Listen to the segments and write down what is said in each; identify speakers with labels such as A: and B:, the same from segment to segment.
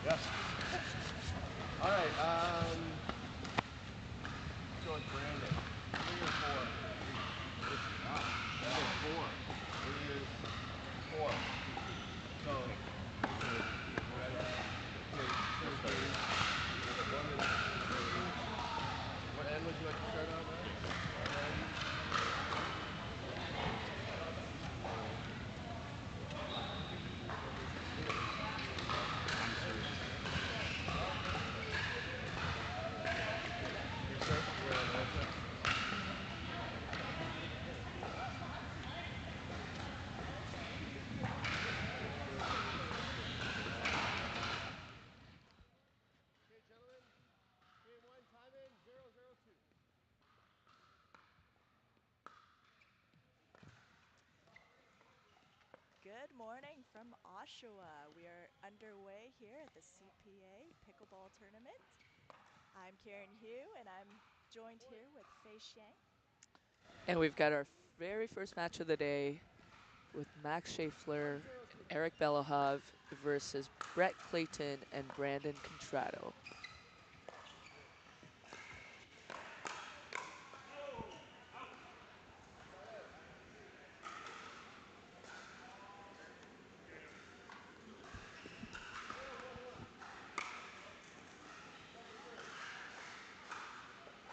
A: Yes. All right. So it's Brandon. 3 or 4. That is 4. It is 4. So this is red. Okay. So the one is. What end would you like to start on now? And you start. You're on offense. Okay, gentlemen. Game 1. Time in 0:02.
B: Good morning from Oshawa. We are underway here at the CPA Pickleball Tournament. I'm Karen Hugh, and I'm joined here with Fei Xiang.
C: And we've got our very first match of the day with Max Schaeffler and Eric Belohov versus Brett Clayton and Brandon Contrado.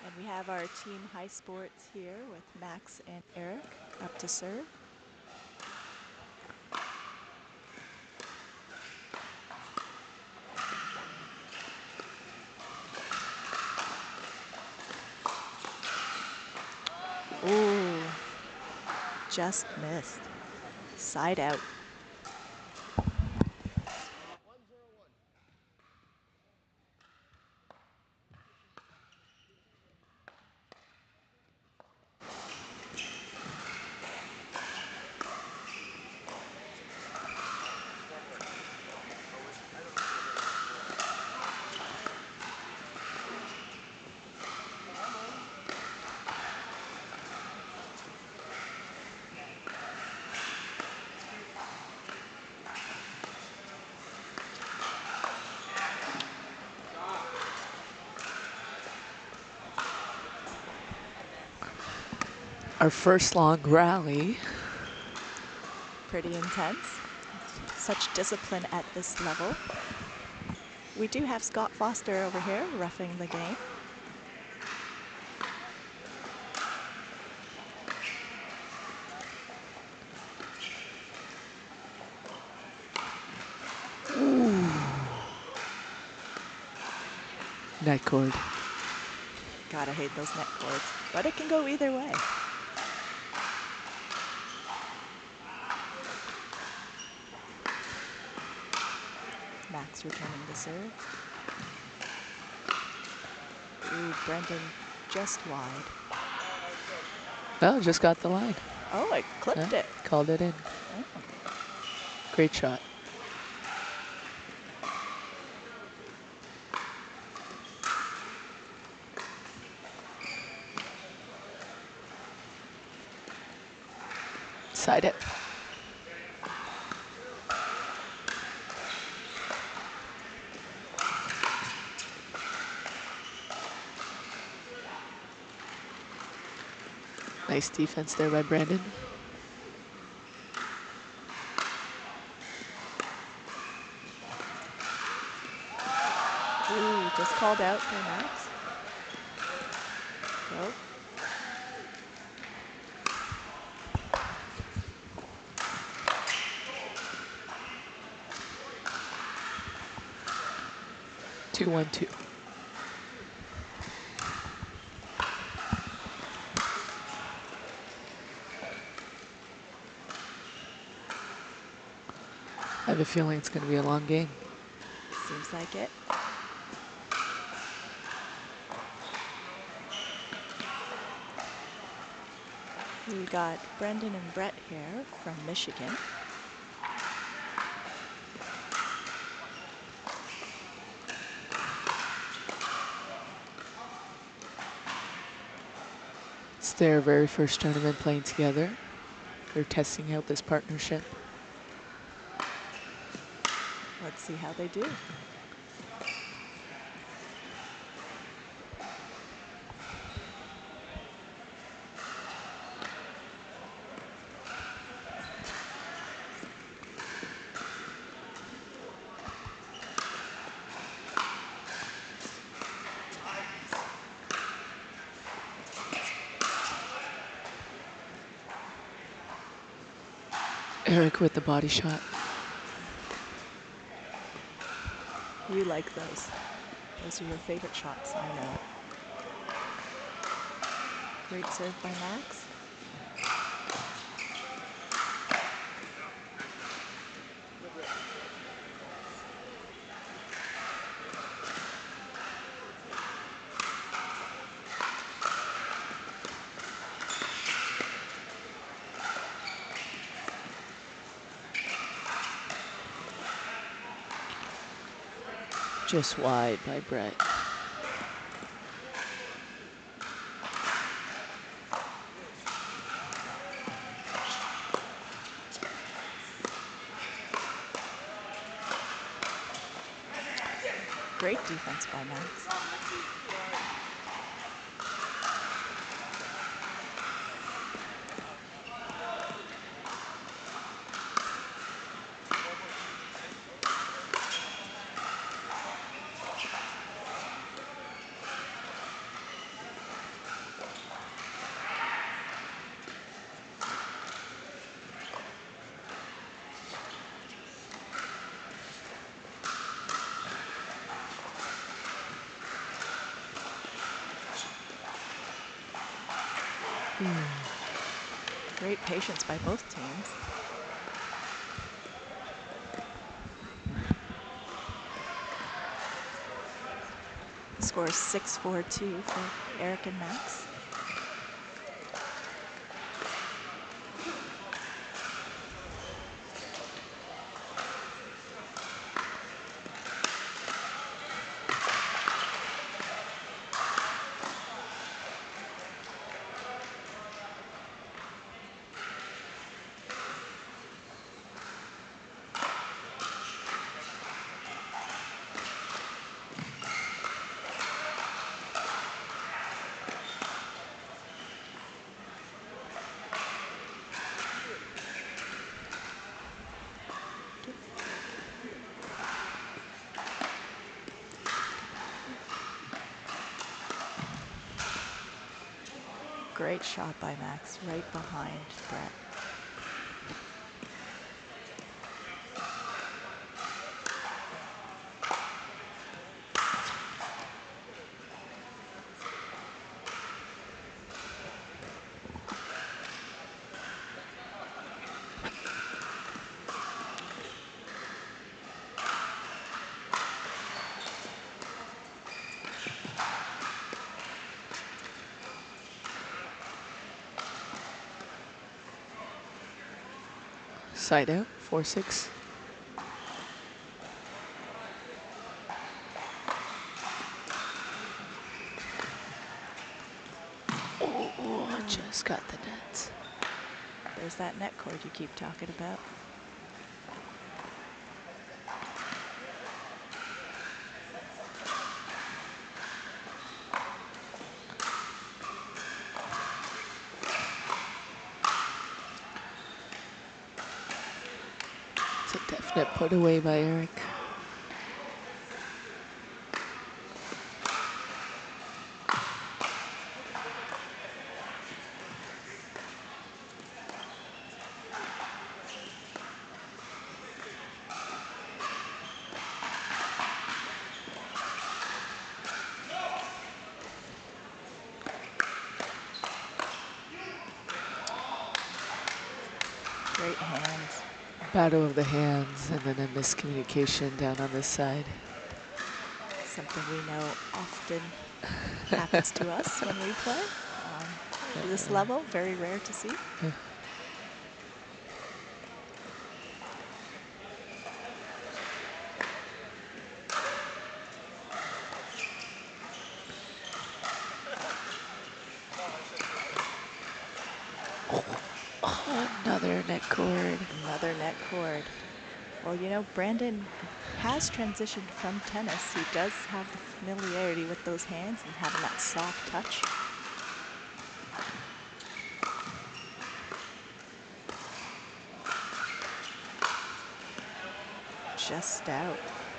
B: And we have our team high sports here with Max and Eric up to serve. just missed. Side out.
C: Our first long rally.
B: Pretty intense. Such discipline at this level. We do have Scott Foster over here roughing the game.
C: Net cord.
B: Gotta hate those net cords, but it can go either way. Max returning the serve. Ooh, Brendan just wide.
C: Oh, just got the line.
B: Oh, I clipped
C: Yeah,
B: it.
C: called it in.
B: Oh.
C: Great shot. Side it. Nice defense there by Brandon.
B: Ooh, just called out for Max. Go.
C: Two, 1-2. I have a feeling it's going to be a long game.
B: Seems like it. We got Brendan and Brett here from Michigan.
C: It's their very first tournament playing together. They're testing out this partnership.
B: Let's see how they do.
C: Eric with the body shot.
B: You like those. Those are your favorite shots, I know. Great serve by Max.
C: Just wide by Brett.
B: Great defense by Max. Great patience by both teams. Score is 6-4-2 for Eric and Max. Great shot by Max, right behind Brett.
C: Side out, 4-6. Oh, just got the net.
B: There's that net cord you keep talking about.
C: It's a definite put away by Eric.
B: Great hands.
C: Battle of the hands and then a miscommunication down on this side.
B: Something we know often happens to us when we play. This level, very rare to see.
C: Another net cord.
B: Another net cord. Well, you know, Brandon has transitioned from tennis. He does have the familiarity with those hands and having that soft touch. Just out.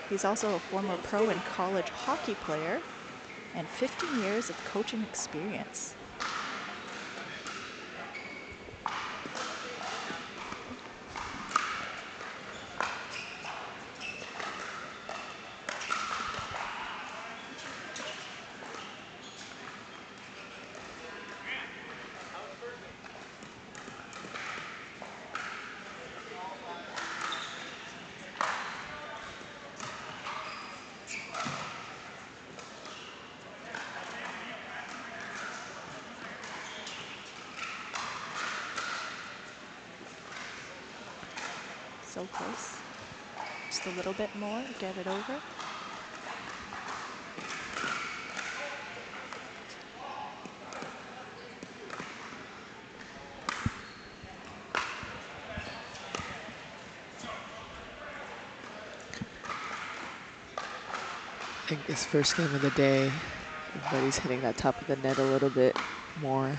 B: He's also a former pro and college hockey player and 15 years of coaching experience. So close. Just a little bit more to get it over.
C: I think this first game of the day, everybody's hitting that top of the net a little bit more.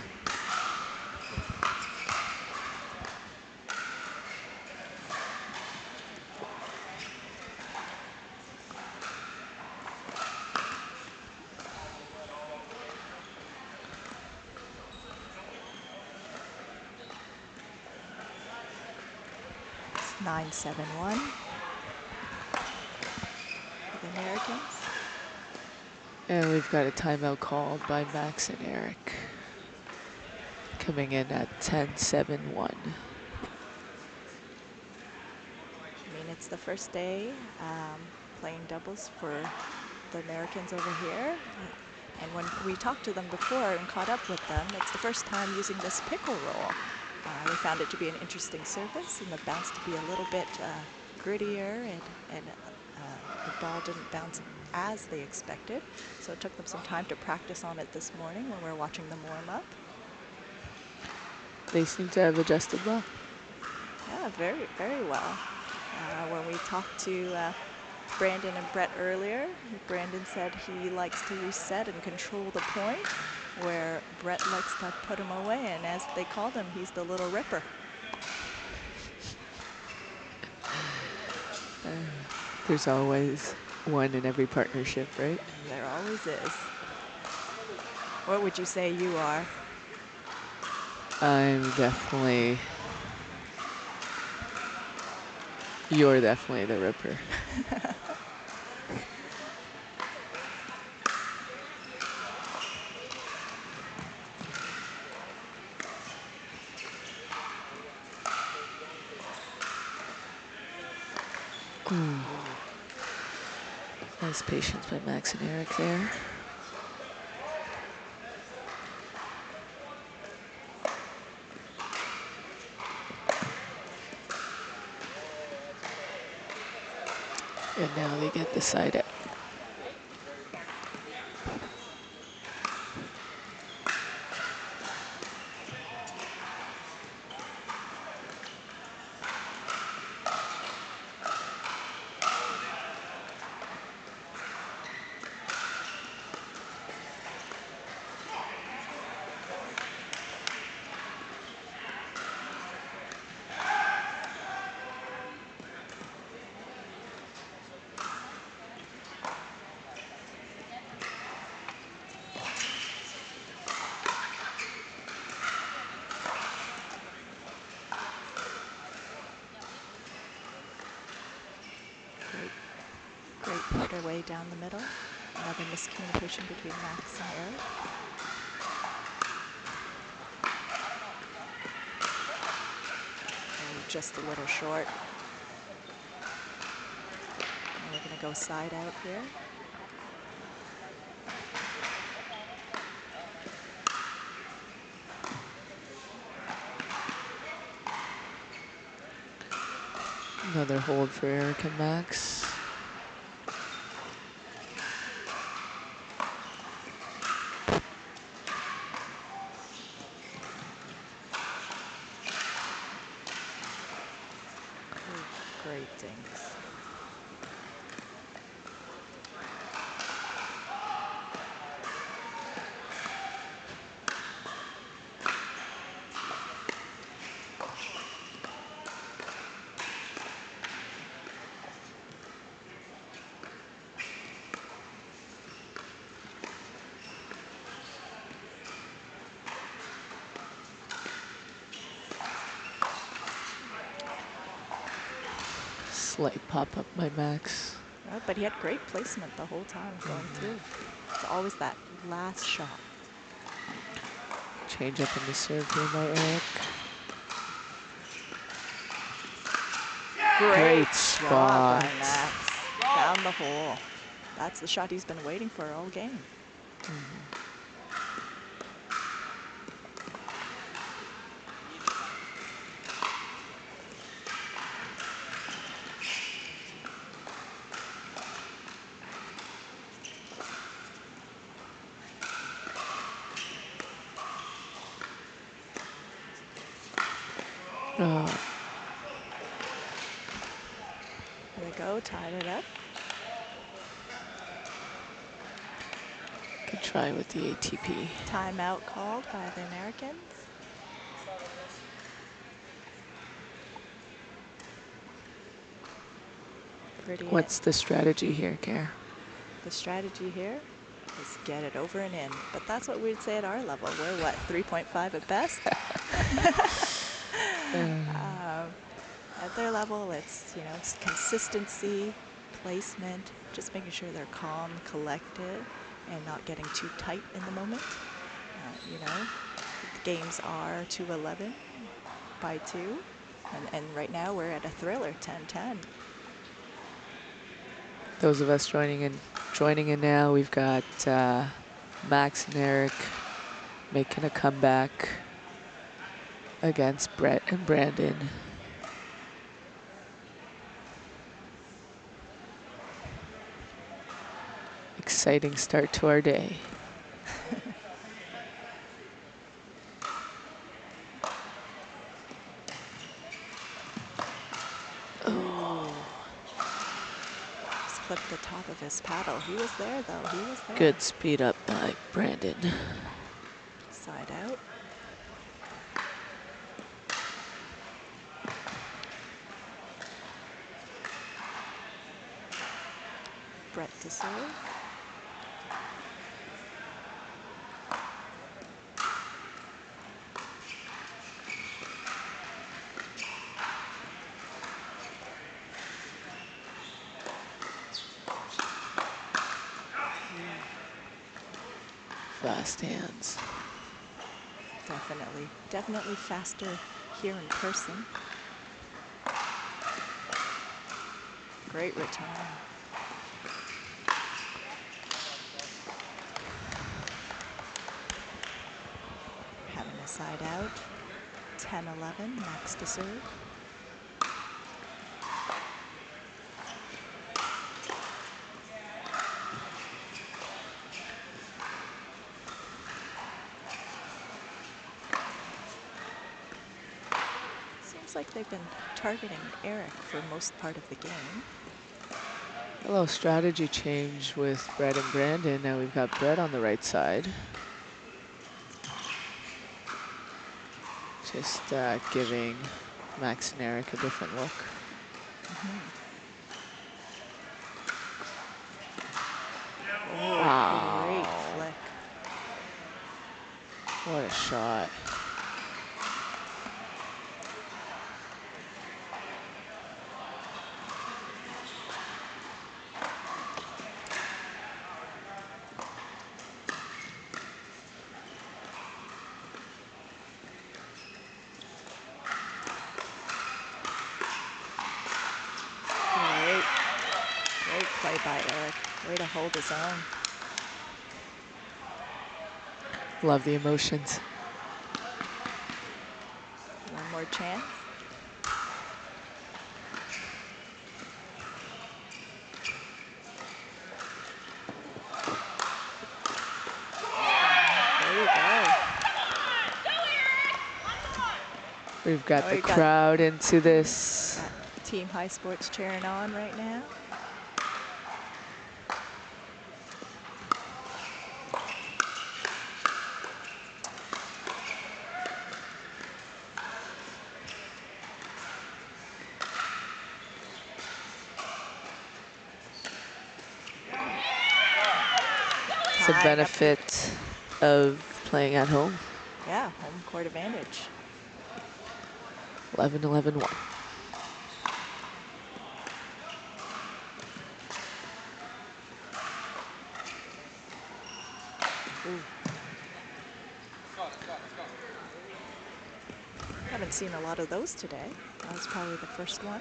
B: It's 9-7-1 for the Americans.
C: And we've got a timeout called by Max and Eric. coming in at 10-7-1.
B: I mean, it's the first day playing doubles for the Americans over here. And when we talked to them before and caught up with them, it's the first time using this pickle roll. They found it to be an interesting surface and the bounce to be a little bit grittier, and the ball didn't bounce as they expected. So it took them some time to practice on it this morning when we were watching them warm up.
C: They seem to have adjusted well.
B: Yeah, very, very well. When we talked to Brandon and Brett earlier, Brandon said he likes to reset and control the point, where Brett likes to put him away, and as they called him, he's the little ripper.
C: There's always one in every partnership, right?
B: There always is. What would you say you are?
C: You're definitely the ripper. Nice patience by Max and Eric there. And now they get the side out.
B: Great putter way down the middle. Another miscommunication between Max and Eric. Oh, just a little short. And we're going to go side out here.
C: Another hold for Eric and Max.
B: Great dings.
C: Slight pop-up by Max.
B: Oh, but he had great placement the whole time going through. It's always that last shot.
C: Change up in the serve here by Eric. Great
B: Job
C: spot.
B: by Max. Down the hole. That's the shot he's been waiting for all game.
C: Oh,
B: There they go, tied it up.
C: good try with the ATP.
B: Timeout called by the Americans. Pretty it.
C: What's the strategy here, Care?
B: The strategy here is get it over and in. But that's what we'd say at our level. We're what, 3.5 at best? At their level, it's, you know, it's consistency, placement, just making sure they're calm, collected, and not getting too tight in the moment. You know, games are 2-11 by 2. And right now we're at a thriller, 10-10.
C: Those of us joining in now, we've got Max and Eric making a comeback against Brett and Brandon. Exciting start to our day.
B: Oh. Just clipped the top of his paddle. He was there, though. He was there.
C: Good speed up by Brandon.
B: Side out. Brett to serve.
C: Fast hands.
B: Definitely faster here in person. Great return. Having a side out. 10-11, Max to serve. Seems like they've been targeting Eric for most part of the game.
C: A little strategy change with Brett and Brandon. Now we've got Brett on the right side. Just giving Max and Eric a different look.
B: Oh,
C: wow.
B: Great flick.
C: What a shot.
B: Great play by Eric. Way to hold his own.
C: Love the emotions.
B: One more chance. There you go.
C: We've got the crowd into this.
B: Got Team High Sports cheering on right now.
C: It's a benefit of playing at home.
B: Yeah, home court advantage.
C: 11-11-1.
B: Haven't seen a lot of those today. That was probably the first one.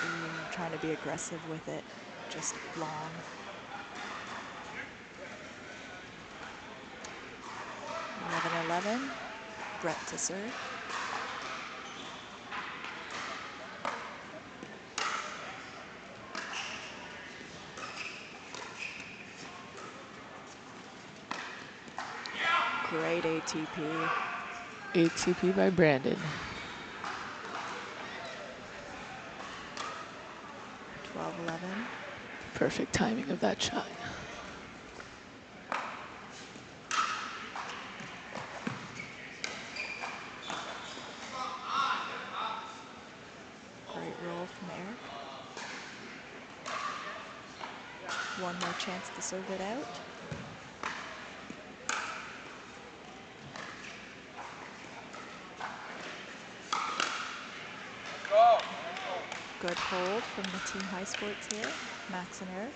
B: Ooh, trying to be aggressive with it, just long. 11-11, Brett to serve. Great ATP.
C: ATP by Brandon.
B: 12-11.
C: Perfect timing of that shot.
B: Great roll from Eric. One more chance to serve it out. Good hold from the Team High Sports here, Max and Eric.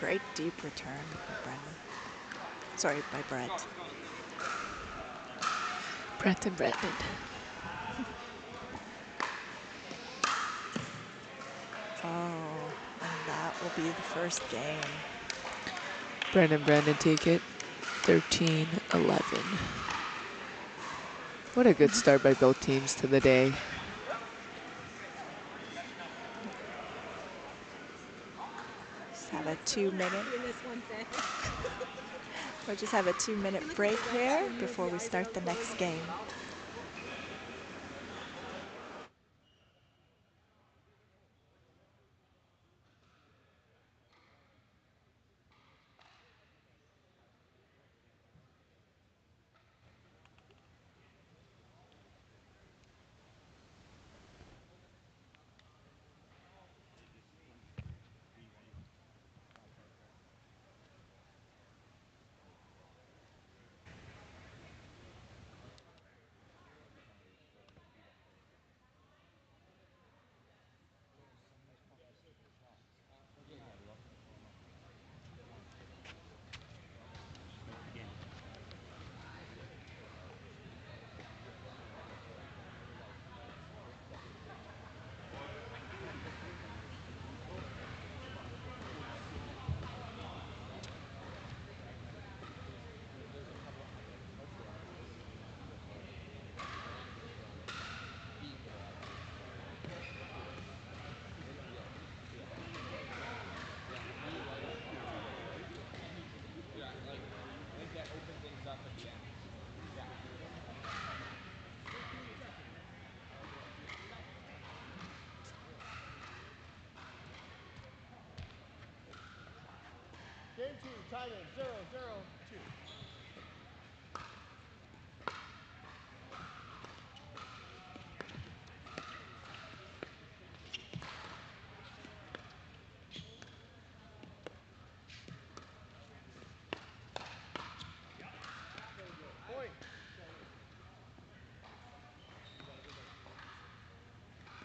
B: Great deep return by Brendan. Sorry, by Brett.
C: Brett and Brandon.
B: Oh, and that will be the first game.
C: Brandon take it 13-11. What a good start by both teams to the day.
B: Just have a 2-minute. We'll just have a 2-minute break here before we start the next game.
A: Game 2, timing 0-0-2. Point.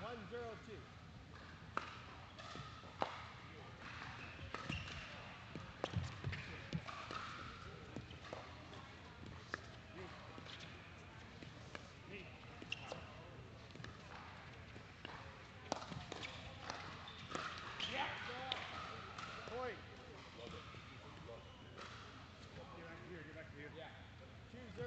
A: 1-0-2. Point. Get back here. Yeah. 2-0-2.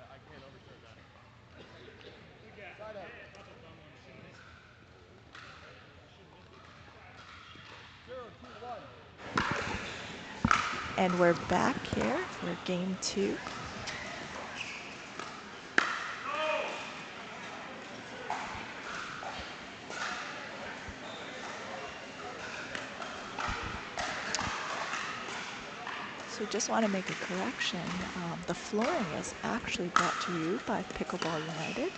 A: I can't overturn that. Side out. 0-2-1.
B: And we're back here for game 2. So just want to make a correction. The flooring is actually brought to you by Pickleball United.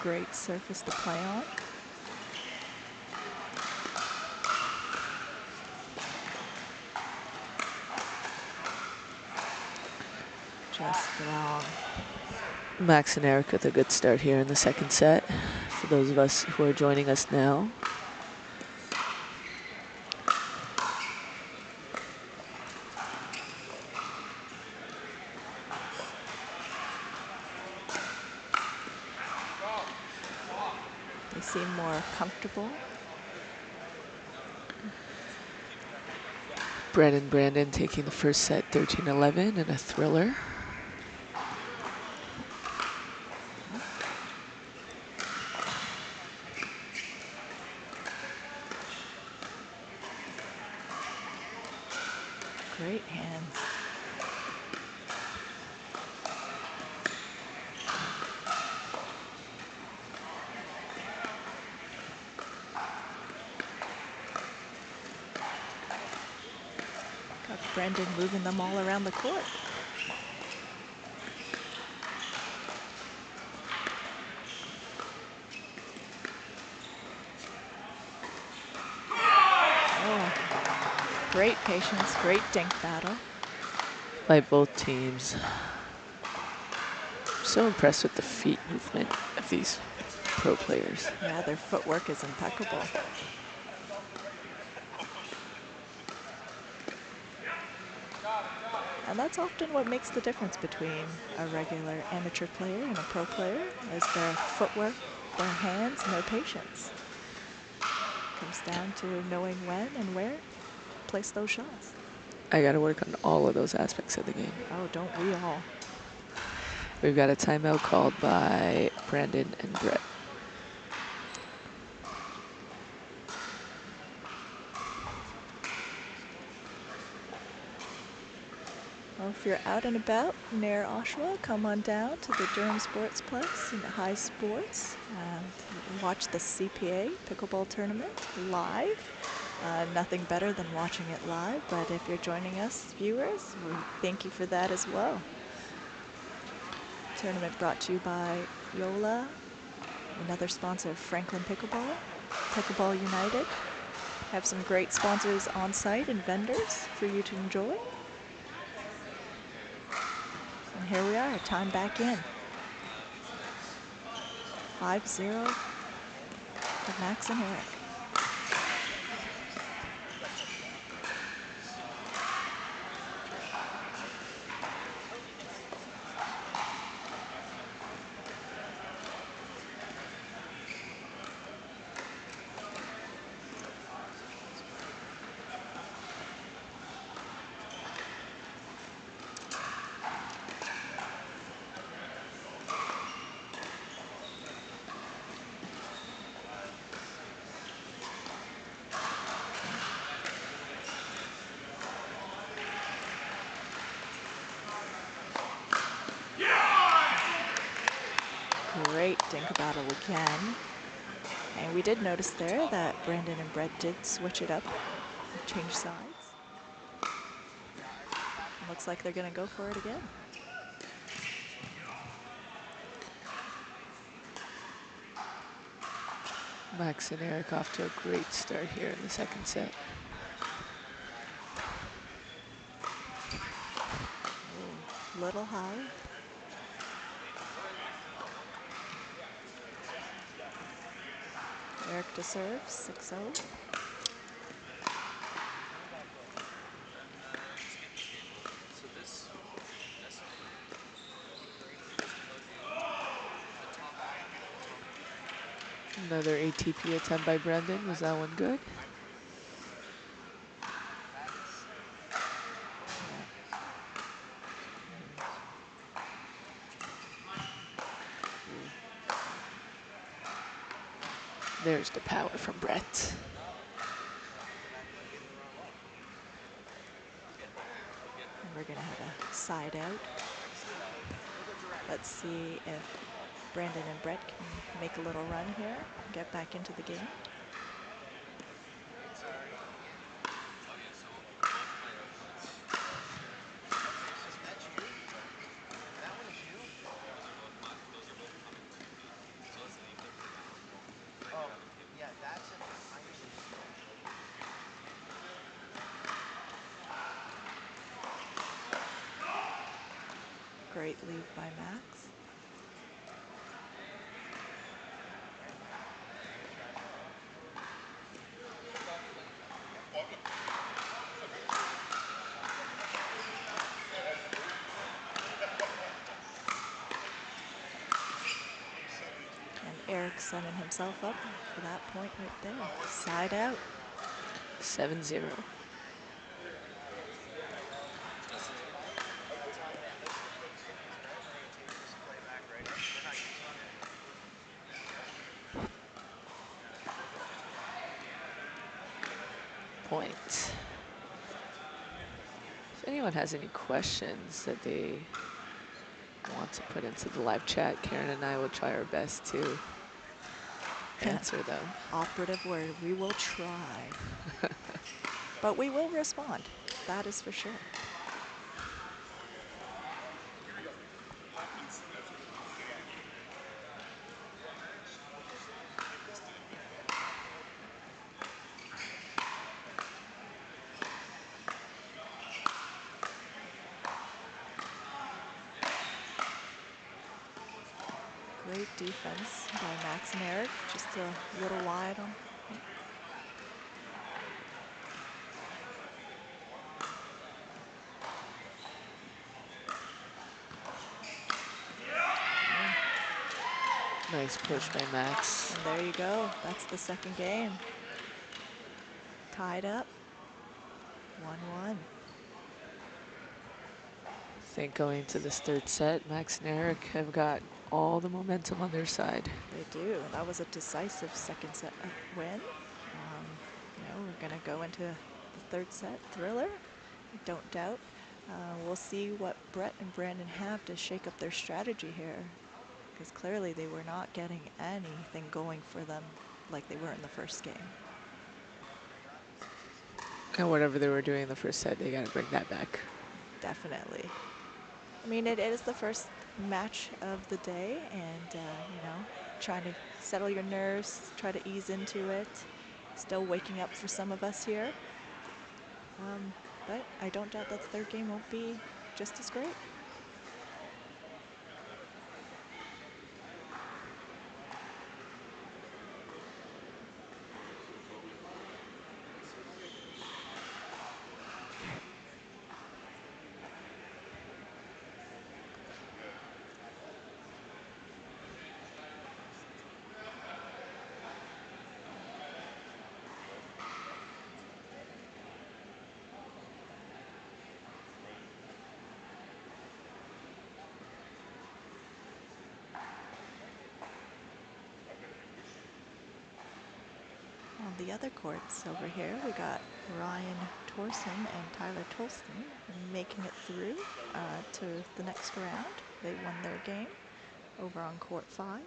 B: Great surface to play on. Just long.
C: Max and Eric with a good start here in the second set. For those of us who are joining us now.
B: They seem more comfortable.
C: Brandon taking the first set 13-11 in a thriller.
B: Great hands. Got Brendan moving them all around the court. Oh. Great patience, great dink battle.
C: By both teams. I'm so impressed with the feet movement of these pro players.
B: Yeah, their footwork is impeccable. And that's often what makes the difference between a regular amateur player and a pro player, is their footwork, their hands, and their patience. Comes down to knowing when and where to place those shots.
C: I got to work on all of those aspects of the game.
B: Oh, don't we all?
C: We've got a timeout called by Brandon and Brett.
B: Well, if you're out and about near Oshawa, come on down to the Durham Sportsplex in High Sports and watch the CPA pickleball tournament live. Nothing better than watching it live, but if you're joining us, viewers, we thank you for that as well. Tournament brought to you by Yola, another sponsor of Franklin Pickleball, Pickleball United. Have some great sponsors on site and vendors for you to enjoy. And here we are, time back in. 5-0 for Max and Eric. Great dink battle again. And we did notice there that Brandon and Brett did switch it up, change sides. Looks like they're going to go for it again.
C: Max and Eric off to a great start here in the second set.
B: Ooh, little high. Eric to serve, 6-0.
C: Another ATP attempt by Brandon. Was that one good? There's the power from Brett.
B: And we're going to have a side out. Let's see if Brandon and Brett can make a little run here, get back into the game. Great lead by Max. And Eric setting himself up for that point right there. Side out.
C: 7-0. Point. If anyone has any questions that they want to put into the live chat, Karen and I will try our best to answer them.
B: Operative word, we will try. But we will respond, that is for sure. Great defense by Max and Eric, just a little wide on.
C: Nice push by Max.
B: And there you go. That's the second game. Tied up. 1-1.
C: I think going to this third set, Max and Eric have got all the momentum on their side.
B: They do. That was a decisive second set win. You know, we're going to go into the third set thriller. I don't doubt. We'll see what Brett and Brandon have to shake up their strategy here, because clearly they were not getting anything going for them like they were in the first game.
C: And whatever they were doing in the first set, they got to bring that back.
B: Definitely. I mean, it is the first match of the day, and, you know, trying to settle your nerves, try to ease into it. Still waking up for some of us here. But I don't doubt that the third game won't be just as great. On the other courts over here, we got Ryan Torsen and Tyler Tolston making it through to the next round. They won their game over on court 5.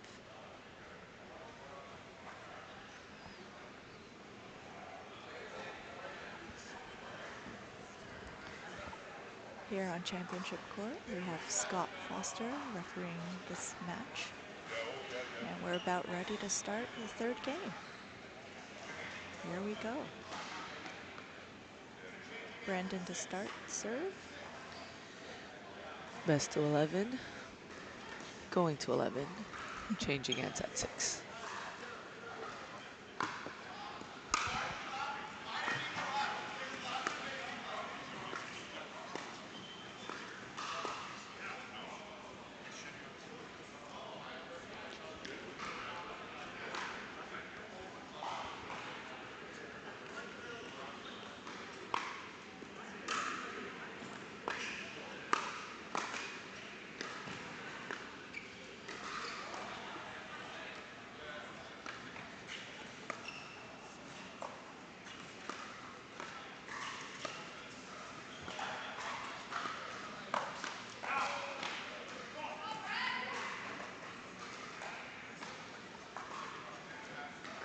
B: Here on championship court, we have Scott Foster refereeing this match. And we're about ready to start the third game. Here we go. Brandon to start serve.
C: Best to 11. Going to 11. Changing ends at 6.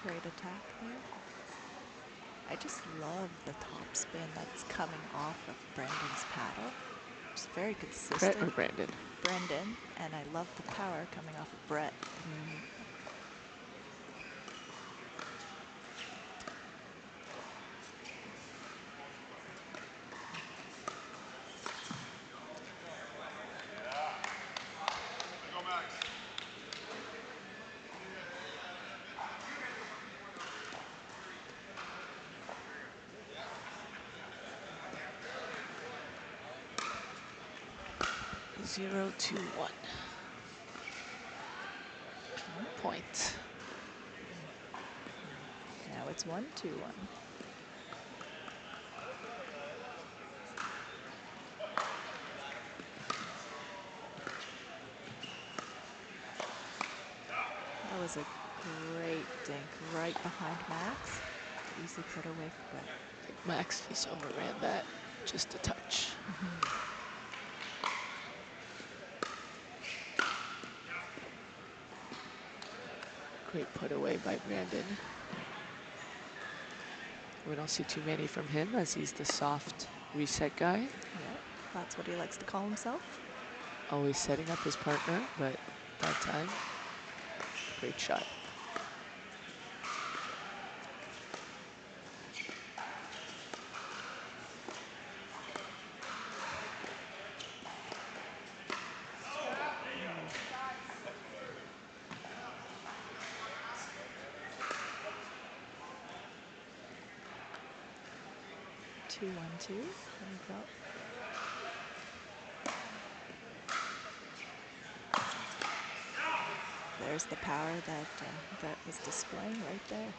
B: Great attack there. I just love the top spin that's coming off of Brandon's paddle. It's very consistent.
C: Brett or Brandon?
B: Brandon, and I love the power coming off of Brett.
C: Zero, 2, 1. Point.
B: Now it's 1-2-1. That was a great dink right behind Max. Easy put away for Brett.
C: I think Max just overran that just a touch. Great put away by Brandon. We don't see too many from him as he's the soft reset guy.
B: Yep, that's what he likes to call himself.
C: Always setting up his partner, but that time, great shot.
B: 2-1-2. There you go. There's the power that Brett was displaying right there.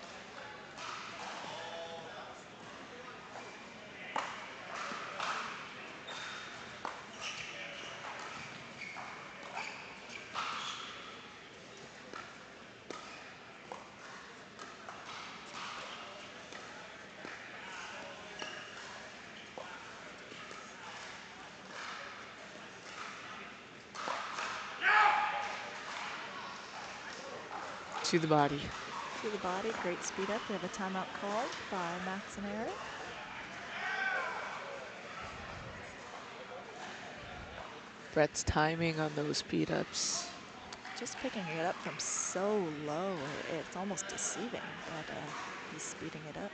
C: To the body.
B: To the body, great speed up. We have a timeout called by Max and Eric.
C: Brett's timing on those speed ups.
B: Just picking it up from so low, it's almost deceiving, but he's speeding it up.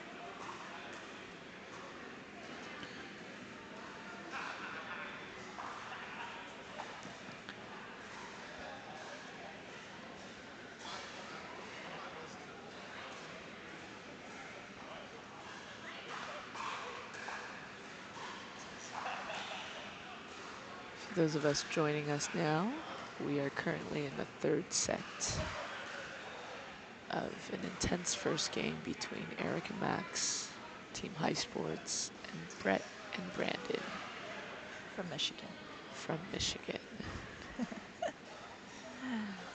C: For those of us joining us now, we are currently in the third set of an intense first game between Eric and Max, Team High Sports, and Brett and Brandon.
B: From Michigan.
C: From Michigan.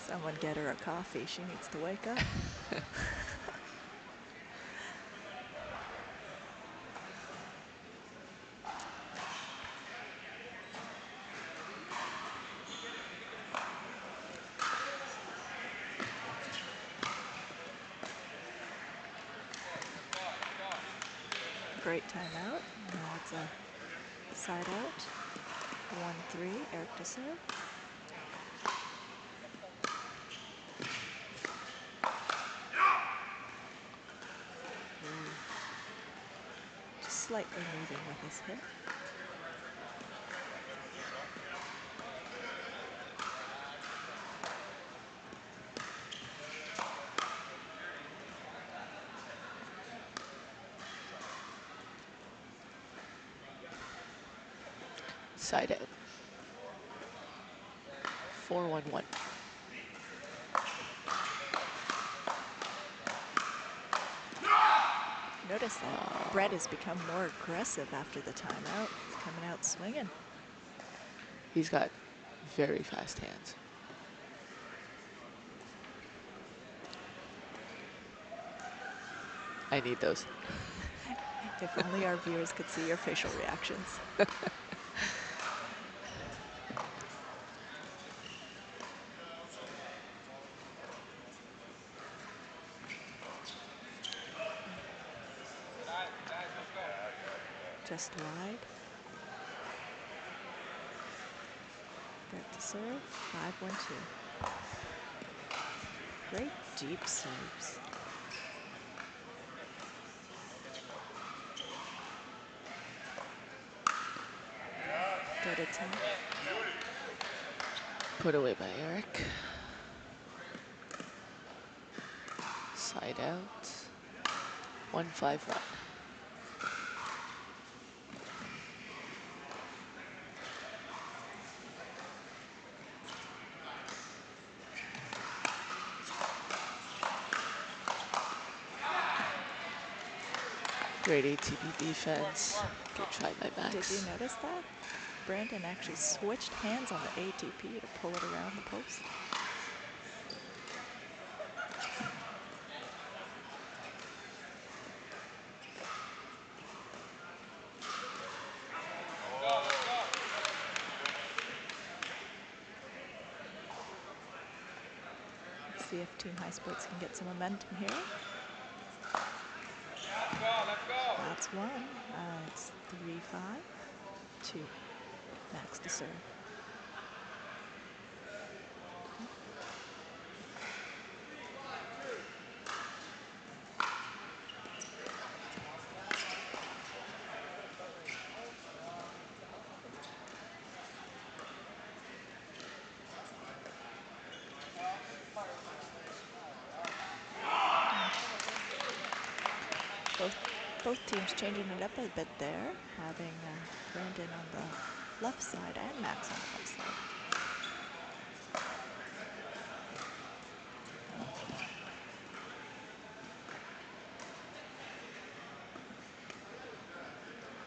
B: Someone get her a coffee. She needs to wake up. Great timeout. Now it's a side out. 1-3, Eric to serve. Just slightly moving with his hip.
C: Side out. 4-1-1.
B: Notice that Brett has become more aggressive after the timeout. He's coming out swinging.
C: He's got very fast hands. I need those.
B: If only our viewers could see your facial reactions. Just wide. Brett to serve. 5-1-2. Great deep serves. Go to 10.
C: Put away by Eric. Side out. 1-5 run. Great ATP defense. Good try by Max.
B: Did you notice that? Brandon actually switched hands on the ATP to pull it around the post. Let's see if Team High Sports can get some momentum here. That's one. It's 3-5-2. Max to serve. Both teams changing it up a bit there, having Brandon on the left side and Max on the left side.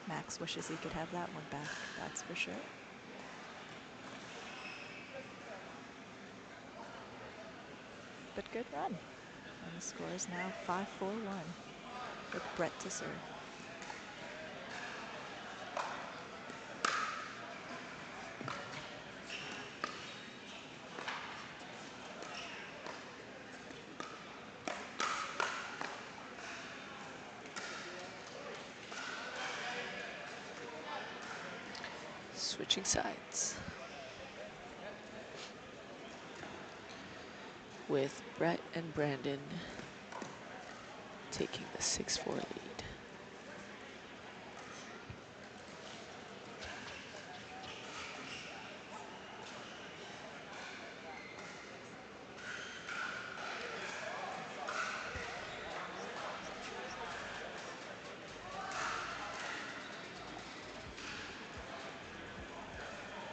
B: Max wishes he could have that one back, that's for sure. But good run. And the score is now 5-4-1 with Brett to serve.
C: Switching sides. With Brett and Brandon taking the 6-4 lead.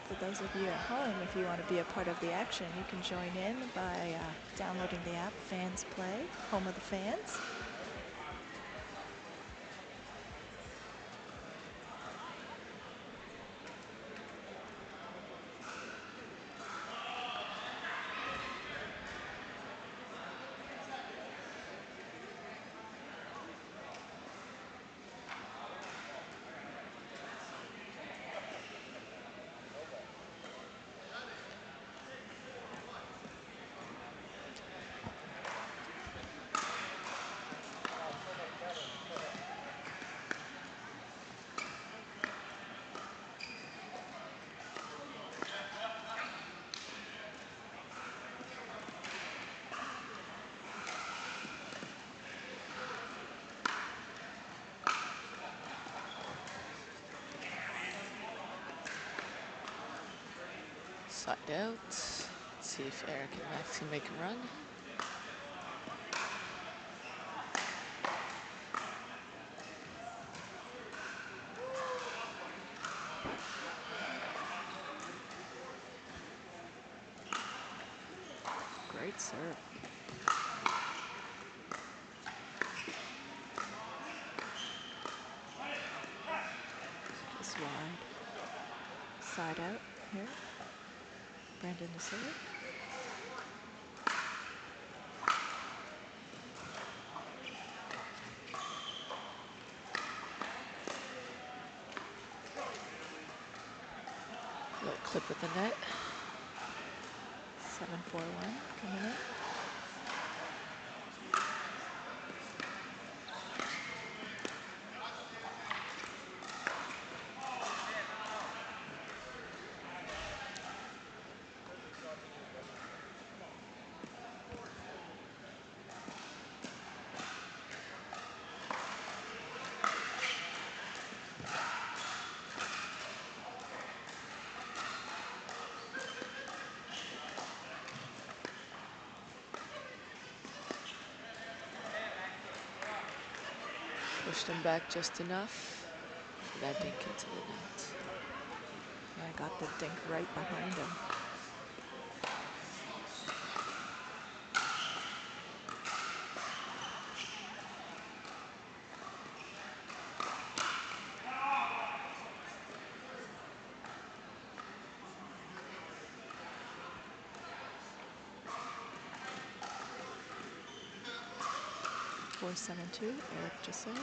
B: For those of you at home, if you want to be a part of the action, you can join in by downloading the app Fans Play, home of the fans.
C: Side out. Let's see if Eric and Max can make a run.
B: Great serve. Just wide. Side out here. Brandon to serve.
C: Little clip with the net.
B: 7-4-1 coming in.
C: Pushed him back just enough for that dink into the net.
B: Yeah, I got the dink right behind him. Four, 7-2, Eric to serve.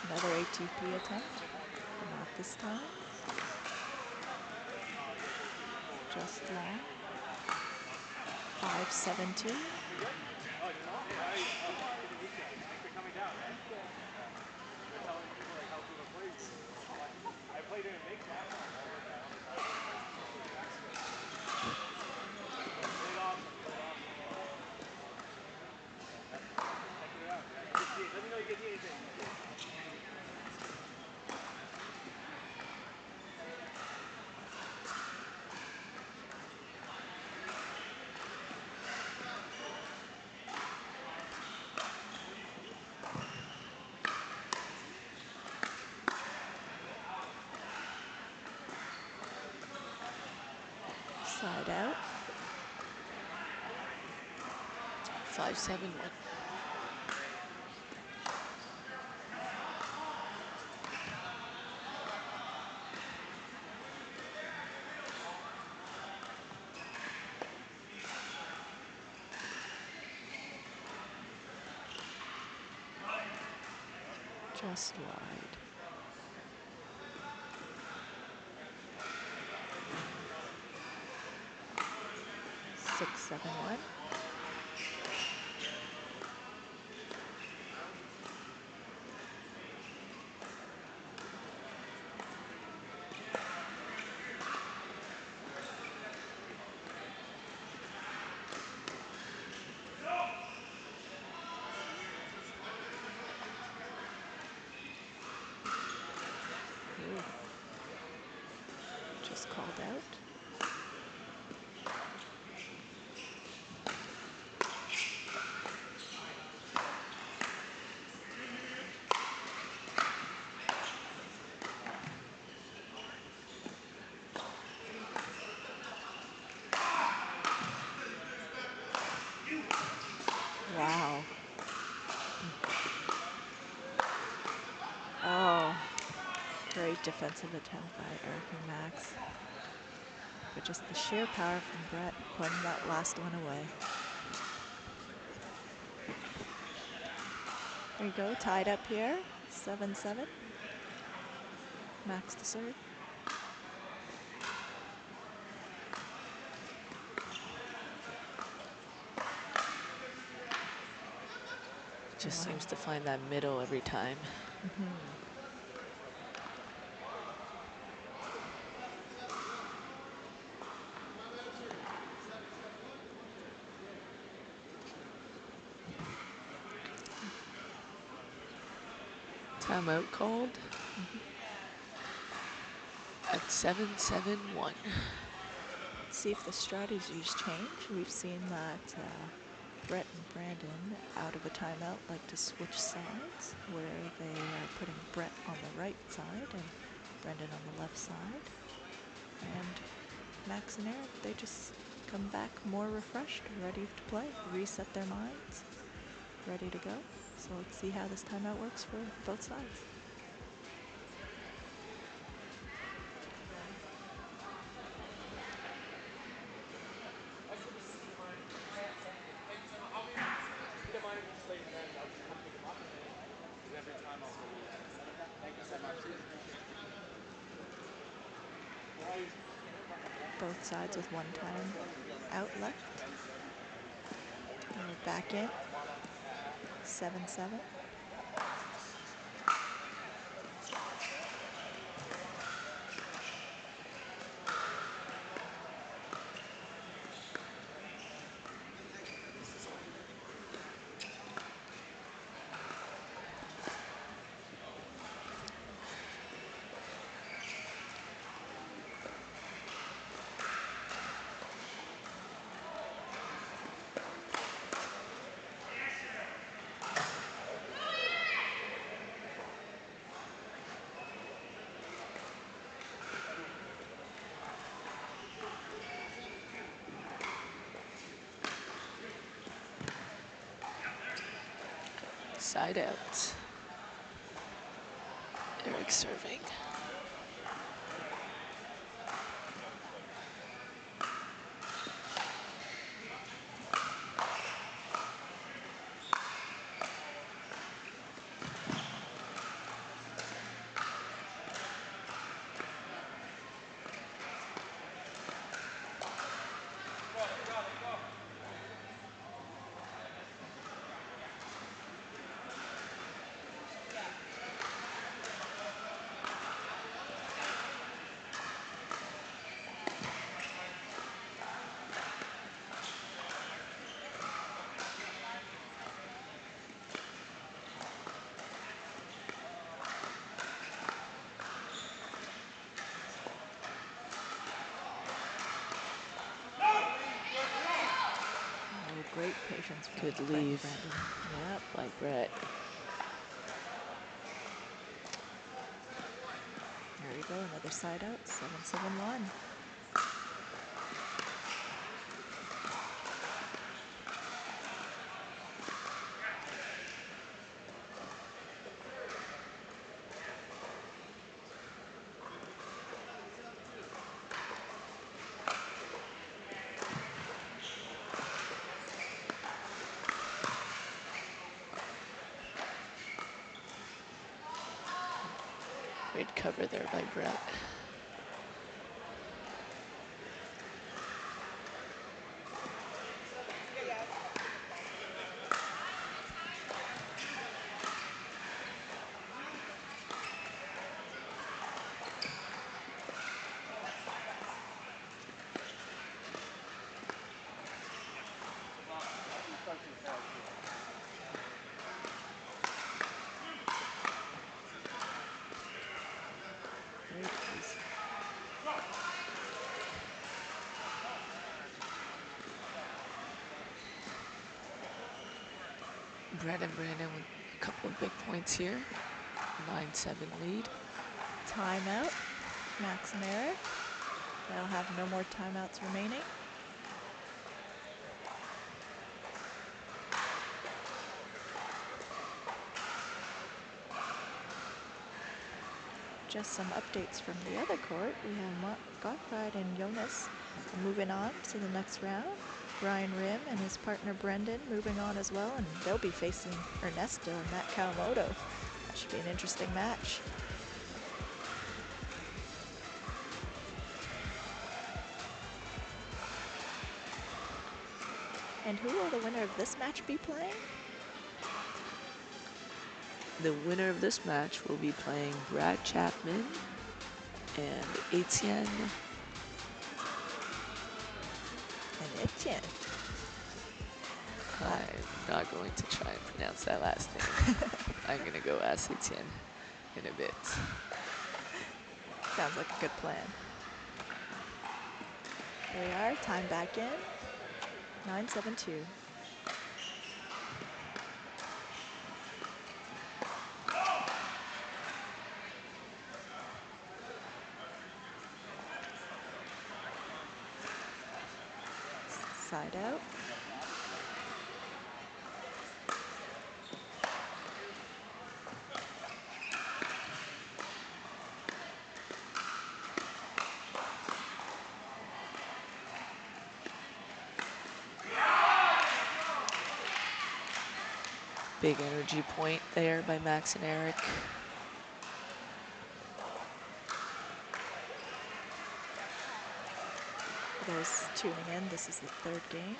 B: Another ATP attempt, but not this time. Just long. 5-7-2. Side out.
C: 5-7-1.
B: Just wide. 6-7-1. Ooh. Just called out. Wow. Oh, great defensive attempt by Eric and Max. But just the sheer power from Brett putting that last one away. There you go, tied up here, 7-7. Max to serve.
C: Just
B: Wow.
C: seems to find that middle every time. Timeout called at 7-7-1.
B: Let's see if the strategies change. We've seen that Brett and Brandon, out of a timeout, like to switch sides, where they are putting Brett on the right side and Brandon on the left side. And Max and Eric, they just come back more refreshed, ready to play, reset their minds, ready to go. So let's see how this timeout works for both sides. Both sides with one time out left. And we're back in, 7-7.
C: Side out. Eric serving.
B: Oh, great patience from
C: Good
B: Brett and
C: leave
B: Brandon. Yep.
C: by Brett.
B: There we go, another side out, 7-7-1.
C: cover there by Brett.
B: Great release.
C: Brett and Brandon with a couple of big points here. 9-7 lead.
B: Timeout. Max and Eric. They'll have no more timeouts remaining. Just some updates from the other court. We have Mark Gottfried and Jonas moving on to the next round. Ryan Rim and his partner Brendan moving on as well, and they'll be facing Ernesto and Matt Kawamoto. That should be an interesting match. And who will the winner of this match be playing?
C: The winner of this match will be playing Brad Chapman and Etienne.
B: And Etienne.
C: I'm not going to try and pronounce that last name. I'm going to go ask Etienne in a bit.
B: Sounds like a good plan. Here we are, time back in. 9-7-2. Side out.
C: Big energy point there by Max and Eric.
B: For those tuning in, this is the third game.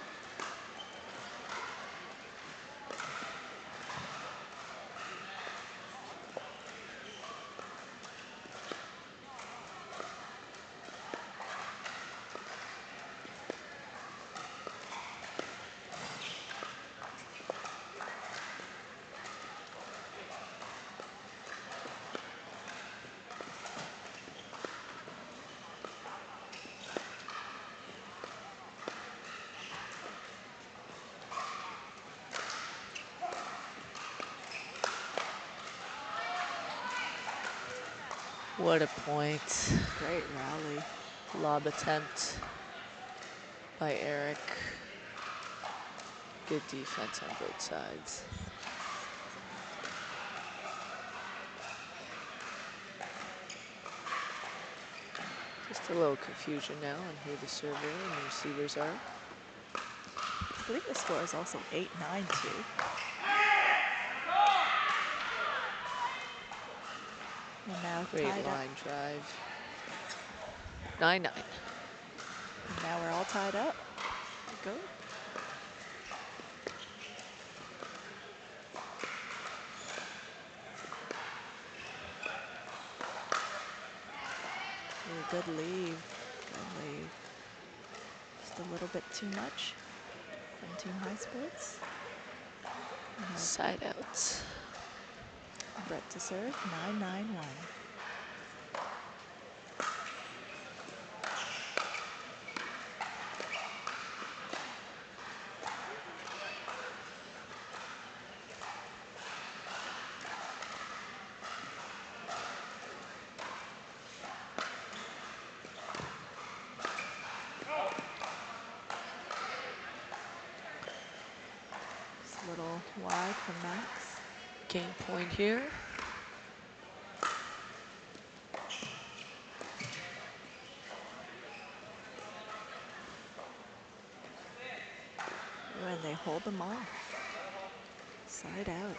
C: What a point.
B: Great rally.
C: Lob attempt by Eric. Good defense on both sides. Just a little confusion now on who the server and the receivers are.
B: I believe the score is also 8-9 too. And now
C: Great
B: tied up.
C: line drive. 9-9.
B: And now we're all tied up. Go. Ooh, good leave. Good leave. Just a little bit too much from Team High Sports.
C: Side outs.
B: Brett to serve, 9-9-1. Just a little wide from Max.
C: Game point here.
B: And they hold them off. Side out.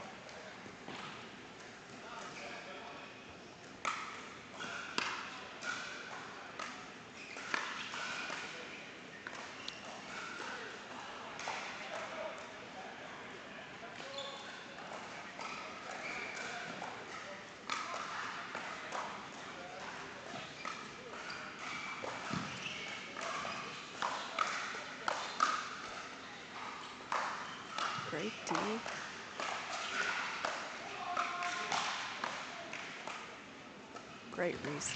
B: Great D. Great Reese.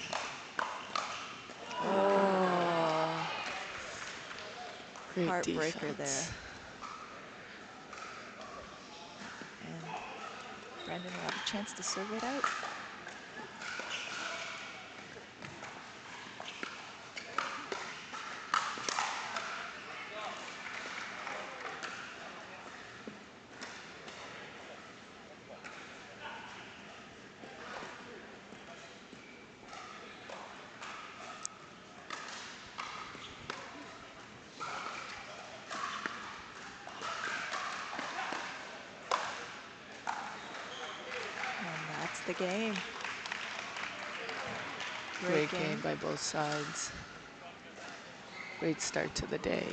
C: Oh, great
B: Heartbreaker there.
C: defense.
B: And Brandon will have a chance to serve it out. And that's the game.
C: Great game by both sides. Great start to the day.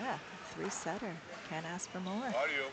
B: Yeah, 3-setter. Can't ask for more.
A: Audio.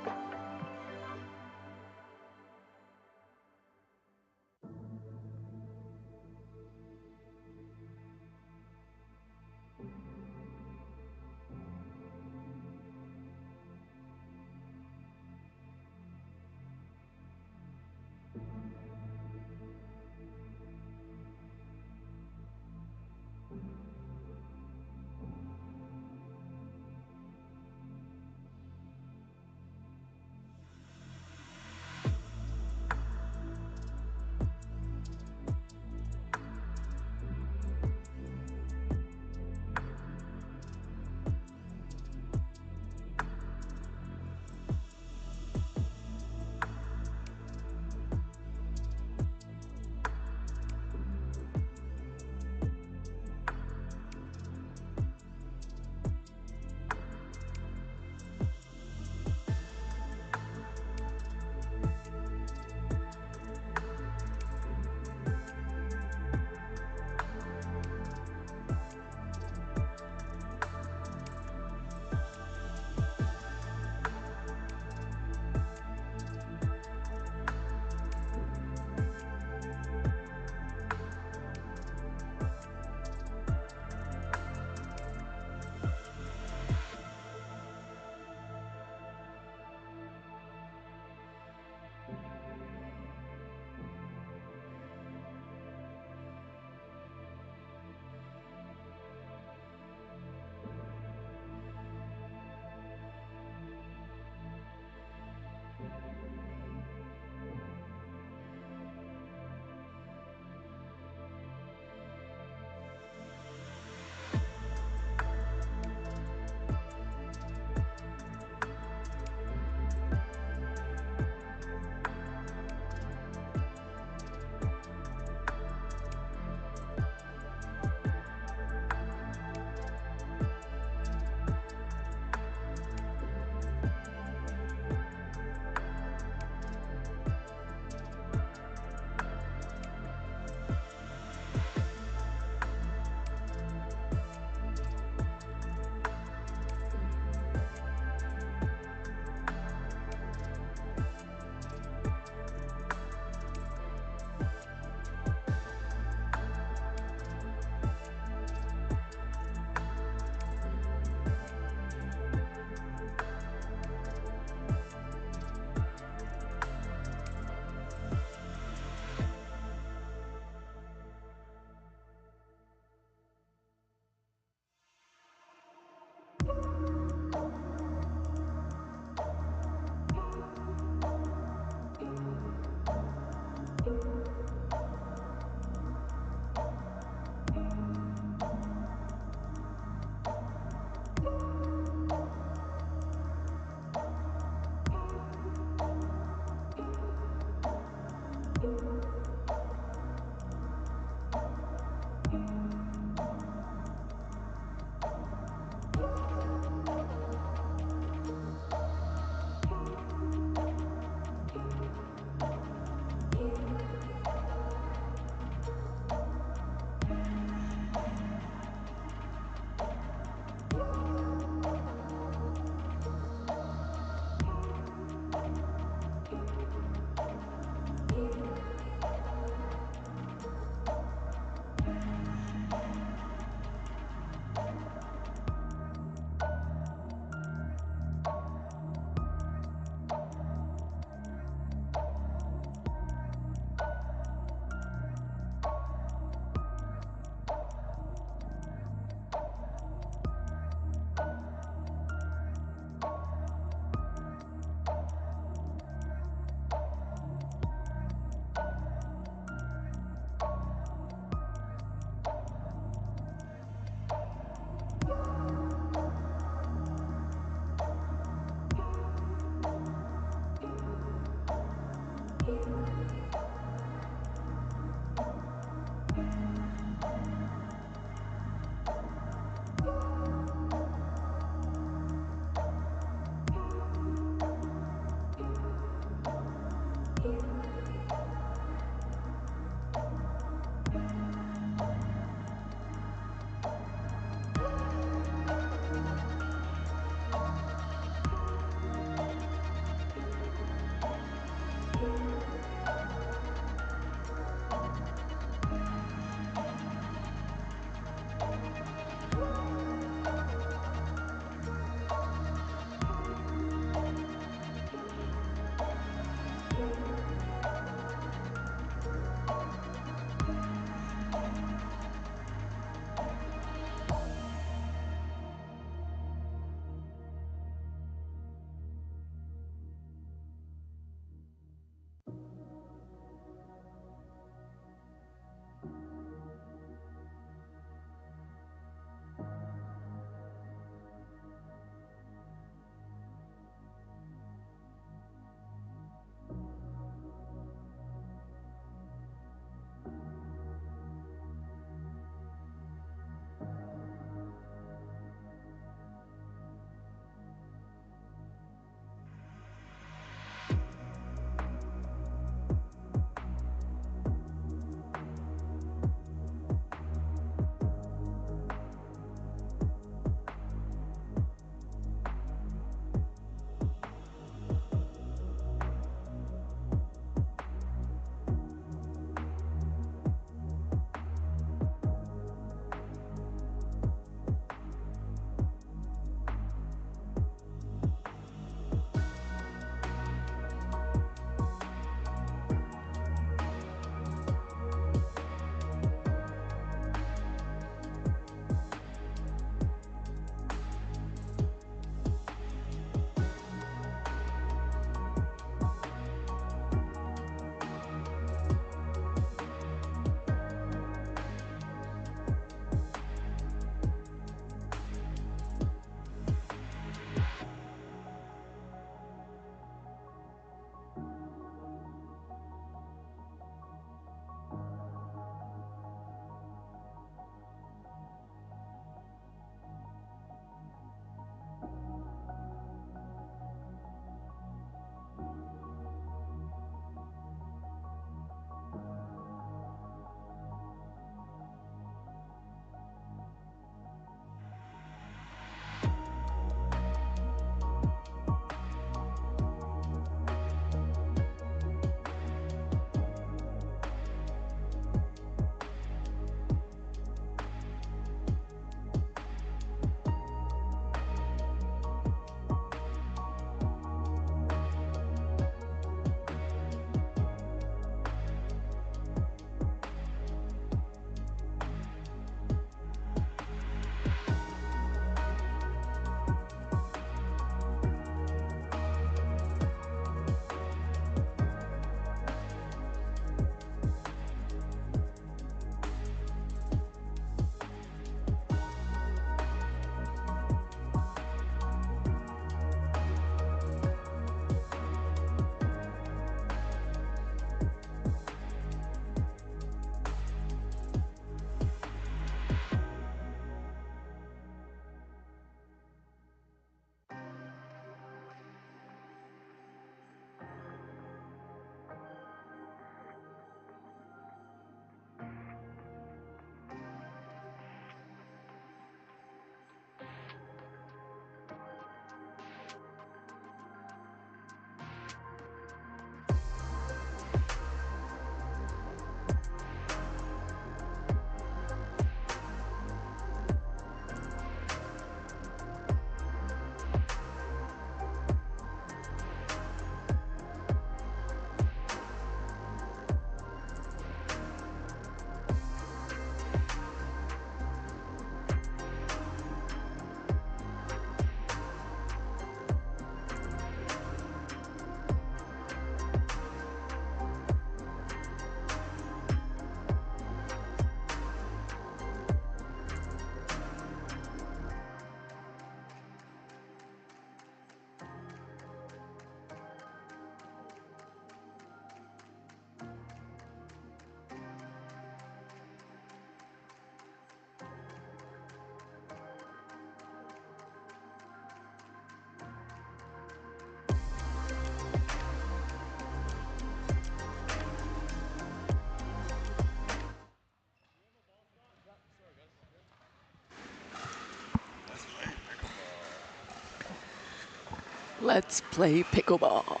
C: Let's play pickleball.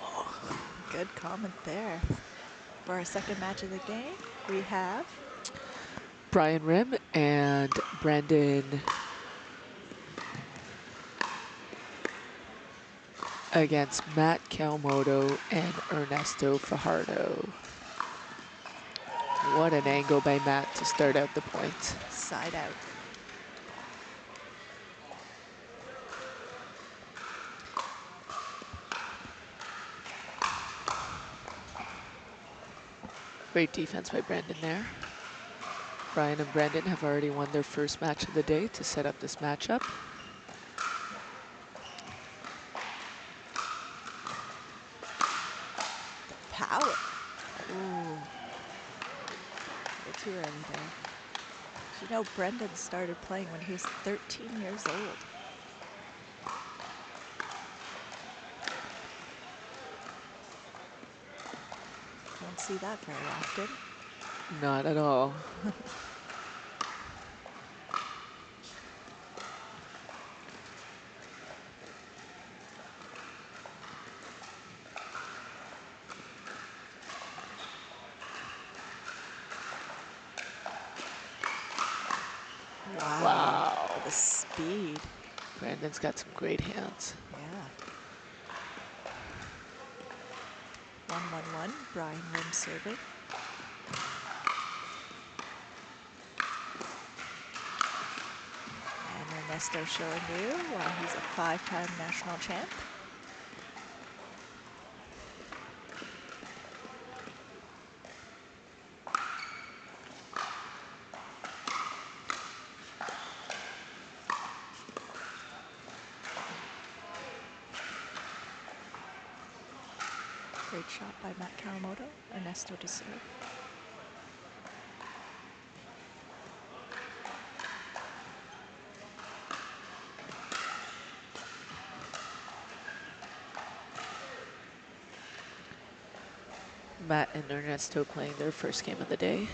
B: Good comment there. For our second match of the game, we have
C: Brian Rim and Brandon against Matt Kawamoto and Ernesto Fajardo. What an angle by Matt to start out the point.
B: side out.
C: Great defense by Brandon there. Brian and Brandon have already won their first match of the day to set up this matchup.
B: Power. Ooh. A little too early there. You know, Brendan started playing when he was 13 years old. Don't see that very often.
C: Not at all.
B: Wow.
C: Wow.
B: The speed.
C: Brandon's got some great hands.
B: Yeah. 1-1-1. Brian Rim serving. And Ernesto showing you why he's a 5-time national champ. Great shot by Matt Kawamoto. Ernesto to serve.
C: Matt and Ernesto playing their first game of the day.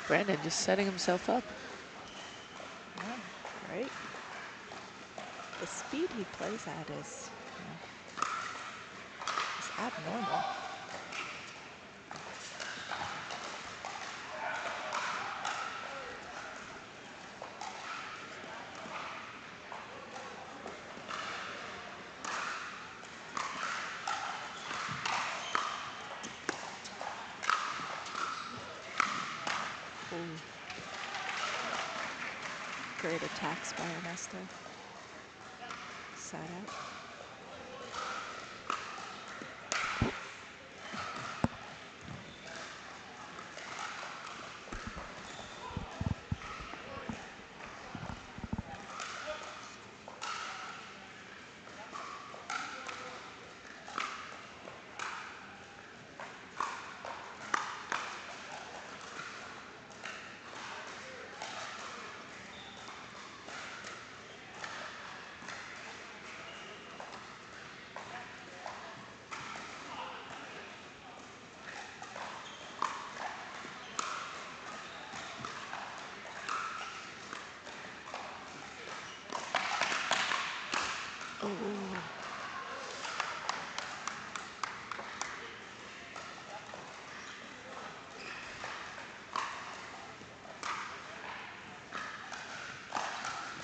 C: Brandon just setting himself up.
B: Yeah, great. The speed he plays at is, is abnormal. Ooh. Great attacks by Ernesto. Side out. Oh.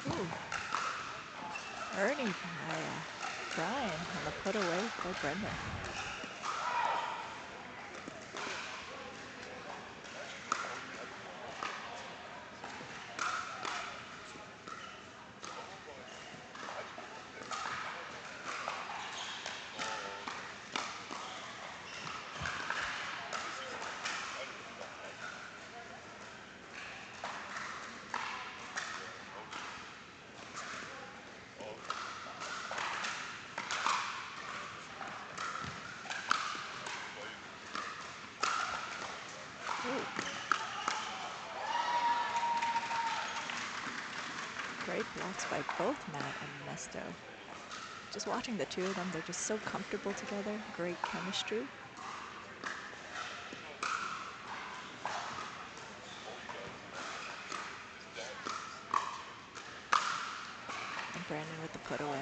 B: Ooh. Ernie by Brian on the put away by Brendan. Ooh. Great blocks by both Matt and Ernesto. Just watching the two of them, they're just so comfortable together. Great chemistry. Brandon with the put away.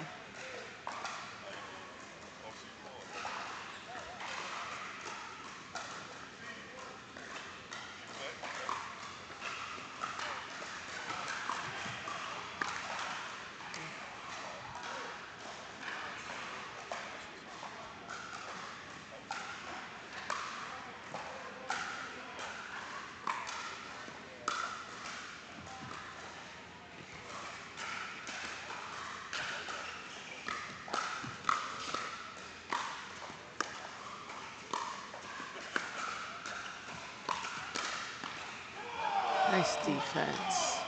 C: Nice defense.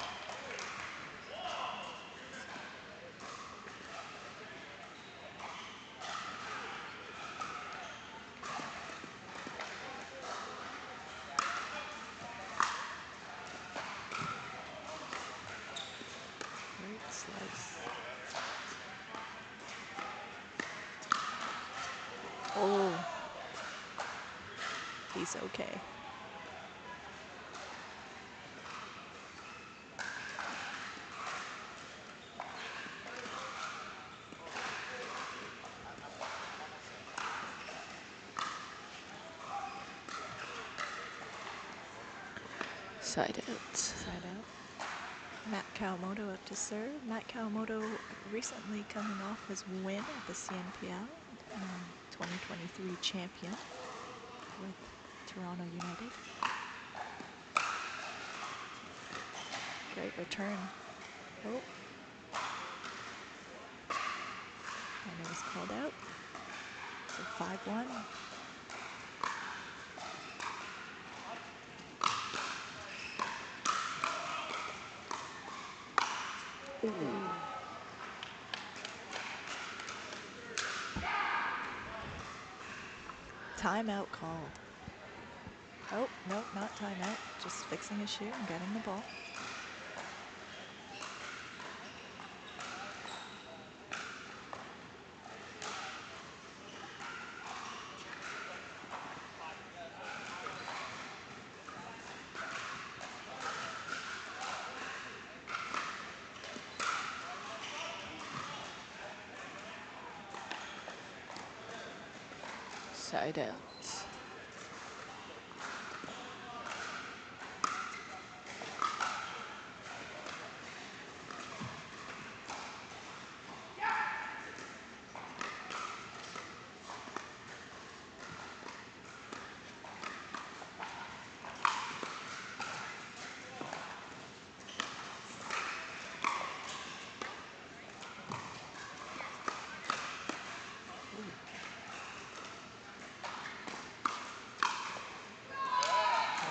B: Great slice. Oh. He's okay.
C: Side out.
B: Side out. Matt Kawamoto up to serve. Matt Kawamoto recently coming off his win at the CNPL, 2023 champion with Toronto United. Great return. Oh. And it was called out. So 5-1. Ooh. Timeout called. Oh, no, not timeout. Just fixing his shoe and getting the ball.
C: Side out.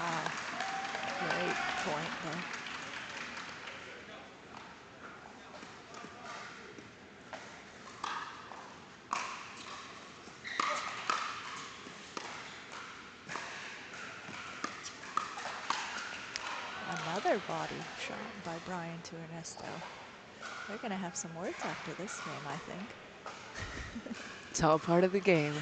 B: Wow. Great point there. Another body shot by Brian to Ernesto. They're going to have some words after this game, I think.
C: It's all part of the game.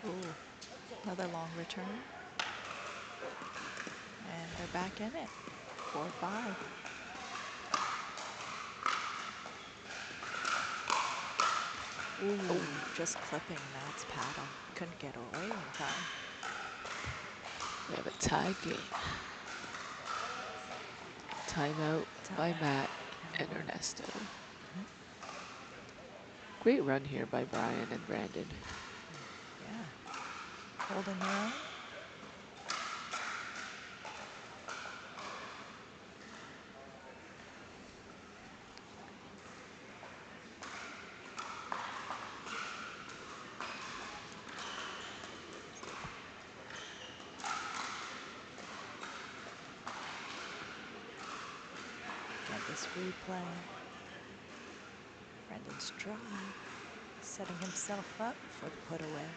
B: Ooh, another long return. And they're back in it. 4-5. Ooh, just clipping Matt's paddle. Couldn't get away in time.
C: We have a tied game. Timeout by Matt and Ernesto. Great run here by Brian and Brandon.
B: Yeah. Holding their own. Get this replay. Brandon's drive. Setting himself up for the put away.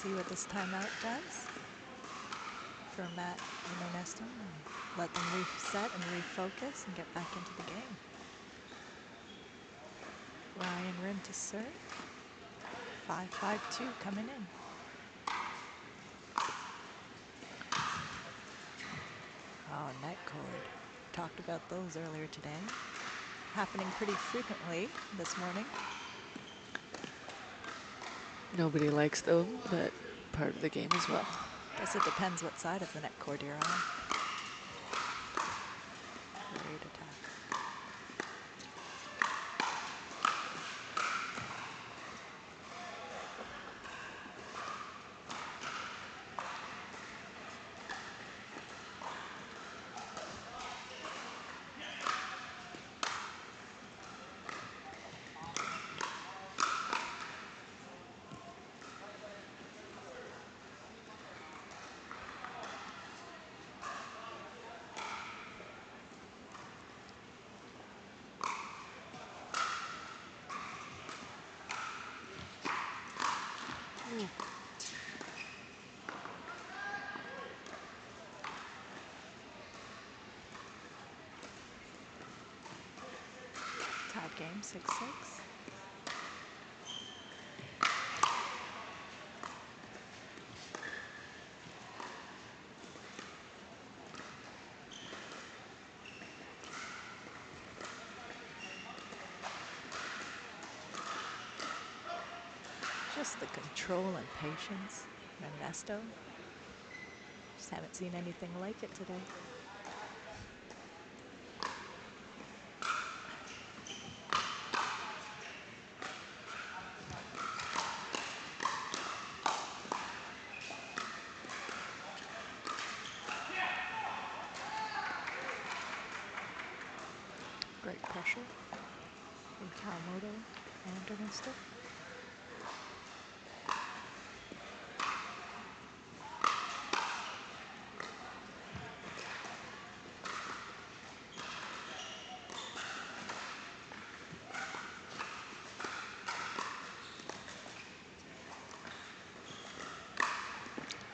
B: see what this timeout does for Matt and Ernesto. Let them reset and refocus and get back into the game. Ryan Rim to serve. 5-5-2 coming in. Oh, net cord. Talked about those earlier today. Happening pretty frequently this morning.
C: Nobody likes them, but part of the game as well.
B: Guess it depends what side of the net cord you're on. Great attack. Ooh. Tie game, 6-6. Just the control and patience. Ernesto. Just haven't seen anything like it today. Great pressure from Kawamoto and Ernesto.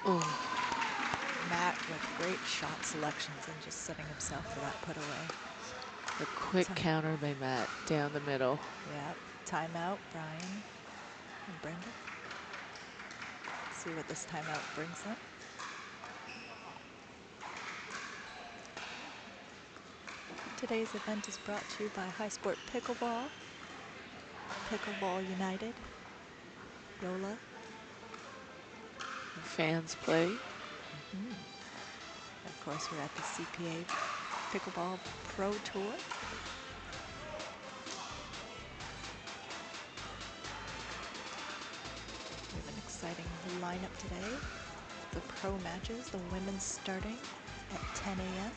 C: Oh,
B: Matt with great shot selections and just setting himself for that put away.
C: a quick counter by Matt down the middle.
B: Yeah, timeout, Brian and Brendan. Let's see what this timeout brings them. Today's event is brought to you by High Sport Pickleball, Pickleball United, Yola.
C: Fans play.
B: Of course, we're at the CPA Pickleball Pro Tour. We have an exciting lineup today. The pro matches, the women's starting at 10 a.m.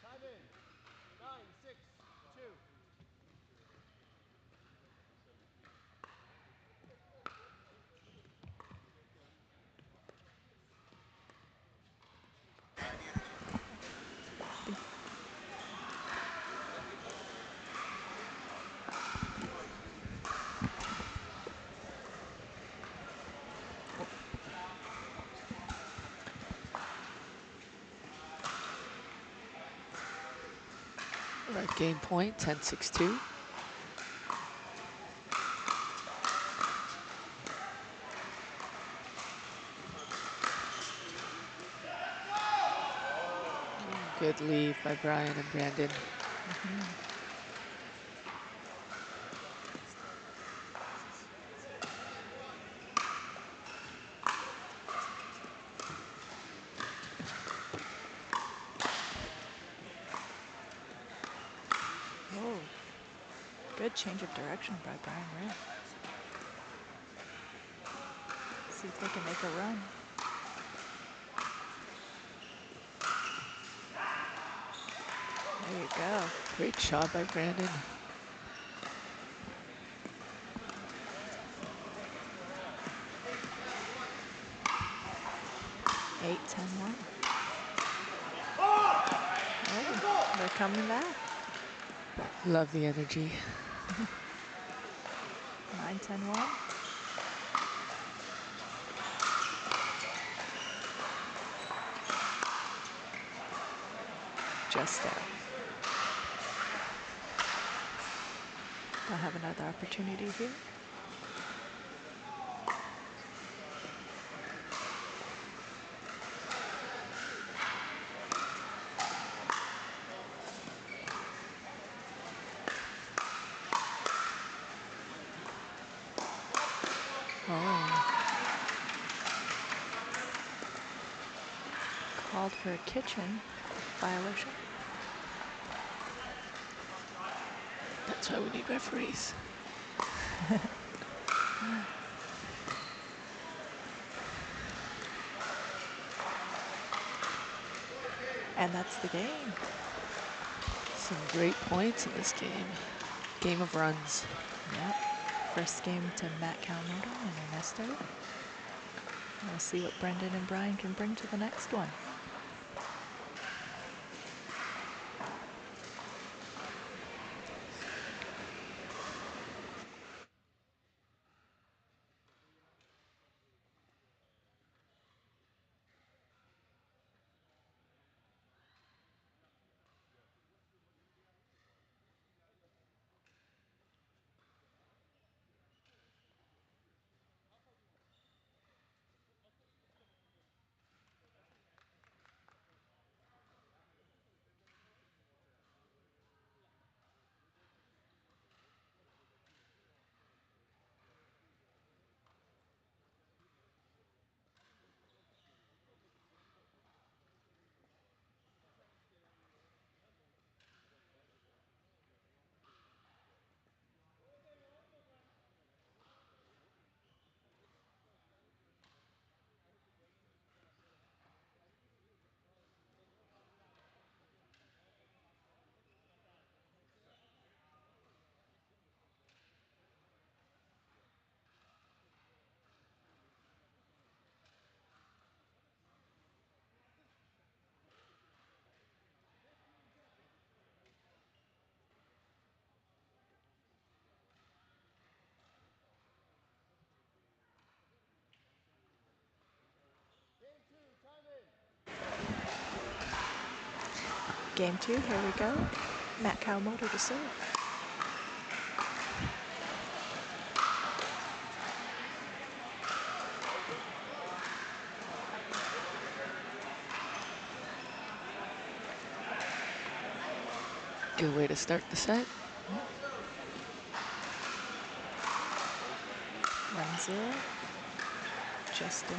A: Time in. 9-6-2.
C: We're at game point, 10-6-2. Good lead by Brian and Brandon.
B: Whoa. Good change of direction by Brian Rim. See if they can make a run. There you go.
C: Great shot by Brandon.
B: 8-10-1. Oh, they're coming back.
C: Love the energy.
B: 9-10-1. Just out. They'll have another opportunity here. Oh. Called for a kitchen violation.
C: That's why we need referees.
B: And that's the game.
C: Some great points in this game. Game of runs.
B: Yep. First game to Matt Kawamoto and Ernesto. We'll see what Brendan and Brian can bring to the next one. Game 2, here we go. Matt Kawamoto to serve.
C: Good way to start the set.
B: 1-0. Justin.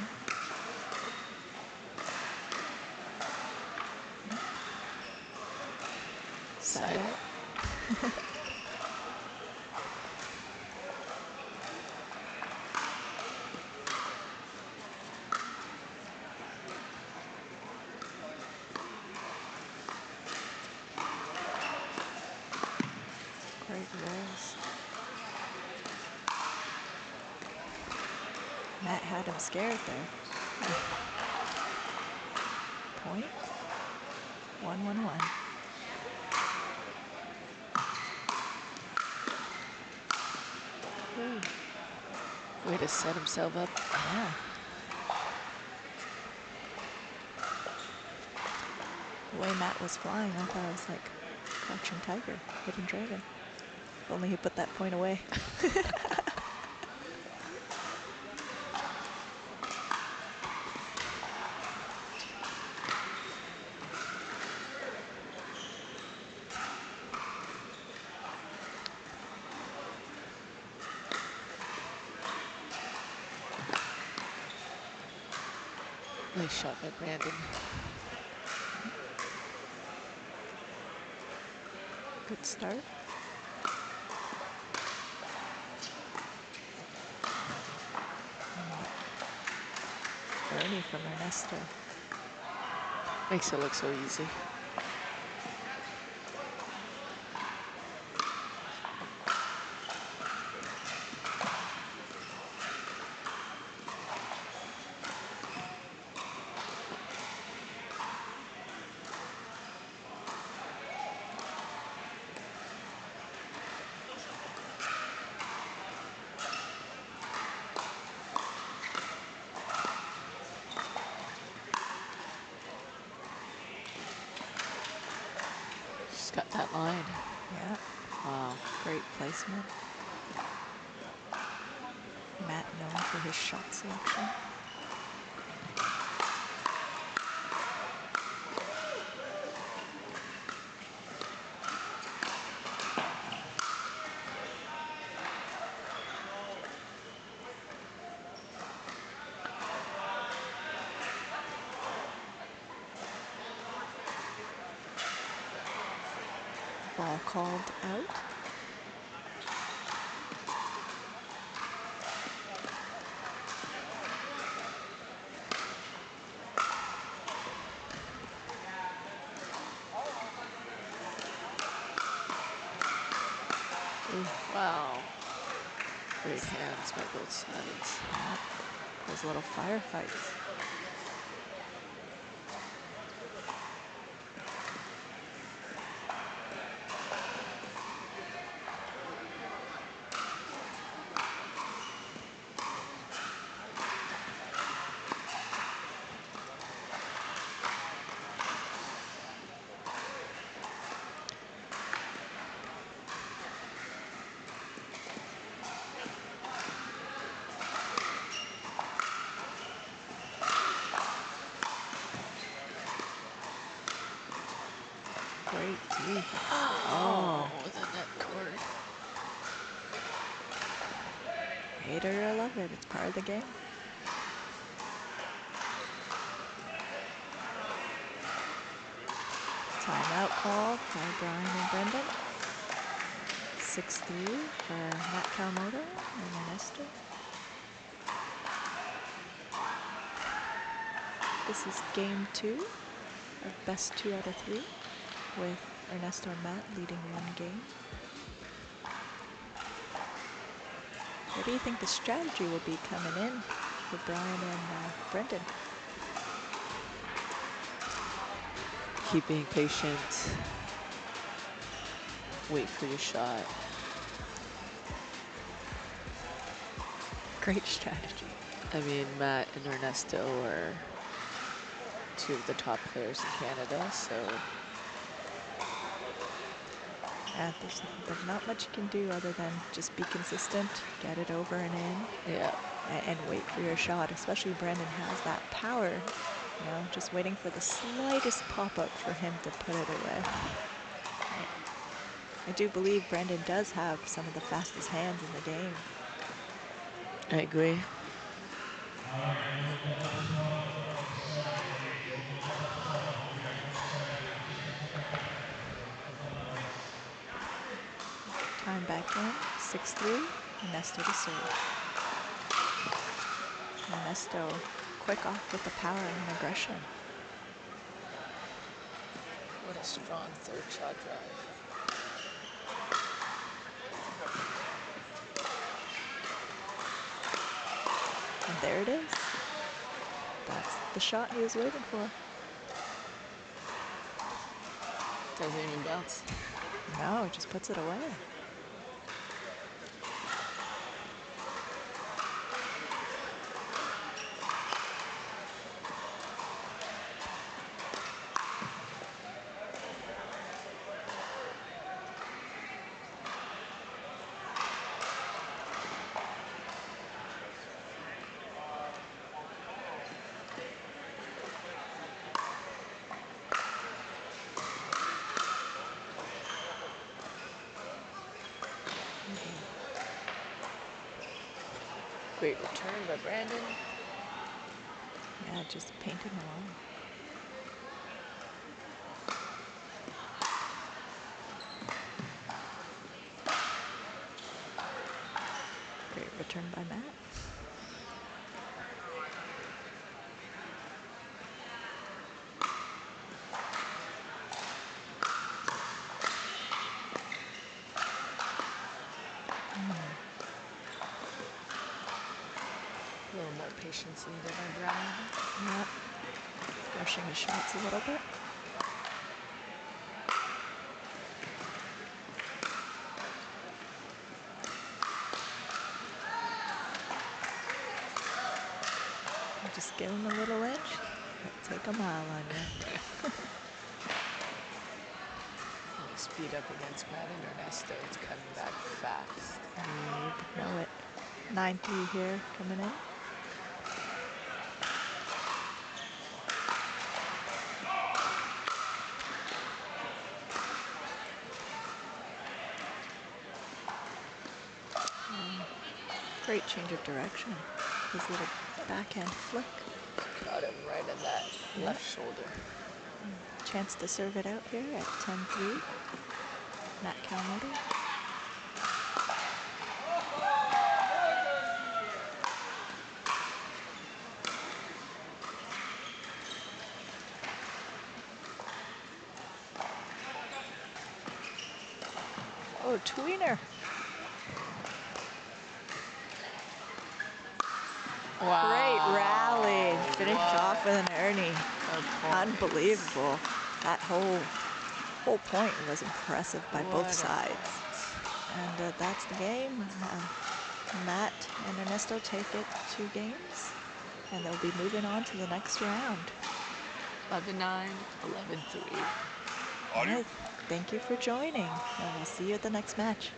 B: Side out. Great rolls. Matt had him scared there. Point. 1-1-1.
C: Way to set himself up.
B: Yeah. The way Matt was flying, I thought it was like Crouching Tiger, Hidden Dragon. If only he put that point away.
C: Nice shot by Brandon.
B: Good start. Bernie from Ernesto.
C: Makes it look so easy. that line.
B: Yeah,
C: Wow.
B: great placement. Matt known for his shot selection. Ball called out. Ooh,
C: Wow. Great hands by both sides.
B: yeah, those little firefights. Great D.
C: Oh, the net cord.
B: Hate it or love it, it's part of the game. Timeout called by Brian and Brendan. 6-3 for Matt Kawamoto and Ernesto. This is game 2 of best 2 out of 3, with Ernesto and Matt leading 1 game. What do you think the strategy will be coming in for Brian and Brendan?
C: Keep being patient. Wait for your shot.
B: Great strategy.
C: I mean, Matt and Ernesto are 2 of the top players in Canada, so
B: Yeah, there's not much you can do other than just be consistent, get it over and in,
C: yeah.
B: and wait for your shot. Especially Brendan has that power, you know, just waiting for the slightest pop-up for him to put it away. I do believe Brendan does have some of the fastest hands in the game.
C: I agree.
B: Time back in, 6-3, Ernesto to serve. Ernesto quick off with the power and aggression.
C: What a strong third shot drive.
B: And there it is. That's the shot he was waiting for.
C: Doesn't even bounce.
B: No, just puts it away.
C: Great return by Brandon.
B: Yeah, just painting along. Great return by Matt.
C: A little more patience needed by Brian.
B: Yep. Rushing his shots a little bit. Just give him a little edge. He'll take a mile on you.
C: Nice speed up against Matt and Ernesto. It's coming back fast.
B: You know it. 9-3 here coming in. Great change of direction. His little backhand flick.
C: Got him right in that left shoulder.
B: Chance to serve it out here at 10-3. Matt Kawamoto. Oh, tweener.
C: Wow.
B: Great rally. Finished off with an Ernie.
C: A
B: Unbelievable. That whole point was impressive by both sides. And that's the game. Matt and Ernesto take it 2 games, and they'll be moving on to the next round.
C: 11-9, 11-3.
B: All right. Thank you for joining, and we'll see you at the next match.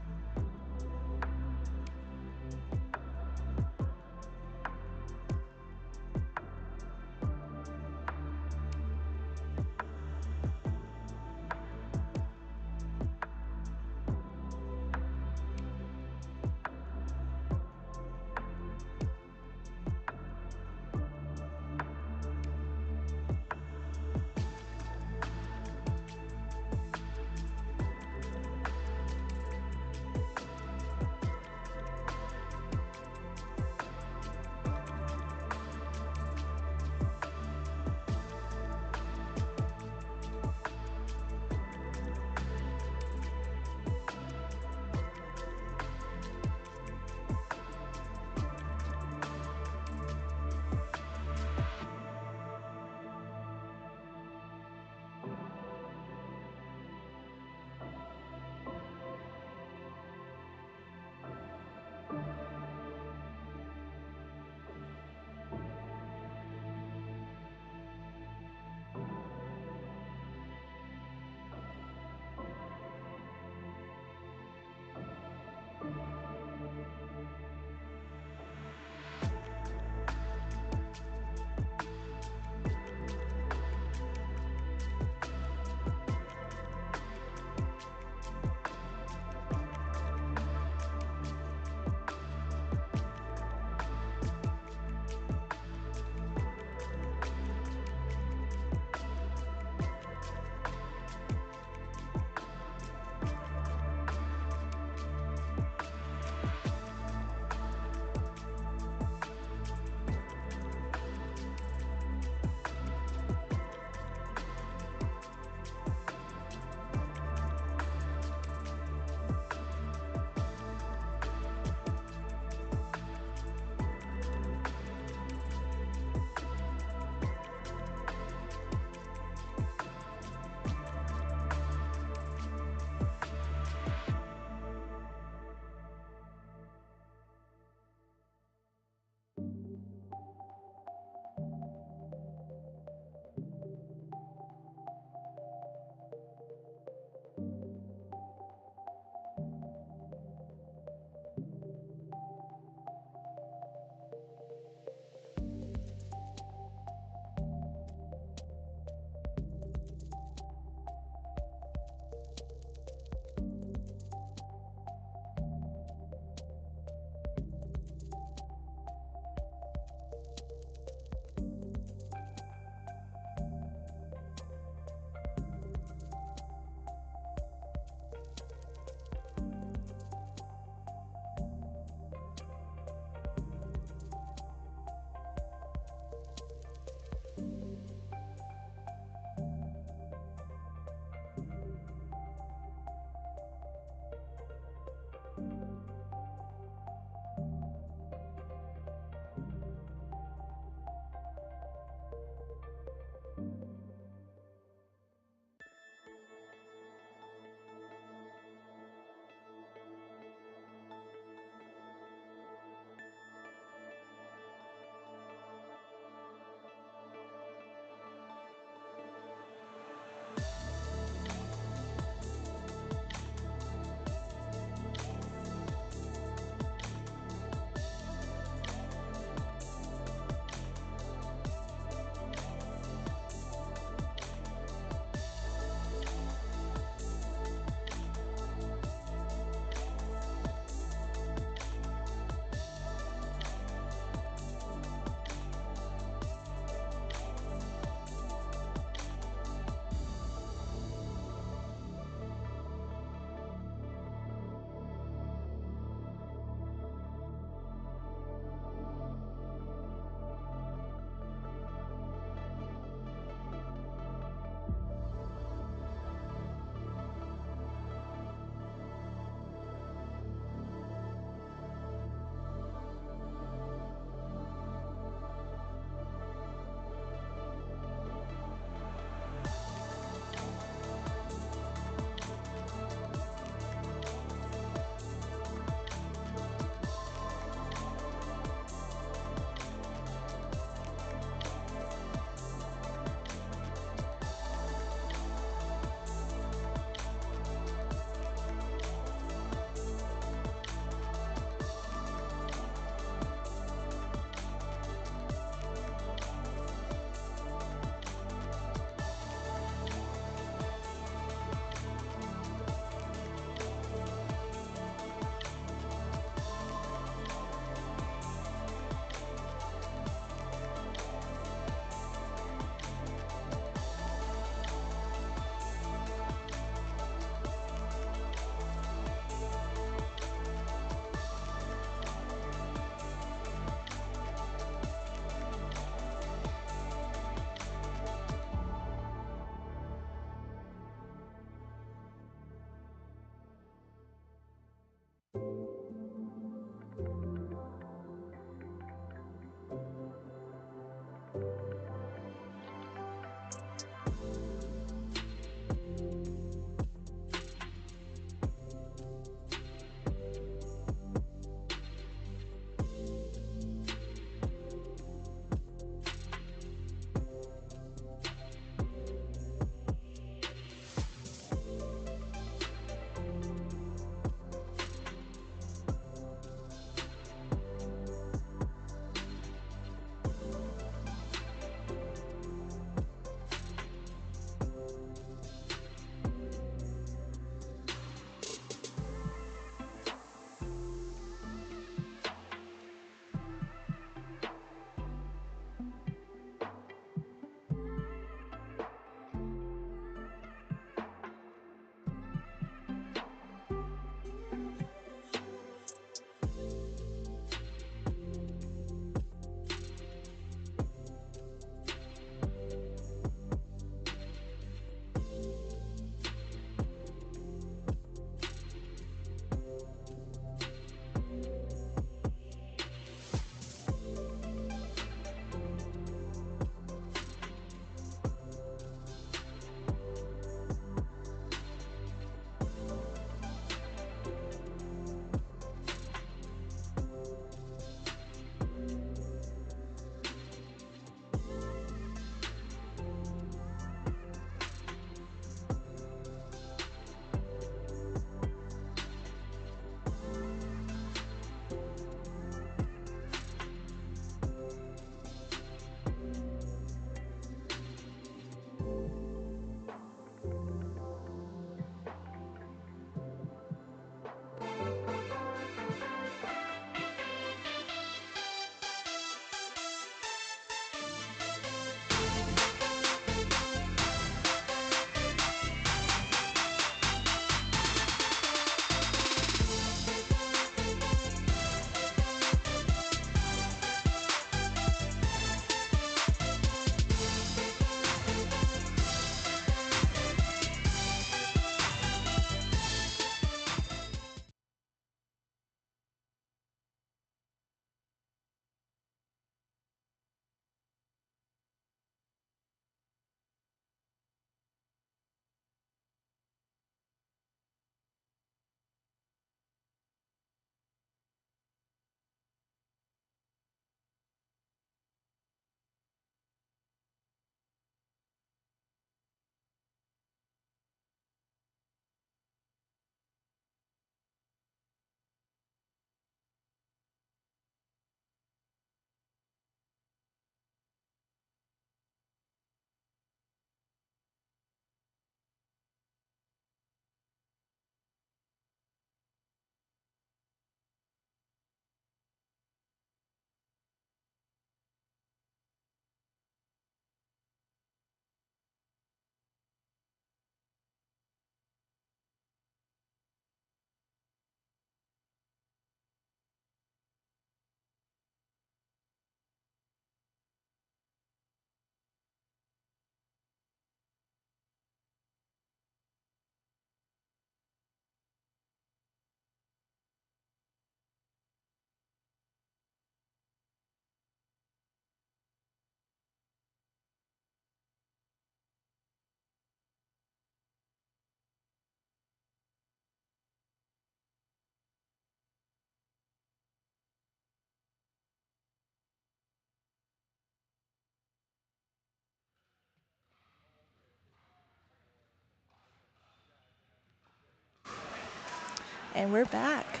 B: And we're back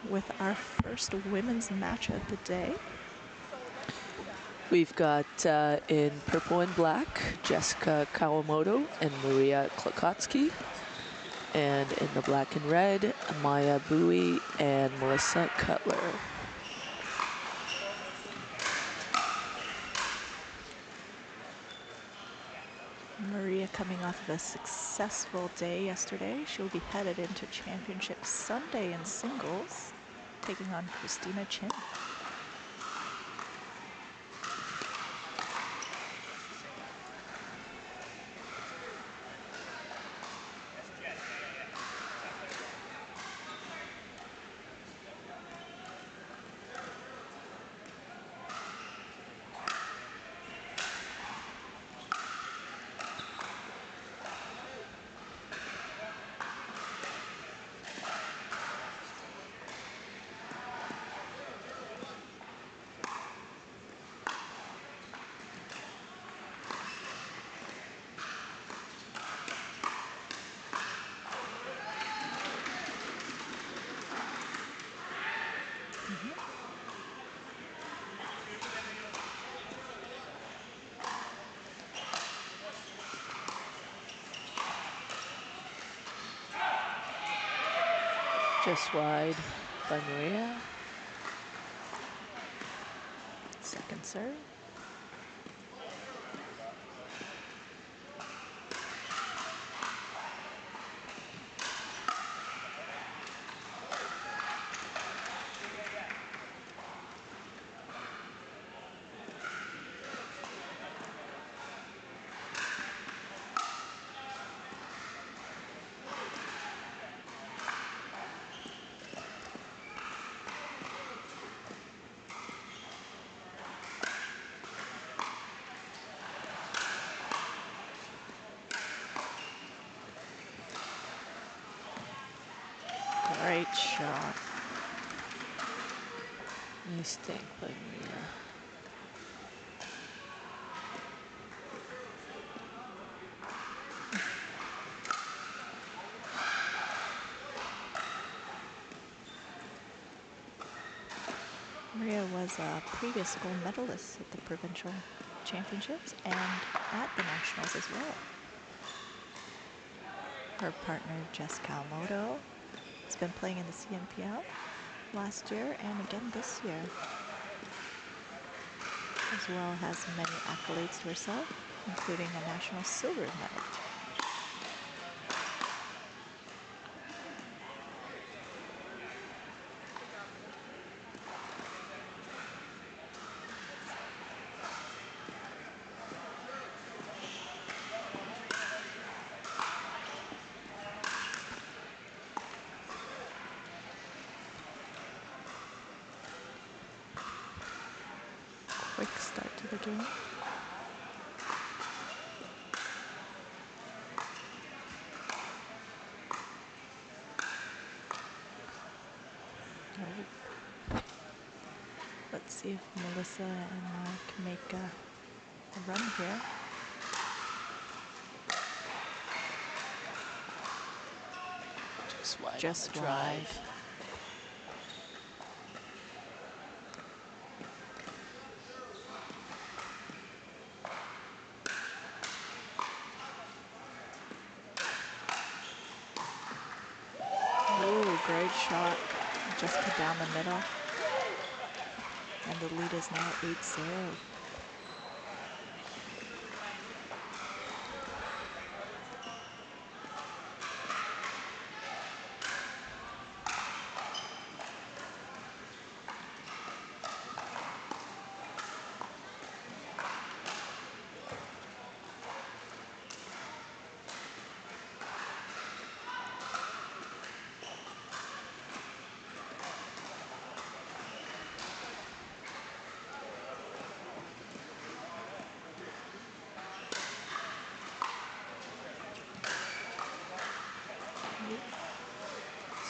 B: with our first women's match of the day.
C: We've got in purple and black, Jessica Kawamoto and Maria Klokotsky. And in the black and red, Maya Bowie and Melissa Cutler.
B: Maria coming off of a successful day yesterday. She'll be headed into Championship Sunday in singles, taking on Christina Chin.
C: Just wide by Maria.
B: Second serve. Great shot.
C: Nice think by Maria.
B: Maria was a previous gold medalist at the provincial championships and at the nationals as well. Her partner, Jess Kawamoto, has been playing in the CNPL last year and again this year, as well has many accolades to herself, including a national silver medal. Quick start to the game. Oh. Let's see if Melissa and Maya can make a run here.
C: Just wide
B: Just
C: on the drive.
B: Ooh, great shot. Jessica down the middle. And the lead is now 8-0.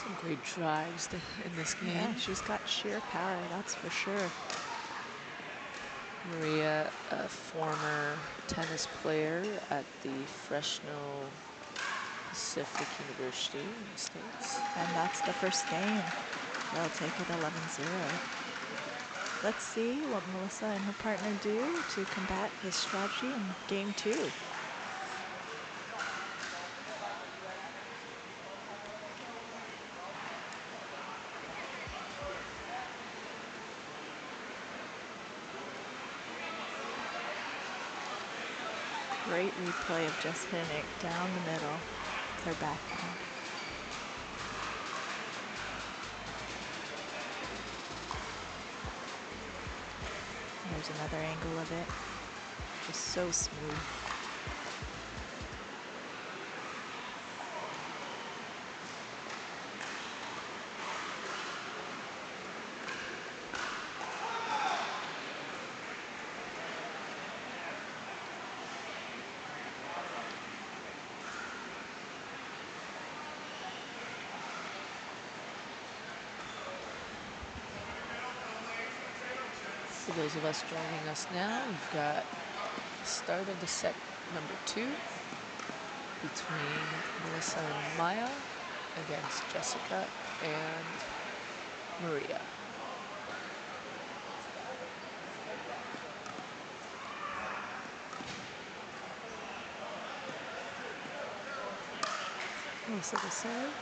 C: Some great drives in this game.
B: Yeah, she's got sheer power, that's for sure.
C: Maria, a former tennis player at the Fresno Pacific University in the States.
B: And that's the first game. They'll take it 11-0. Let's see what Melissa and her partner do to combat his strategy in game 2. Great replay of just hitting it down the middle with her backhand. There's another angle of it. Just so smooth.
C: For those of us joining us now, we've got the start of the set number 2 between Melissa and Maya against Jessica and Maria.
B: Melissa the serve.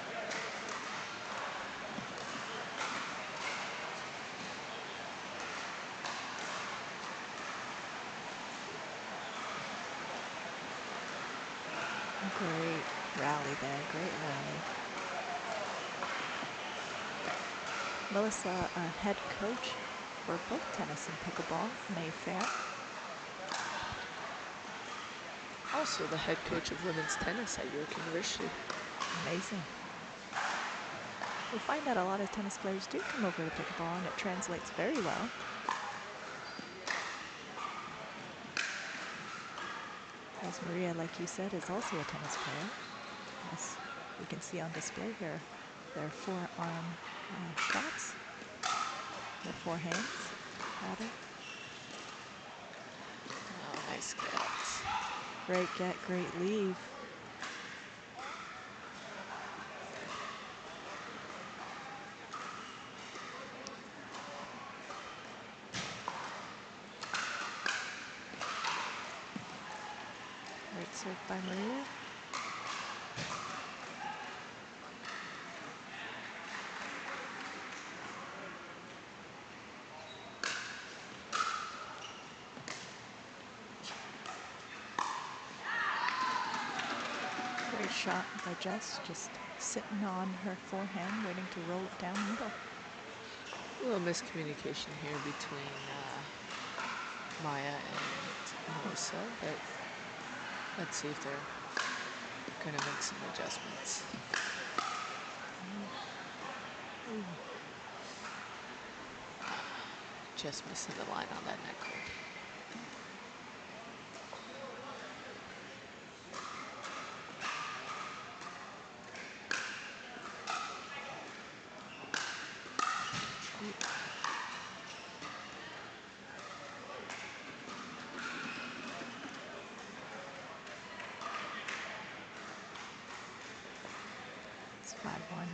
B: Great rally there, great rally. Melissa, a head coach for both tennis and pickleball, Mayfair.
C: Also the head coach of women's tennis at York University.
B: Amazing. We find that a lot of tennis players do come over to pickleball, and it translates very well. As Maria, like you said, is also a tennis player. As we can see on display here, their forearm shots, their forehands, rather.
C: Oh, nice get.
B: Great get, great leave. Great serve by Maria. Great shot by Jess, just sitting on her forehand, waiting to roll it down the middle.
C: A little miscommunication here between Maya and Melissa, but let's see if they're gonna make some adjustments. Just missing the line on that neck hold.
B: It's 5-1.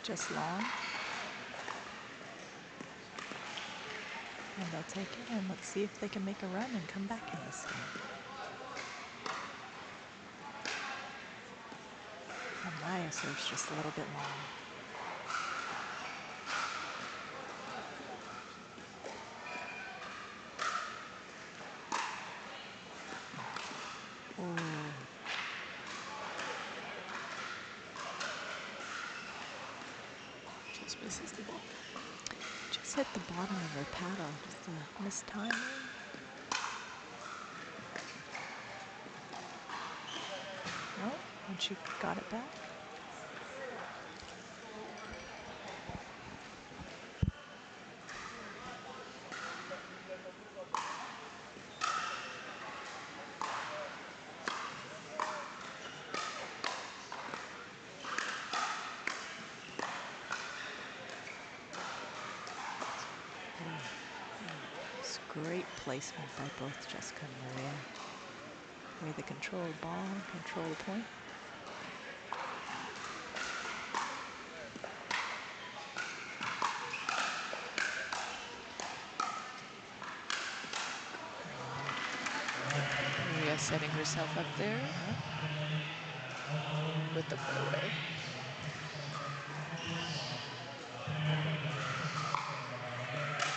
B: Just long. And they'll take it, and let's see if they can make a run and come back in this game. And Maya serves just a little bit long. Ooh.
C: Just misses the ball.
B: Just hit the bottom of her paddle, just a mistiming. No, and she got it back. Great placement by both Jessica and Maria. The way they control the ball, control the point.
C: Maria setting herself up there with the put away.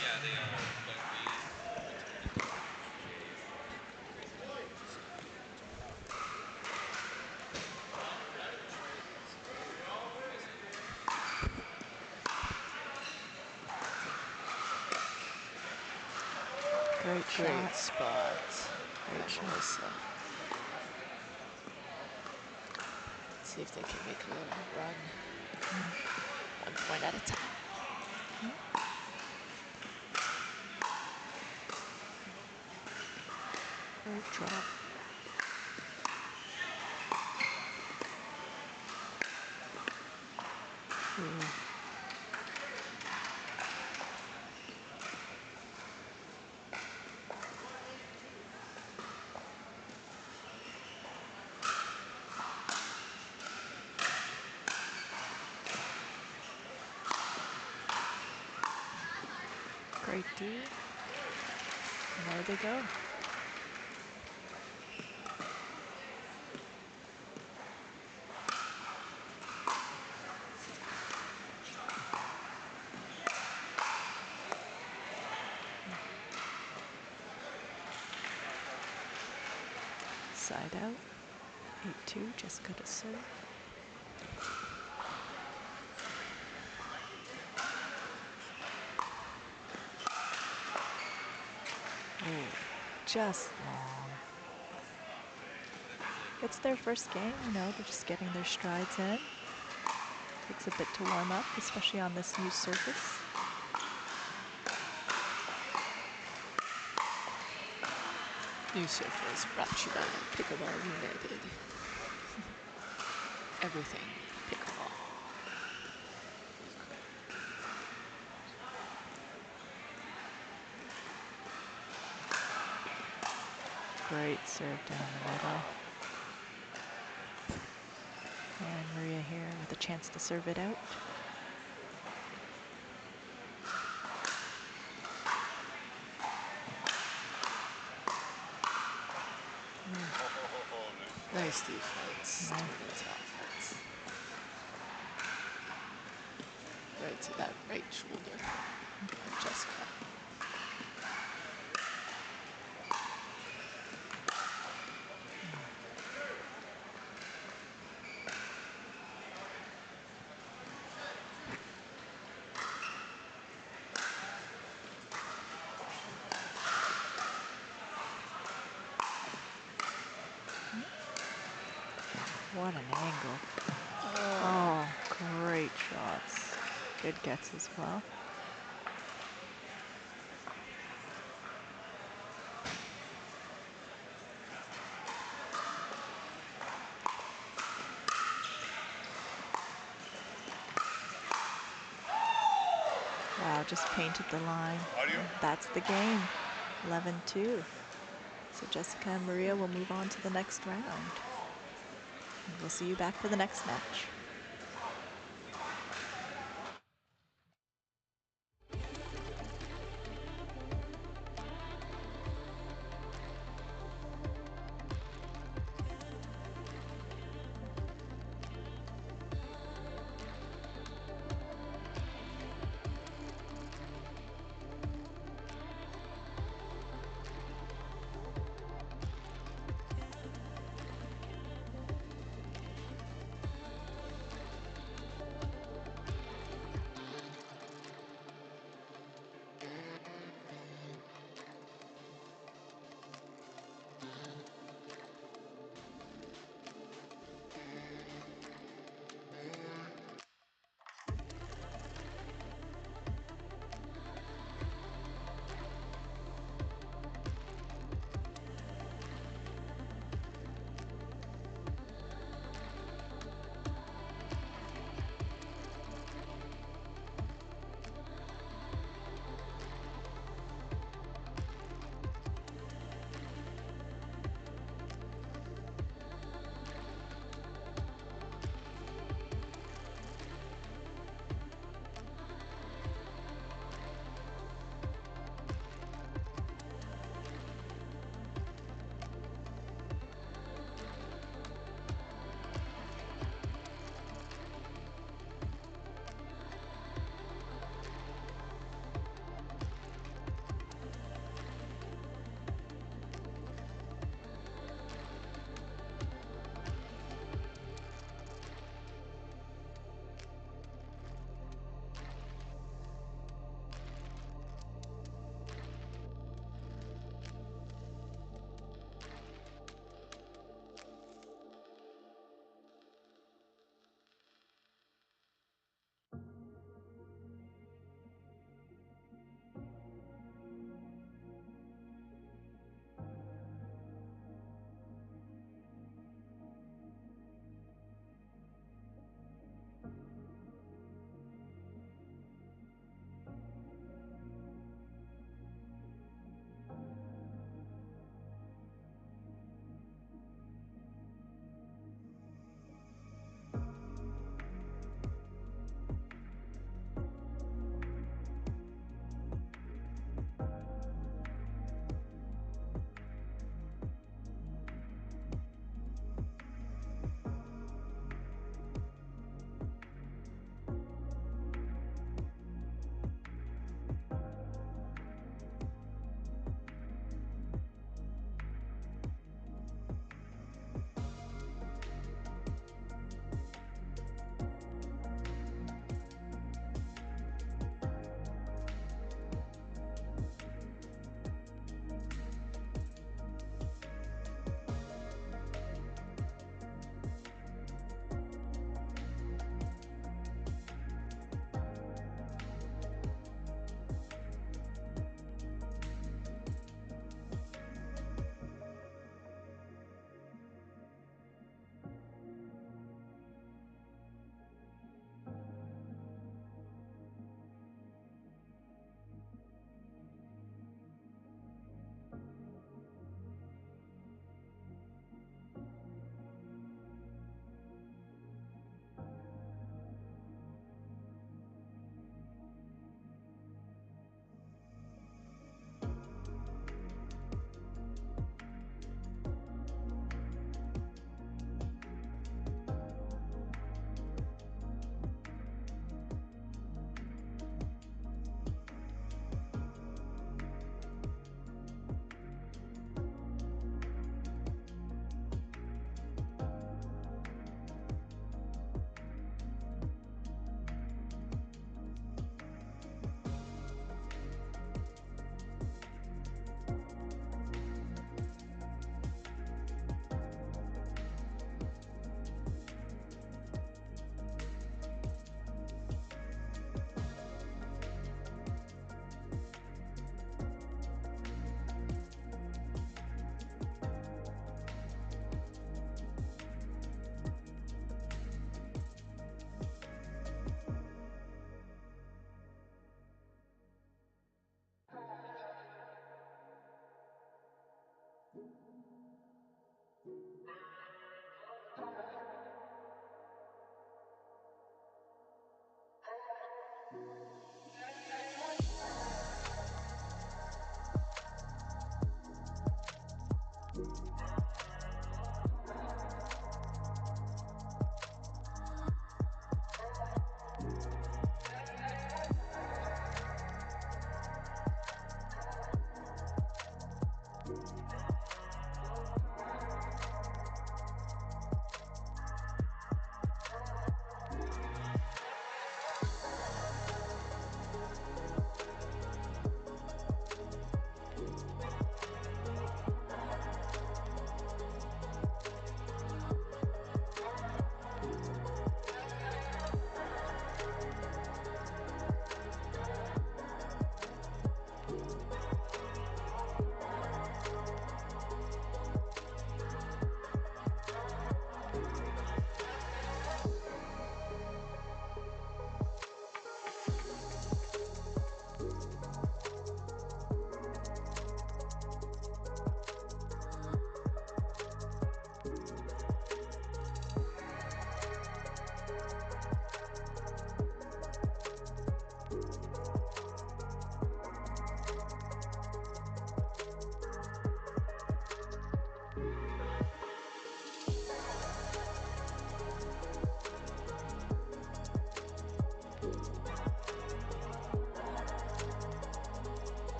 A: Yeah, they are, but we told them they raise the point just so we don't turn it out.
B: Great shot.
C: Great spot.
B: Great
C: by
B: shot.
C: Melissa. See if they can make a run. 1 point at a time.
B: Great drop. Great D. And there they go. Side out. 8-2, Jessica to serve. Oh, just long. It's their first game, you know, they're just getting their strides in. Takes a bit to warm up, especially on this new surface.
C: New surface brought to you by Pickleball United. Everything pickleball.
B: Great serve down the middle. And Maria here with a chance to serve it out.
C: Nice defense.
B: Nice.
C: Turner's offense. Right to that right shoulder of Jessica.
B: What an angle. Oh, great shots. Good gets as well. Wow, just painted the line. That's the game. 11-2. So Jessica and Maria will move on to the next round. And we'll see you back for the next match.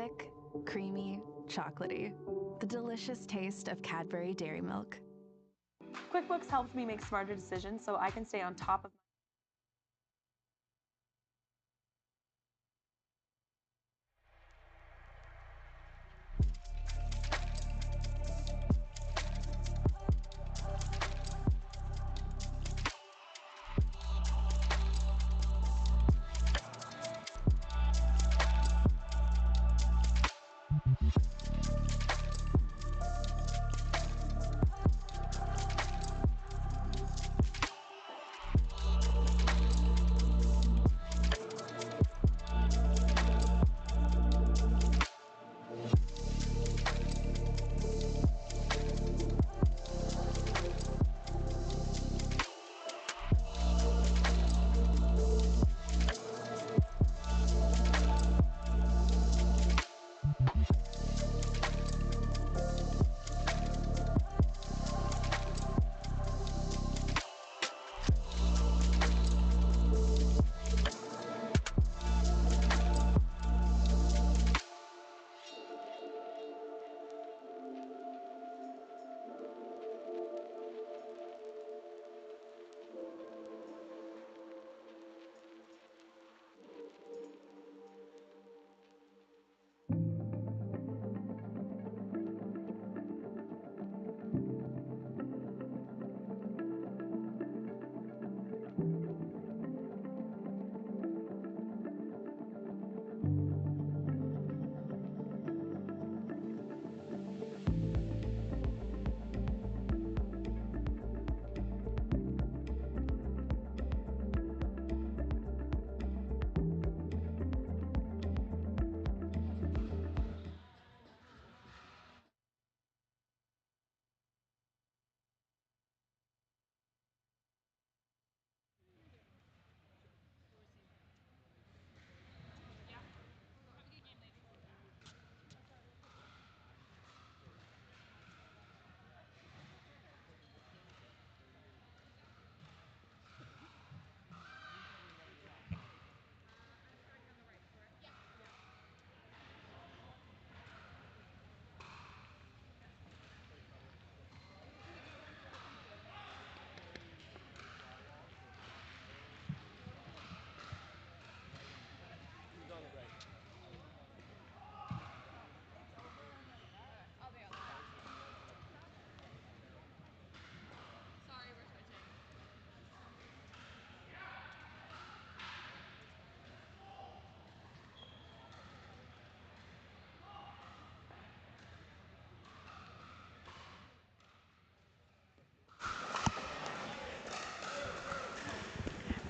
D: thick, creamy, chocolatey. The delicious taste of Cadbury Dairy Milk.
E: QuickBooks helps me make smarter decisions so I can stay on top of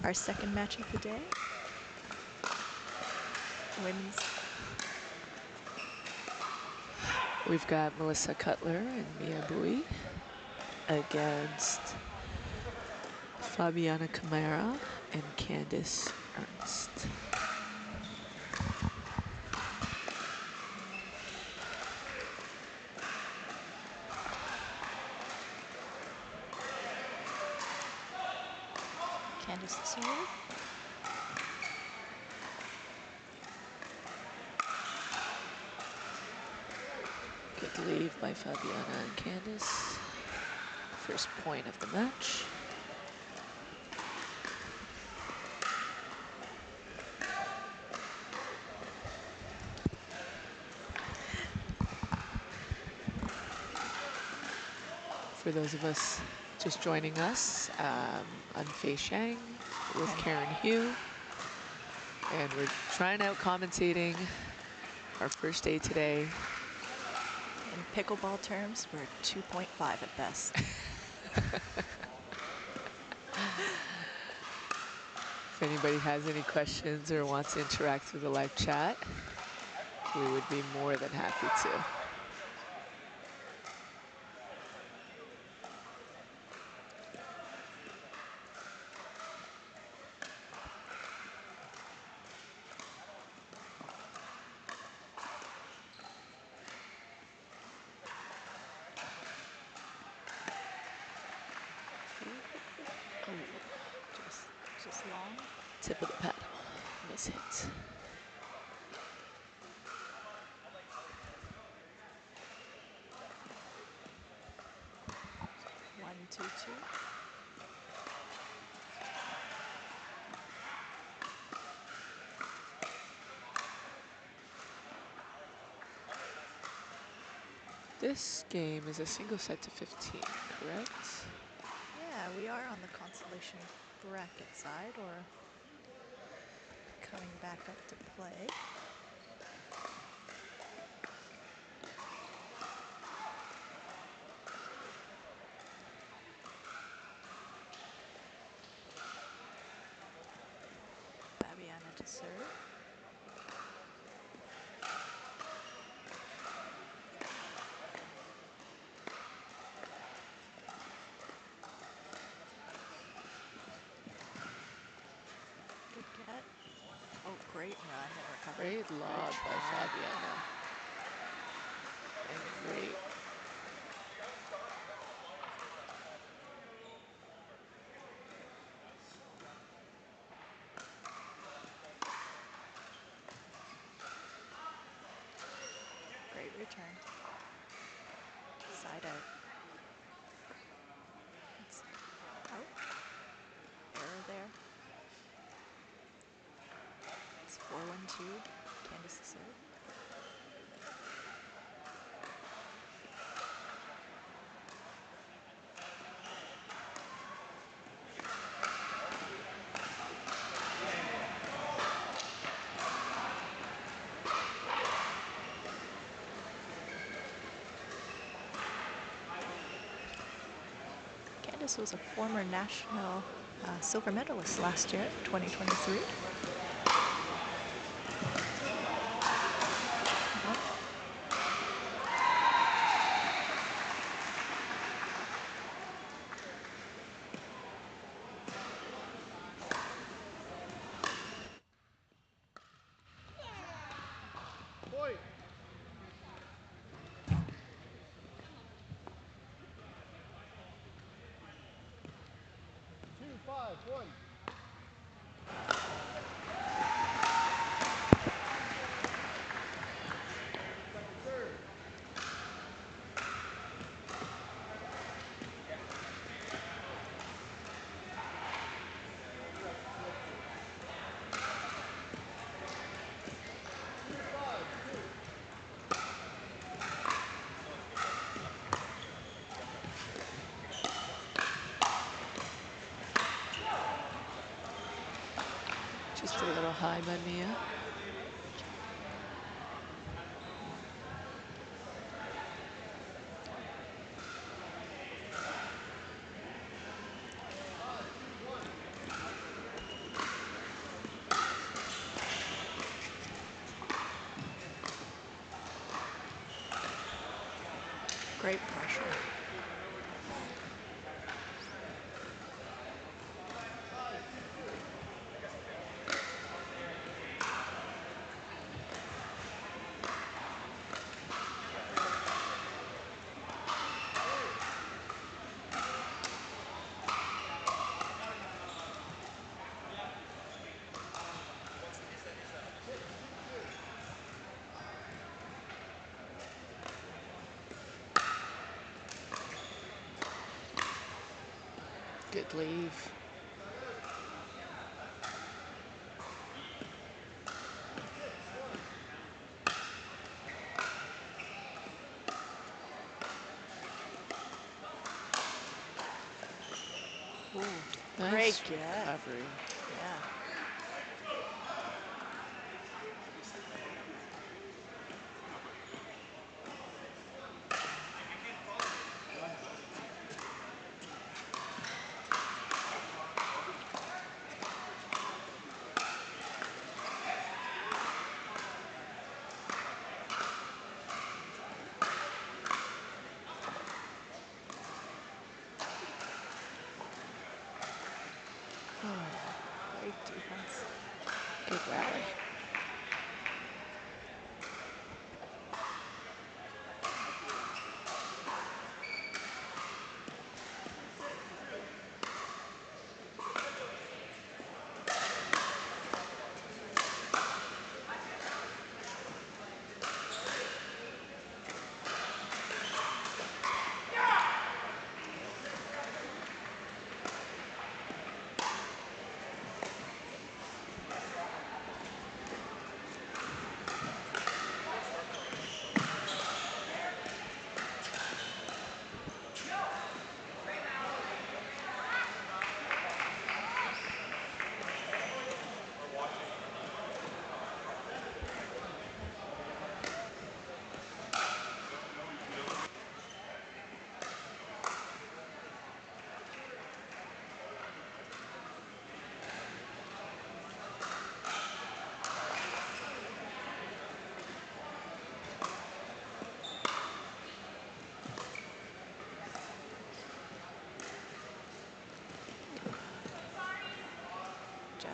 B: Our second match of the day. Women's.
C: We've got Melissa Cutler and Mia Bui against Fabiana Camara and Candice Ernst.
B: Candice to serve.
C: Good leave by Fabiana and Candice. First point of the match. For those of us just joining us, I'm Fei Shang with Karen Hugh, and we're trying out commentating our first day today.
B: In pickleball terms, we're 2.5 at best.
C: If anybody has any questions or wants to interact through the live chat, we would be more than happy to.
B: Just long.
C: Tip of the paddle, miss hit.
B: 2-2.
C: This game is a single set to 15, correct?
B: Yeah, we are on the consolation bracket side, or coming back up to play. Fabiana to serve. Good get. Oh, great run and recovery.
C: Great lob by Fabiana. And great.
B: Great return. Side out. It's out. Error there. It's 4-1-2. Candace to serve. Candace was a former national silver medalist last year, 2023.
A: Point. 2-5-1. Second serve.
C: Just a little high by Mia.
B: Great pressure.
C: Good leave.
B: Ooh,
C: Nice
B: great get.
C: recovery.
B: Yeah.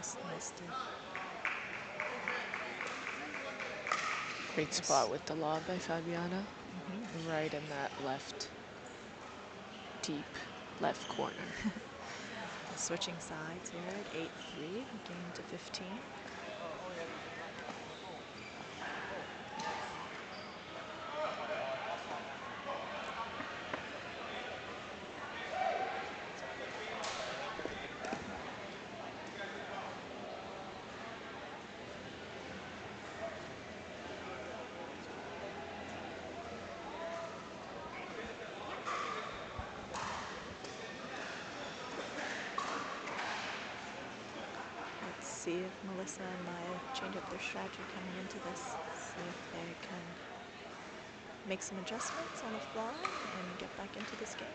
B: just missed it.
C: Great spot with the lob by Fabiana. Right in that left, deep left corner.
B: Switching sides here at 8-3, game to 15. Let's see if Melissa and Maya change up their strategy coming into this. See if they can make some adjustments on the fly and get back into this game.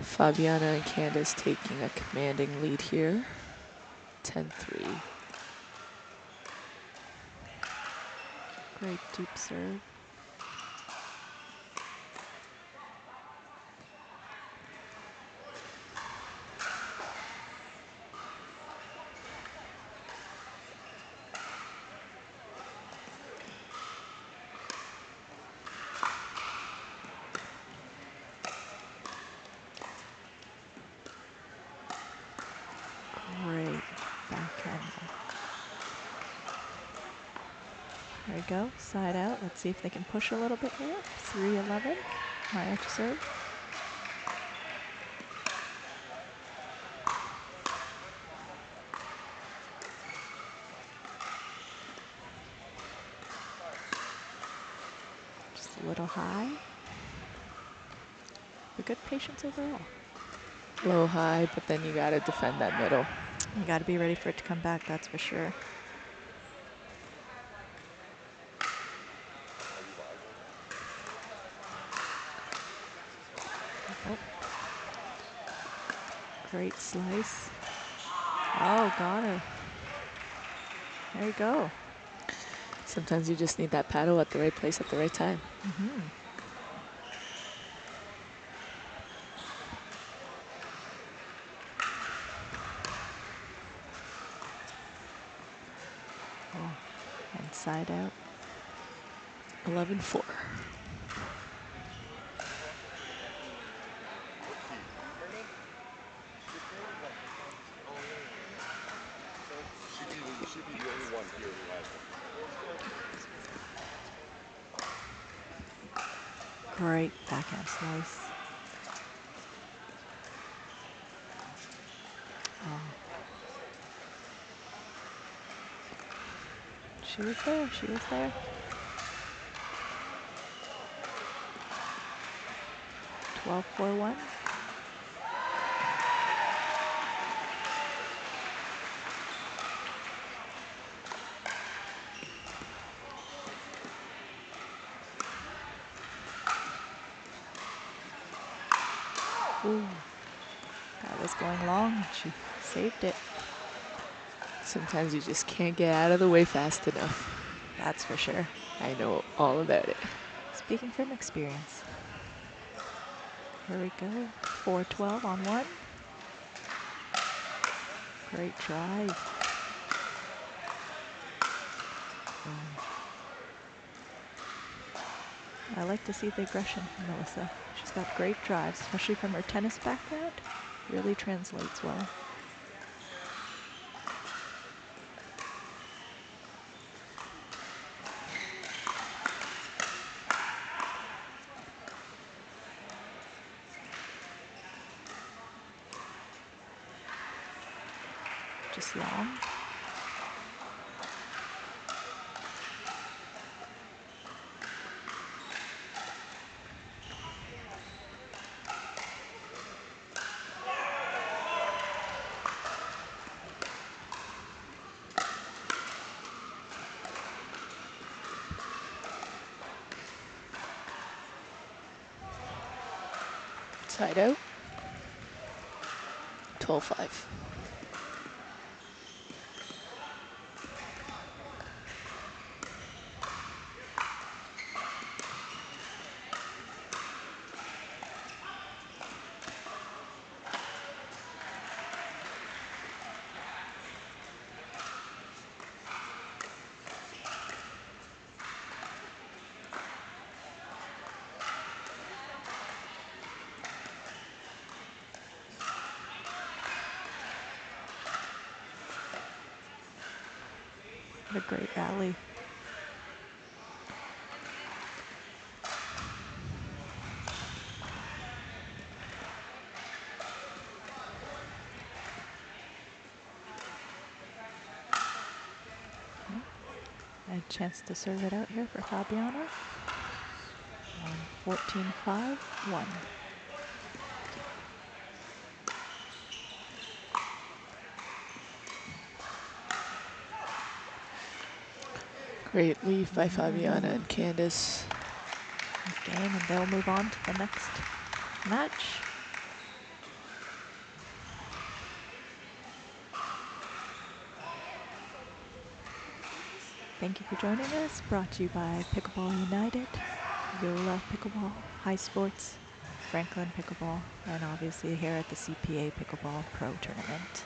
C: Fabiana and Candace taking a commanding lead here. 10-3.
B: Great deep serve. Great backhand. There we go, side out. Let's see if they can push a little bit here. 3-11, Maya to serve. Just a little high, but good patience overall.
C: Low high, but then you gotta defend that middle.
B: You got to be ready for it to come back, that's for sure. Oh. Great slice. Oh, got her. There you go.
C: Sometimes you just need that paddle at the right place at the right time.
B: Oh, and side out.
C: 11-4.
A: She'd be the only one here who has one.
B: Great backhand slice. Oh. She was there, she was there. 12-4-1. Ooh, that was going long. She saved it.
C: Sometimes you just can't get out of the way fast enough.
B: That's for sure.
C: I know all about it.
B: Speaking from experience. Here we go. 4-12 on one. Great drive. I like to see the aggression from Melissa. She's got great drives, especially from her tennis background. Really translates well. just long.
C: Side out. 12-5.
B: What a great rally. A chance to serve it out here for Fabiano. 14-5, 1.
C: Great leave by Fabiana and Candace.
B: Game, and they'll move on to the next match. Thank you for joining us. Brought to you by Pickleball United, Yola Pickleball, High Sports, Franklin Pickleball, and obviously here at the CPA Pickleball Pro Tournament.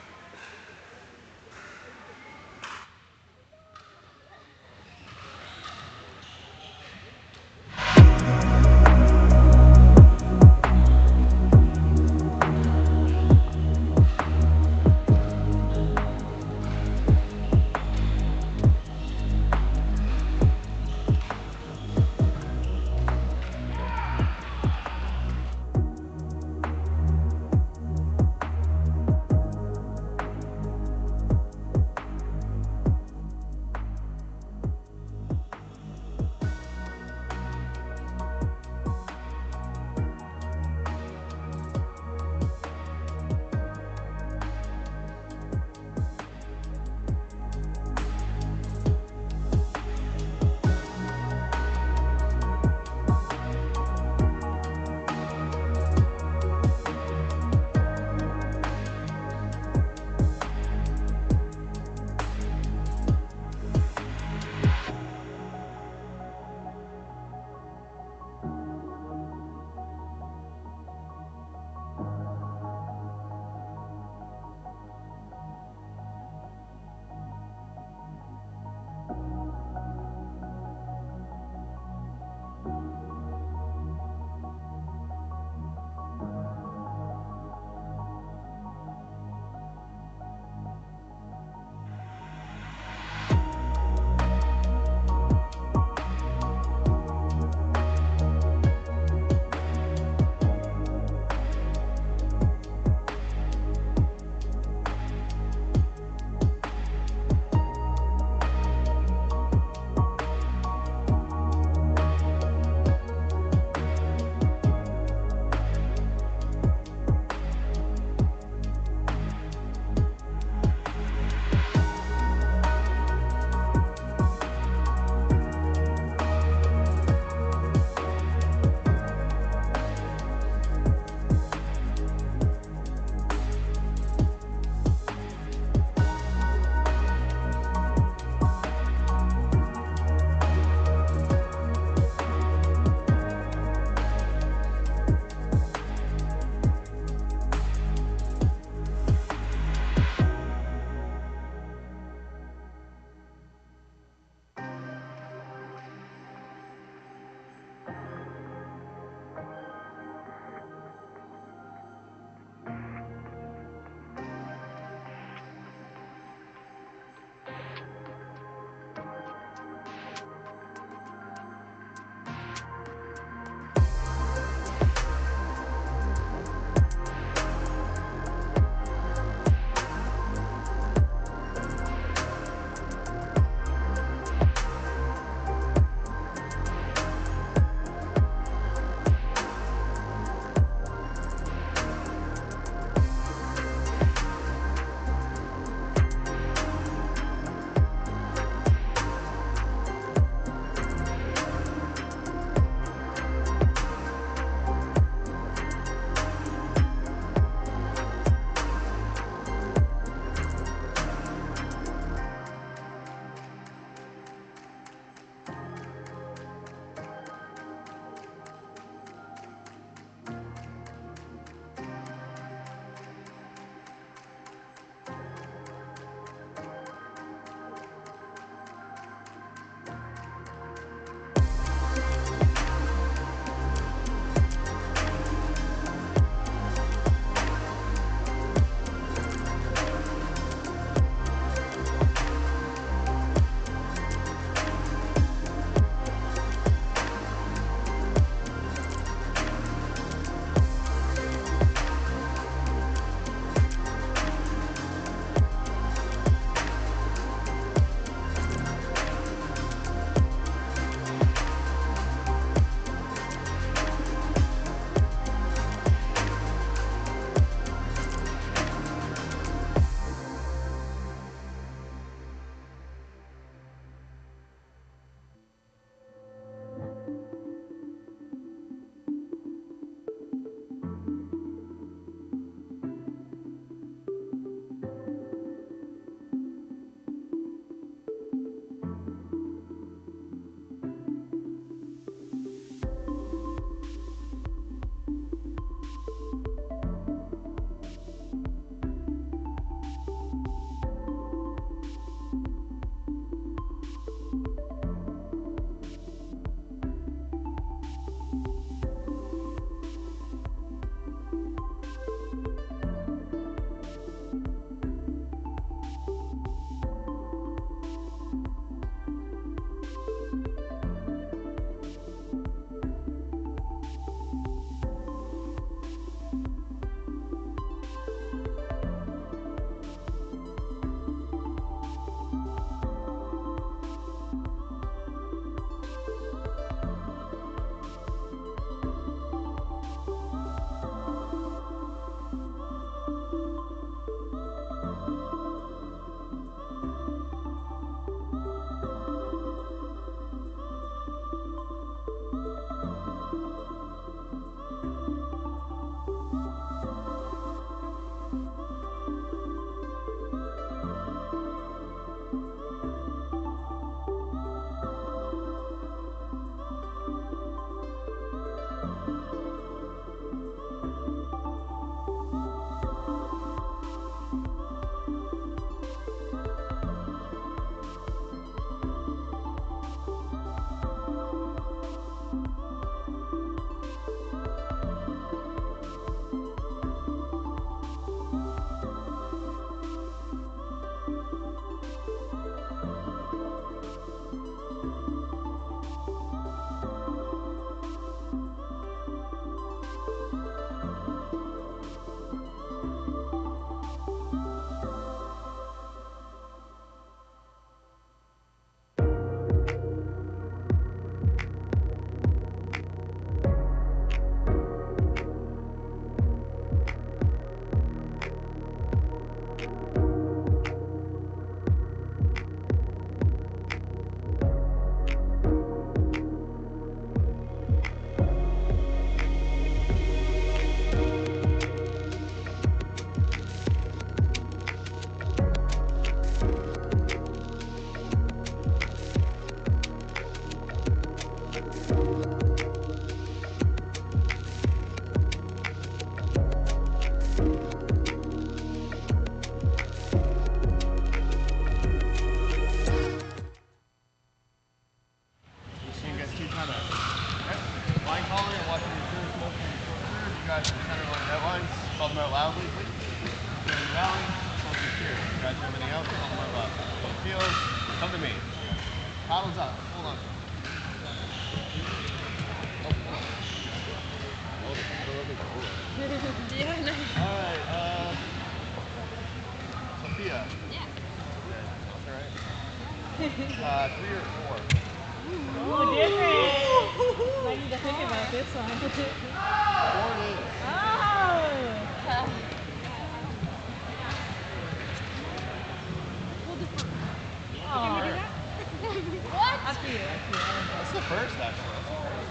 A: guys to the center line net lines. Call them out loudly, please. During the rally, close your cheer. Guys are everything else, call them out loud. Fields, come to me. Paddles up. Hold on. Alright, Sophia. Yeah. That's alright. 3 or 4.
F: Oh, different. I need to think about this one.
A: 4 it is.
F: Oh! Can we do that? What? Up to you.
A: That's the first, actually. That's the first.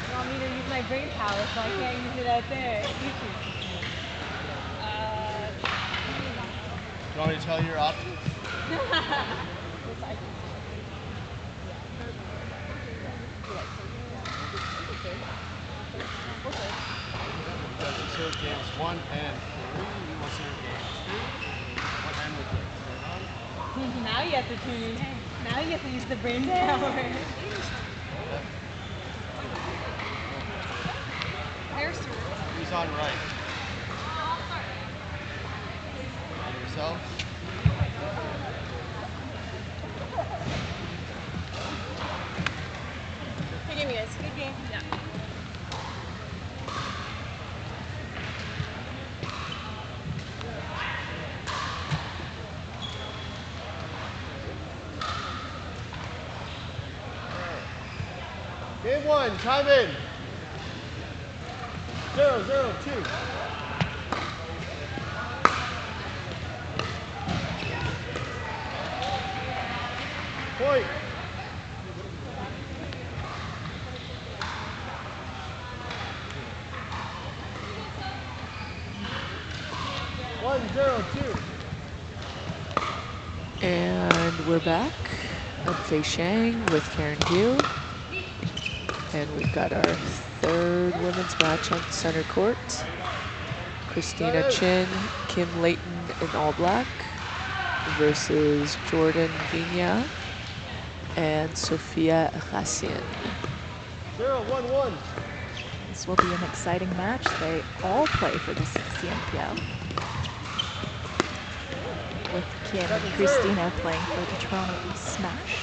F: You want me to use my brain power, so I can't use it out there. You choose.
A: Do you want me to tell you your options? Because you served games 1 and 3, you will serve games 2. What end was it?
F: Now you have to tune in. Now you have to use the brain power.
A: Who's on right? And yourself?
F: Good game, guys. Good game. Yeah.
A: Game 1, time in. 0-0-2. Point. One, 0-2.
C: And we're back. I'm Fei Shang with Karen Gu. And we've got our third women's match on center court. Christina Chin, Kim Layton in all black versus Jordan Vigna and Sophia Rassian.
A: 0-1-1.
B: This will be an exciting match. They all play for the CNPL, with Kim and Christina playing for the Toronto East Smash.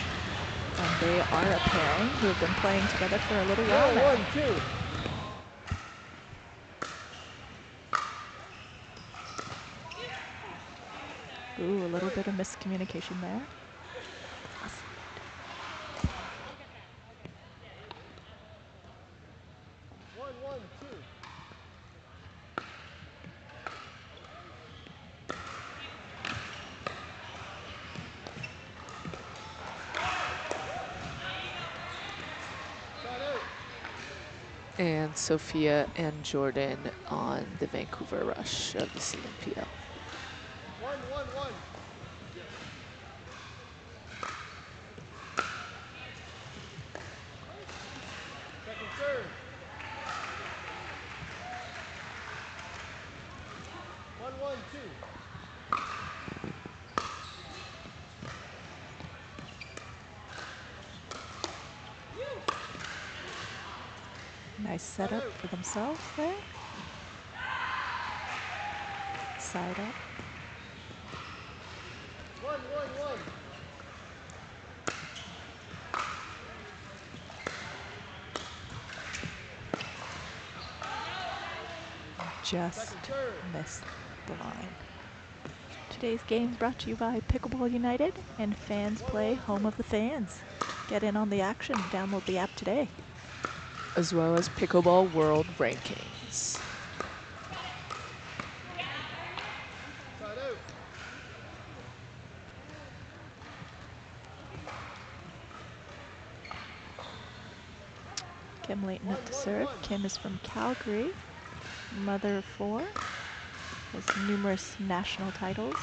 B: And they are a pairing who have been playing together for a little while now.
A: 1-2.
B: Ooh, a little bit of miscommunication there.
A: 1-1-2.
C: And Sophia and Jordan on the Vancouver Rush of the CNPL.
A: 1-1-1. Second serve. 1-1-2.
B: Nice setup for themselves there. Side up.
A: 1-1-1.
B: Just missed the line. Today's game is brought to you by Pickleball United and Fans Play, home of the fans. Get in on the action. Download the app today.
C: As well as Pickleball World Rankings.
B: Kim Layton at the serve. Kim is from Calgary, mother of 4, has numerous national titles.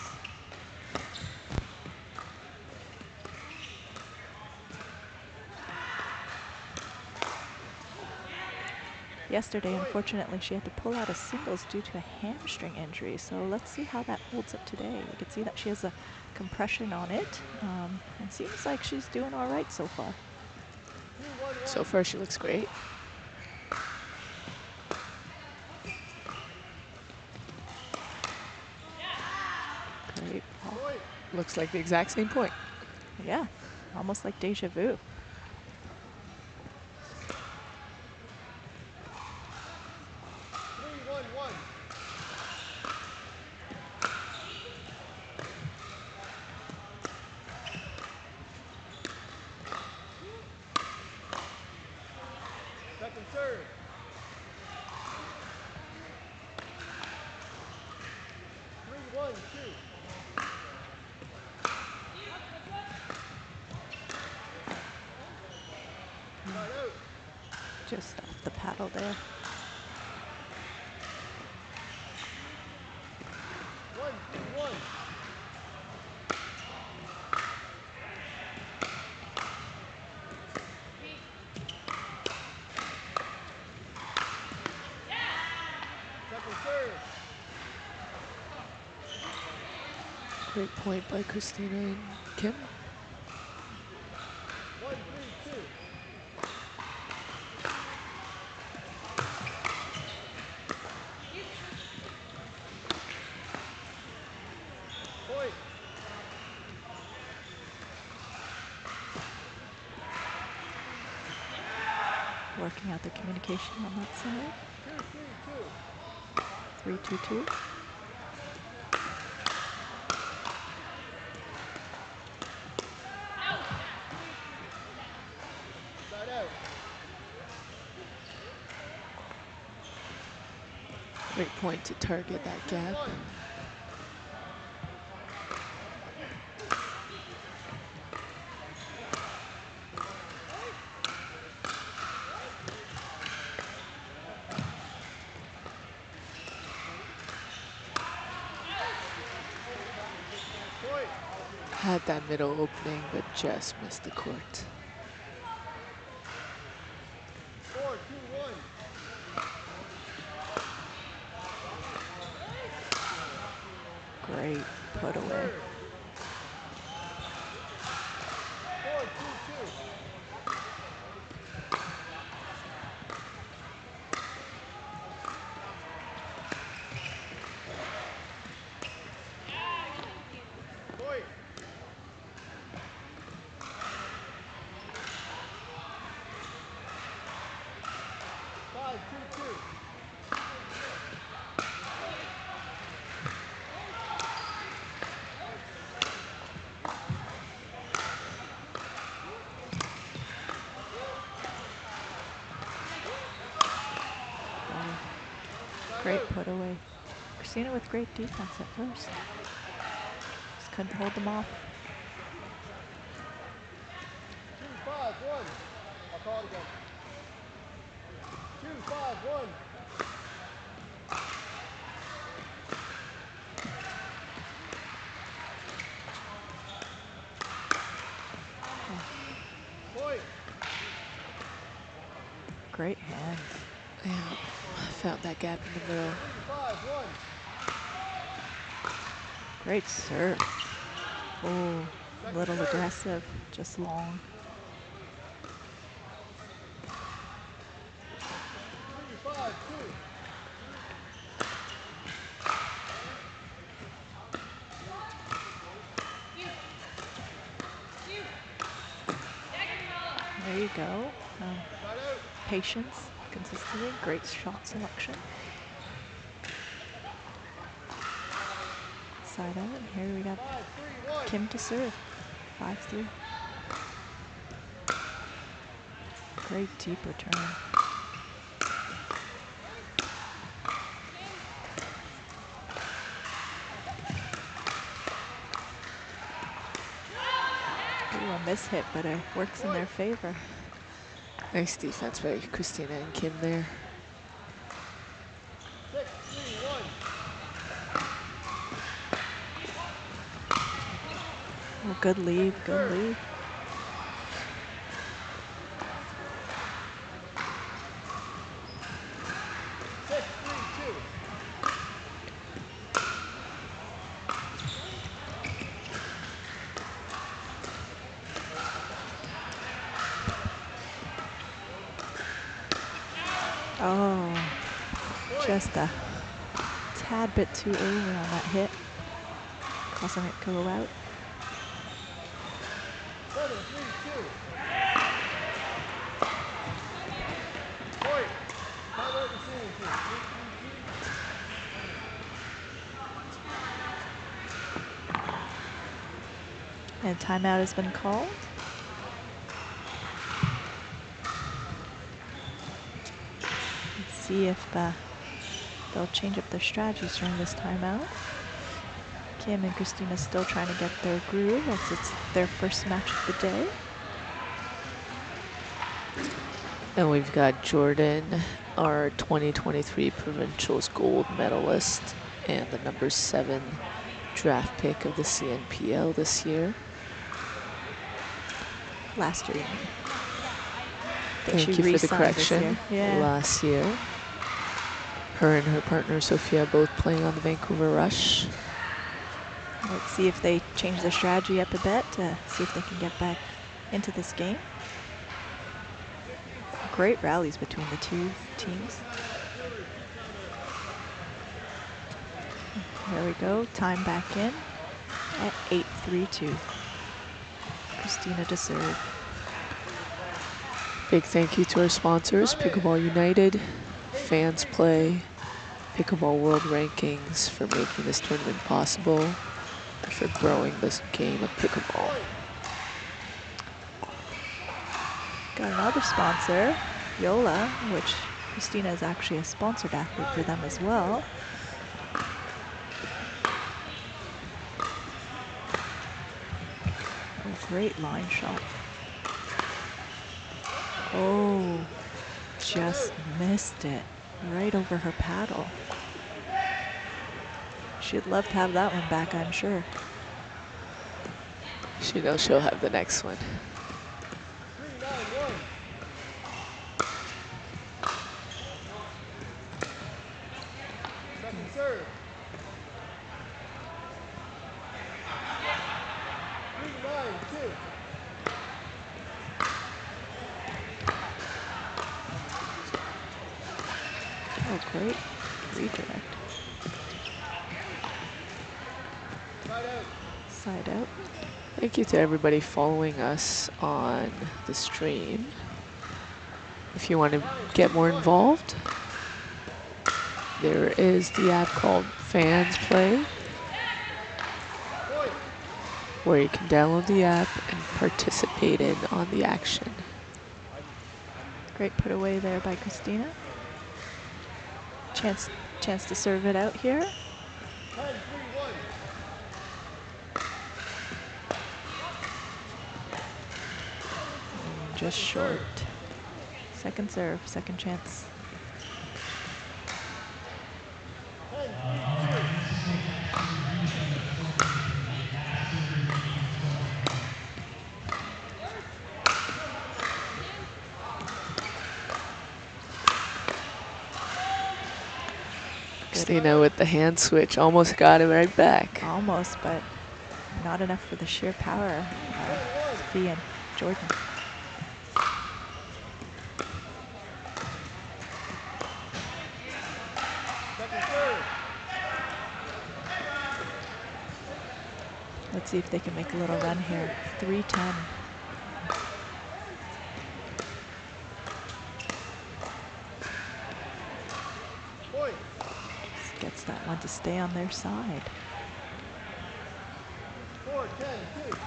B: Yesterday, unfortunately, she had to pull out a singles due to a hamstring injury, so let's see how that holds up today. You can see that she has a compression on it, and seems like she's doing all right so far.
C: So far, she looks great.
B: Great ball.
A: Point.
C: Looks like the exact same point.
B: Yeah, almost like deja vu.
A: 3-1-1. Second serve. 3-1-2. Side out.
B: Just off the paddle there.
A: 1-3-1. Second serve.
C: Great point by Christina and Kim.
A: 1-3-2. Point.
B: Working out the communication on that side.
A: 2-3-2.
B: 3-2-2.
A: Side out.
C: Great point to target that gap.
A: 3-2-1. Point.
C: Had that middle opening, but just missed the court.
A: 4-2-1.
B: Great put
A: Second
B: away.
A: serve. 4-2-2. Point. Five, 2-2. Side
B: Great
A: out.
B: put away. Christina with great defense at first. Just couldn't hold them off.
A: 2-5-1. I'll call it again. 2-5-1. Point.
B: Great hands.
C: Yeah, found that gap in the middle.
A: 3-5-1.
B: Great serve. Oh, a
A: Second
B: little
A: serve.
B: aggressive, just long.
A: 3-5-2.
B: There you go.
A: Side out.
B: Patience, consistency, great shot selection. Side out. Here we got
A: 5-3-1.
B: Kim to serve. 5-3. Great deep return. Ooh, a miss hit, but it works in their favor.
C: Nice defense by Christina and Kim there.
A: 6-3-1.
B: Oh, good lead,
A: Second
B: good
A: serve.
B: lead.
A: 6-3-2.
B: Oh,
A: Point.
B: just a tad bit too early on that hit. Tossing it go out.
A: 7-3-2. Point. Timeout receiving team. 3-3-2.
B: And timeout has been called. Let's see if they'll change up their strategies during this timeout. Kim and Christina still trying to get their groove as it's their first match of the day.
C: And we've got Jordan, our 2023 Provincials gold medalist and the #7 draft pick of the CNPL this year.
B: Last year, you mean.
C: Thank you for the correction.
B: Yeah.
C: Last year. Her and her partner Sophia both playing on the Vancouver Rush.
B: Let's see if they change their strategy up a bit to see if they can get back into this game. Great rallies between the two teams. There we go, time back in at 8-3-2. Christina to serve.
C: Big thank you to our sponsors, Pickleball United, Fans Play, Pickleball World Rankings for making this tournament possible, and for growing this game of pickleball.
B: Got another sponsor, Yola, which Christina is actually a sponsored athlete for them as well. A great line shot. Oh, just missed it right over her paddle. She'd love to have that one back, I'm sure.
C: She knows she'll have the next one.
A: 3-9-1. Second serve. 3-9-2.
B: Oh, great redirect.
A: Side out.
B: Side out.
C: Thank you to everybody following us on the stream. If you want to get more involved, there is the app called Fans Play,
A: Point.
C: where you can download the app and participate in on the action.
B: Great put away there by Christina. Chance to serve it out here.
A: 10-3-1.
B: Just short. Second serve, second chance.
A: 10-3-2.
C: Christina with the hand switch almost got it right back.
B: Almost, but not enough for the sheer power of Sophia and Jordan.
A: Second serve.
B: Let's see if they can make a little run here. 3-10.
A: Point.
B: Gets that one to stay on their side.
A: 4-10-2.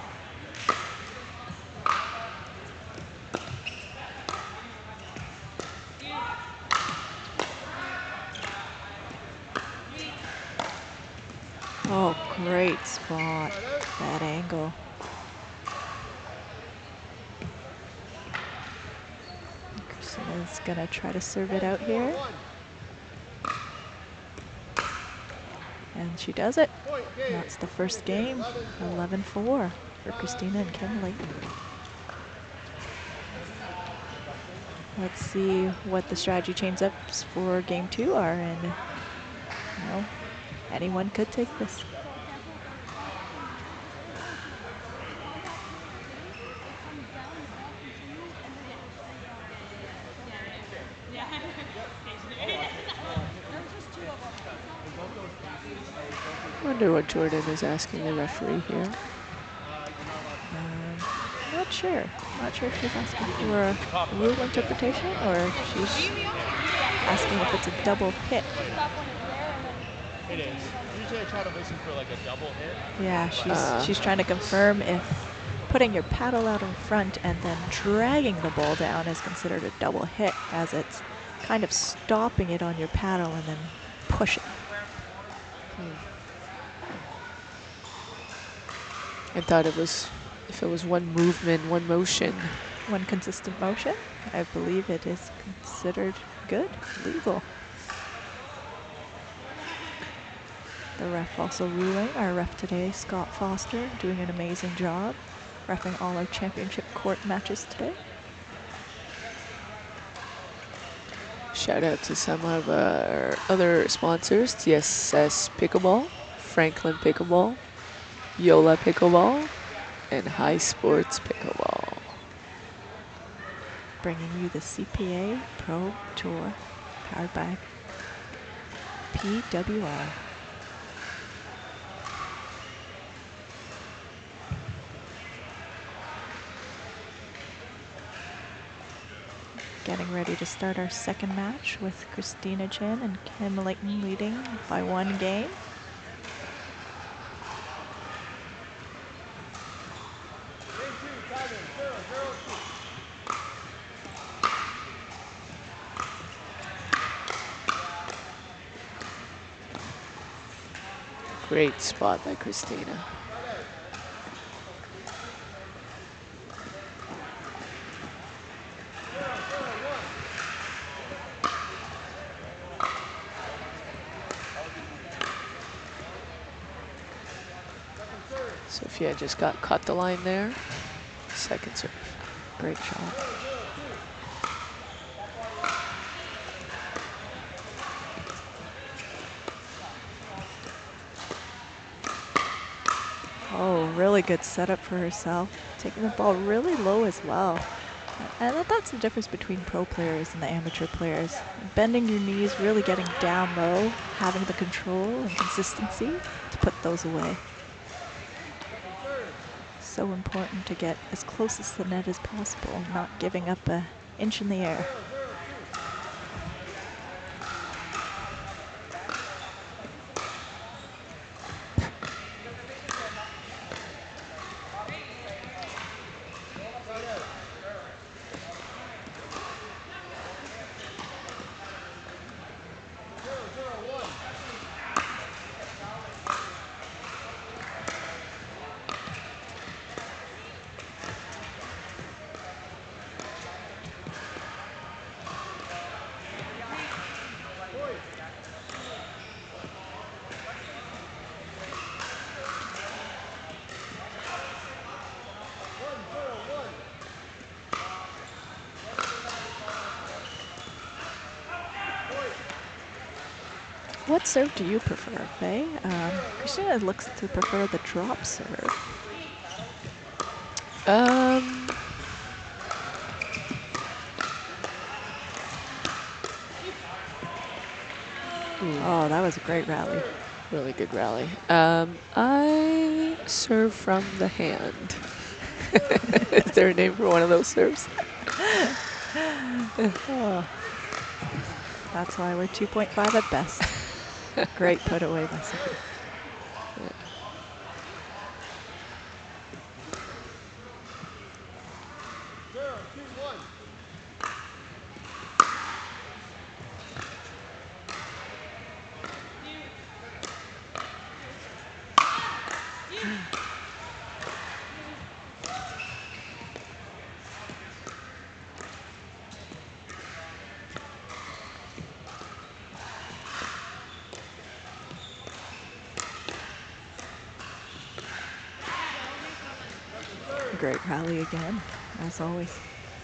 B: Oh, great spot.
A: Side out.
B: That angle. Christina's gonna try to serve it out here.
A: 10-4-1.
B: And she does it.
A: Point game.
B: That's the first game. 11-4 for Christina and Kimberly. Let's see what the strategy change-ups for game 2 are, and you know, anyone could take this.
C: Wonder what Jordan is asking the referee here.
A: You're not allowed to.
B: Not sure. Not sure if she's asking for a rule interpretation or if she's asking if it's a double hit.
A: It is. Usually I try to listen for like a double hit.
B: Yeah, she's trying to confirm if putting your paddle out in front and then dragging the ball down is considered a double hit, as it's kind of stopping it on your paddle and then pushing.
C: I thought it was, if it was one movement, one motion.
B: One consistent motion, I believe it is considered good, legal. The ref also ruling, our ref today, Scott Foster, doing an amazing job, reffing all our championship court matches today.
C: Shout out to some of our other sponsors, TSS Pickleball, Franklin Pickleball, Yola Pickleball, and High Sports Pickleball.
B: Bringing you the CPA Pro Tour, powered by PWR. Getting ready to start our second match with Christina Chin and Kim Layton leading by 1 game.
C: Great spot by Christina. Sophia just caught the line there. Second serve.
B: Great shot. Oh, really good setup for herself. Taking the ball really low as well. And that's the difference between pro players and the amateur players. Bending your knees, really getting down low, having the control and consistency to put those away. So important to get as close as the net as possible, not giving up an inch in the air. What serve do you prefer, Faye? Christina looks to prefer the drop serve. Oh, that was a great rally.
C: Really good rally. I serve from the hand. Is there a name for one of those serves?
B: Oh. That's why we're 2.5 at best. Great put away by Sophie. Great rally again, as always.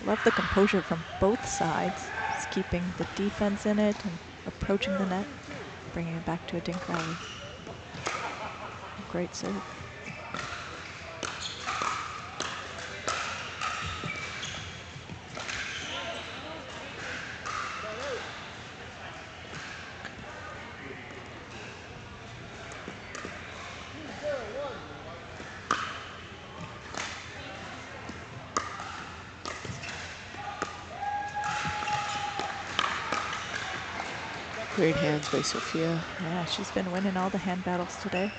B: Love the composure from both sides. Just keeping the defense in it and approaching the net, bringing it back to a dink rally. Great serve.
C: Great hands by Sophia.
B: Yeah, she's been winning all the hand battles today.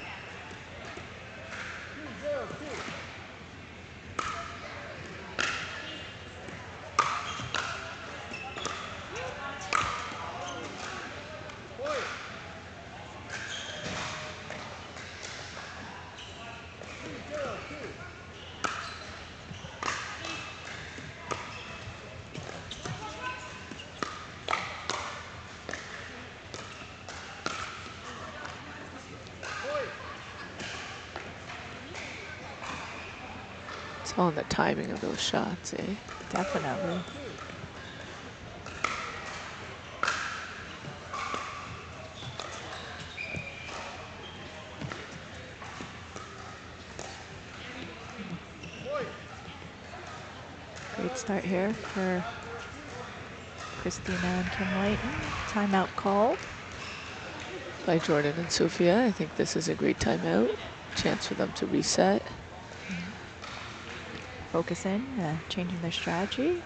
C: It's all in the timing of those shots, eh?
B: Definitely. Great start here for Christina and Kim Layton. Timeout called.
C: By Jordan and Sophia. I think this is a great timeout. Chance for them to reset.
B: Focus in, changing their strategy.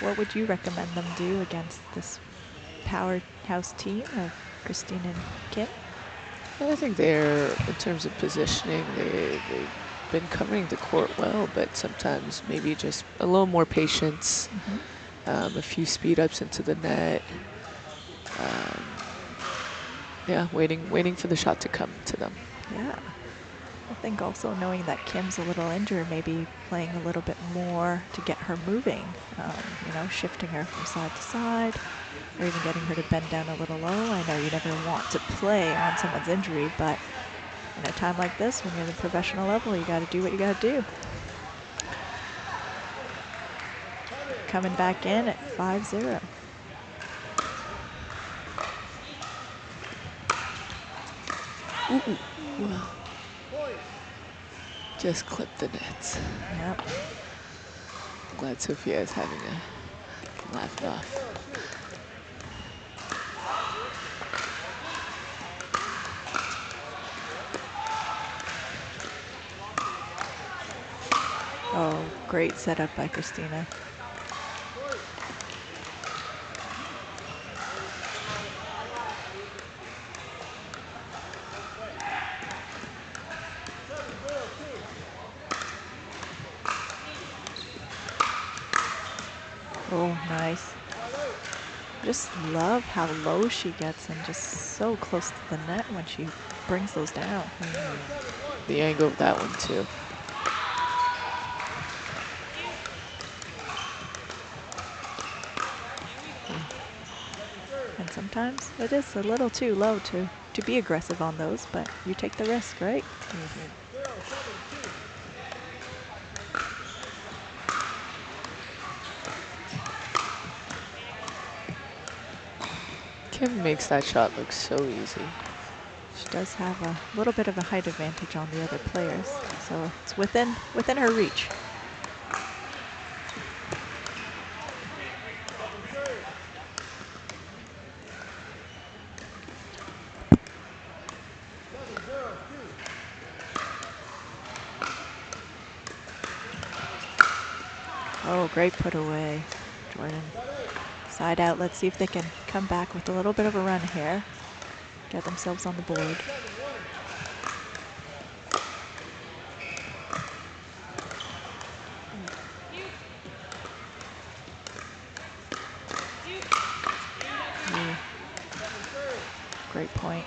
B: What would you recommend them do against this powerhouse team of Christine and Kim?
C: I think they're, in terms of positioning, they've been covering the court well, but sometimes maybe just a little more patience, a few speed ups into the net. Yeah, waiting for the shot to come to them.
B: Yeah. I think also knowing that Kim's a little injured, maybe playing a little bit more to get her moving, you know, shifting her from side to side, or even getting her to bend down a little low. I know you never want to play on someone's injury, but in a time like this, when you're at the professional level, you got to do what you got to do. Coming back in at 5-0.
C: Just clipped the nets.
B: Yep.
C: Glad Sophia is having a laugh off.
B: Oh, great setup by Christina. Oh, nice. Just love how low she gets and just so close to the net when she brings those down.
C: The angle of that one too.
B: And sometimes it is a little too low to be aggressive on those, but you take the risk, right?
C: Kim makes that shot look so easy.
B: She does have a little bit of a height advantage on the other players, so it's within her reach. Oh, great put away, Jordan. Side out, let's see if they can come back with a little bit of a run here. Get themselves on the board. Great point.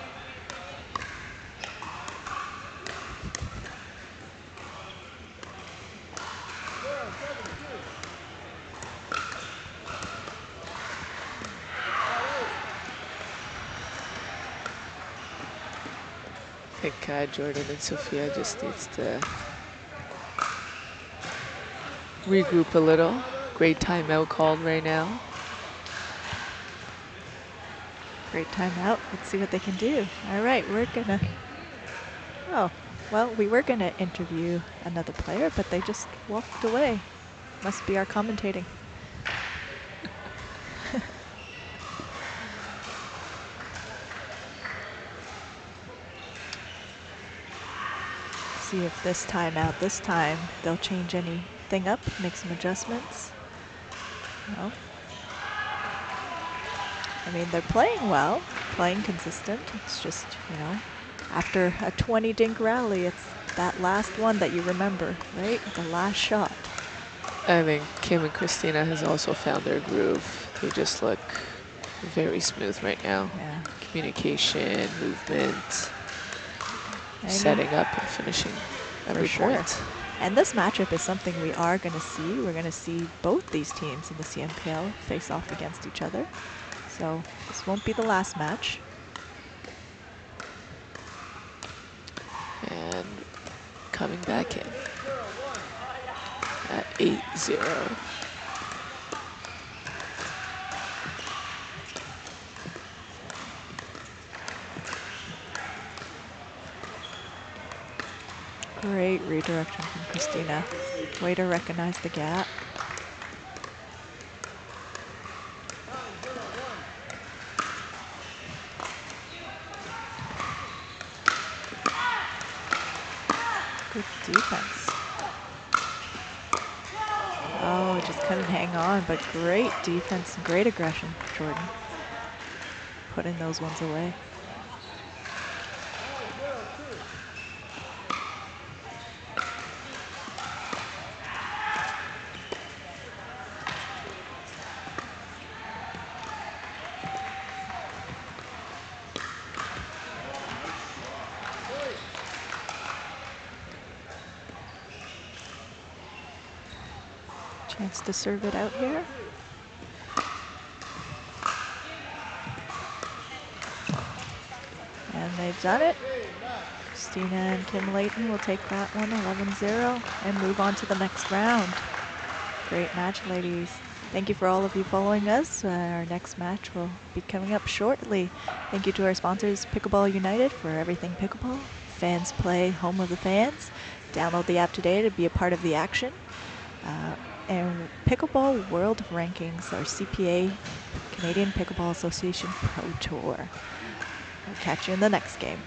C: I think Jordan and Sophia just needs to regroup a little. Great timeout called right now.
B: Great timeout. Let's see what they can do. All right, we're gonna. Oh, well, we were gonna interview another player, but they just walked away. Must be our commentating. See if this time they'll change anything up, make some adjustments. No. I mean, they're playing well, playing consistent. It's just, you know, after a 20 dink rally, it's that last one that you remember, right? The last shot.
C: I think Kim and Christina has also found their groove. They just look very smooth right now.
B: Yeah.
C: Communication, movement,
B: I
C: setting
B: know.
C: up and finishing every
B: For sure.
C: point.
B: And this matchup is something we are going to see. We're going to see both these teams in the CMPL face off against each other. So this won't be the last match.
C: And coming back in at 8-0.
B: Great redirection from Christina. Way to recognize the gap. Good defense. Oh, just couldn't hang on, but great defense and great aggression, Jordan. Putting those ones away. Chance to serve it out here. And they've done it. Christina and Kim Layton will take that one, 11-0, and move on to the next round. Great match, ladies. Thank you for all of you following us. Our next match will be coming up shortly. Thank you to our sponsors, Pickleball United, for everything pickleball. Fans Play, home of the fans. Download the app today to be a part of the action. And Pickleball World Rankings, our CPA, Canadian Pickleball Association Pro Tour. I'll catch you in the next game.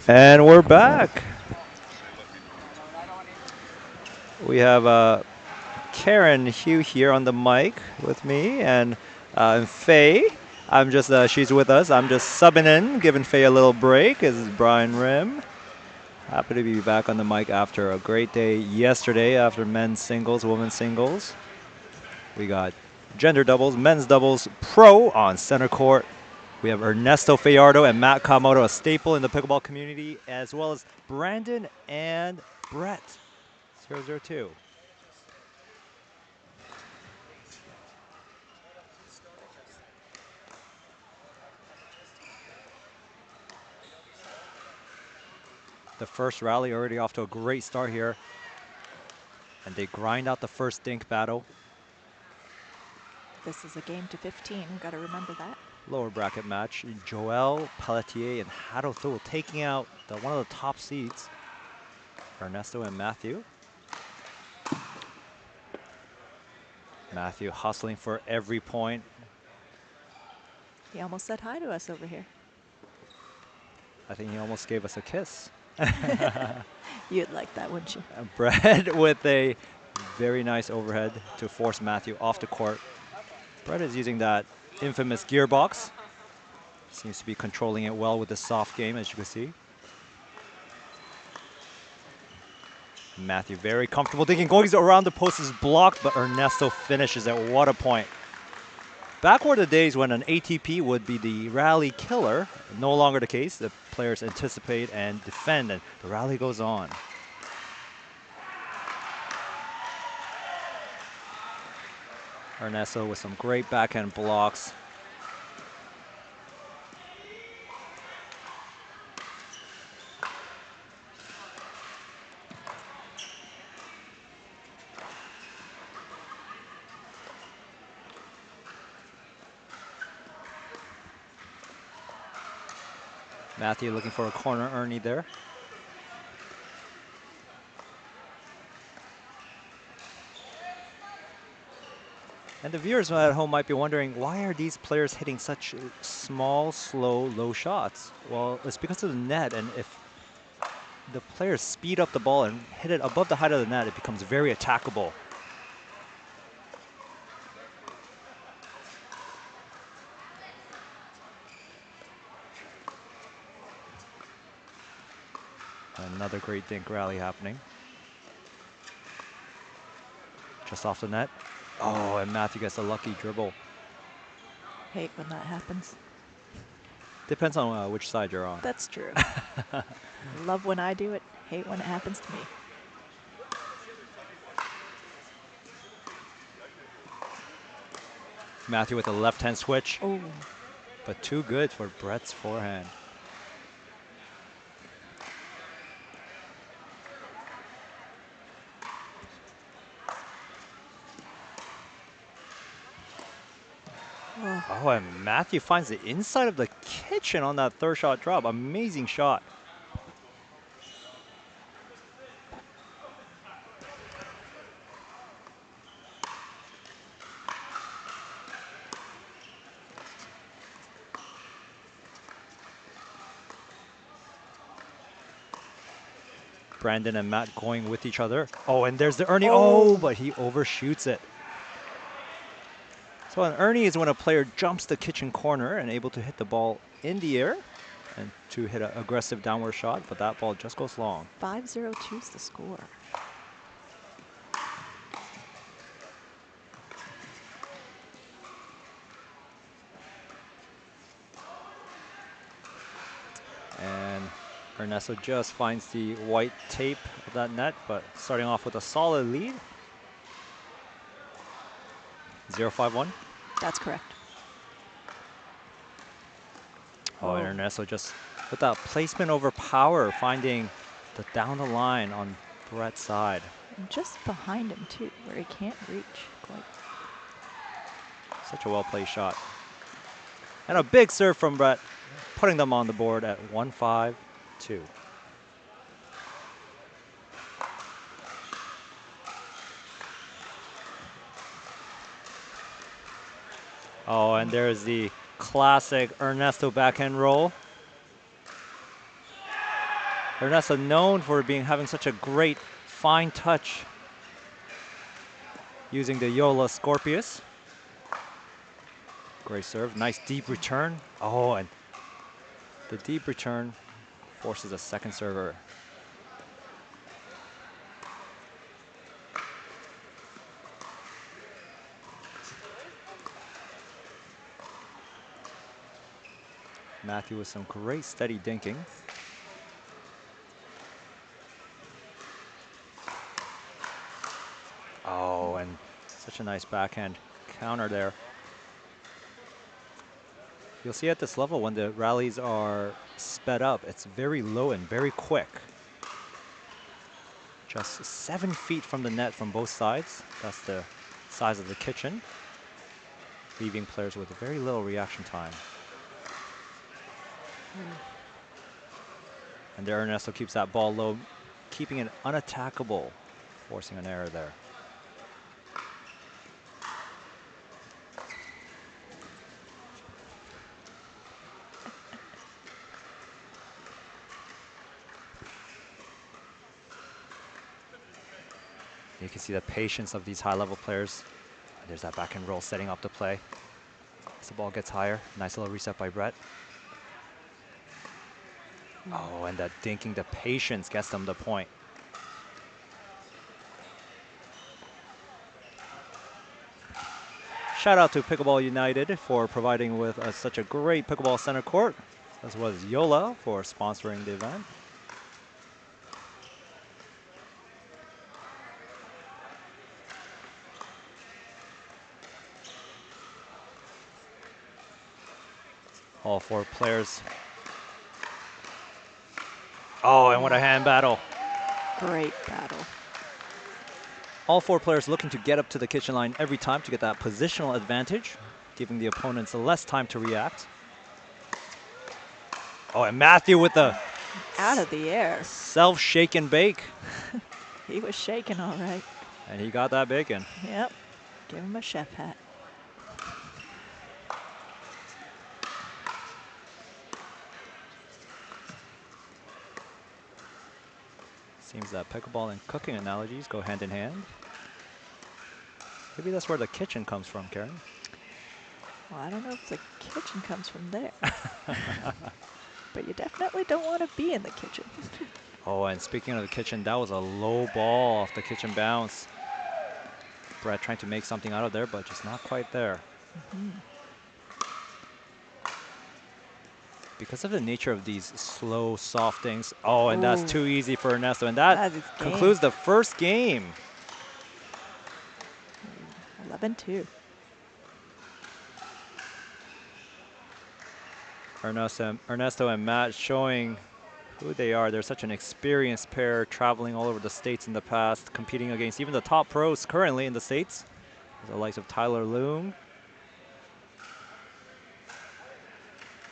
G: And we're back. We have Karen Hugh here on the mic with me, and Faye. I'm just she's with us. I'm just subbing in, giving Faye a little break. This is Brian Rim. Happy to be back on the mic after a great day yesterday after men's singles, women's singles. We got gender doubles, men's doubles pro on center court. We have Ernesto Fajardo and Matt Kawamoto, a staple in the pickleball community, as well as Brandon and Brett, 002. The first rally already off to a great start here. And they grind out the first dink battle.
B: This is a game to 15. Got to remember that.
G: Lower bracket match. Joel Pelletier and Hado Thul taking out one of the top seeds, Ernesto and Matthew. Matthew hustling for every point.
B: He almost said hi to us over here.
G: I think he almost gave us a kiss.
B: You'd like that, wouldn't you?
G: Brett with a very nice overhead to force Matthew off the court. Brett is using that infamous gearbox. Seems to be controlling it well with the soft game, as you can see. Matthew very comfortable thinking going around the post is blocked, but Ernesto finishes it. What a point. Back were the days when an ATP would be the rally killer. No longer the case. The players anticipate and defend, and the rally goes on. Ernesto with some great backhand blocks. Matthew looking for a corner Ernie there. And the viewers at home might be wondering, why are these players hitting such small, slow, low shots? Well, it's because of the net, and if the players speed up the ball and hit it above the height of the net, it becomes very attackable. Another great dink rally happening. Just off the net. Oh, and Matthew gets a lucky dribble.
B: Hate when that happens.
G: Depends on which side you're on.
B: That's true. Love when I do it, hate when it happens to me.
G: Matthew with a left-hand switch.
B: Oh.
G: But too good for Brett's forehand. Oh, and Matthew finds the inside of the kitchen on that third shot drop. Amazing shot. Brandon and Matt going with each other. Oh, and there's the Ernie. Oh, but he overshoots it. So an Ernie is when a player jumps the kitchen corner and able to hit the ball in the air and to hit an aggressive downward shot, but that ball just goes long.
B: 5-0 is the score.
G: And Ernesto just finds the white tape of that net, but starting off with a solid lead. 0-5-1.
B: That's correct.
G: Oh, and Ernesto just with that placement over power, finding the down the line on Brett's side.
B: And just behind him, too, where he can't reach quite.
G: Such a well-played shot. And a big serve from Brett, putting them on the board at 1-5-2. Oh, and there's the classic Ernesto backhand roll. Ernesto known for having such a great fine touch using the Yola Scorpius. Great serve, nice deep return. Oh, and the deep return forces a second server. Matthew with some great steady dinking. Oh, and such a nice backhand counter there. You'll see at this level when the rallies are sped up, it's very low and very quick. Just 7 feet from the net from both sides. That's the size of the kitchen, leaving players with very little reaction time. And there Ernesto keeps that ball low, keeping it unattackable, forcing an error there. You can see the patience of these high-level players. There's that back and roll setting up the play. As the ball gets higher, nice little reset by Brett. Oh, and that dinking, the patience gets them the point. Shout out to Pickleball United for providing with such a great pickleball center court, as well as Yola for sponsoring the event. All 4 players. Oh, and what a hand battle.
B: Great battle.
G: All 4 players looking to get up to the kitchen line every time to get that positional advantage, giving the opponents less time to react. Oh, and Matthew with the
B: Out of the air.
G: self-shake and bake.
B: He was shaking all right.
G: And he got that bacon.
B: Yep. Give him a chef hat.
G: Seems that pickleball and cooking analogies go hand in hand. Maybe that's where the kitchen comes from, Karen.
B: Well, I don't know if the kitchen comes from there. But you definitely don't want to be in the kitchen.
G: Oh, and speaking of the kitchen, that was a low ball off the kitchen bounce. Brett trying to make something out of there, but just not quite there. Because of the nature of these slow, soft things. Oh, and that's too easy for Ernesto. And that concludes the first game.
B: 11-2.
G: Ernesto and Matt showing who they are. They're such an experienced pair, traveling all over the States in the past, competing against even the top pros currently in the States. The likes of Tyler Loom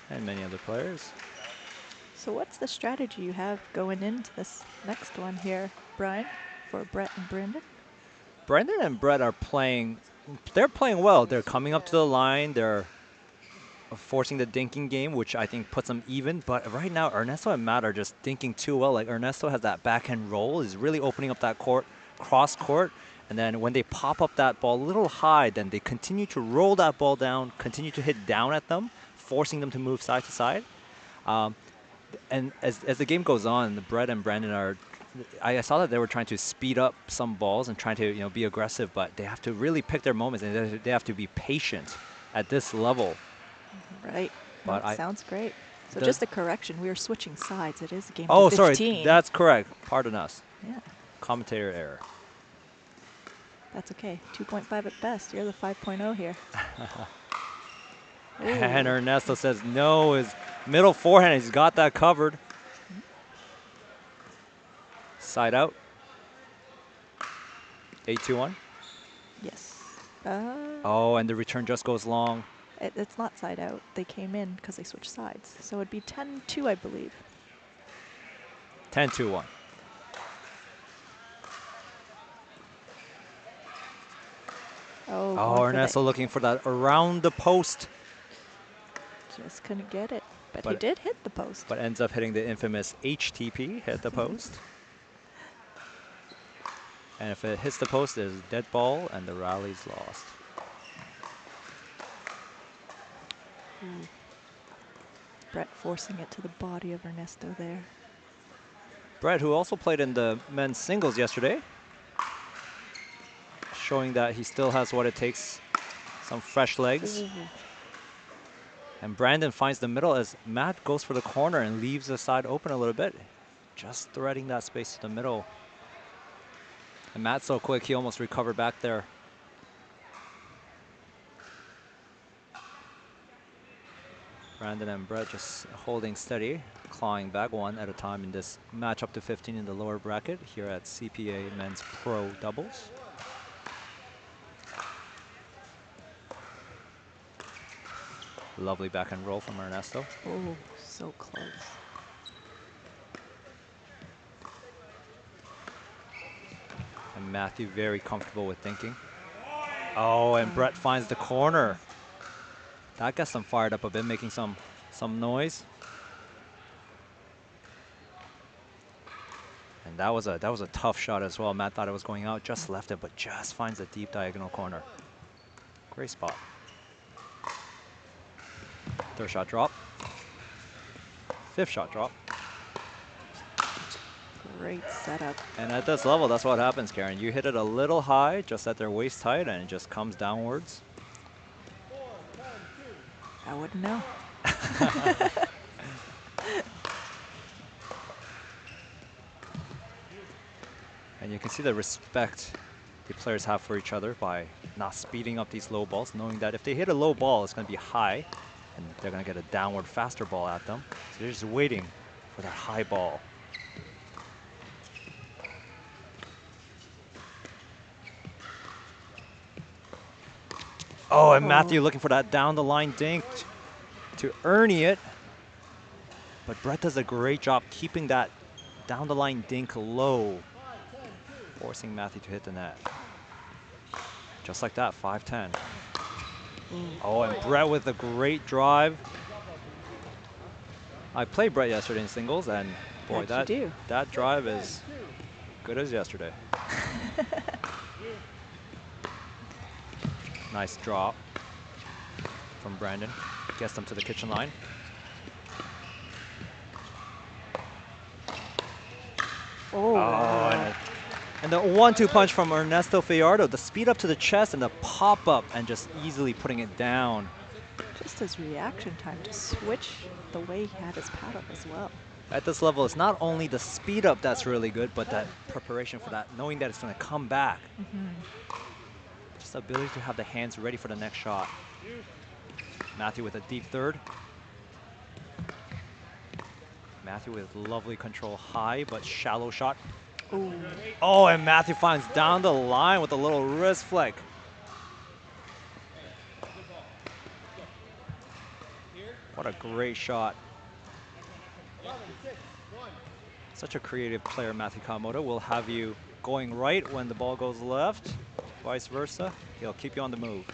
G: and many other players.
B: So what's the strategy you have going into this next one here, Brian, for Brett and Brandon?
G: Brandon and Brett are playing, they're playing well. They're coming up to the line. They're forcing the dinking game, which I think puts them even. But right now, Ernesto and Matt are just dinking too well. Like Ernesto has that backhand roll, is really opening up that court, cross court. And then when they pop up that ball a little high, then they continue to roll that ball down, continue to hit down at them, forcing them to move side to side. And as the game goes on, Brett and Brandon are, I saw that they were trying to speed up some balls and trying to be aggressive, but they have to really pick their moments and they have to be patient at this level.
B: Right.
G: But
B: that sounds great. So
G: the
B: just a correction, we are switching sides. It is a game
G: Oh,
B: of 15.
G: sorry, that's correct. Pardon us.
B: Yeah.
G: Commentator error.
B: That's okay. 2.5 at best. You're the 5.0 here.
G: And Ernesto says no, his middle forehand, he's got that covered. Side out. 8-2-1.
B: Yes.
G: Oh, and the return just goes long.
B: It's not side out. They came in because they switched sides. So it'd be 10-2, I believe.
G: 10-2-1.
B: Oh,
G: Ernesto looking for that around the post.
B: Just couldn't get it. But he did hit the post.
G: But ends up hitting the infamous HTP, hit the post. And if it hits the post, it's dead ball, and the rally's lost.
B: Brett forcing it to the body of Ernesto there.
G: Brett, who also played in the men's singles yesterday, showing that he still has what it takes, some fresh legs.
B: Ooh.
G: And Brandon finds the middle as Matt goes for the corner and leaves the side open a little bit, just threading that space to the middle. And Matt's so quick, he almost recovered back there. Brandon and Brett just holding steady, clawing back one at a time in this match up to 15 in the lower bracket here at CPA Men's Pro Doubles. Lovely backhand roll from Ernesto.
B: Oh, so close.
G: And Matthew very comfortable with thinking. Oh, and Brett finds the corner. That gets them fired up a bit, making some noise. And that was a tough shot as well. Matt thought it was going out, just left it, but just finds a deep diagonal corner. Great spot. Third shot drop. Fifth shot drop.
B: Great setup.
G: And at this level, that's what happens, Karen. You hit it a little high, just at their waist height, and it just comes downwards.
B: I wouldn't know.
G: And you can see the respect the players have for each other by not speeding up these low balls, knowing that if they hit a low ball, it's going to be high, and they're going to get a downward, faster ball at them. So they're just waiting for that high ball. Oh, and Matthew looking for that down the line dink to Ernie it. But Brett does a great job keeping that down the line dink low, forcing Matthew to hit the net. Just like that, 5-10. Oh, and Brett with a great drive. I played Brett yesterday in singles, and boy, that drive is good as yesterday. Nice drop from Brandon. Gets them to the kitchen line. Oh, and the 1-2 punch from Ernesto Fiardo, the speed up to the chest and the pop up and just easily putting it down.
B: Just his reaction time to switch the way he had his pad up as well.
G: At this level, it's not only the speed up that's really good, but that preparation for that, knowing that it's going to come back. Just the ability to have the hands ready for the next shot. Matthew with a deep third. Matthew with lovely control, high but shallow shot.
B: Ooh.
G: Oh, and Matthew finds down the line with a little wrist flick. What a great shot. Such a creative player, Matthew Kawamoto. Will have you going right when the ball goes left, vice versa. He'll keep you on the move.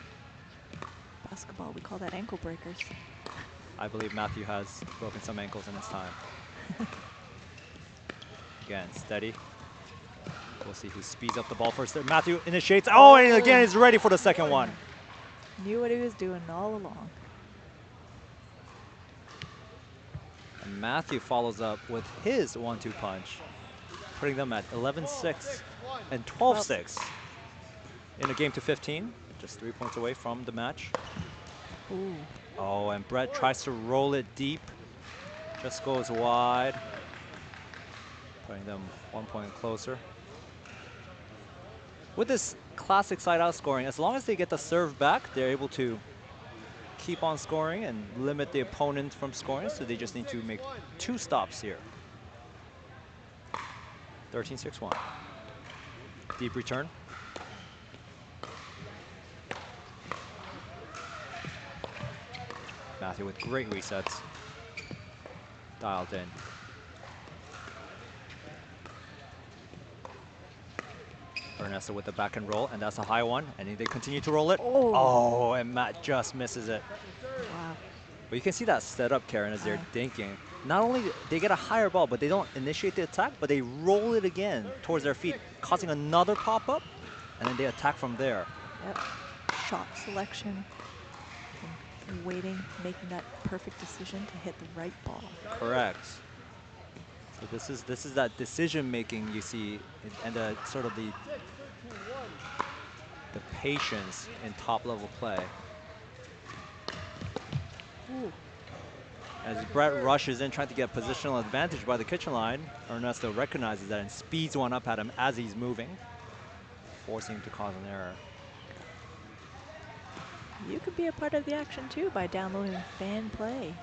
B: Basketball, we call that ankle breakers.
G: I believe Matthew has broken some ankles in his time. Again, steady. We'll see who speeds up the ball first there. Matthew initiates. Oh, and again, he's ready for the second one.
B: Knew what he was doing all along.
G: And Matthew follows up with his 1-2 punch, putting them at 11-6 and 12-6 in a game to 15, just 3 points away from the match.
B: Ooh.
G: Oh, and Brett tries to roll it deep, just goes wide, putting them 1 point closer. With this classic side-out scoring, as long as they get the serve back, they're able to keep on scoring and limit the opponent from scoring, so they just need to make 2 stops here. 13-6-1. Deep return. Matthew with great resets. Dialed in. Ernesto with the back and roll, and that's a high one, and they continue to roll it.
B: Oh,
G: and Matt just misses it.
B: wow.
G: But you can see that set up, Karen, as they're dinking. Not only they get a higher ball, but they don't initiate the attack, but they roll it again towards their feet, causing another pop-up, and then they attack from there.
B: Yep. Shot selection. And waiting, making that perfect decision to hit the right ball.
G: Correct. So this is that decision making you see, and the sort of the patience in top level play.
B: Ooh.
G: As Brett rushes in trying to get positional advantage by the kitchen line, Ernesto recognizes that and speeds one up at him as he's moving, forcing him to cause an error.
B: You could be a part of the action too by downloading Fan Play,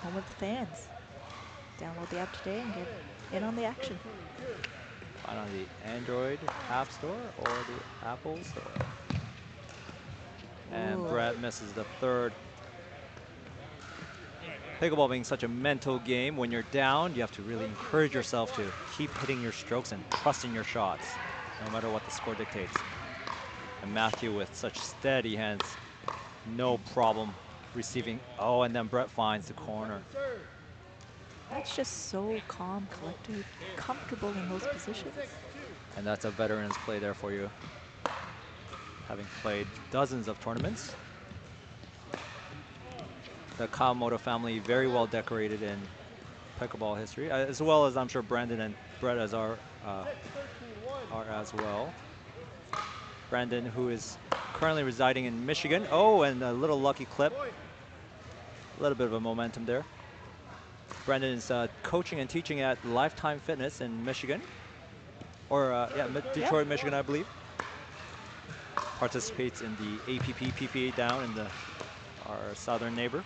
B: home of the fans. Download the app today and get in on the action.
G: Find on the Android App Store or the Apple Store. And Brett misses the third. Pickleball being such a mental game, when you're down, you have to really encourage yourself to keep hitting your strokes and trusting your shots, no matter what the score dictates. And Matthew with such steady hands, no problem receiving. Oh, and then Brett finds the corner.
B: That's just so calm, collected, comfortable in those positions.
G: And that's a veteran's play there for you. Having played dozens of tournaments. The Kawamoto family very well decorated in pickleball history, as well as I'm sure Brandon and Brett are as well. Brandon, who is currently residing in Michigan. Oh, and a little lucky clip. A little bit of a momentum there. Brandon is coaching and teaching at Lifetime Fitness in Michigan, or yeah, Detroit, Michigan, I believe. Participates in the APP PPA down in our southern neighbor.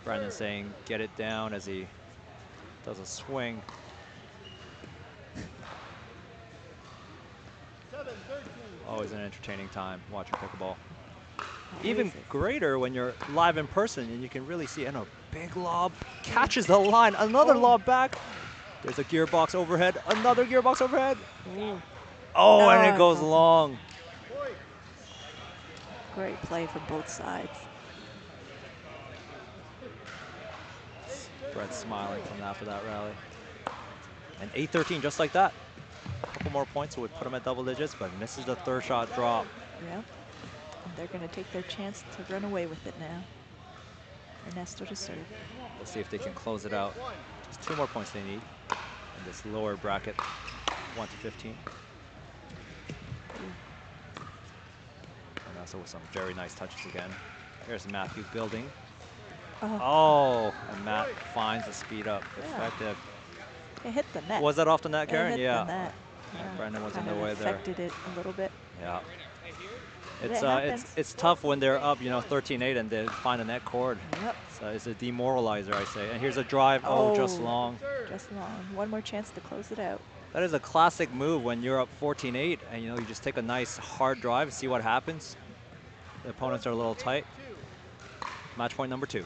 G: Brandon saying, "Get it down," as he does a swing. Always an entertaining time watching pickleball. Even greater when you're live in person and you can really see, and a big lob catches the line, another lob back. There's a gearbox overhead, another gearbox overhead. Oh, and it goes long.
B: Great play from both sides.
G: Brett's smiling from after that rally. And 8-13, just like that. A couple more points would put him at double digits, but misses the third shot drop.
B: Yeah. And they're going to take their chance to run away with it now. Ernesto to serve.
G: We'll see if they can close it out. Just 2 more points they need in this lower bracket, 1 to 15. Ernesto with some very nice touches again. Here's Matthew building. Oh, and Matt finds the speed up. Effective.
B: It hit the net.
G: Was that off the net, Karen?
B: It hit the net.
G: Yeah. Brandon was in the
B: kind
G: way
B: of
G: there.
B: affected it a little bit.
G: Yeah.
B: It's
G: It's tough when they're up, 13-8 and they find a net cord.
B: Yep.
G: So it's a demoralizer, I say. And here's a drive. Oh, just long.
B: Just long. One more chance to close it out.
G: That is a classic move when you're up 14-8 and you just take a nice hard drive, see what happens. The opponents are a little tight. Match point number 2.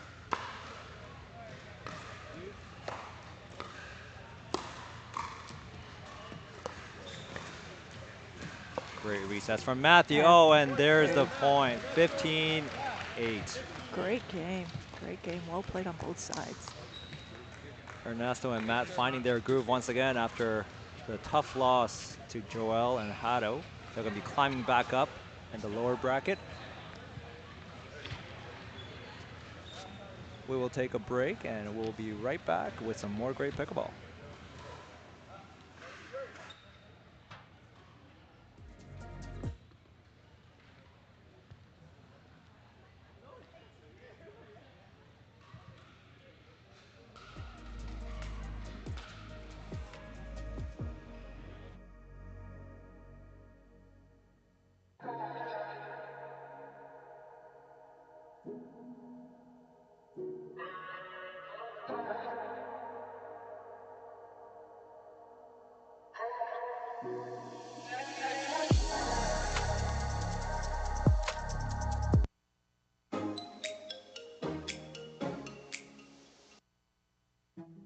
G: Great recess from Matthew. Oh, and there's the point. 15-8.
B: Great game. Great game. Well played on both sides.
G: Ernesto and Matt finding their groove once again after the tough loss to Joel and Hato. They're going to be climbing back up in the lower bracket. We will take a break and we'll be right back with some more great pickleball.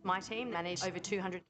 H: My team managed over 200.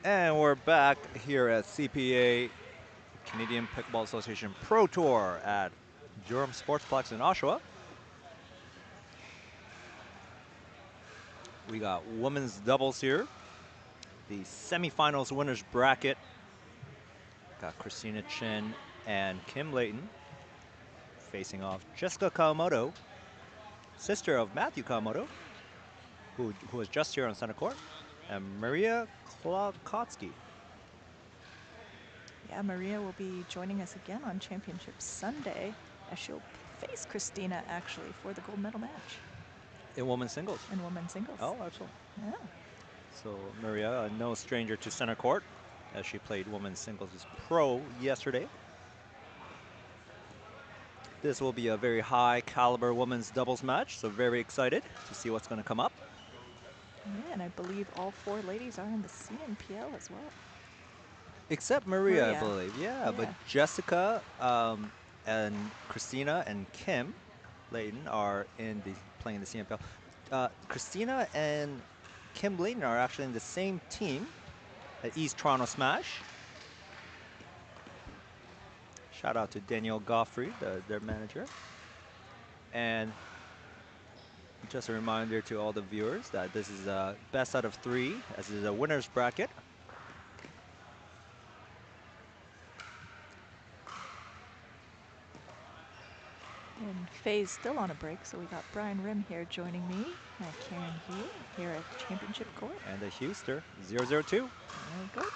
G: And we're back here at CPA, Canadian Pickleball Association Pro Tour at Durham Sportsplex in Oshawa. We got women's doubles here. The semifinals winners bracket. Got Christina Chin and Kim Layton facing off Jessica Kawamoto, sister of Matthew Kawamoto, who was just here on center court, and Maria Klokotsky.
B: Yeah, Maria will be joining us again on Championship Sunday as she'll face Christina actually for the gold medal match.
G: In women's singles.
B: In women's singles.
G: Oh, excellent.
B: Yeah.
G: So Maria, no stranger to center court as she played women's singles as pro yesterday. This will be a very high caliber women's doubles match, so very excited to see what's going to come up.
B: Yeah, and I believe all 4 ladies are in the CNPL as well.
G: Except Maria, I believe. Yeah, but Jessica and Christina and Kim Layton are playing the CNPL. Christina and Kim Layton are actually in the same team at East Toronto Smash. Shout out to Daniel Goffrey, their manager. And just a reminder to all the viewers that this is a best out of 3, as it is a winner's bracket.
B: And Faye's still on a break, so we got Brian Rim here joining me, and Karen Hugh here at Championship Court.
G: And the Hewster, 0-0-2.
B: There we go.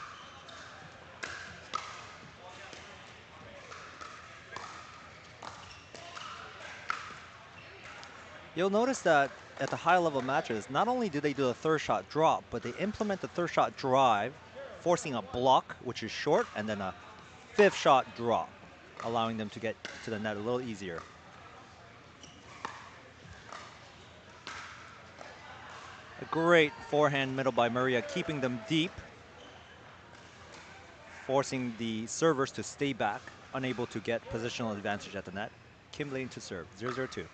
G: You'll notice that at the high level matches, not only do they do a third shot drop, but they implement the third shot drive, forcing a block, which is short, and then a 5th shot drop, allowing them to get to the net a little easier. A great forehand middle by Maria, keeping them deep, forcing the servers to stay back, unable to get positional advantage at the net. Kim Layton to serve, 0-0-2.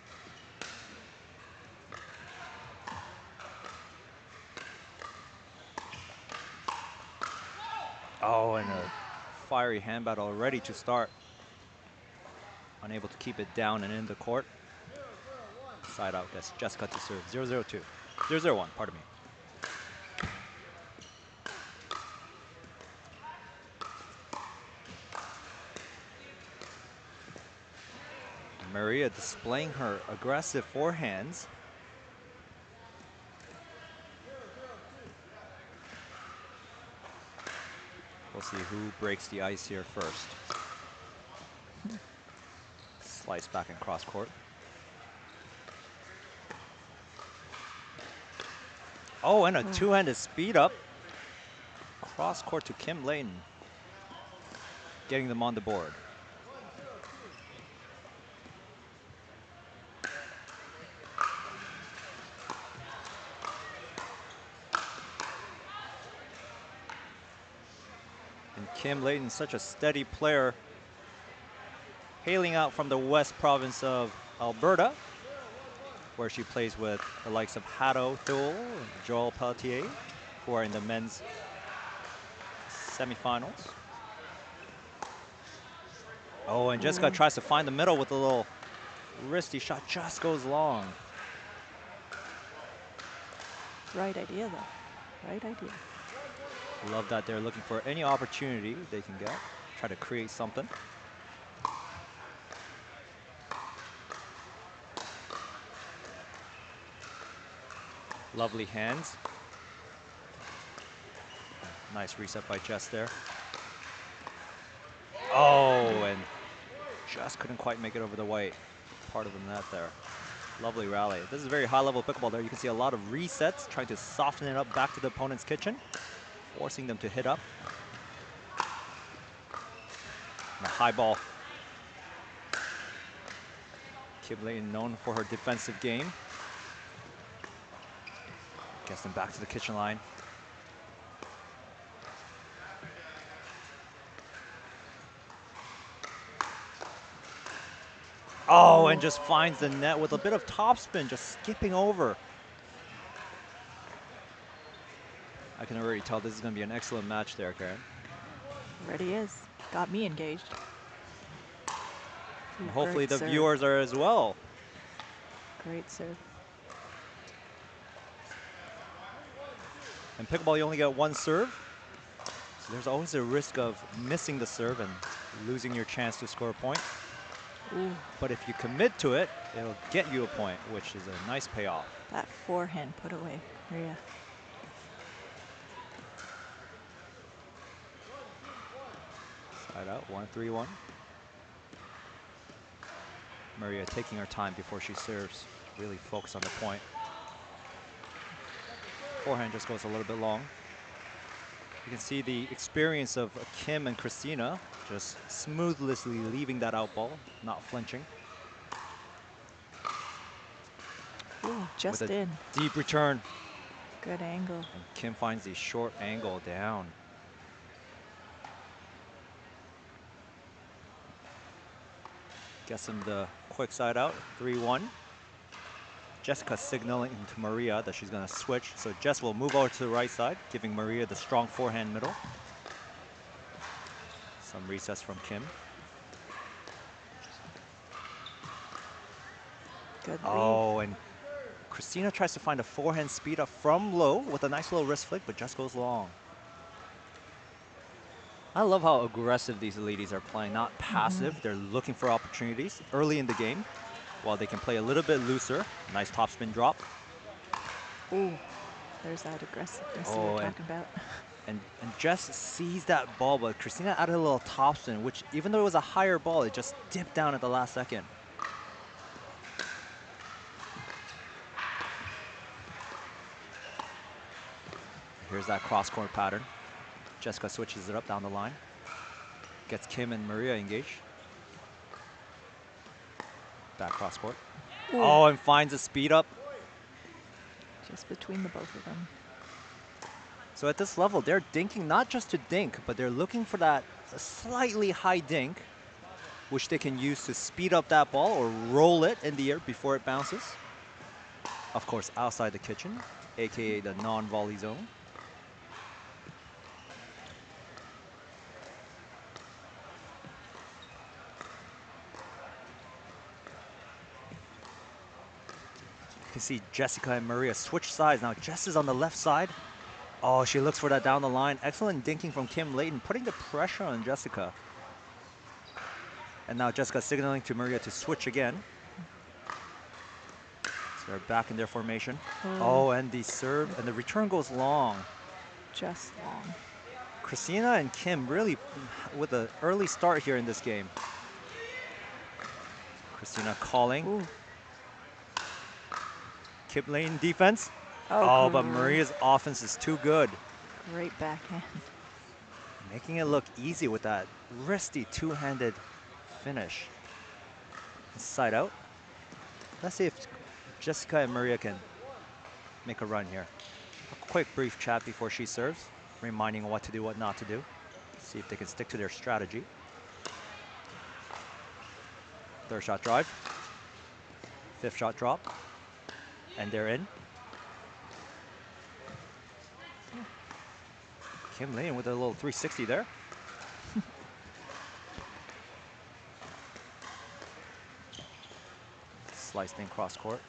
G: Oh, and a fiery hand battle ready to start. Unable to keep it down and in the court. Side out gets Jessica to serve, 0-0-2. 0-0-1, pardon me. Maria displaying her aggressive forehands. We'll see who breaks the ice here first. Slice back and cross court. Oh, and a two-handed speed up. Cross court to Kim Layton. Getting them on the board. And Kim Layton, such a steady player, hailing out from the West Province of Alberta, where she plays with the likes of Hato Thule and Joel Pelletier, who are in the men's semifinals. Oh, and Jessica tries to find the middle with a little wristy shot, just goes long.
B: Right idea, though. Right idea.
G: Love that they're looking for any opportunity they can get, try to create something. Lovely hands. Nice reset by Jess there. Oh, and just couldn't quite make it over the white part of the net there. Lovely rally. This is very high level pickleball there. You can see a lot of resets, trying to soften it up back to the opponent's kitchen, forcing them to hit up. And a high ball. Kim Layton known for her defensive game. Gets them back to the kitchen line. Oh, and just finds the net with a bit of topspin, just skipping over. A can already tell this is going to be an excellent match there, Karen.
B: Already is. Got me engaged.
G: And
B: Ooh,
G: hopefully
B: great
G: the
B: serve.
G: viewers are as well.
B: Great serve.
G: In pickleball, you only get one serve. So there's always a risk of missing the serve and losing your chance to score a point.
B: Ooh.
G: But if you commit to it, it'll get you a point, which is a nice payoff.
B: That forehand put away, Maria.
G: Side out, 1-3-1. Maria taking her time before she serves. Really focus on the point. Forehand just goes a little bit long. You can see the experience of Kim and Christina just smoothly leaving that out ball, not flinching.
B: Ooh, just
G: With a
B: in.
G: deep return.
B: Good angle.
G: And Kim finds the short angle down. Gets him the quick side out, 3-1. Jessica signaling to Maria that she's going to switch. So Jess will move over to the right side, giving Maria the strong forehand middle. Some recess from Kim.
B: Good lead.
G: Oh, and Christina tries to find a forehand speed up from low with a nice little wrist flick, but just goes long. I love how aggressive these ladies are playing, not passive. They're looking for opportunities early in the game, while they can play a little bit looser. Nice topspin drop.
B: Ooh, there's that aggressiveness you
G: Oh,
B: were talking about.
G: And Jess sees that ball, but Christina added a little topspin, which even though it was a higher ball, it just dipped down at the last second. Here's that cross-court pattern. Jessica switches it up down the line. Gets Kim and Maria engaged. Back cross-court. Oh, and finds a speed up.
B: Just between the both of them.
G: So at this level, they're dinking not just to dink, but they're looking for that slightly high dink, which they can use to speed up that ball or roll it in the air before it bounces. Of course, outside the kitchen, aka the non-volley zone. You can see Jessica and Maria switch sides. Now Jess is on the left side. Oh, she looks for that down the line. Excellent dinking from Kim Layton, putting the pressure on Jessica. And now Jessica signaling to Maria to switch again. So they're back in their formation. Oh, and the serve and the return goes long.
B: Just long.
G: Christina and Kim really with an early start here in this game. Christina calling.
B: Ooh.
G: Kim Layton defense.
B: Oh,
G: But Maria's offense is too good.
B: Great backhand.
G: Making it look easy with that wristy two-handed finish. Side out. Let's see if Jessica and Maria can make a run here. A quick brief chat before she serves, reminding what to do, what not to do. See if they can stick to their strategy. Third shot drive. Fifth shot drop. And they're in. Kim Layton with a little 360 there. Sliced in cross court.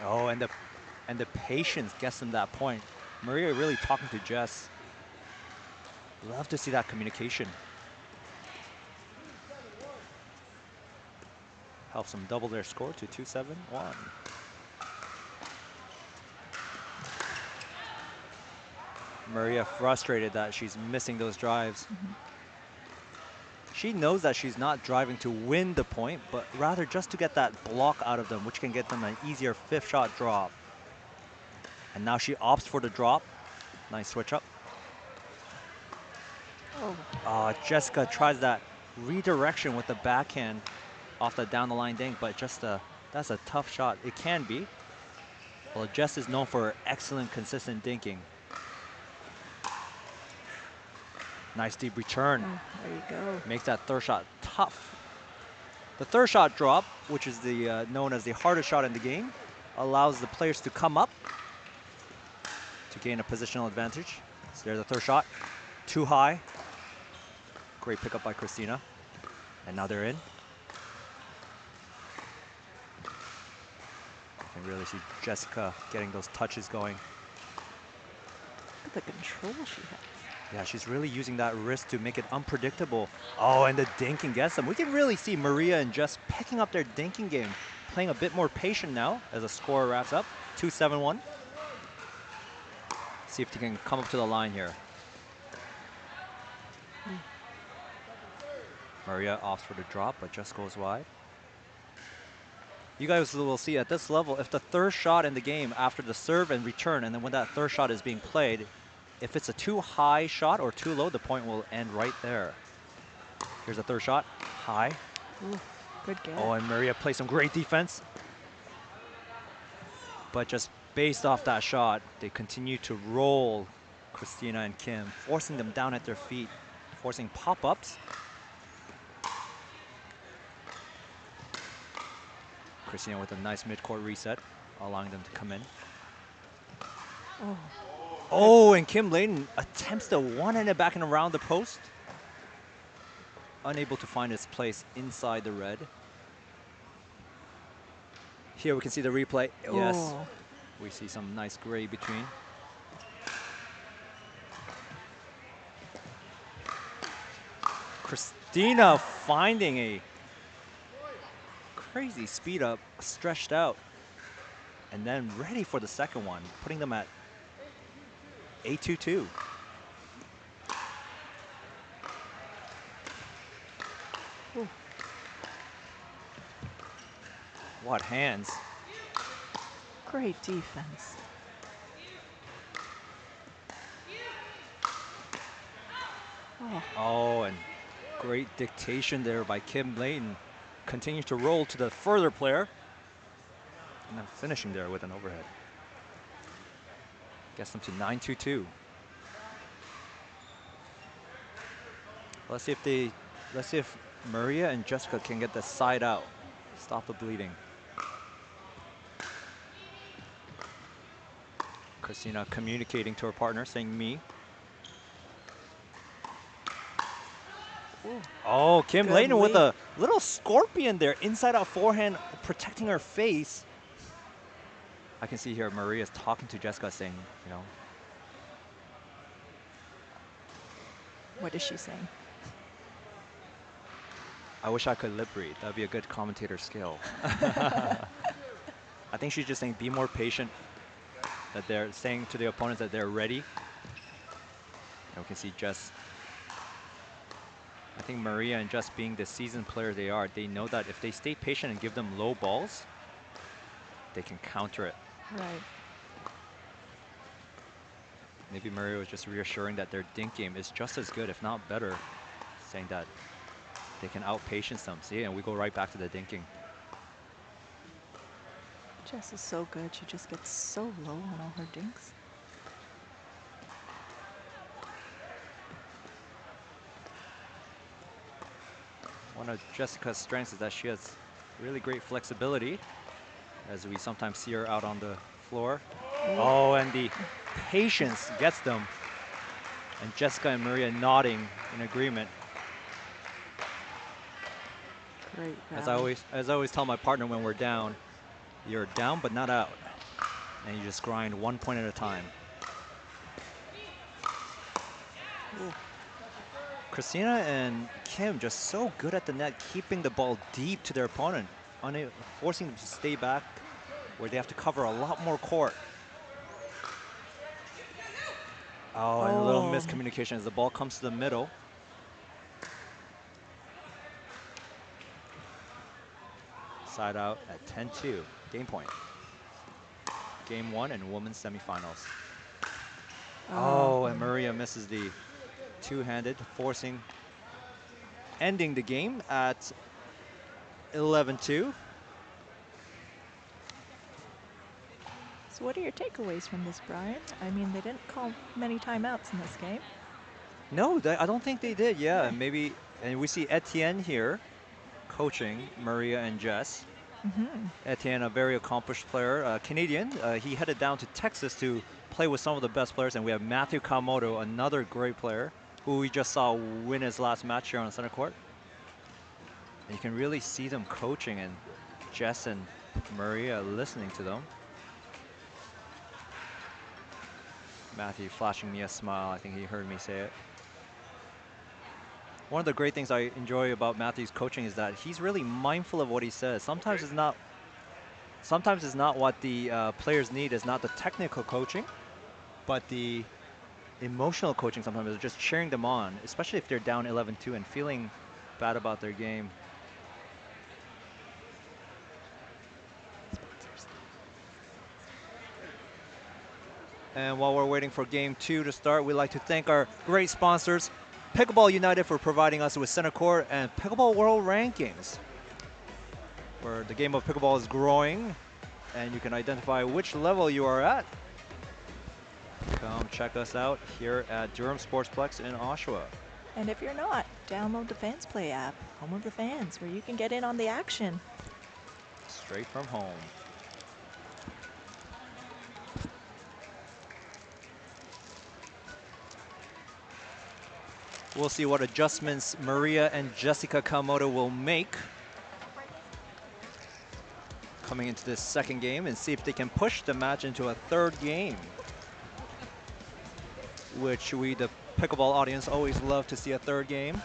G: Oh, and the patience gets them that point. Maria really talking to Jess. Love to see that communication. Helps them double their score to 2-7-1. Maria frustrated that she's missing those drives. She knows that she's not driving to win the point, but rather just to get that block out of them, which can get them an easier fifth shot drop. And now she opts for the drop. Nice switch up. Jessica tries that redirection with the backhand off the down the line dink, but that's a tough shot. It can be. Well, Jess is known for her excellent, consistent dinking. Nice deep return.
B: There you go.
G: Makes that third shot tough. The third shot drop, which is the known as the hardest shot in the game, allows the players to come up to gain a positional advantage. So there's the third shot. Too high. Great pickup by Christina. And now they're in. You can really see Jessica getting those touches going.
B: Look at the control she has.
G: Yeah, she's really using that wrist to make it unpredictable. Oh, and the dinking gets them. We can really see Maria and Jess picking up their dinking game, playing a bit more patient now as the score wraps up. 2-7-1. See if they can come up to the line here. Maria opts for the drop, but just goes wide. You guys will see at this level, if the third shot in the game after the serve and return, and then when that third shot is being played, if it's a too high shot or too low, the point will end right there. Here's the third shot, high.
B: Ooh, good get.
G: Oh, and Maria plays some great defense. But just based off that shot, they continue to roll Christina and Kim, forcing them down at their feet, forcing pop-ups. Christina with a nice mid-court reset, allowing them to come in.
B: Oh.
G: Oh, and Kim Layton attempts to one-hand it back and around the post. Unable to find its place inside the red. Here we can see the replay. Yes,
B: Oh.
G: we see some nice gray between. Christina finding a crazy speed up, stretched out, and then ready for the second one, putting them at 8-2-2.
B: Ooh.
G: What hands.
B: Great defense. Oh.
G: Oh, and great dictation there by Kim Layton. Continues to roll to the further player. And then finishing there with an overhead. Gets them to 9-2-2. Let's see if Maria and Jessica can get the side out. Stop the bleeding. Christina communicating to her partner, saying me.
B: Ooh.
G: Oh, Kim
B: Good
G: Layton with
B: lead.
G: a little scorpion there, inside out forehand, protecting her face. I can see here Maria's talking to Jessica, saying, you know.
B: What is she saying?
G: I wish I could lip read. That'd be a good commentator skill. I think she's just saying be more patient. That they're saying to the opponents that they're ready. And we can see Jess. I think Maria and Jess, being the seasoned player they are, they know that if they stay patient and give them low balls, they can counter it.
B: Right.
G: Maybe Maria was just reassuring that their dink game is just as good, if not better, saying that they can out-patience them. See, and we go right back to the dinking.
B: Jess is so good. She just gets so low on all her dinks.
G: One of Jessica's strengths is that she has really great flexibility, as we sometimes see her out on the floor. Oh, and the patience gets them. And Jessica and Maria nodding in agreement.
B: Great
G: As I always tell my partner when we're down, you're down but not out. And you just grind 1 point at a time.
B: Ooh.
G: Christina and Kim just so good at the net, keeping the ball deep to their opponent, forcing them to stay back where they have to cover a lot more court. Oh, and a little miscommunication as the ball comes to the middle. Side out at 10-2, game point. Game 1 and women's semifinals. Oh, and Maria misses the two-handed, ending the game at 11-2.
B: So what are your takeaways from this, Brian? I mean, they didn't call many timeouts in this game.
G: No, I don't think they did. Yeah, maybe. And we see Etienne here coaching Maria and Jess. Etienne, a very accomplished player, Canadian. He headed down to Texas to play with some of the best players, and we have Matthew Kawamoto, another great player, who we just saw win his last match here on center court. And you can really see them coaching, and Jess and Maria listening to them. Matthew flashing me a smile. I think he heard me say it. One of the great things I enjoy about Matthew's coaching is that he's really mindful of what he says. Sometimes it's not what the players need, is not the technical coaching, but the emotional coaching sometimes is just cheering them on, especially if they're down 11-2 and feeling bad about their game. And while we're waiting for game 2 to start, we'd like to thank our great sponsors, Pickleball United, for providing us with center court, and Pickleball World Rankings, where the game of pickleball is growing and you can identify which level you are at. Come check us out here at Durham Sportsplex in Oshawa.
B: And if you're not, download the Fans Play app, home of the fans, where you can get in on the action.
G: Straight from home. We'll see what adjustments Maria and Jessica Kawamoto will make coming into this second game, and see if they can push the match into a third game, which we, the pickleball audience, always love to see a third game.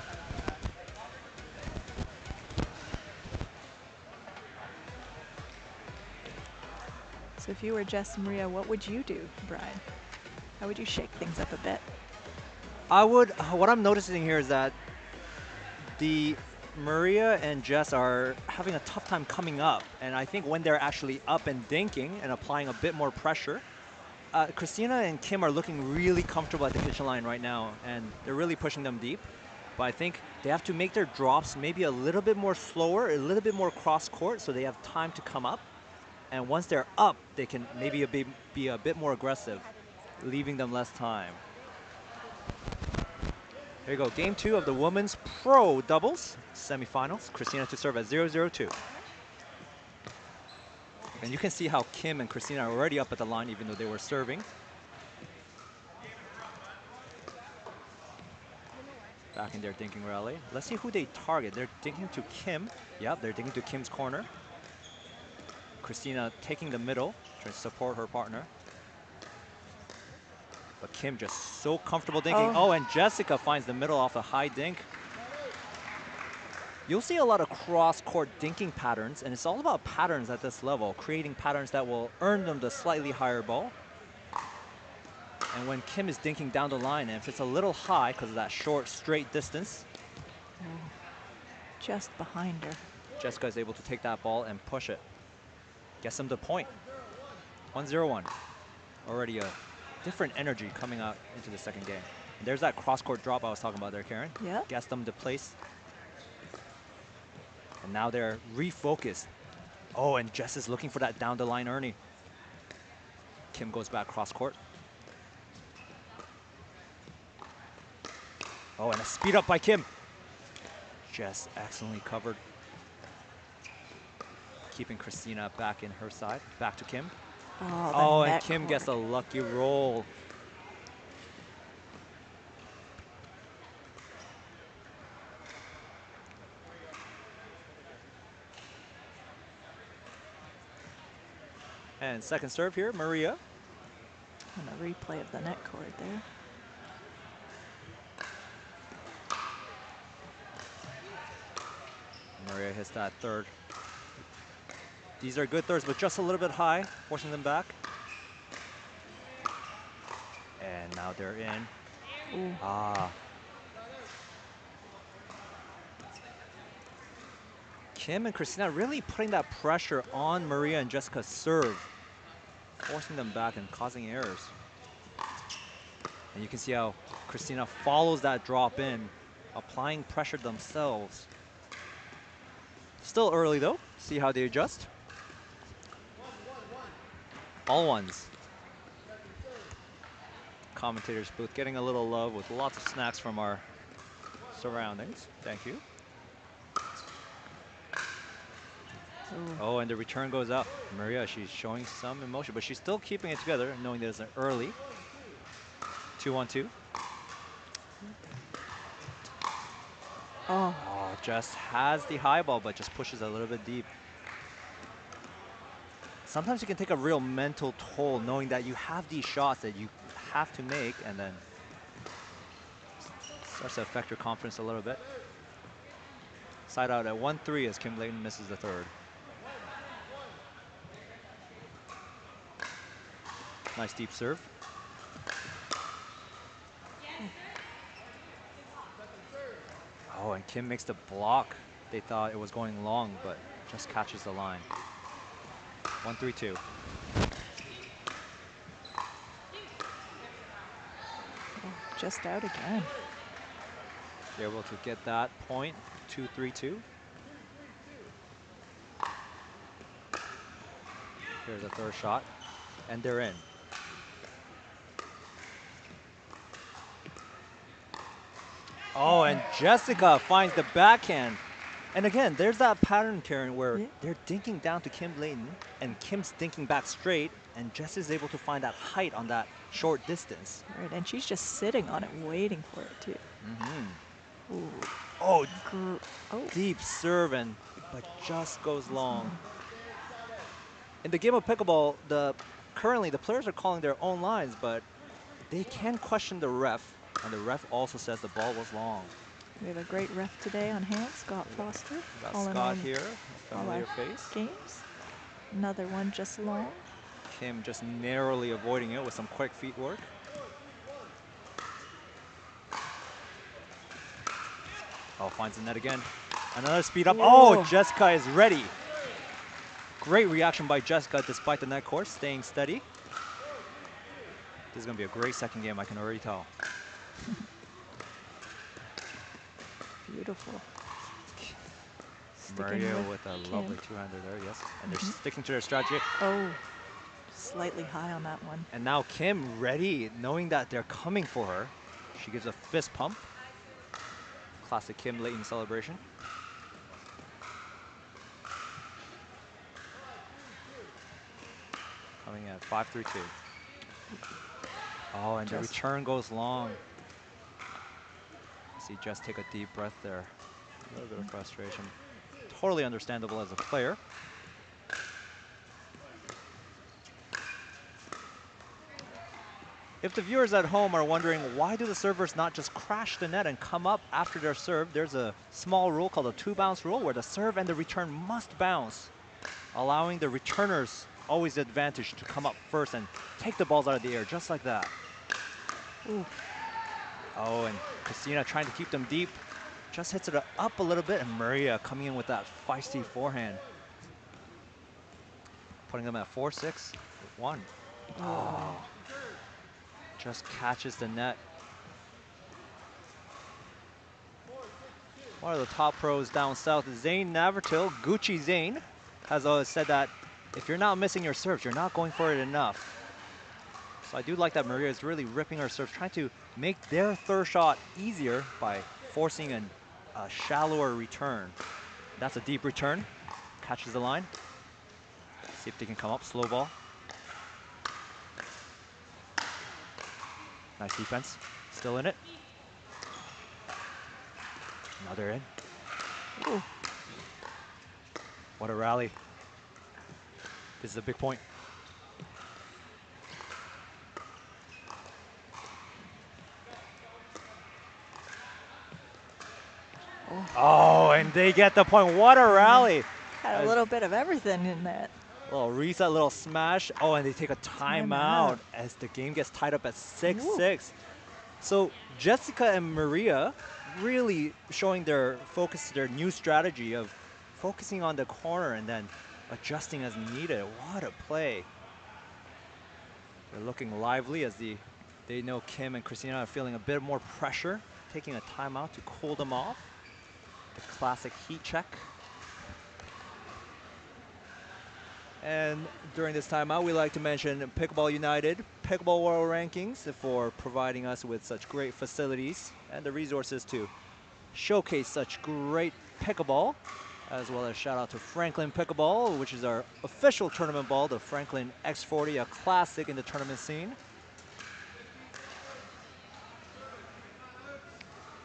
B: So if you were Jess and Maria, what would you do, Brian? How would you shake things up a bit?
G: I would, what I'm noticing here is that the Maria and Jess are having a tough time coming up, and I think when they're actually up and dinking and applying a bit more pressure, Christina and Kim are looking really comfortable at the kitchen line right now, and they're really pushing them deep. But I think they have to make their drops maybe a little bit more slower, a little bit more cross court, so they have time to come up. And once they're up, they can maybe be a bit more aggressive, leaving them less time. Here you go, game 2 of the women's pro doubles semifinals. Christina to serve at 0-0-2. And you can see how Kim and Christina are already up at the line, even though they were serving. Back in their dinking rally. Let's see who they target. They're dinking to Kim. Yep, they're dinking to Kim's corner. Christina taking the middle, trying to support her partner. But Kim just so comfortable dinking. Oh, and Jessica finds the middle off a high dink. You'll see a lot of cross-court dinking patterns, and it's all about patterns at this level, creating patterns that will earn them the slightly higher ball. And when Kim is dinking down the line, and if it's a little high because of that short, straight distance,
B: just behind her,
G: Jessica is able to take that ball and push it. Gets them the point. 1-0-1. Already a different energy coming out into the second game. And there's that cross-court drop I was talking about there, Karen.
B: Yeah.
G: Gets them to place. And now they're refocused. Oh, and Jess is looking for that down the line Ernie. Kim goes back cross-court. Oh, and a speed up by Kim. Jess excellently covered. Keeping Christina back in her side. Back to Kim. Oh, and Kim gets a lucky roll. And second serve here, Maria.
B: And a replay of the net cord there.
G: Maria hits that third. These are good thirds, but just a little bit high, forcing them back. And now they're in.
B: Ooh.
G: Kim and Christina really putting that pressure on Maria and Jessica's serve, forcing them back and causing errors. And you can see how Christina follows that drop in, applying pressure themselves. Still early though, see how they adjust. All ones. Commentators booth getting a little love with lots of snacks from our surroundings. Thank you.
B: Ooh.
G: Oh, and the return goes up. Maria, she's showing some emotion, but she's still keeping it together, knowing there's an early 2-1-2.
B: Oh.
G: Oh, just has the high ball, but just pushes a little bit deep. Sometimes you can take a real mental toll knowing that you have these shots that you have to make, and then starts to affect your confidence a little bit. Side out at 1-3 as Kim Layton misses the third. Nice deep serve. Oh, and Kim makes the block. They thought it was going long, but just catches the line. 1-3-2.
B: Oh, just out again.
G: They're able to get that point. 2-3-2. Here's a third shot, and they're in. Oh, and Jessica finds the backhand. And again, there's that pattern, Karen, where they're dinking down to Kim Layton, and Kim's dinking back straight, and Jess is able to find that height on that short distance.
B: Right, and she's just sitting on it, waiting for it too.
G: Mm-hmm.
B: Ooh.
G: Oh,
B: oh,
G: deep serve, but just goes long. In the game of pickleball, currently the players are calling their own lines, but they can question the ref, and the ref also says the ball was long.
B: We have a great ref today on hand, Scott Foster.
G: Got
B: Calling
G: Scott
B: all
G: here, a
B: all
G: familiar
B: our
G: face.
B: Games. Another one just long.
G: Kim just narrowly avoiding it with some quick feet work. Oh, finds the net again. Another speed up.
B: Whoa.
G: Oh, Jessica is ready. Great reaction by Jessica despite the net course, staying steady. This is going to be a great second game, I can already tell.
B: Beautiful.
G: Maria with a
B: Kim.
G: lovely two-hander there, yes. And they're sticking to their strategy.
B: Oh, slightly high on that one.
G: And now Kim ready, knowing that they're coming for her. She gives a fist pump. Classic Kim Layton celebration. Coming at 5-3-2. Oh, and the return goes long. See Jess take a deep breath there. A little bit of frustration. Totally understandable as a player. If the viewers at home are wondering why do the servers not just crash the net and come up after their serve, there's a small rule called a two-bounce rule where the serve and the return must bounce, allowing the returners always the advantage to come up first and take the balls out of the air just like that.
B: Ooh.
G: Oh, and Christina trying to keep them deep. Just hits it up a little bit, and Maria coming in with that feisty forehand. Putting them at 4-6 with 1. Oh. Just catches the net. One of the top pros down south, Zane Navratil, Gucci Zane, has always said that if you're not missing your serves, you're not going for it enough. So I do like that Maria is really ripping her serves, trying to make their third shot easier by forcing a shallower return. That's a deep return. Catches the line. See if they can come up. Slow ball. Nice defense. Still in it. Now they're in.
B: Ooh.
G: What a rally. This is a big point. Oh, and they get the point. What a rally.
B: Had a little bit of everything in that.
G: Little reset, little smash. Oh, and they take a timeout as the game gets tied up at 6-6. So Jessica and Maria really showing their focus, their new strategy of focusing on the corner and then adjusting as needed. What a play. They're looking lively as they know Kim and Christina are feeling a bit more pressure, taking a timeout to cool them off. The classic heat check. And during this timeout, we like to mention Pickleball United, Pickleball World Rankings for providing us with such great facilities and the resources to showcase such great pickleball. As well as shout out to Franklin Pickleball, which is our official tournament ball, the Franklin X40, a classic in the tournament scene.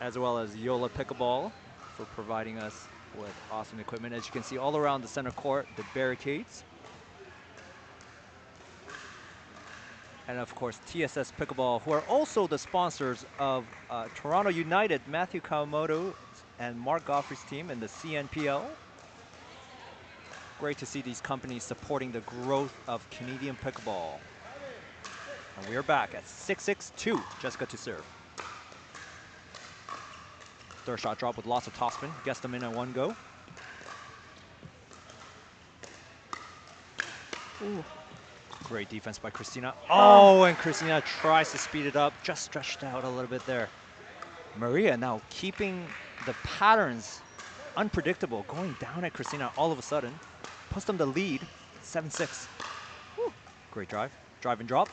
G: As well as Yola Pickleball for providing us with awesome equipment. As you can see all around the center court, the barricades. And of course, TSS Pickleball, who are also the sponsors of Toronto United, Matthew Kawamoto and Mark Goffrey's team in the CNPL. Great to see these companies supporting the growth of Canadian pickleball. And we are back at 6-6-2, Jessica to serve. Third shot drop with lots of topspin, gets them in at one go.
B: Ooh.
G: Great defense by Christina. Oh, and Christina tries to speed it up, just stretched out a little bit there. Maria now keeping the patterns unpredictable, going down at Christina all of a sudden. Puts them the lead, 7-6. Great drive, drive and drop.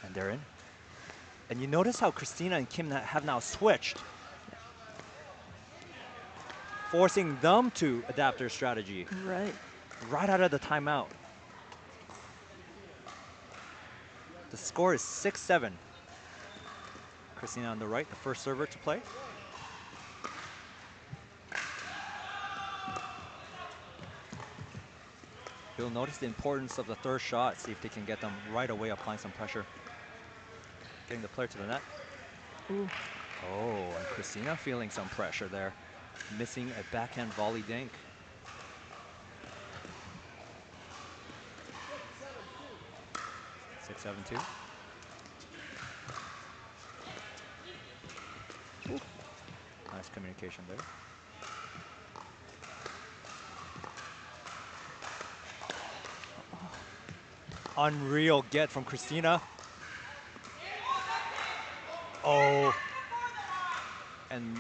G: And they're in. And you notice how Christina and Kim have now switched, forcing them to adapt their strategy. Right out of the timeout. The score is 6-7. Christina on the right, the first server to play. You'll notice the importance of the third shot. See if they can get them right away, applying some pressure. Getting the player to the net.
B: Ooh.
G: Oh, and Christina feeling some pressure there. Missing a backhand volley dink. Six, 7-2. Nice communication there. Unreal get from Christina. Oh. And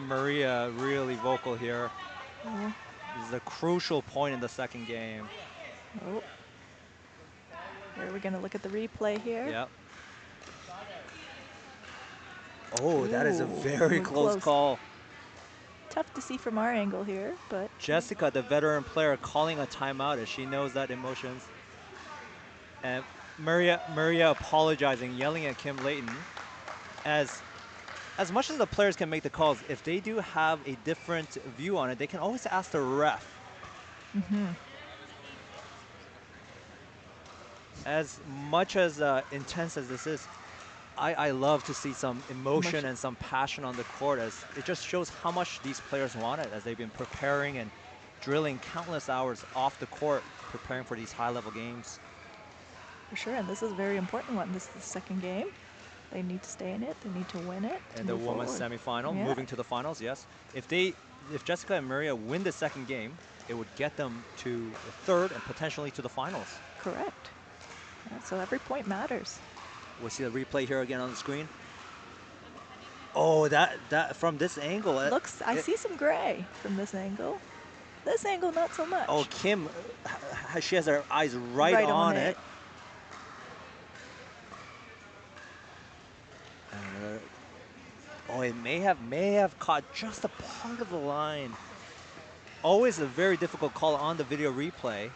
G: Maria really vocal here. This is a crucial point in the second game.
B: Oh. Here we're going to look at the replay here.
G: Yep. Oh, that is a very close call.
B: Tough to see from our angle here, but...
G: Jessica, the veteran player, calling a timeout as she knows that emotions. And Maria apologizing, yelling at Kim Layton. As much as the players can make the calls, if they do have a different view on it, they can always ask the ref. As much as intense as this is, I love to see some emotion and some passion on the court, as it just shows how much these players want it, as they've been preparing and drilling countless hours off the court, preparing for these high-level games.
B: For sure, and this is a very important one. This is the second game. They need to stay in it. They need to win it.
G: And the women's semifinal, moving to the finals, yes. If Jessica and Maria win the second game, it would get them to the third and potentially to the finals.
B: Correct. So every point matters.
G: We'll see the replay here again on the screen. Oh, that from this angle.
B: I see some gray from this angle. This angle, not so much.
G: Oh, Kim, she has her eyes right on it. Oh, it may have caught just a part of the line. Always a very difficult call on the video replay.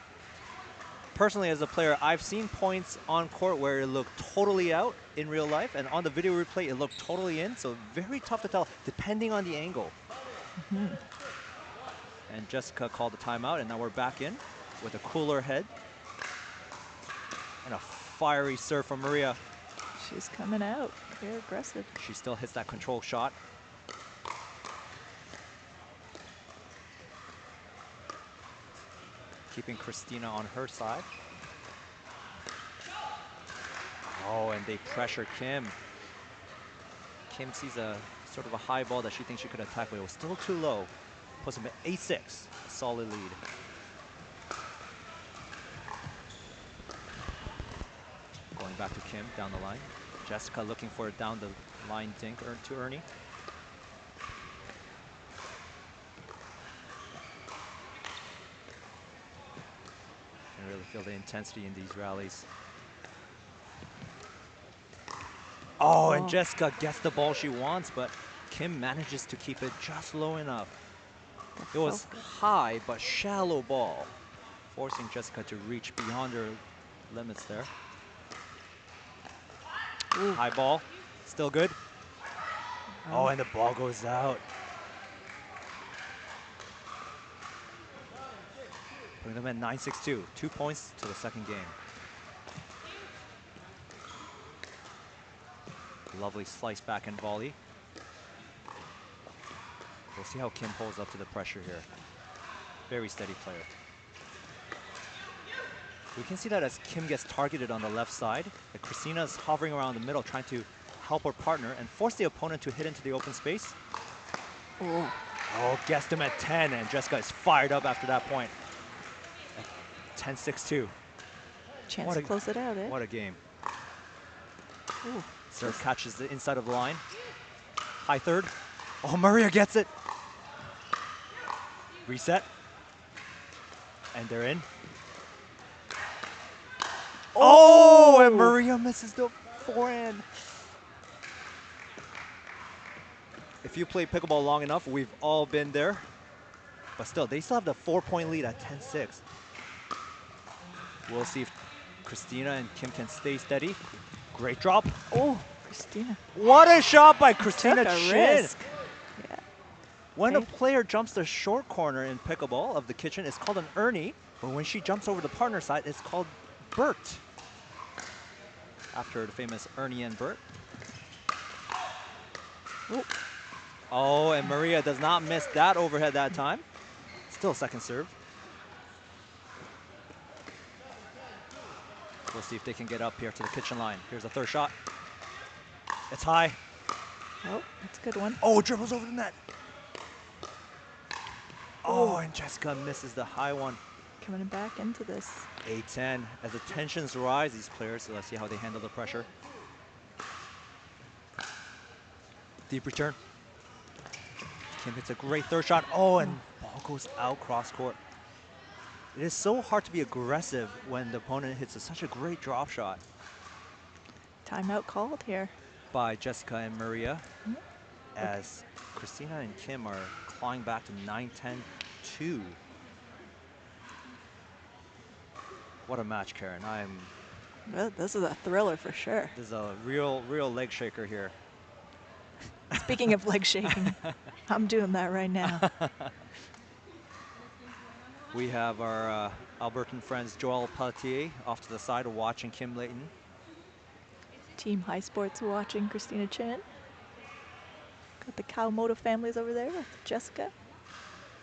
G: Personally, as a player, I've seen points on court where it looked totally out in real life, and on the video replay, it looked totally in, so very tough to tell, depending on the angle. And Jessica called the timeout, and now we're back in with a cooler head. And a fiery serve from Maria.
B: She's coming out, very aggressive.
G: She still hits that control shot. Keeping Christina on her side. Oh, and they pressure Kim. Kim sees a sort of a high ball that she thinks she could attack, but it was still too low. Puts them at 8-6, a solid lead. Going back to Kim down the line. Jessica looking for a down the line dink to Ernie. I really feel the intensity in these rallies. Oh, and Jessica gets the ball she wants, but Kim manages to keep it just low enough.
B: The
G: It was
B: focus.
G: high but shallow ball, forcing Jessica to reach beyond her limits there.
B: Ooh.
G: High ball, still good. Oh, and the ball goes out. Putting them at 9-6-2, 2 points to the second game. Lovely slice back and volley. We'll see how Kim holds up to the pressure here. Very steady player. We can see that as Kim gets targeted on the left side, that Christina's hovering around the middle trying to help her partner and force the opponent to hit into the open space.
B: Oh.
G: Oh, gets them at 10, and Jessica is fired up after that point. 10-6-2.
B: Chance to close it out, eh?
G: What a game.
B: Ooh.
G: Serve catches the inside of the line. High third. Oh, Maria gets it. Reset. And they're in. Oh, and Maria misses the forehand. If you play pickleball long enough, we've all been there. But still, they still have the 4-point lead at 10-6. We'll see if Christina and Kim can stay steady. Great drop.
B: Oh, Christina.
G: What a shot by Christina
B: Took a
G: Chin.
B: risk. Yeah.
G: When a
B: Okay.
G: player jumps the short corner in pickleball of the kitchen, it's called an Ernie. But when she jumps over the partner side, it's called Bert. After the famous Ernie and Bert.
B: Ooh.
G: Oh, and Maria does not miss that overhead that time. Still second serve. We'll see if they can get up here to the kitchen line. Here's the third shot. It's high.
B: Oh, that's a good one.
G: Oh, dribbles over the net. Oh, and Jessica misses the high one.
B: Coming back into this.
G: 8-10. As the tensions rise, these players, let's see how they handle the pressure. Deep return. Kim hits a great third shot. Oh, and ball goes out cross court. It is so hard to be aggressive when the opponent hits such a great drop shot.
B: Timeout called here.
G: By Jessica and Maria, as Christina and Kim are clawing back to 9-10-2. What a match, Karen.
B: Well, this is a thriller for sure.
G: This is a real leg shaker here.
B: Speaking of leg shaking, I'm doing that right now.
G: We have our Albertan friends Joel Pelletier off to the side watching Kim Layton.
B: Team High Sports watching Christina Chin. Got the Kawamoto families over there with Jessica.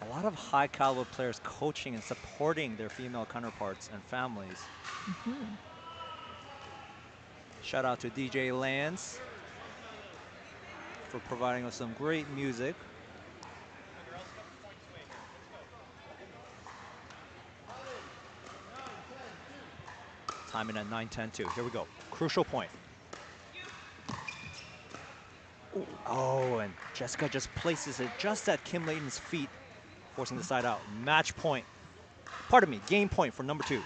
G: A lot of high caliber players coaching and supporting their female counterparts and families. Shout out to DJ Lance for providing us some great music. Timing at 9-10-2. Here we go. Crucial point. Oh, and Jessica just places it just at Kim Layton's feet, forcing the side out. Match point. Pardon me, game point for number 2.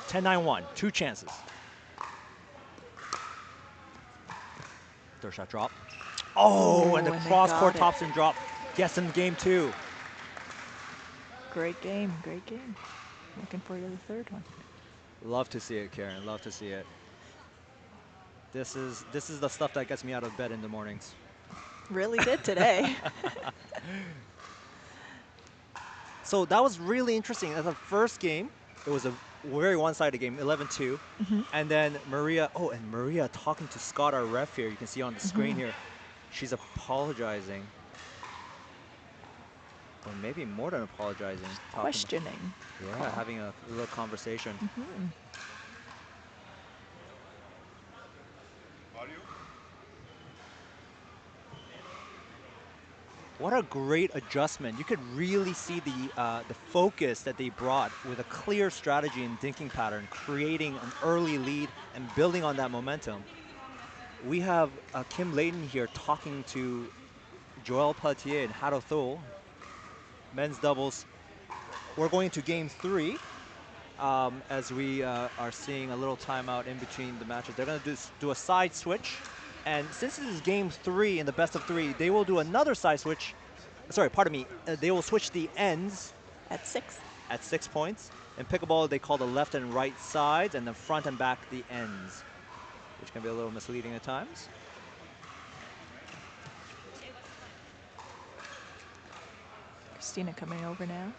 G: 10-9-1, 2 chances. Third shot drop. Oh, and the cross-court top-spin drop gets them game 2.
B: Great game, great game. Looking forward to the third one.
G: Love to see it, Karen. Love to see it. This is the stuff that gets me out of bed in the mornings.
B: Really did today.
G: So that was really interesting. As the first game, it was a very one-sided game, 11-2. And then Maria, and Maria talking to Scott, our ref here. You can see on the screen here. She's apologizing. Or maybe more than apologizing.
B: Questioning.
G: Yeah, having a little conversation. What a great adjustment. You could really see the focus that they brought with a clear strategy and thinking pattern, creating an early lead and building on that momentum. We have Kim Layton here talking to Joel Pelletier and Hado Thol, men's doubles. We're going to game 3 as we are seeing a little timeout in between the matches. They're going to do a side switch. And since this is game 3 in the best of 3, they will do another side switch. Sorry, pardon me. They will switch the ends
B: At 6.
G: at 6 points. In pickleball, they call the left and right sides, and the front and back the ends, which can be a little misleading at times.
B: Christina coming over now.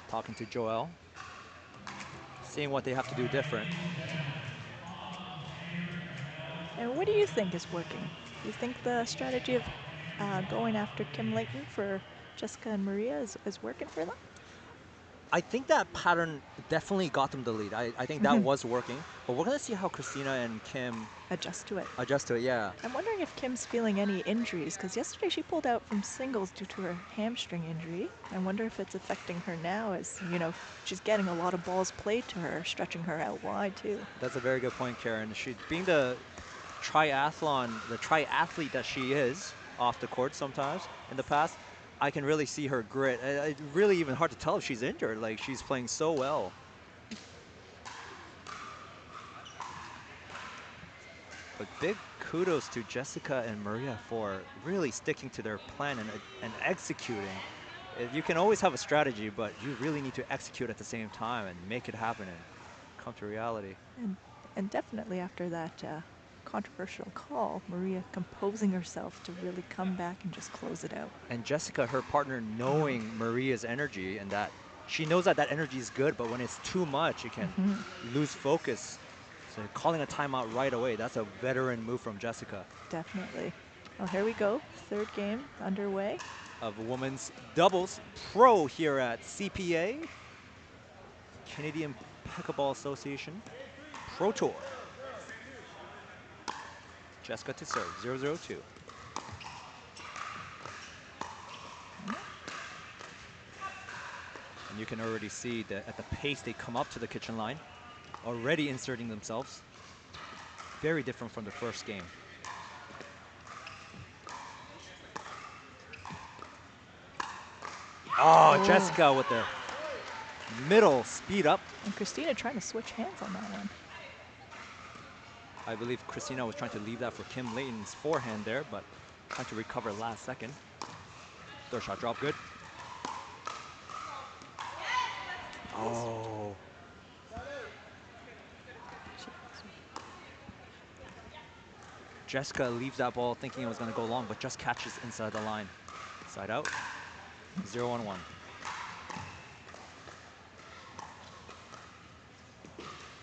G: Talking to Joel, seeing what they have to do different.
B: And what do you think is working? Do you think the strategy of going after Kim Layton for Jessica and Maria is working for them?
G: I think that pattern definitely got them the lead. I think that was working. But we're going to see how Christina and Kim
B: Adjust to it.
G: adjust to it, yeah.
B: I'm wondering if Kim's feeling any injuries, because yesterday she pulled out from singles due to her hamstring injury. I wonder if it's affecting her now as, you know, she's getting a lot of balls played to her, stretching her out wide too.
G: That's a very good point, Karen. She, being the triathlete that she is off the court sometimes in the past, I can really see her grit. It's really even hard to tell if she's injured. Like, she's playing so well. But big kudos to Jessica and Maria for really sticking to their plan and executing. You can always have a strategy, but you really need to execute at the same time and make it happen and come to reality.
B: And definitely after that controversial call, Maria composing herself to really come back and just close it out.
G: And Jessica, her partner, knowing Maria's energy and that she knows that that energy is good, but when it's too much, it can lose focus. So calling a timeout right away, that's a veteran move from Jessica.
B: Definitely. Well, here we go. Third game underway.
G: Of women's doubles pro here at CPA, Canadian Pickleball Association Pro Tour. Jessica to serve, 0-0-2. And you can already see that at the pace they come up to the kitchen line, already inserting themselves. Very different from the first game. Oh, Jessica with the middle speed up.
B: And Christina trying to switch hands on that one.
G: I believe Christina was trying to leave that for Kim Layton's forehand there, but trying to recover last second. Third shot drop good. Oh. Jessica leaves that ball thinking it was going to go long, but just catches inside the line. Side out. 0-1-1.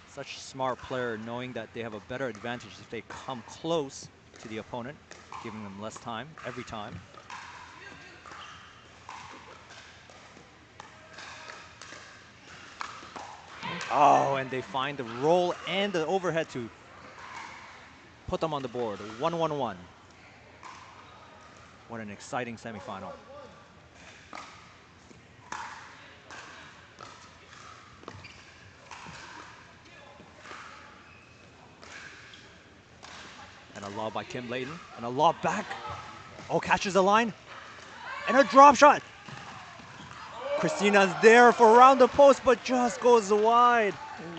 G: Such a smart player, knowing that they have a better advantage if they come close to the opponent, giving them less time every time. Oh, and they find the roll and the overhead to put them on the board. 1-1-1. What an exciting semifinal. And a lob by Kim Layton. And a lob back. Oh, catches the line. And a drop shot. Christina's there for around the post, but just goes wide.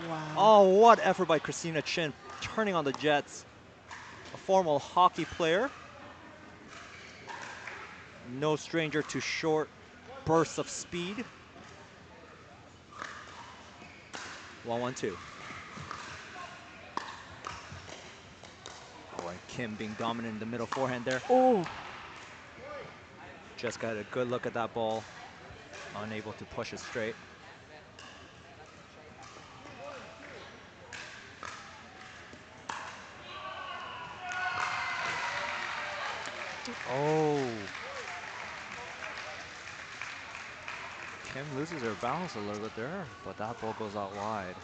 B: Wow.
G: Oh, what effort by Christina Chin, turning on the jets. A former hockey player. No stranger to short bursts of speed. 1-1-2. Oh, and Kim being dominant in the middle forehand there.
B: Oh.
G: Just got a good look at that ball. Unable to push it straight. Oh. Kim loses her balance a little bit there, but that ball goes out wide.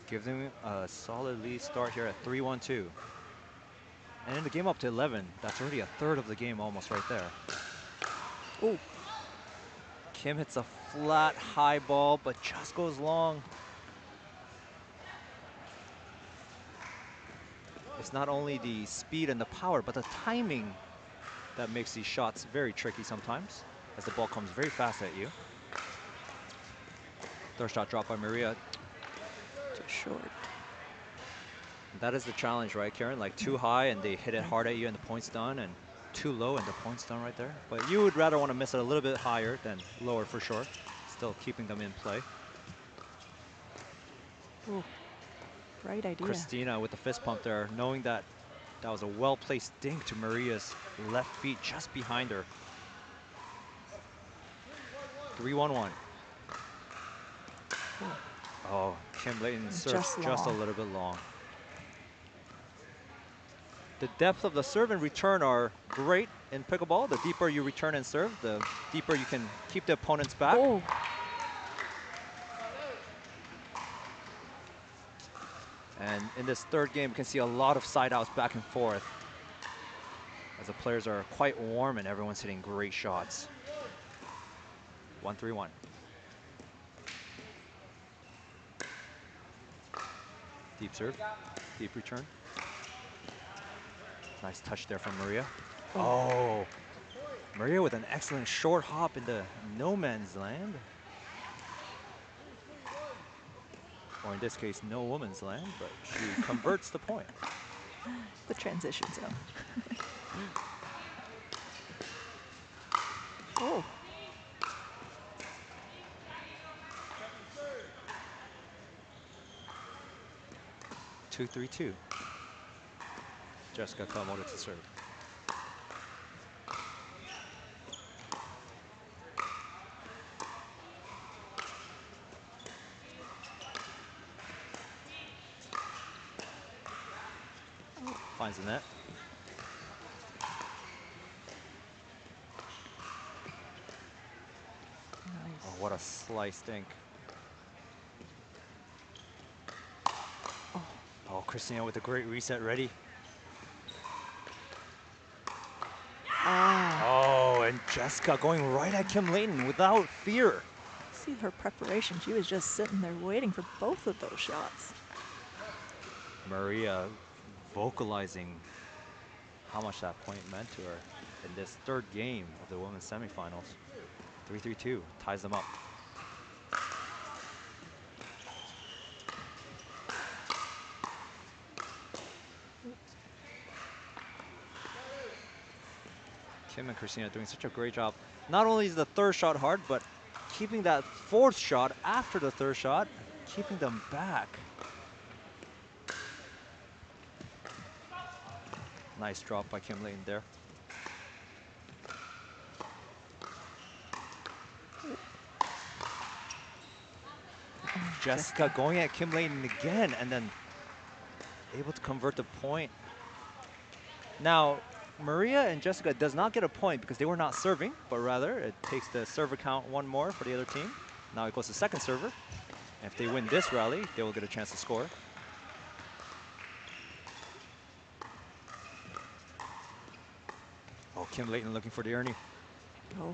G: Gives them a solid lead start here at 3-1-2. And in the game up to 11, that's already a third of the game almost right there.
B: Oh.
G: Kim hits a flat high ball, but just goes long. It's not only the speed and the power, but the timing that makes these shots very tricky sometimes, as the ball comes very fast at you. Third shot dropped by Maria.
B: Too short.
G: That is the challenge, right, Karen? Like too high and they hit it hard at you and the point's done, and too low and the point's done right there. But you would rather want to miss it a little bit higher than lower for sure. Still keeping them in play.
B: Ooh, right idea.
G: Christina with the fist pump there, knowing that that was a well-placed dink to Maria's left feet just behind her. 3-1-1. Oh, Kim Layton serves just a little bit long. The depth of the serve and return are great in pickleball. The deeper you return and serve, the deeper you can keep the opponents back.
B: Oh.
G: And in this third game, we can see a lot of side outs back and forth as the players are quite warm and everyone's hitting great shots. 1-3-1. Deep serve, deep return. Nice touch there from Maria. Oh, Maria with an excellent short hop into no man's land. Or in this case, no woman's land, but she converts the point.
B: The transition zone. Oh.
G: Two, 3-2. Jessica Kawamoto to serve. Finds the net.
B: Nice.
G: Oh, what a slice dink. Oh, Christina with a great reset ready. Oh, and Jessica going right at Kim Layton without fear.
B: See her preparation. She was just sitting there waiting for both of those shots.
G: Maria vocalizing how much that point meant to her in this third game of the women's semifinals. 3-3-2 ties them up. Kim and Christina doing such a great job. Not only is the third shot hard, but keeping that fourth shot after the third shot, keeping them back. Nice drop by Kim Layton there. Jessica going at Kim Layton again and then able to convert the point. Now, Maria and Jessica does not get a point because they were not serving, but rather it takes the server count one more for the other team. Now it goes to second server. And if they win this rally, they will get a chance to score. Oh, Kim Layton looking for the Ernie.
B: Oh.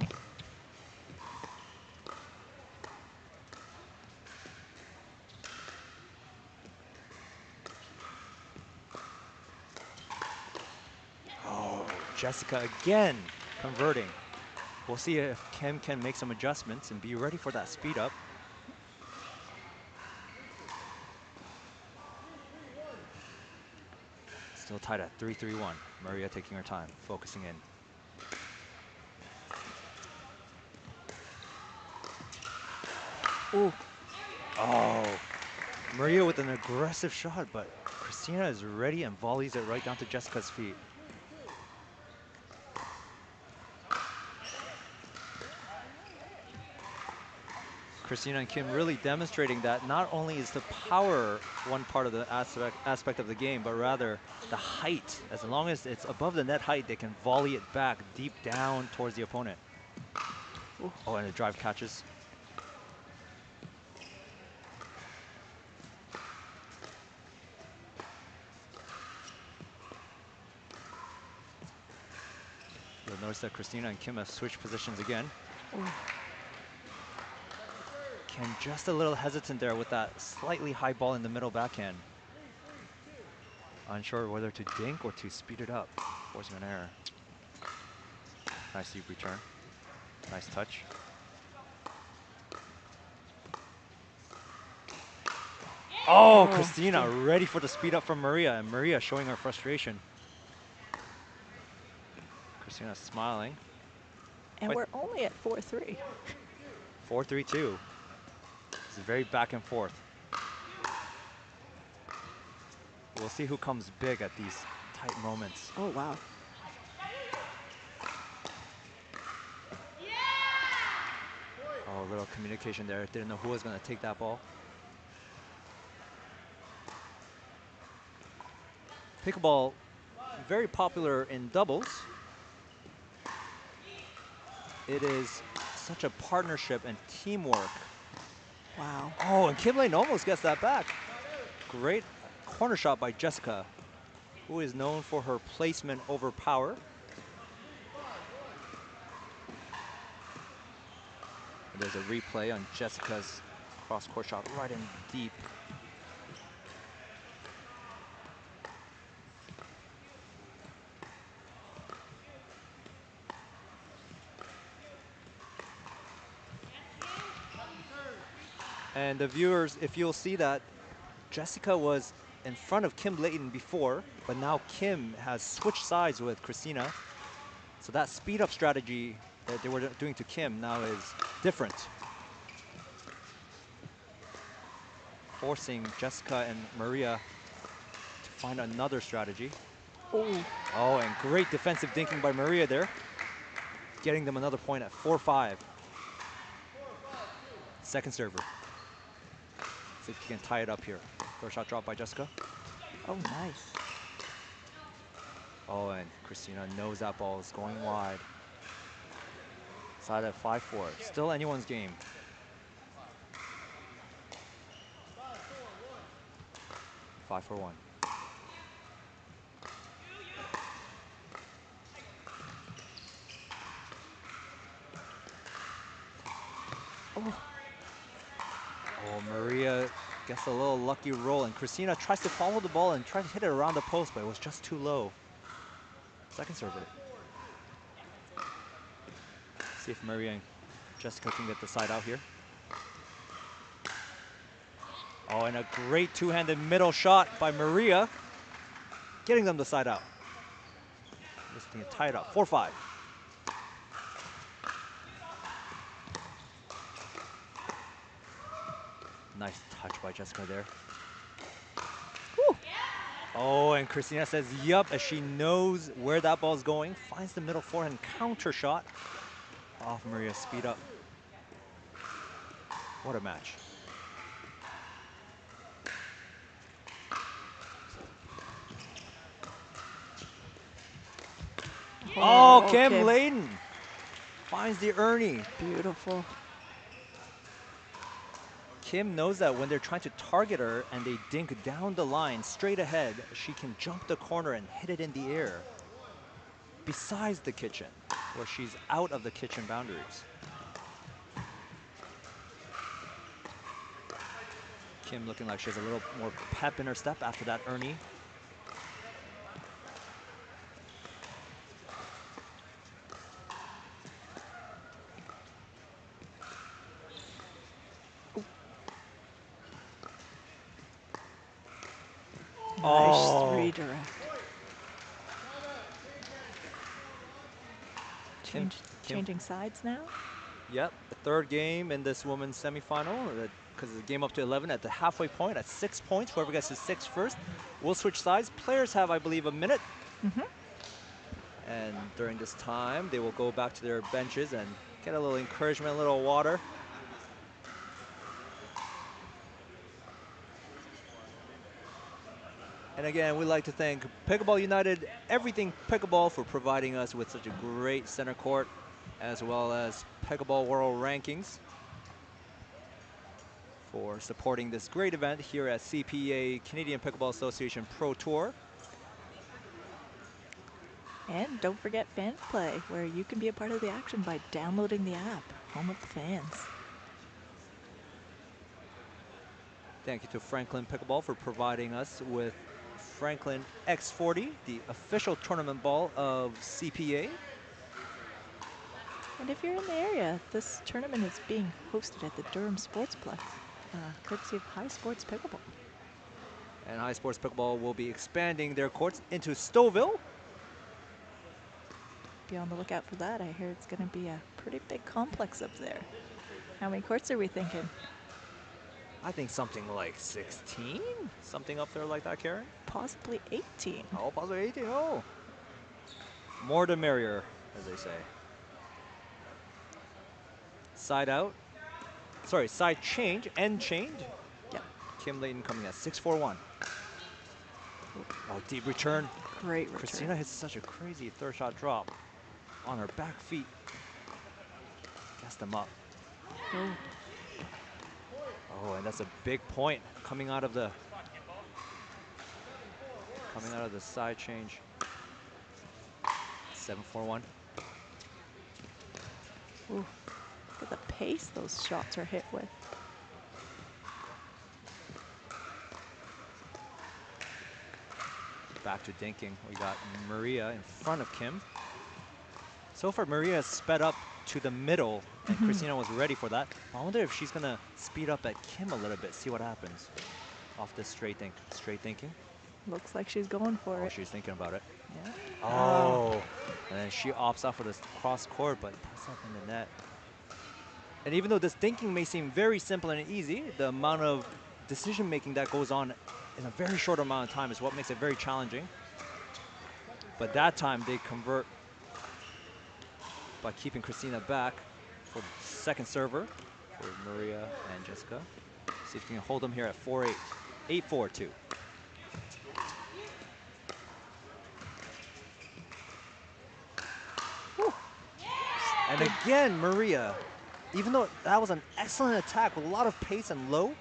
G: Jessica again converting. We'll see if Kim can make some adjustments and be ready for that speed up. Still tied at 3-3-1. Maria taking her time, focusing in.
B: Ooh.
G: Oh, Maria with an aggressive shot, but Christina is ready and volleys it right down to Jessica's feet. Christina and Kim really demonstrating that not only is the power one part of the aspect of the game, but rather the height. As long as it's above the net height, they can volley it back deep down towards the opponent.
B: Ooh.
G: Oh, and the drive catches. You'll notice that Christina and Kim have switched positions again.
B: Ooh.
G: Kim just a little hesitant there with that slightly high ball in the middle backhand. Unsure whether to dink or to speed it up, forcing an error. Nice deep return. Nice touch. Oh,
B: Oh,
G: Christina
B: sure.
G: ready for the speed up from Maria, and Maria showing her frustration. Christina smiling.
B: And
G: Quite
B: we're only at 4-3.
G: 4-3-2. It's very back and forth. We'll see who comes big at these tight moments.
B: Oh, wow.
G: Oh, a little communication there. Didn't know who was going to take that ball. Pickleball, very popular in doubles. It is such a partnership and teamwork.
B: Wow.
G: Oh, and Kim Lane almost gets that back. Great corner shot by Jessica, who is known for her placement over power. There's a replay on Jessica's cross-court shot right in deep. And the viewers, if you'll see that, Jessica was in front of Kim Layton before, but now Kim has switched sides with Christina. So that speed up strategy that they were doing to Kim now is different. Forcing Jessica and Maria to find another strategy.
B: Oh.
G: Oh, and great defensive dinking by Maria there. Getting them another point at 4-5. Second server. See if you can tie it up here. First shot drop by Jessica.
B: Oh, nice.
G: Oh, and Christina knows that ball is going wide. Side at 5-4. Still anyone's game. Five for one.
B: Oh.
G: Oh, Maria gets a little lucky roll, and Christina tries to follow the ball and try to hit it around the post, but it was just too low. Second serve it. See if Maria and Jessica can get the side out here. Oh, and a great two-handed middle shot by Maria, getting them the side out. This thing is tied up, 4-5. Nice touch by Jessica there.
B: Woo.
G: Oh, and Christina says yup as she knows where that ball's going. Finds the middle forehand counter shot off Maria's speed up. What a match. Oh, Kim Layton finds the Ernie.
B: Beautiful.
G: Kim knows that when they're trying to target her and they dink down the line straight ahead, she can jump the corner and hit it in the air. Besides the kitchen, where she's out of the kitchen boundaries. Kim looking like she has a little more pep in her step after that Ernie.
B: Nice redirect. Changing sides now?
G: Yep, the third game in this women's semifinal, because it's a game up to 11 at the halfway point at 6 points. Whoever gets to 6 first will switch sides. Players have, I believe, a minute. And during this time, they will go back to their benches and get a little encouragement, a little water. And again, we'd like to thank Pickleball United, Everything Pickleball, for providing us with such a great center court, as well as Pickleball World Rankings for supporting this great event here at CPA, Canadian Pickleball Association Pro Tour.
B: And don't forget Fan Play, where you can be a part of the action by downloading the app, Home of the Fans.
G: Thank you to Franklin Pickleball for providing us with Franklin X40, the official tournament ball of CPA.
B: And if you're in the area, this tournament is being hosted at the Durham Sportsplex, courtesy of High Sports Pickleball.
G: And High Sports Pickleball will be expanding their courts into Stouffville.
B: Be on the lookout for that. I hear it's going to be a pretty big complex up there. How many courts are we thinking?
G: I think something like 16? Something up there like that, Karen?
B: Possibly 18.
G: Oh, possibly 18. Oh. More the merrier, as they say. Side out. Sorry, side change, end change.
B: Yep.
G: Kim Layton coming at 6-4-1. Oh, deep return.
B: Great return.
G: Christina hits such a crazy third shot drop on her back feet. Gets them up.
B: Oh.
G: Oh, and that's a big point coming out of the side change. 7-4-1.
B: Ooh. Look at the pace those shots are hit with.
G: Back to dinking. We got Maria in front of Kim. So far, Maria has sped up to the middle, and Christina was ready for that. I wonder if she's gonna speed up at Kim a little bit, see what happens off this straight thinking.
B: Looks like she's going for
G: Oh,
B: it.
G: she's thinking about it.
B: Yeah.
G: Oh, and then she opts out for this cross court, but puts up in the net. And even though this thinking may seem very simple and easy, the amount of decision making that goes on in a very short amount of time is what makes it very challenging. But that time they convert by keeping Christina back for the second server for Maria and Jessica. See if we can hold them here at 4-8. 8-4-2. And again, Maria, even though that was an excellent attack with a lot of pace and low,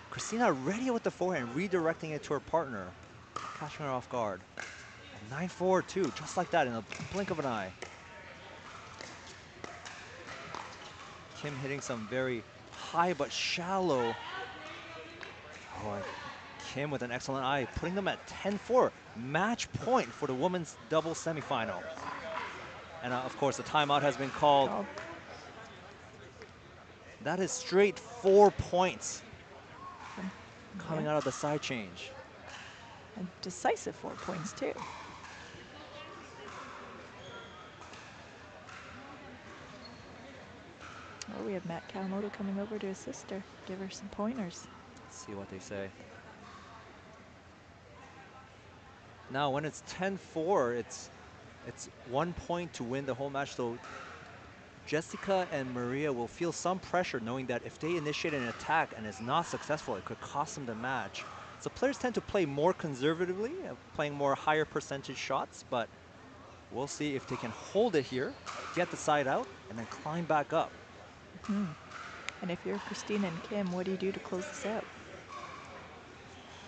G: Christina ready with the forehand, redirecting it to her partner, catching her off guard. 9-4-2, just like that in a blink of an eye. Kim hitting some very high but shallow. Oh, and Kim with an excellent eye, putting them at 10-4, match point for the women's doubles semifinal. And of course, the timeout has been called.
B: Oh.
G: That is straight 4 points coming out of the side change.
B: And decisive 4 points, too. Oh, we have Matt Kawamoto coming over to assist her, give her some pointers.
G: Let's see what they say. Now, when it's 10-4, it's 1 point to win the whole match. So Jessica and Maria will feel some pressure knowing that if they initiate an attack and it's not successful, it could cost them the match. So players tend to play more conservatively, playing more higher percentage shots, but we'll see if they can hold it here, get the side out, and then climb back up.
B: And if you're Christina and Kim, what do you do to close this out?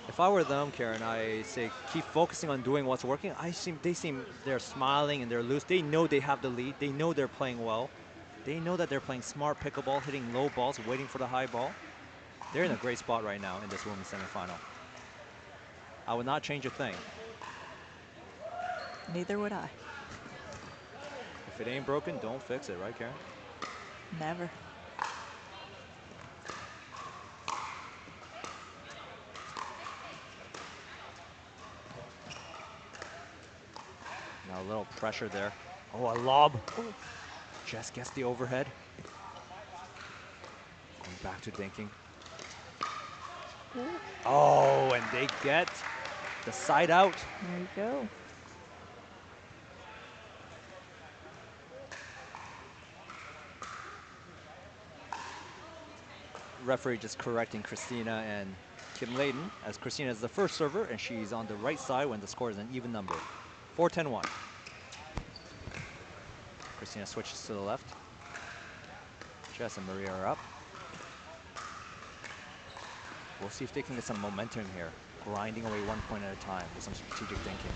G: If I were them, Karen, I say keep focusing on doing what's working. They're smiling and they're loose. They know they have the lead. They know they're playing well. They know that they're playing smart pickleball, hitting low balls, waiting for the high ball. They're in a great spot right now in this women's semifinal. I would not change a thing.
B: Neither would I.
G: If it ain't broken, don't fix it, right, Karen?
B: Never.
G: Now a little pressure there. Oh, a lob. Oh. Jess gets the overhead. Going back to dinking. Oh, and they get the side out.
B: There you go.
G: Referee just correcting Christina and Kim Layton, as Christina is the first server and she's on the right side when the score is an even number. 4-10-1. Christina switches to the left. Jess and Maria are up. We'll see if they can get some momentum here, grinding away 1 point at a time with some strategic thinking.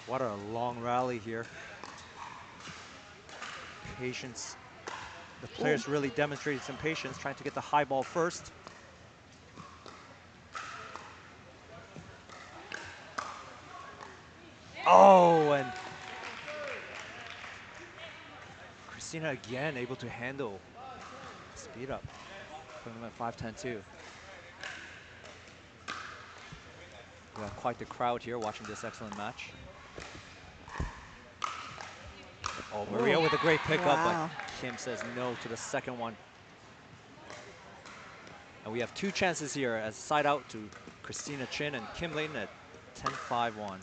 G: What a long rally here. Patience. The players really demonstrated some patience, trying to get the high ball first. Oh, and Christina again able to handle speed up. Putting them at 5-10-2. We have quite the crowd here watching this excellent match. Oh, Maria with a great pickup, but Kim says no to the second one. And we have 2 chances here as side out to Christina Chin and Kim Layton at 10-5-1. We'll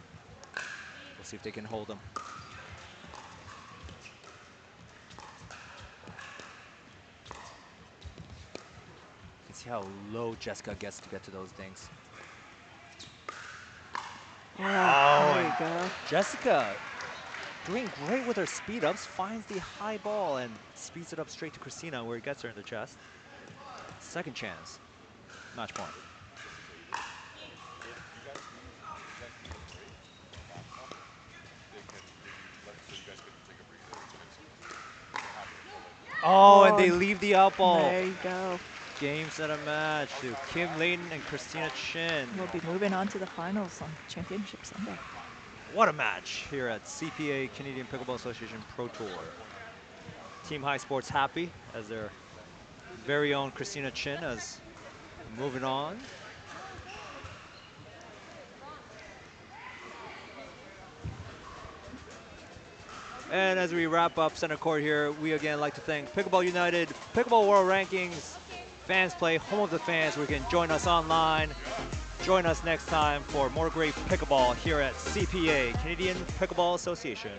G: see if they can hold them. You can see how low Jessica gets to get to those things.
B: Oh, there you go.
G: Jessica doing great with her speed ups, finds the high ball and speeds it up straight to Christina where it gets her in the chest. Second chance. Match point. Oh, and they leave the out ball.
B: There you go.
G: Game, set, a match to Kim Layton and Christina Chin.
B: We'll be moving on to the finals on Championship Sunday.
G: What a match here at CPA, Canadian Pickleball Association Pro Tour. Team High Sports happy as their very own Christina Chin is moving on. And as we wrap up center court here, we again like to thank Pickleball United, Pickleball World Rankings, Fans Play, home of the fans, where you can join us online. Join us next time for more great pickleball here at CPA, Canadian Pickleball Association.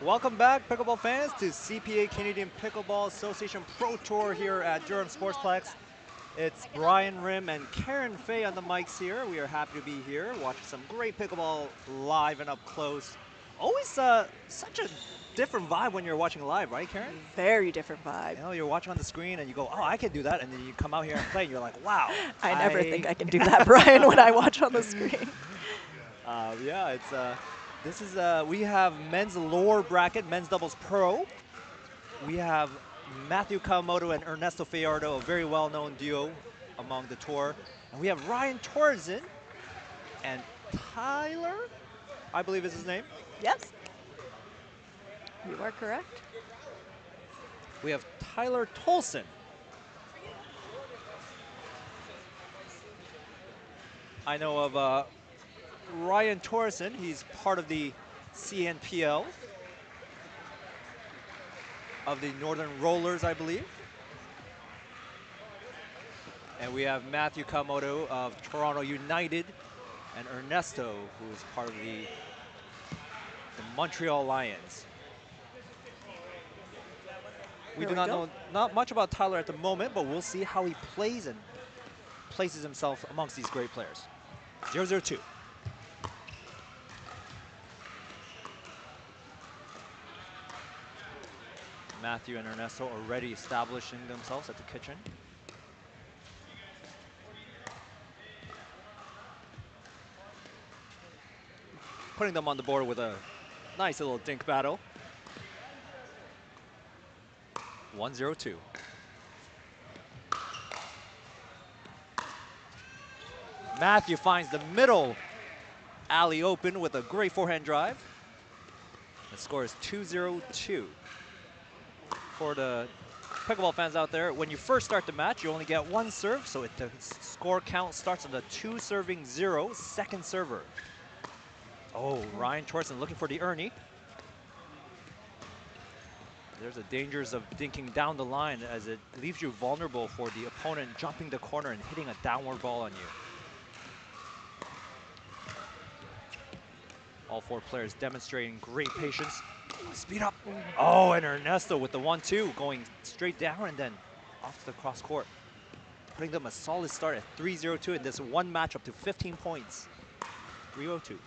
G: Welcome back, pickleball fans, to CPA Canadian Pickleball Association Pro Tour here at Durham Sportsplex. It's Brian Rim and Karen Fay on the mics here. We are happy to be here, watching some great pickleball live and up close. Always such a different vibe when you're watching live, right, Karen?
B: Very different vibe.
G: You know, you're watching on the screen and you go, oh, I can do that. And then you come out here and play and you're like, wow.
B: I never think I can do that, Brian, when I watch on the screen.
G: Yeah, we have men's lower bracket, men's doubles pro. We have Matthew Kawamoto and Ernesto Fajardo, a very well-known duo among the tour. And we have Ryan Torzen and Tyler, I believe is his name.
B: Yes. You are correct.
G: We have Tyler Tolson. I know of Ryan Torsen. He's part of the CNPL of the Northern Rollers, I believe. And we have Matthew Kawamoto of Toronto United and Ernesto, who is part of the Montreal Lions. We do not know not much about Tyler at the moment, but we'll see how he plays and places himself amongst these great players. 0-0-2. Matthew and Ernesto already establishing themselves at the kitchen. Putting them on the board with a nice little dink battle. 1-0-2. Matthew finds the middle alley open with a great forehand drive. The score is 2-0-2. For the pickleball fans out there, when you first start the match, you only get one serve, so the score count starts on the 2 serving 0, second server. Oh, Ryan Torsen looking for the Ernie. There's the dangers of dinking down the line as it leaves you vulnerable for the opponent jumping the corner and hitting a downward ball on you. All 4 players demonstrating great patience. Speed up. Oh, and Ernesto with the 1-2 going straight down and then off to the cross court. Putting them a solid start at 3-0-2 in this one match up to 15 points. 3-0-2.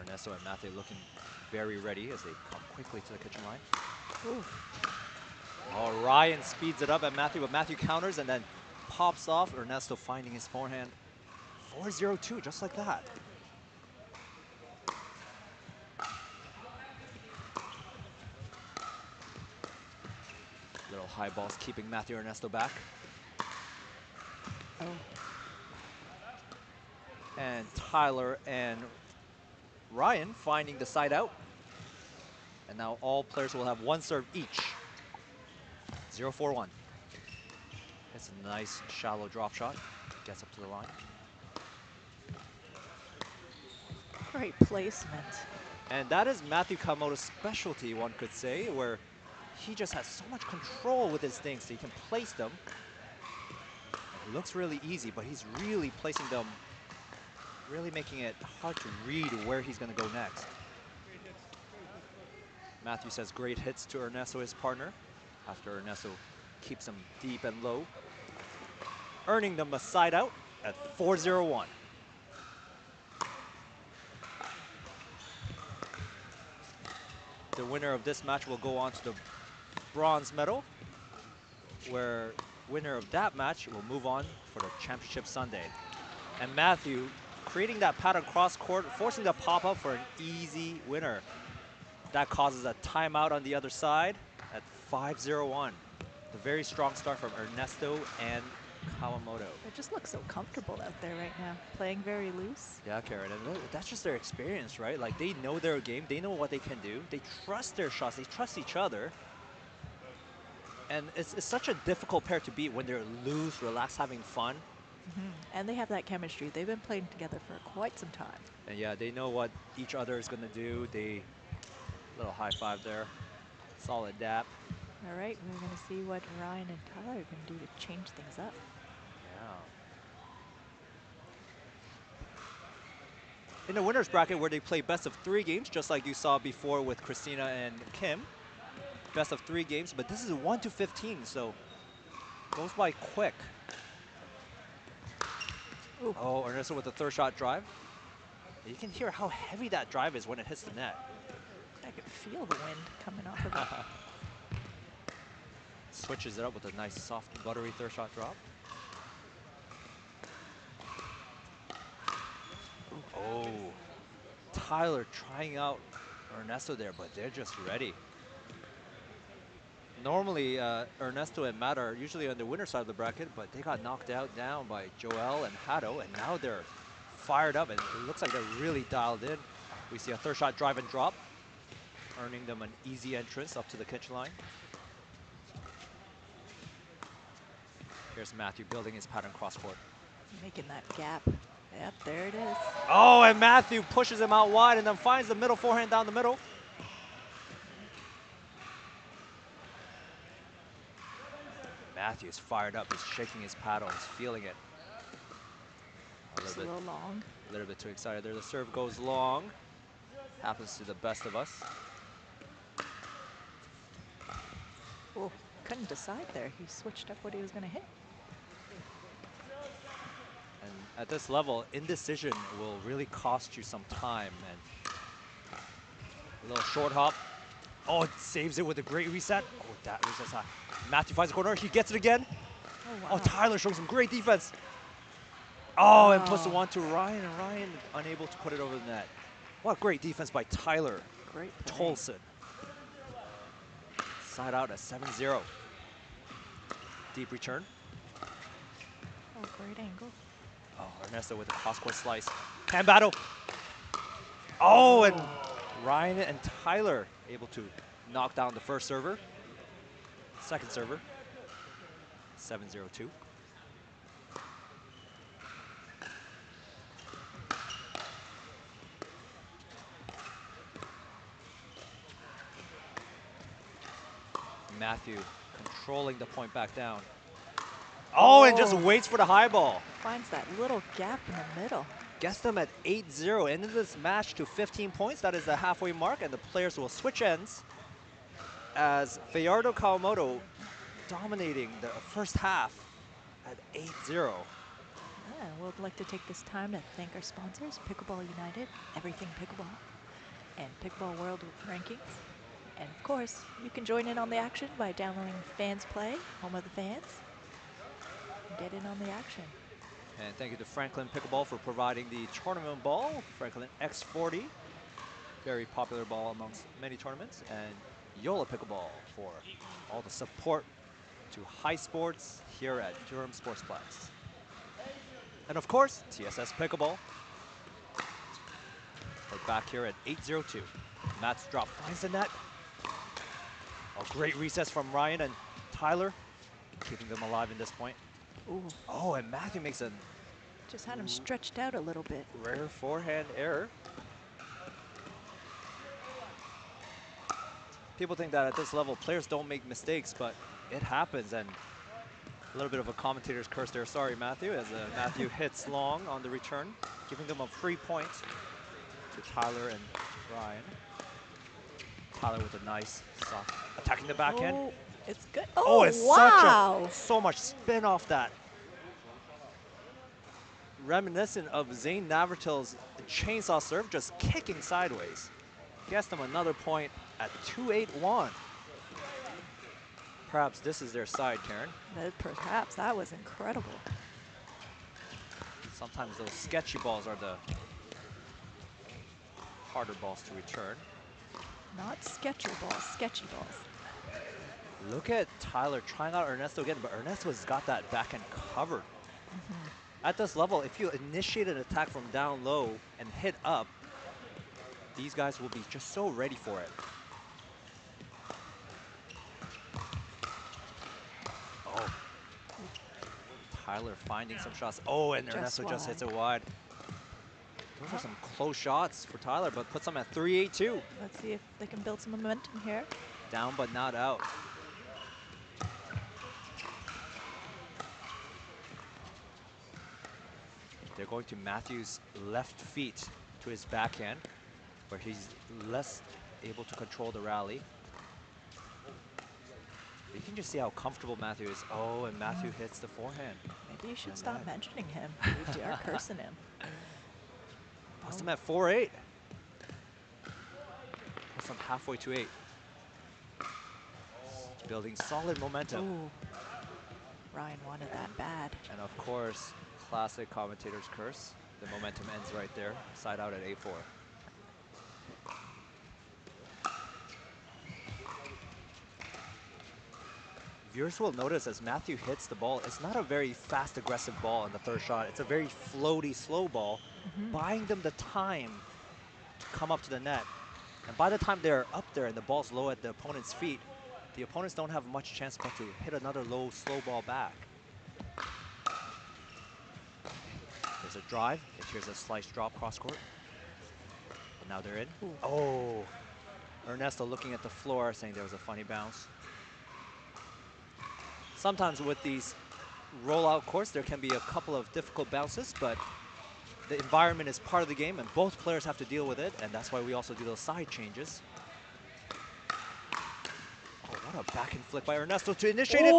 G: Ernesto and Matthew looking very ready as they come quickly to the kitchen line. Ooh. Oh, Ryan speeds it up at Matthew, but Matthew counters and then pops off. Ernesto finding his forehand. 4-0-2, just like that. Little high balls keeping Matthew Ernesto back.
B: Oh.
G: And Tyler and Ryan finding the side out. And now all players will have one serve each. 0-4-1. It's a nice shallow drop shot. Gets up to the line.
B: Great placement.
G: And that is Matthew Kawamoto's specialty, one could say, where he just has so much control with his things. So he can place them. It looks really easy, but he's really placing them, really making it hard to read where he's going to go next. Matthew says great hits to Ernesto, his partner, after Ernesto keeps him deep and low, earning them a side out at 4-0-1. The winner of this match will go on to the bronze medal, where winner of that match will move on for the championship Sunday. And Matthew creating that pattern cross court, forcing the pop up for an easy winner. That causes a timeout on the other side at 5-0-1. A very strong start from Ernesto and Kawamoto.
B: It just looks so comfortable out there right now, playing very loose.
G: Yeah, Karen, and that's just their experience, right? Like, they know their game, they know what they can do, they trust their shots, they trust each other. And it's such a difficult pair to beat when they're loose, relaxed, having fun.
B: And they have that chemistry. They've been playing together for quite some time.
G: And yeah, they know what each other is gonna do. Little high five there, solid dap.
B: All right, we're gonna see what Ryan and Tyler are gonna do to change things up.
G: Yeah. in the winner's bracket where they play best of 3 games, just like you saw before with Christina and Kim. Best of 3 games, but this is 1 to 15, so goes by quick.
B: Ooh.
G: Oh, Ernesto with the third shot drive. You can hear how heavy that drive is when it hits the net.
B: I can feel the wind coming off of it.
G: Switches it up with a nice, soft, buttery third shot drop. Oh, Tyler trying out Ernesto there, but they're just ready. Normally, Ernesto and Matt are usually on the winner side of the bracket, but they got knocked out down by Joel and Hato, and now they're fired up, and it looks like they're really dialed in. We see a third shot drive and drop, earning them an easy entrance up to the kitchen line. Here's Matthew building his pattern cross court.
B: Making that gap. Yep, there it is.
G: Oh, and Matthew pushes him out wide and then finds the middle forehand down the middle. Matthew's fired up. He's shaking his paddle. He's feeling it.
B: Just a little long.
G: A little bit too excited there. The serve goes long. Happens to the best of us.
B: Oh, couldn't decide there. He switched up what he was going to hit.
G: And at this level, indecision will really cost you some time. And a little short hop. Oh, it saves it with a great reset. Oh, that reset's high. Matthew finds the corner. He gets it again.
B: Oh, wow.
G: Oh, Tyler showing some great defense. Oh, and puts the one to Ryan, and Ryan unable to put it over the net. What great defense by Tyler
B: Great play.
G: Tolson. Side out at 7-0. Deep return.
B: Oh, great angle.
G: Oh, Ernesto with a cross-court slice. Hand battle. Oh, and Ryan and Tyler able to knock down the first server. Second server. 7-0-2. Matthew controlling the point back down. Oh, and just waits for the high ball.
B: Finds that little gap in the middle.
G: Gets them at 8-0. Ended this match to 15 points. That is the halfway mark, and the players will switch ends as Fajardo Kawamoto dominating the first half at 8-0.
B: Yeah, we'd like to take this time to thank our sponsors, Pickleball United, Everything Pickleball, and Pickleball World Rankings. And of course, you can join in on the action by downloading Fans Play, home of the fans, and get in on the action.
G: And thank you to Franklin Pickleball for providing the tournament ball, Franklin X40, very popular ball amongst many tournaments, and Yola Pickleball for all the support to high sports here at Durham Sportsplex. And of course, TSS Pickleball. We're back here at 8-0-2. Matt's drop finds the net. A great recess from Ryan and Tyler, keeping them alive in this point.
B: Ooh.
G: Oh, and Matthew makes a
B: Just had him stretched out a little bit.
G: rare forehand error. People think that at this level, players don't make mistakes, but it happens, and a little bit of a commentator's curse there. Sorry, Matthew, as Matthew hits long on the return, giving them a free point to Tyler and Ryan. Tyler with a nice soft attacking the backhand.
B: Oh, it's good.
G: Oh,
B: Oh,
G: it's
B: wow.
G: so much spin off that. Reminiscent of Zane Navratil's chainsaw serve, just kicking sideways. Gets them another point at 2-8-1. Perhaps this is their side, Karen.
B: Perhaps that was incredible.
G: Sometimes those sketchy balls are the harder balls to return.
B: Not sketchy balls, sketchy balls.
G: Look at Tyler trying out Ernesto again, but Ernesto's got that backhand covered. At this level, if you initiate an attack from down low and hit up, these guys will be just so ready for it. Oh. Tyler finding some shots. Oh, and Ernesto just hits it wide. Those are some close shots for Tyler, but puts them at 3-8-2.
B: Let's see if they can build some momentum here.
G: Down but not out. They're going to Matthew's left feet to his backhand, where he's less able to control the rally. You can just see how comfortable Matthew is. Oh, and Matthew hits the forehand.
B: Maybe you should
G: And
B: stop
G: that-
B: mentioning him. You are cursing him.
G: Lost him at 4-8. Plus I'm halfway to 8. Building solid momentum.
B: Ooh. Ryan wanted that bad.
G: And of course, classic commentator's curse. The momentum ends right there. Side out at 8-4. Viewers will notice as Matthew hits the ball, it's not a very fast, aggressive ball in the third shot. It's a very floaty, slow ball, buying them the time to come up to the net. And by the time they're up there and the ball's low at the opponent's feet, the opponents don't have much chance but to hit another low, slow ball back. There's a drive. Here's a slice drop cross court. And now they're in.
B: Ooh.
G: Oh, Ernesto looking at the floor saying there was a funny bounce. Sometimes with these rollout courts, there can be a couple of difficult bounces, but the environment is part of the game and both players have to deal with it, and that's why we also do those side changes. Oh, what a backhand flick by Ernesto to initiate it.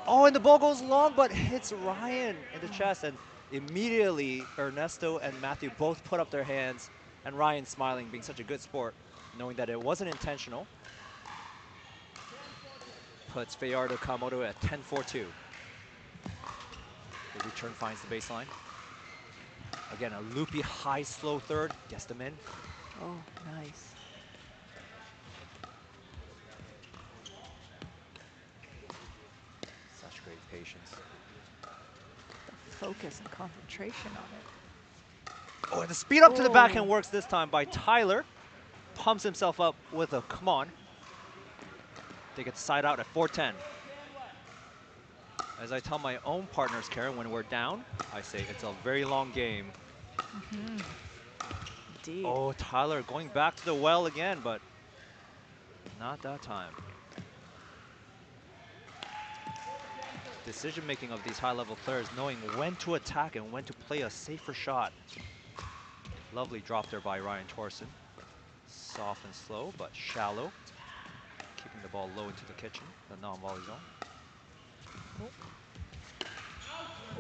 G: Oh, and the ball goes long, but hits Ryan in the chest, and immediately Ernesto and Matthew both put up their hands, and Ryan smiling, being such a good sport, knowing that it wasn't intentional. Puts Fajardo Kawamoto at 10-4-2. The return finds the baseline. Again, a loopy, high, slow third. Gets them in.
B: Oh, nice.
G: Such great patience.
B: The focus and concentration on it.
G: Oh, and the speed up to the backhand works this time by Tyler. Pumps himself up with a come on. They get the side out at 4-10. As I tell my own partners, Karen, when we're down, I say it's a very long game.
B: Indeed.
G: Oh, Tyler going back to the well again, but not that time. Decision-making of these high-level players, knowing when to attack and when to play a safer shot. Lovely drop there by Ryan Torsen. Soft and slow, but shallow. Keeping the ball low into the kitchen, the non-volley zone.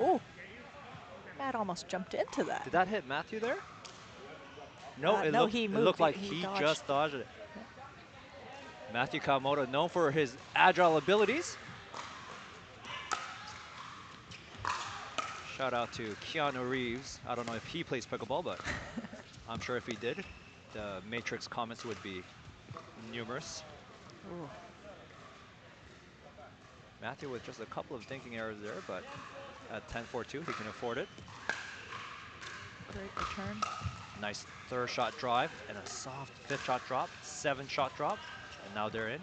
B: Oh, Matt almost jumped into that.
G: Did that hit Matthew there? No,
B: No,
G: it
B: he moved.
G: looked like
B: He
G: he
B: dodged.
G: just dodged it. Matthew Kawamoto, known for his agile abilities. Shout out to Keanu Reeves. I don't know if he plays pickleball, but I'm sure if he did, the Matrix comments would be numerous.
B: Ooh.
G: Matthew with just a couple of thinking errors there, but at 10-4-2, he can afford it.
B: Great return.
G: Nice third shot drive and a soft fifth shot drop, 7-shot drop, and now they're in.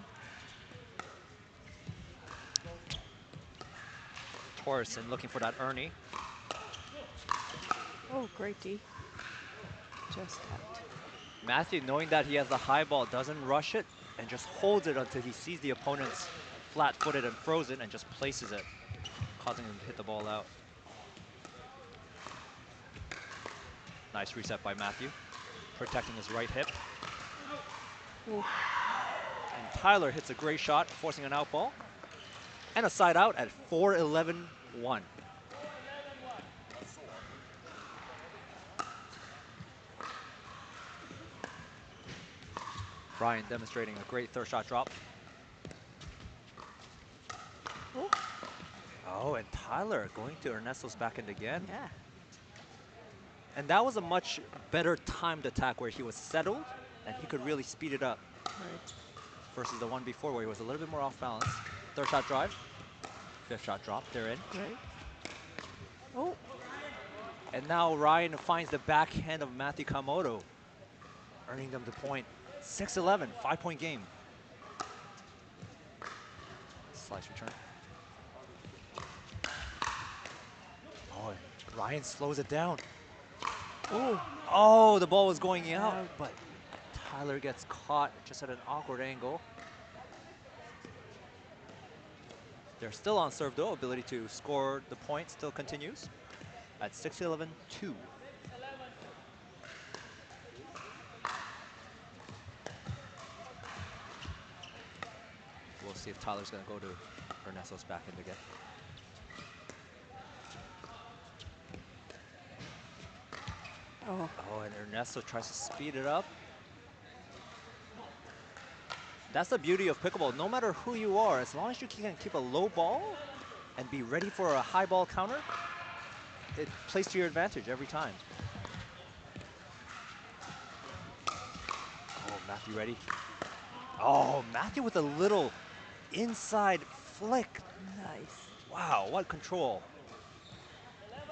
G: Torsen looking for that Ernie.
B: Oh, great D. Just out.
G: Matthew, knowing that he has the high ball, doesn't rush it and just holds it until he sees the opponent's flat-footed and frozen and just places it, causing him to hit the ball out. Nice reset by Matthew, protecting his right hip.
B: Ooh.
G: And Tyler hits a great shot, forcing an out ball. And a side out at 4-11-1. Ryan demonstrating a great third shot drop.
B: Ooh.
G: Oh, and Tyler going to Ernesto's backhand again.
B: Yeah.
G: And that was a much better timed attack where he was settled and he could really speed it up.
B: Right.
G: Versus the one before where he was a little bit more off balance. Third shot drive. Fifth shot drop. They're in.
B: Right. Oh.
G: And now Ryan finds the backhand of Matthew Kawamoto, earning them the point. 6-11, 5-point game. Slice return. Oh, Ryan slows it down.
B: Ooh.
G: Oh, the ball was going out,
B: Out.
G: but Tyler gets caught just at an awkward angle. They're still on serve though. Ability to score the point still continues at 6-11-2. see if Tyler's going to go to Ernesto's backhand again.
B: Oh,
G: Oh, and Ernesto tries to speed it up. That's the beauty of pickleball. No matter who you are, as long as you can keep a low ball and be ready for a high ball counter, it plays to your advantage every time. Oh, Matthew ready? Oh, Matthew with a little inside flick.
B: nice.
G: Wow, what control.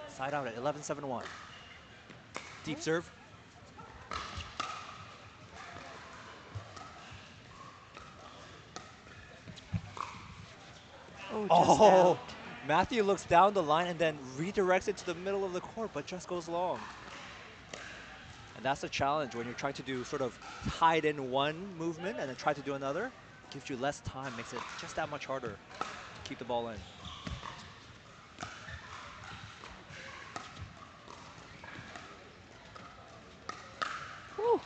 G: Side out at 11-7-1. Deep serve.
B: Oh, just
G: Oh,
B: out.
G: Matthew looks down the line and then redirects it to the middle of the court, but just goes long. And that's the challenge when you're trying to do sort of hide in one movement and then try to do another. It gives you less time, makes it just that much harder to keep the ball in.
B: Whew.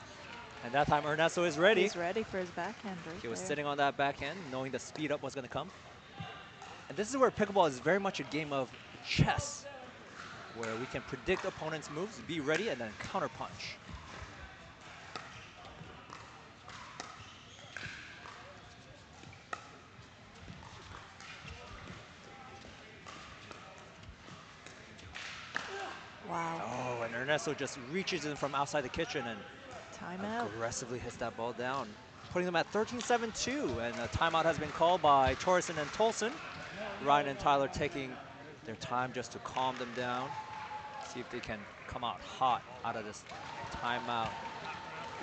G: And that time Ernesto is ready.
B: He's ready for his backhand right
G: He was
B: there.
G: sitting on that backhand, knowing the speed up was going to come. And this is where pickleball is very much a game of chess, where we can predict opponents' moves, be ready, and then counter punch.
B: Wow.
G: Oh, and Ernesto just reaches in from outside the kitchen and
B: Timeout.
G: aggressively hits that ball down, putting them at 13-7-2. And a timeout has been called by Torsen and Tolson. Ryan and Tyler taking their time just to calm them down, see if they can come out hot out of this timeout.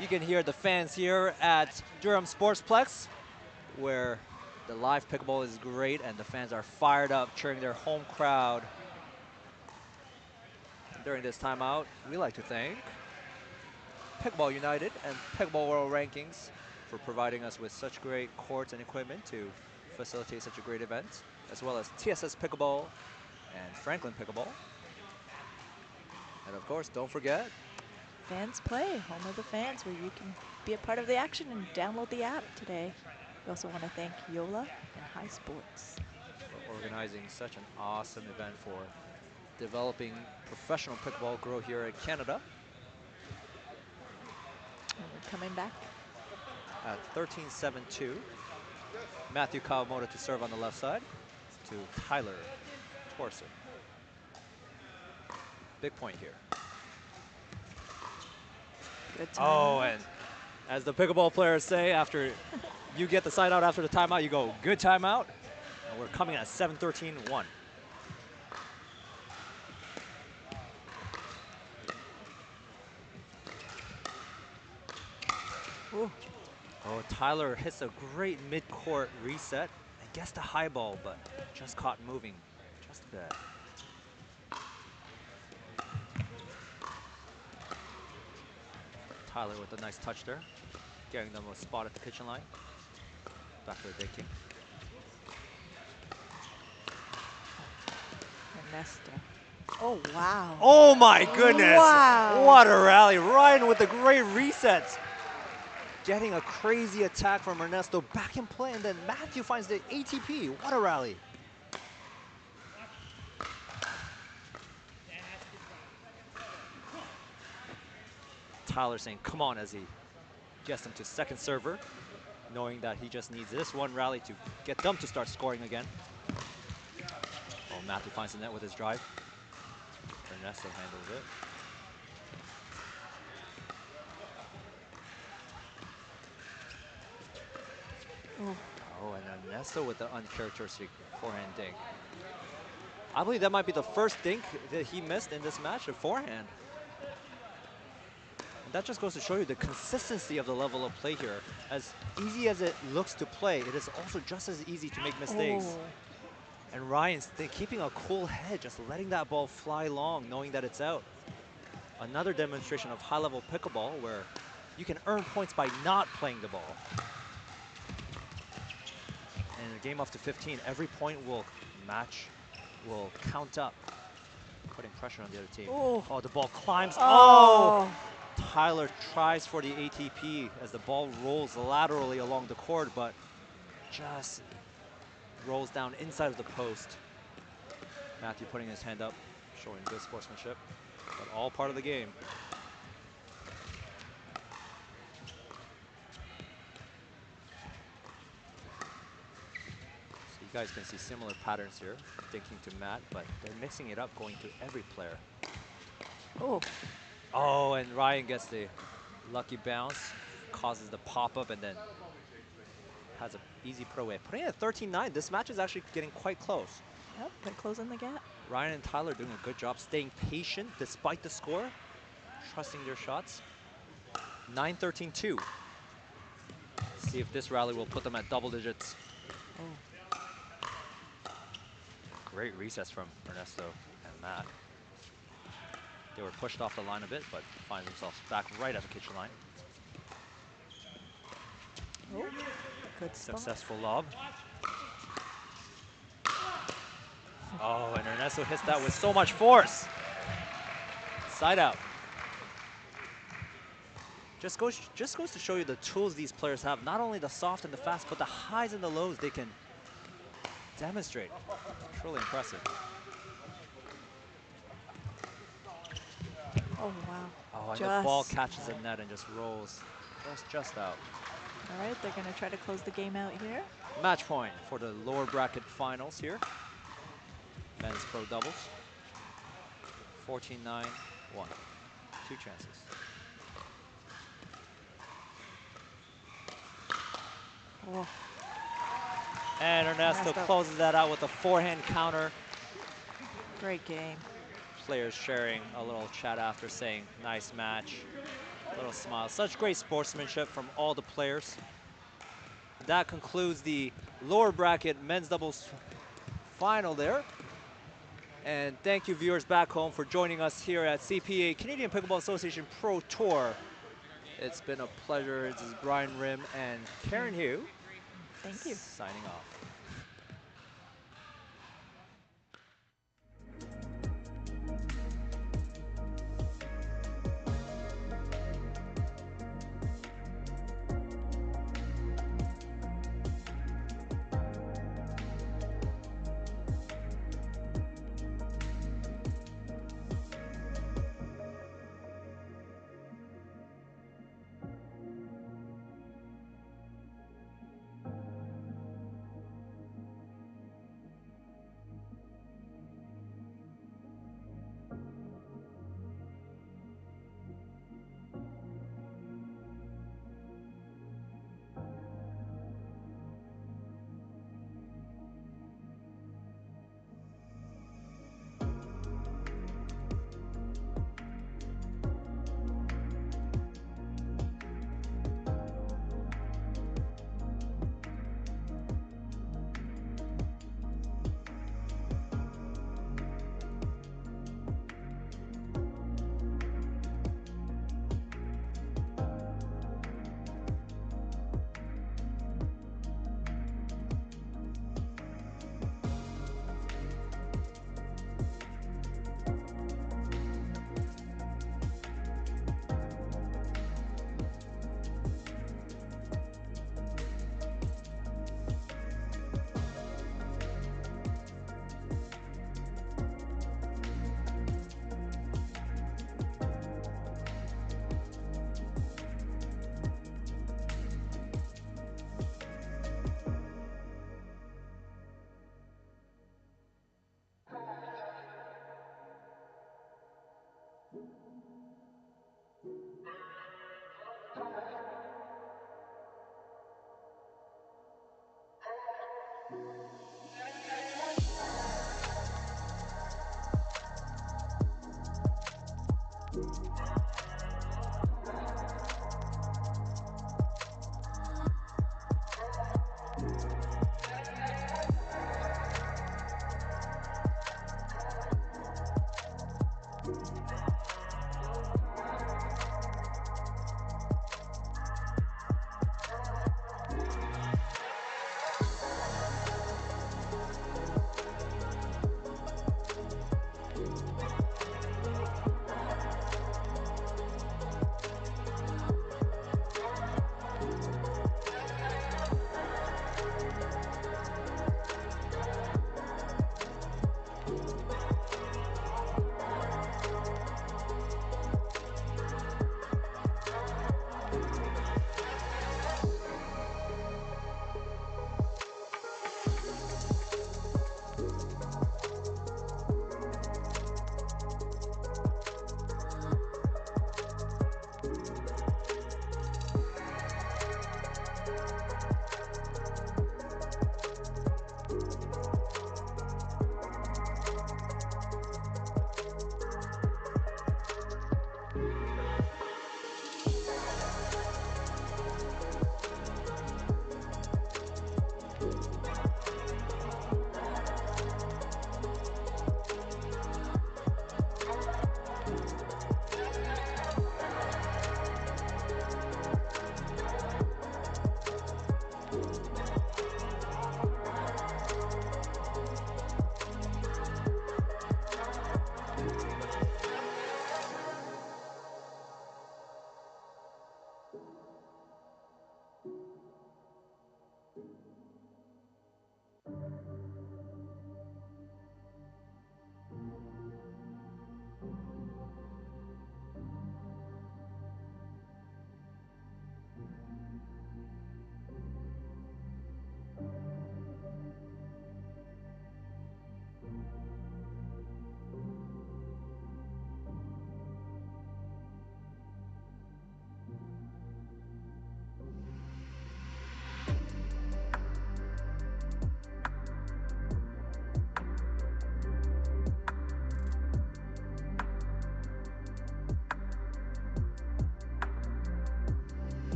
G: You can hear the fans here at Durham Sportsplex, where the live pickleball is great and the fans are fired up, cheering their home crowd. During this timeout, we like to thank Pickleball United and Pickleball World Rankings for providing us with such great courts and equipment to facilitate such a great event, as well as TSS Pickleball and Franklin Pickleball. And of course, don't forget,
B: Fans Play, home of the fans, where you can be a part of the action and download the app today. We also want to thank Yola and High Sports
G: for organizing such an awesome event for developing professional pickleball grow here in Canada.
B: And we're coming back.
G: At 13-7-2, Matthew Kawamoto to serve on the left side to Tyler Torsen. Big point here.
B: Good time.
G: Oh, and as the pickleball players say, after you get the side out after the timeout, you go, good timeout. And we're coming at 7-13-1.
B: Ooh.
G: Oh, Tyler hits a great mid-court reset and gets the high ball, but just caught moving just a bit. Tyler with a nice touch there, getting them a spot at the kitchen line. Back to the day king.
B: Ernesto. Oh, wow.
G: Oh my goodness!
B: Wow.
G: What a rally. Ryan with a great reset. Getting a crazy attack from Ernesto, back in play, and then Matthew finds the ATP. What a rally. Tyler saying, come on, as he gets them to second server, knowing that he just needs this one rally to get them to start scoring again. Oh, Matthew finds the net with his drive. Ernesto handles it. Oh, and Ernesto with the uncharacteristic forehand dink. I believe that might be the first dink that he missed in this match, a forehand. And that just goes to show you the consistency of the level of play here. As easy as it looks to play, it is also just as easy to make mistakes.
B: Oh.
G: And Ryan's keeping a cool head, just letting that ball fly long, knowing that it's out. Another demonstration of high-level pickleball where you can earn points by not playing the ball. And in a game up to 15, every point will count up, putting pressure on the other team.
B: Oh,
G: Oh, the ball climbs.
B: Oh.
G: Tyler tries for the ATP as the ball rolls laterally along the court, but just rolls down inside of the post. Matthew putting his hand up, showing good sportsmanship, but all part of the game. So you guys can see similar patterns here, thinking to Matt, but they're mixing it up, going to every player.
B: Oh,
G: Oh, and Ryan gets the lucky bounce, causes the pop-up, and then has an easy put away. Putting it at 13-9, this match is actually getting quite close.
B: yep, they're closing the gap.
G: Ryan and Tyler doing a good job staying patient despite the score, trusting their shots. 9-13-2. See if this rally will put them at double digits.
B: Oh,
G: Great recess from Ernesto and Matt. They were pushed off the line a bit, but find themselves back right at the kitchen line.
B: oh, good spot.
G: Successful lob. Oh, and Ernesto hits that with so much force. Side out. Just goes to show you the tools these players have. Not only the soft and the fast, but the highs and the lows they can demonstrate. Truly impressive.
B: Oh, wow.
G: Oh, and the ball catches the net and just rolls. Goes just out.
B: All right, they're going to try to close the game out here.
G: Match point for the lower bracket finals here. Men's pro doubles. 14-9-1. 2 chances.
B: Oh,
G: And Ernesto closes that out with a forehand counter.
B: great game.
G: Players sharing a little chat after, saying, nice match. A little smile. Such great sportsmanship from all the players. That concludes the lower bracket men's doubles final there. And thank you, viewers back home, for joining us here at CPA, Canadian Pickleball Association Pro Tour. It's been a pleasure. This is Brian Rim and Karen Hugh.
B: Thank you.
G: Signing off.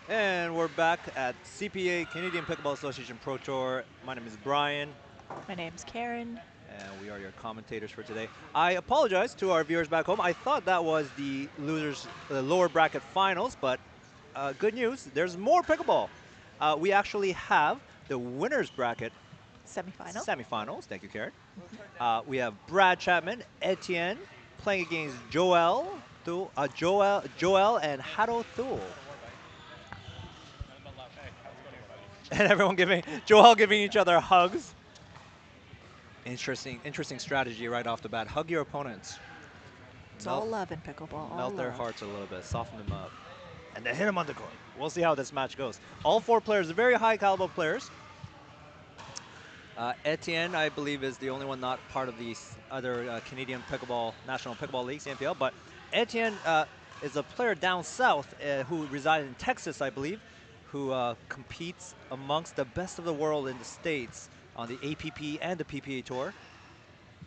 G: And we're back at CPA, Canadian Pickleball Association Pro Tour. My name is Brian.
B: My name's Karen.
G: And we are your commentators for today. I apologize to our viewers back home. I thought that was the losers, the lower bracket finals, but good news, there's more pickleball. We actually have the winners bracket semifinals. Thank you, Karen. We have Brad Chapman, Etienne playing against Joel and Hado Thule. And everyone Joel giving each other hugs. Interesting strategy right off the bat. Hug your opponents.
B: It's all love in pickleball.
G: Melt their hearts a little bit, soften them up, and then hit them on the court. We'll see how this match goes. All four players are very high caliber players. Etienne, I believe, is the only one not part of the other Canadian National Pickleball League, CNPL. But Etienne is a player down south who resides in Texas, I believe, who competes amongst the best of the world in the States on the APP and the PPA Tour.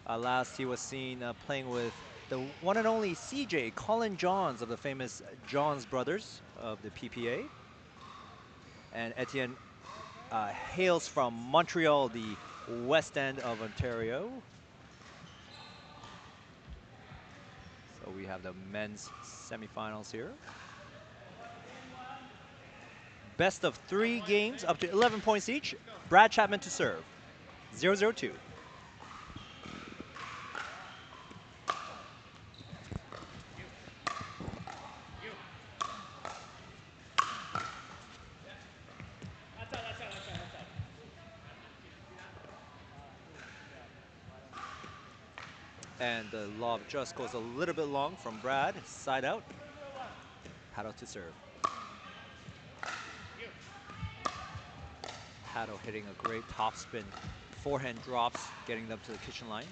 G: Last he was seen playing with the one and only CJ, Colin Johns of the famous Johns Brothers of the PPA. And Etienne hails from Montreal, the west end of Ontario. So we have the men's semifinals here. Best of 3 games, up to 11 points each. Brad Chapman to serve. 0-0-2. And the lob just goes a little bit long from Brad, side out. Hado to serve. Hato hitting a great topspin. Forehand drops, getting them to the kitchen line,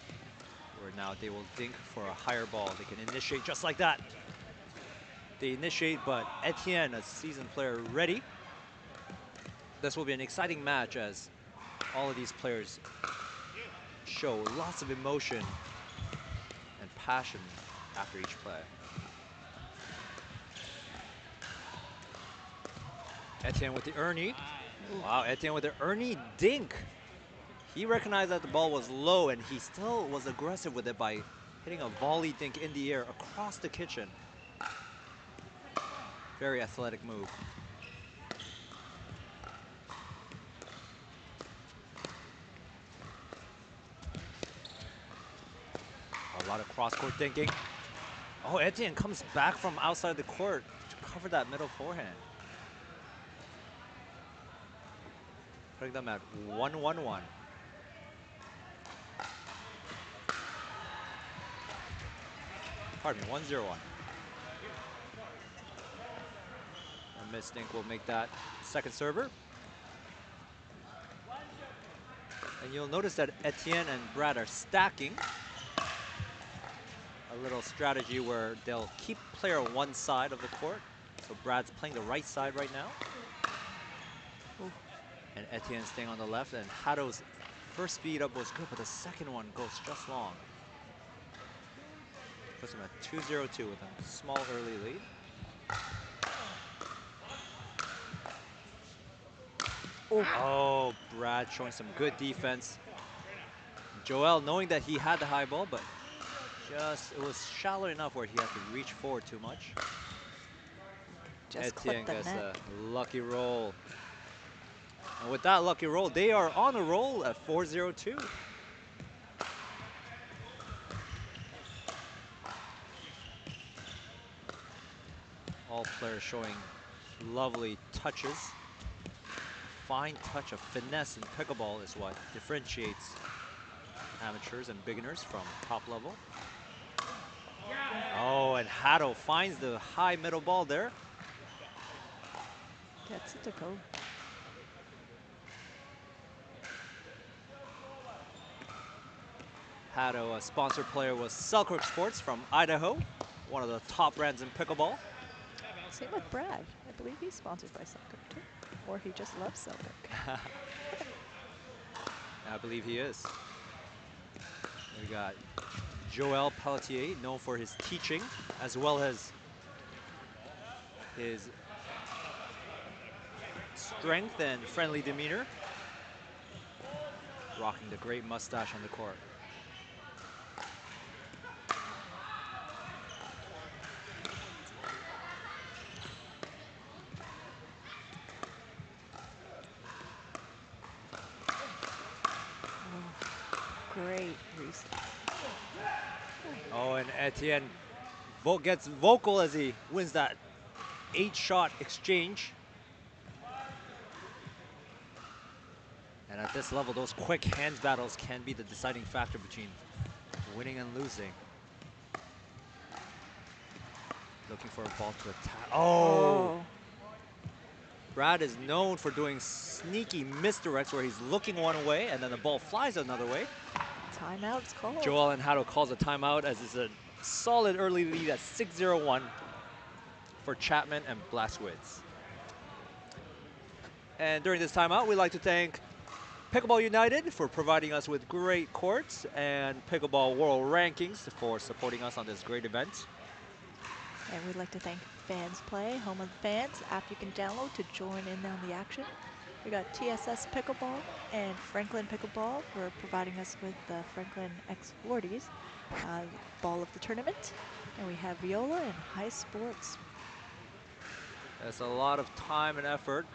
G: where now they will dink for a higher ball. They can initiate just like that. They initiate, but Etienne, a seasoned player, ready. This will be an exciting match as all of these players show lots of emotion and passion after each play. Etienne with the Ernie. Wow, Etienne with the Ernie dink. He recognized that the ball was low and he still was aggressive with it by hitting a volley dink in the air across the kitchen. Very athletic move. A lot of cross-court thinking. Oh, Etienne comes back from outside the court to cover that middle forehand. Putting them at 1-1-1. Pardon me, 1-0-1. And Miss Dink will make that second server. And you'll notice that Etienne and Brad are stacking. A little strategy where they'll keep player on one side of the court. So Brad's playing the right side right now. Ooh. And Etienne staying on the left. And Hato's first speed up was good, but the second one goes just long. Puts him at 2-0-2 with a small early lead. Oh, Brad showing some good defense. Joel knowing that he had the high ball, but it was shallow enough where he had to reach forward too much.
B: Just
G: Etienne
B: clipped the
G: gets
B: net.
G: a lucky roll. And with that lucky roll, they are on a roll at 4-0-2. All players showing lovely touches. Fine touch of finesse in pickleball is what differentiates amateurs and beginners from top level. Oh, and Hato finds the high middle ball there.
B: Gets it to go.
G: Hato, a sponsored player, was Selkirk Sports from Idaho, one of the top brands in pickleball.
B: Same with Brad. I believe he's sponsored by Selkirk too. Or he just loves Selkirk.
G: I believe he is. We got Joel Pelletier, known for his teaching, as well as his strength and friendly demeanor. Rocking the great mustache on the court.
B: Great reset.
G: Oh, and Etienne gets vocal as he wins that 8-shot exchange. And at this level, those quick hands battles can be the deciding factor between winning and losing. Looking for a ball to attack. Oh! Brad is known for doing sneaky misdirects where he's looking one way and then the ball flies another way.
B: Timeout's called.
G: Joel and Hato calls a timeout as it's a solid early lead at 6-0-1 for Chapman and Blaskowitz. And during this timeout, we'd like to thank Pickleball United for providing us with great courts and Pickleball World Rankings for supporting us on this great event.
B: And we'd like to thank Fans Play, home of the fans, app you can download to join in on the action. We got TSS Pickleball and Franklin Pickleball for providing us with the Franklin X40s, ball of the tournament. And we have Viola and High Sports.
G: There's a lot of time and effort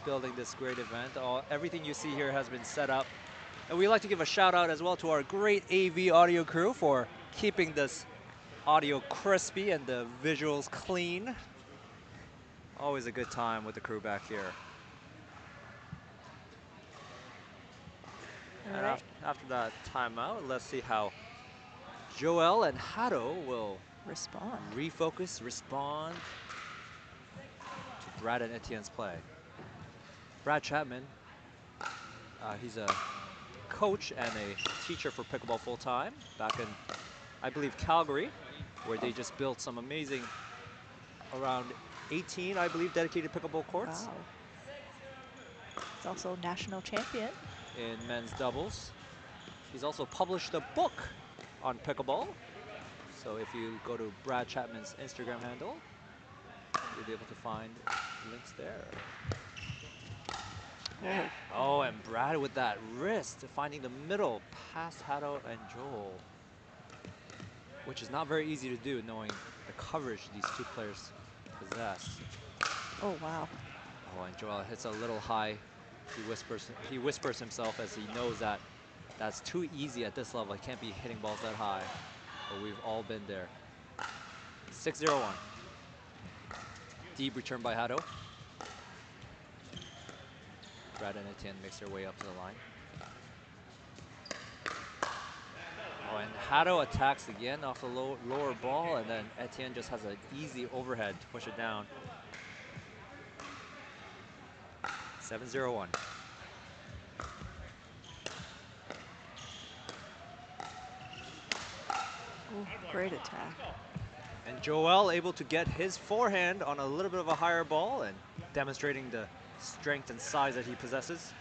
G: building this great event. Everything you see here has been set up. And we'd like to give a shout out as well to our great AV audio crew for keeping this audio crispy and the visuals clean. Always a good time with the crew back here. And after that timeout, let's see how Joel and Hato will refocus, respond to Brad and Etienne's play. Brad Chapman He's a coach and a teacher for pickleball full-time back in, I believe, Calgary, where they just built some amazing, around 18, I believe, dedicated pickleball courts.
B: Wow. He's also national champion
G: in men's doubles. He's also published a book on pickleball. So if you go to Brad Chapman's Instagram handle, you'll be able to find links there. Oh, and Brad with that wrist, finding the middle past Hato and Joel, which is not very easy to do knowing the coverage these two players possess.
B: Oh, wow.
G: Oh, and Joel hits a little high. He whispers himself as he knows that that's too easy at this level. He can't be hitting balls that high. But we've all been there. 6-0-1. Deep return by Hato. Brad and Etienne makes their way up to the line. Oh, and Hato attacks again off the lower ball, and then Etienne just has an easy overhead to push it down. 7-0-1.
B: Ooh, great attack.
G: And Joel able to get his forehand on a little bit of a higher ball and demonstrating the strength and size that he possesses.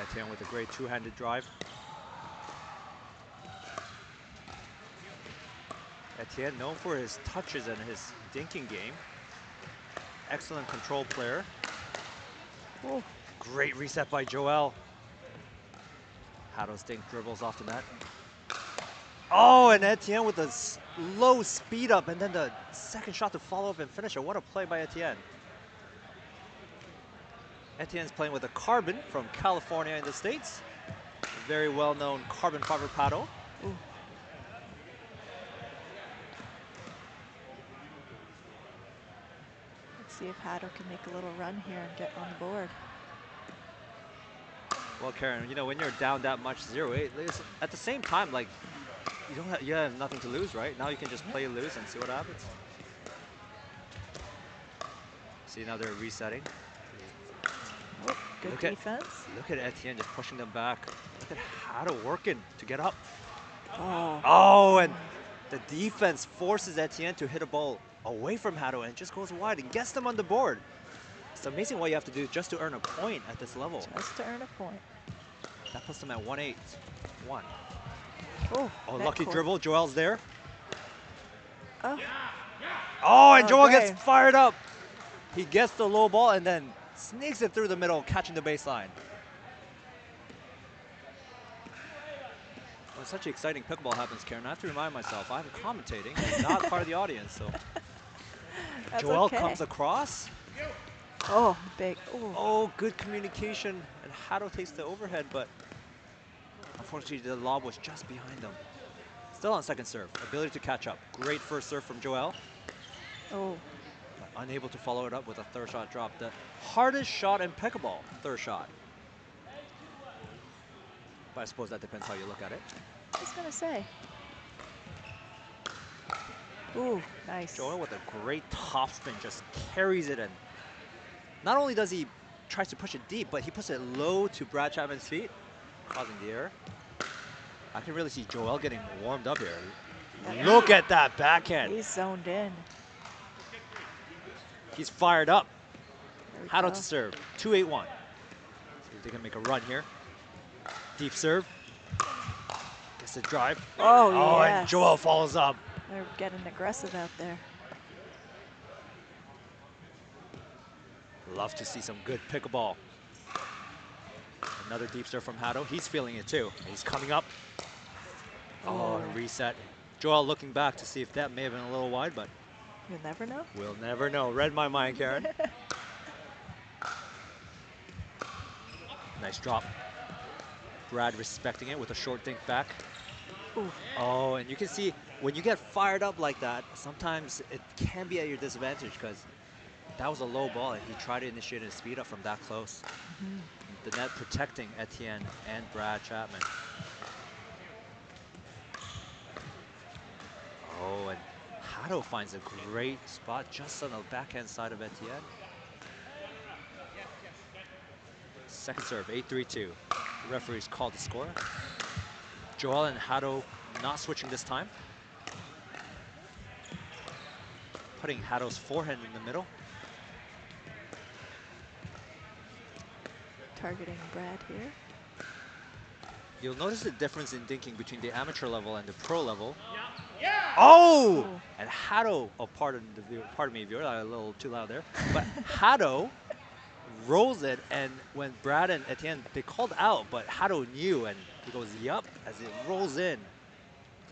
G: Etienne with a great two-handed drive. Etienne known for his touches and his dinking game. Excellent control player.
B: Ooh.
G: Great reset by Joel. Hato's dink dribbles off the net. Oh, and Etienne with a low speed up and then the second shot to follow up and finish it. What a play by Etienne. Etienne's playing with a carbon from California in the States. A very well-known carbon fiber paddle.
B: Ooh. Let's see if Hato can make a little run here and get on the board.
G: Well, Karen, you know, when you're down that much, 0-8, at the same time, like, you have nothing to lose, right? Now you can just play loose and see what happens. See, now they're resetting.
B: Oh, good defense.
G: Look at Etienne just pushing them back. Look at Hato working to get up.
B: Oh.
G: Oh, and the defense forces Etienne to hit a ball away from Hato and it just goes wide and gets them on the board. It's amazing what you have to do just to earn a point at this level.
B: Just to earn a point.
G: That puts them at 1-8.
B: Oh,
G: lucky dribble. Joel's there.
B: Oh.
G: Oh, and Joel
B: great.
G: gets fired up. He gets the low ball and then sneaks it through the middle, catching the baseline. When such exciting pickleball happens, Karen, I have to remind myself, I'm commentating and not part of the audience. So Joel comes across.
B: Oh, big. Ooh.
G: Oh, good communication. And Hato takes the overhead, but unfortunately the lob was just behind them. Still on second serve. Ability to catch up. Great first serve from Joel.
B: Oh.
G: But unable to follow it up with a third shot drop. The hardest shot in pickleball, third shot. But I suppose that depends how you look at it.
B: I was gonna say. Ooh, nice.
G: Joel with a great topspin just carries it in. Not only does he tries to push it deep, but he puts it low to Brad Chapman's feet, causing the error. I can really see Joel getting warmed up here. Look at that backhand.
B: He's zoned in.
G: He's fired up. Hato
B: go.
G: to serve. 2-8-1. See if they can make a run here. Deep serve. Gets the drive.
B: Oh,
G: Oh,
B: yes.
G: and Joel follows up.
B: They're getting aggressive out there.
G: Love to see some good pickleball. Another deep serve from Hato. He's feeling it too. He's coming up. Oh, and reset. Joel looking back to see if that may have been a little wide, but
B: you'll never know.
G: We'll never know. Read my mind, Karen. Nice drop. Brad respecting it with a short dink back.
B: Ooh.
G: Oh, and you can see when you get fired up like that, sometimes it can be at your disadvantage because that was a low ball and he tried to initiate a speed up from that close. The net protecting Etienne and Brad Chapman. Oh, and Hato finds a great spot just on the backhand side of Etienne. Second serve, 8-3-2. The referees called the score. Joel and Hado not switching this time. Putting Hado's forehand in the middle.
B: Targeting Brad here.
G: You'll notice the difference in thinking between the amateur level and the pro level. Oh! And Hado, oh, pardon me, viewer, I'm a little too loud there. But Hado rolls it, and when Brad and Etienne, they called out, but Hado knew, and he goes, yup, as it rolls in.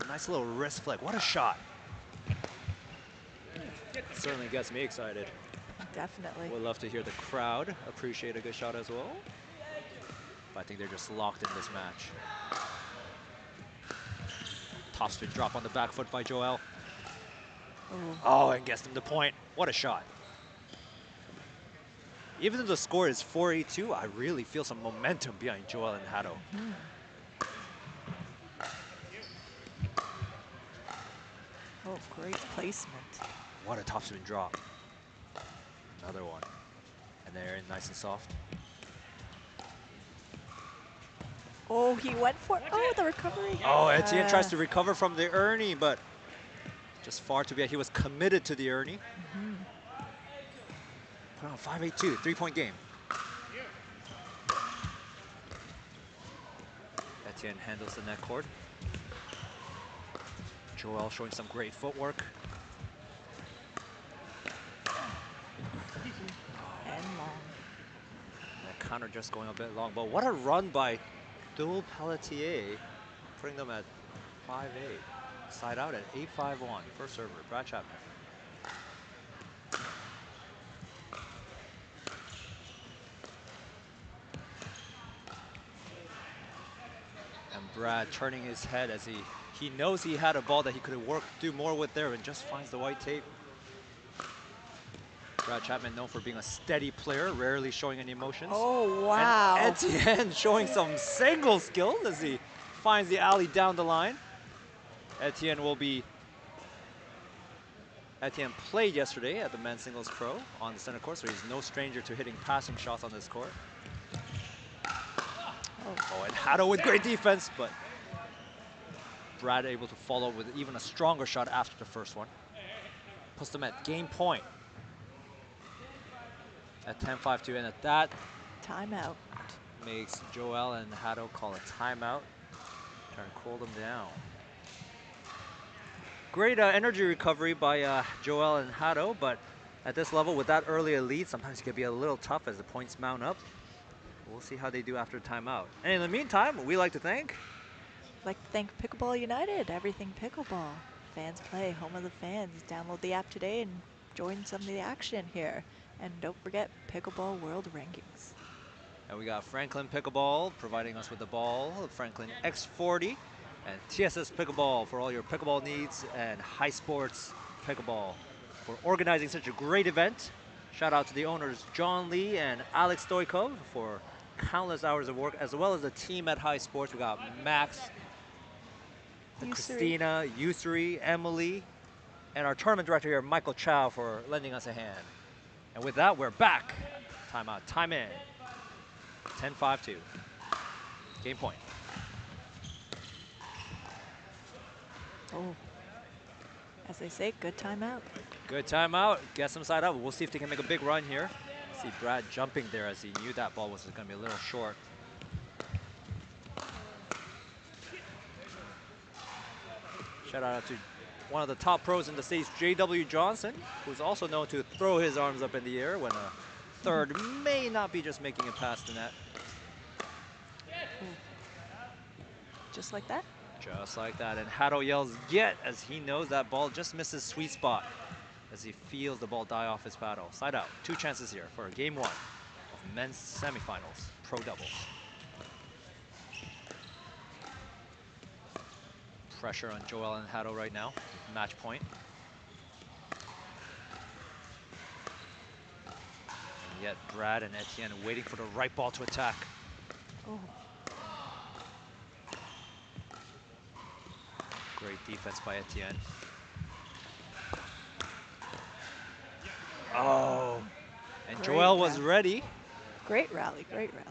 G: A nice little wrist flick. What a shot. Certainly gets me excited.
B: Definitely.
G: Would love to hear the crowd appreciate a good shot as well. But I think they're just locked in this match. Topspin drop on the back foot by Joel. Oh, and gets them the point. What a shot. Even though the score is 4-8-2, I really feel some momentum behind Joel and Hado.
B: Oh, great placement.
G: What a topspin drop. Another one. And they're in nice and soft.
B: Oh, he went for the recovery.
G: Oh, Etienne tries to recover from the Ernie, but just far too bad. He was committed to the Ernie. Put on 5-8-2, 3-point game. Etienne handles the net cord. Joel showing some great footwork.
B: And long.
G: That counter just going a bit long, but what a run by Dual Pelletier, putting them at 5-8. Side out at 8-5-1. First server, Pwr Cpa. And Brad turning his head as he knows he had a ball that he could do more with there, and just finds the white tape. Pwr Cpa known for being a steady player, rarely showing any emotions.
B: Oh, wow.
G: And Etienne showing some single skills as he finds the alley down the line. Etienne played yesterday at the men's singles pro on the center court, so he's no stranger to hitting passing shots on this court. Oh, and Hado with great defense, but Brad able to follow with even a stronger shot after the first one. Puts them at game point. At 10-5-2, and at that
B: timeout
G: makes Joel and Hado call a timeout, trying to cool them down. Great energy recovery by Joel and Hado, but at this level, with that early lead, sometimes it can be a little tough as the points mount up. We'll see how they do after timeout. And in the meantime, we like to thank
B: Pickleball United, everything pickleball. Fans play, home of the fans. Download the app today and join some of the action here. And don't forget Pickleball World Rankings.
G: And we got Franklin Pickleball providing us with the ball, Franklin X40, and TSS Pickleball for all your pickleball needs, and High Sports Pickleball for organizing such a great event. Shout out to the owners John Lee and Alex Stoikov for countless hours of work, as well as the team at High Sports. We got Max, Christina, Yusri, Emily, and our tournament director here, Michael Chow, for lending us a hand. And with that, we're back. Timeout, time in. 10-5-2. Game point.
B: Oh, as they say, good timeout.
G: Good timeout. Gets them side up. We'll see if they can make a big run here. See Brad jumping there as he knew that ball was going to be a little short. Shout out to one of the top pros in the States, J.W. Johnson, who's also known to throw his arms up in the air when a third may not be just making it past the net.
B: Just like that?
G: Just like that. And Hado yells, "Get!" as he knows that ball just misses sweet spot as he feels the ball die off his paddle. Side out. 2 chances here for game 1 of men's semifinals, pro doubles. Pressure on Joel and Hado right now. Match point. And yet Brad and Etienne waiting for the right ball to attack.
B: Oh.
G: Great defense by Etienne. Oh, and
B: Great
G: Joel was
B: rally.
G: ready.
B: Great rally, great rally.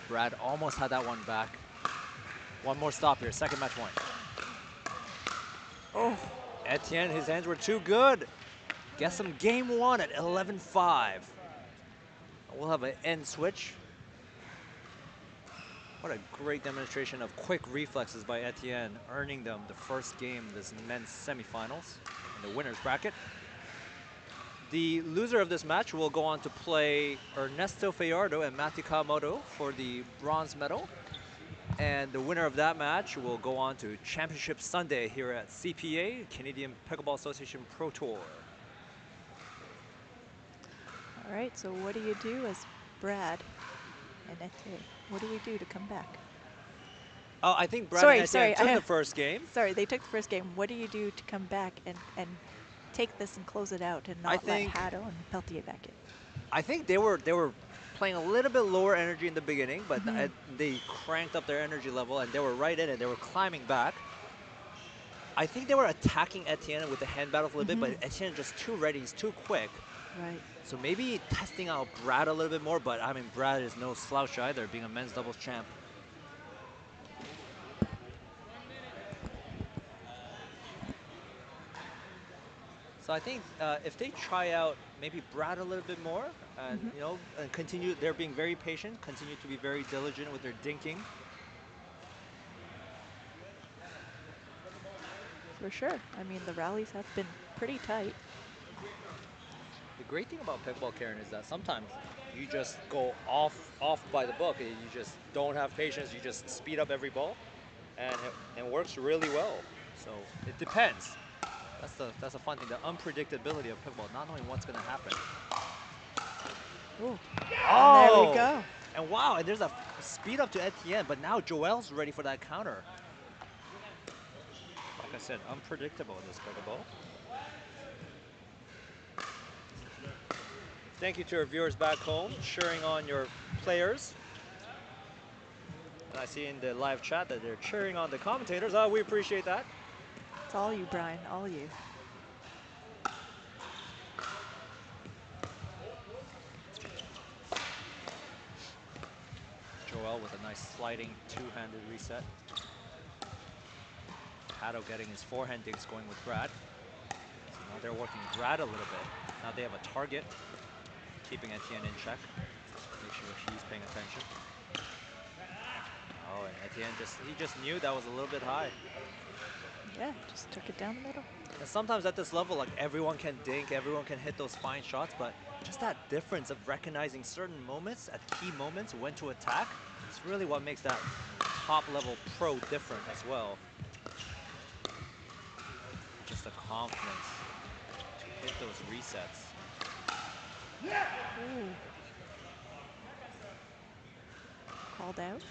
G: Brad almost had that one back. One more stop here, second match point.
B: Oh,
G: Etienne, his hands were too good. Gets him game one at 11-5. We'll have an end switch. What a great demonstration of quick reflexes by Etienne, earning them the first game of this men's semifinals in the winner's bracket. The loser of this match will go on to play Ernesto Fajardo and Matthew Kawamoto for the bronze medal. And the winner of that match will go on to Championship Sunday here at CPA, Canadian Pickleball Association Pro Tour.
B: all right. So what do you do as Brad and Etienne? What do we do to come back?
G: Oh, I think Brad
B: Sorry,
G: and Etienne
B: sorry,
G: took the first game.
B: Sorry, they took the first game. What do you do to come back and take this and close it out and not let Haddo and Peltier back in?
G: I think they were playing a little bit lower energy in the beginning, but they cranked up their energy level and they were right in it. They were climbing back. I think they were attacking Etienne with the hand battles a little bit, but Etienne just too ready. He's too quick.
B: Right.
G: So maybe testing out Brad a little bit more, but I mean, Brad is no slouch either, being a men's doubles champ. So I think if they try out maybe Brad a little bit more, and you know, and continue, they're being very patient, continue to be very diligent with their dinking.
B: For sure. I mean, the rallies have been pretty tight.
G: The great thing about pickleball, Karen, is that sometimes you just go off by the book, and you just don't have patience. You just speed up every ball, and it works really well. So it depends. That's the fun thing, the unpredictability of pickleball, not knowing what's going to happen.
B: Ooh.
G: Oh,
B: And there we go.
G: And wow, and there's a speed up to Etienne, but now Joel's ready for that counter. Like I said, unpredictable in this pickleball. Thank you to our viewers back home, cheering on your players. And I see in the live chat that they're cheering on the commentators. Oh, we appreciate that.
B: It's all you, Brian, all you.
G: Joel with a nice sliding two-handed reset. Haddo getting his forehand digs going with Brad. So now they're working Brad a little bit. Now they have a target, keeping Etienne in check. Make sure he's paying attention. Oh, and Etienne just knew that was a little bit high.
B: Yeah, just took it down the middle.
G: And sometimes at this level, like everyone can dink, everyone can hit those fine shots, but just that difference of recognizing certain moments, at key moments, when to attack, it's really what makes that top level pro different as well. Just the confidence to hit those resets.
B: Ooh. Called out.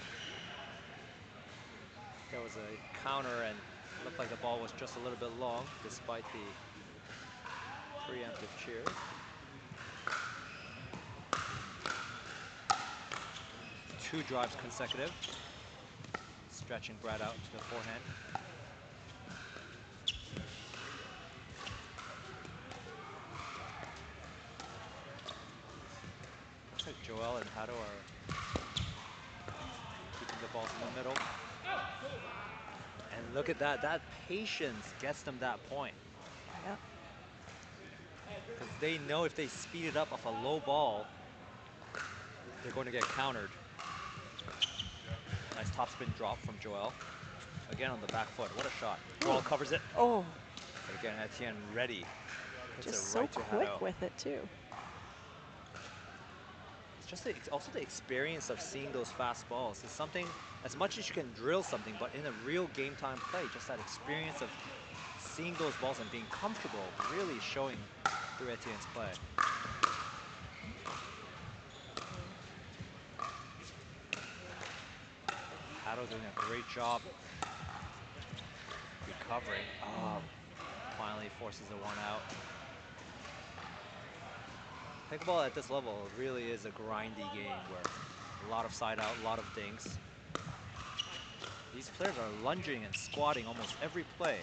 G: There was a counter and it looked like the ball was just a little bit long despite the preemptive cheer. Two drives consecutive. Stretching Brad out to the forehand. Looks like Joel and Haddo are keeping the balls in the middle. And look at that. That patience gets them that point.
B: Yep.
G: Because they know if they speed it up off a low ball, they're going to get countered. Nice topspin drop from Joel. Again on the back foot. What a shot. Joel covers it.
B: Oh.
G: But again, Etienne ready. Hits
B: Just
G: it
B: so
G: right to
B: quick
G: Haddo.
B: with it, too.
G: It's just also the experience of seeing those fast balls. It's something, as much as you can drill something, but in a real game time play, just that experience of seeing those balls and being comfortable really showing through Etienne's play. Haddo doing a great job recovering. Oh, finally forces the one out. Pickleball at this level really is a grindy game where a lot of side out, a lot of dinks. These players are lunging and squatting almost every play.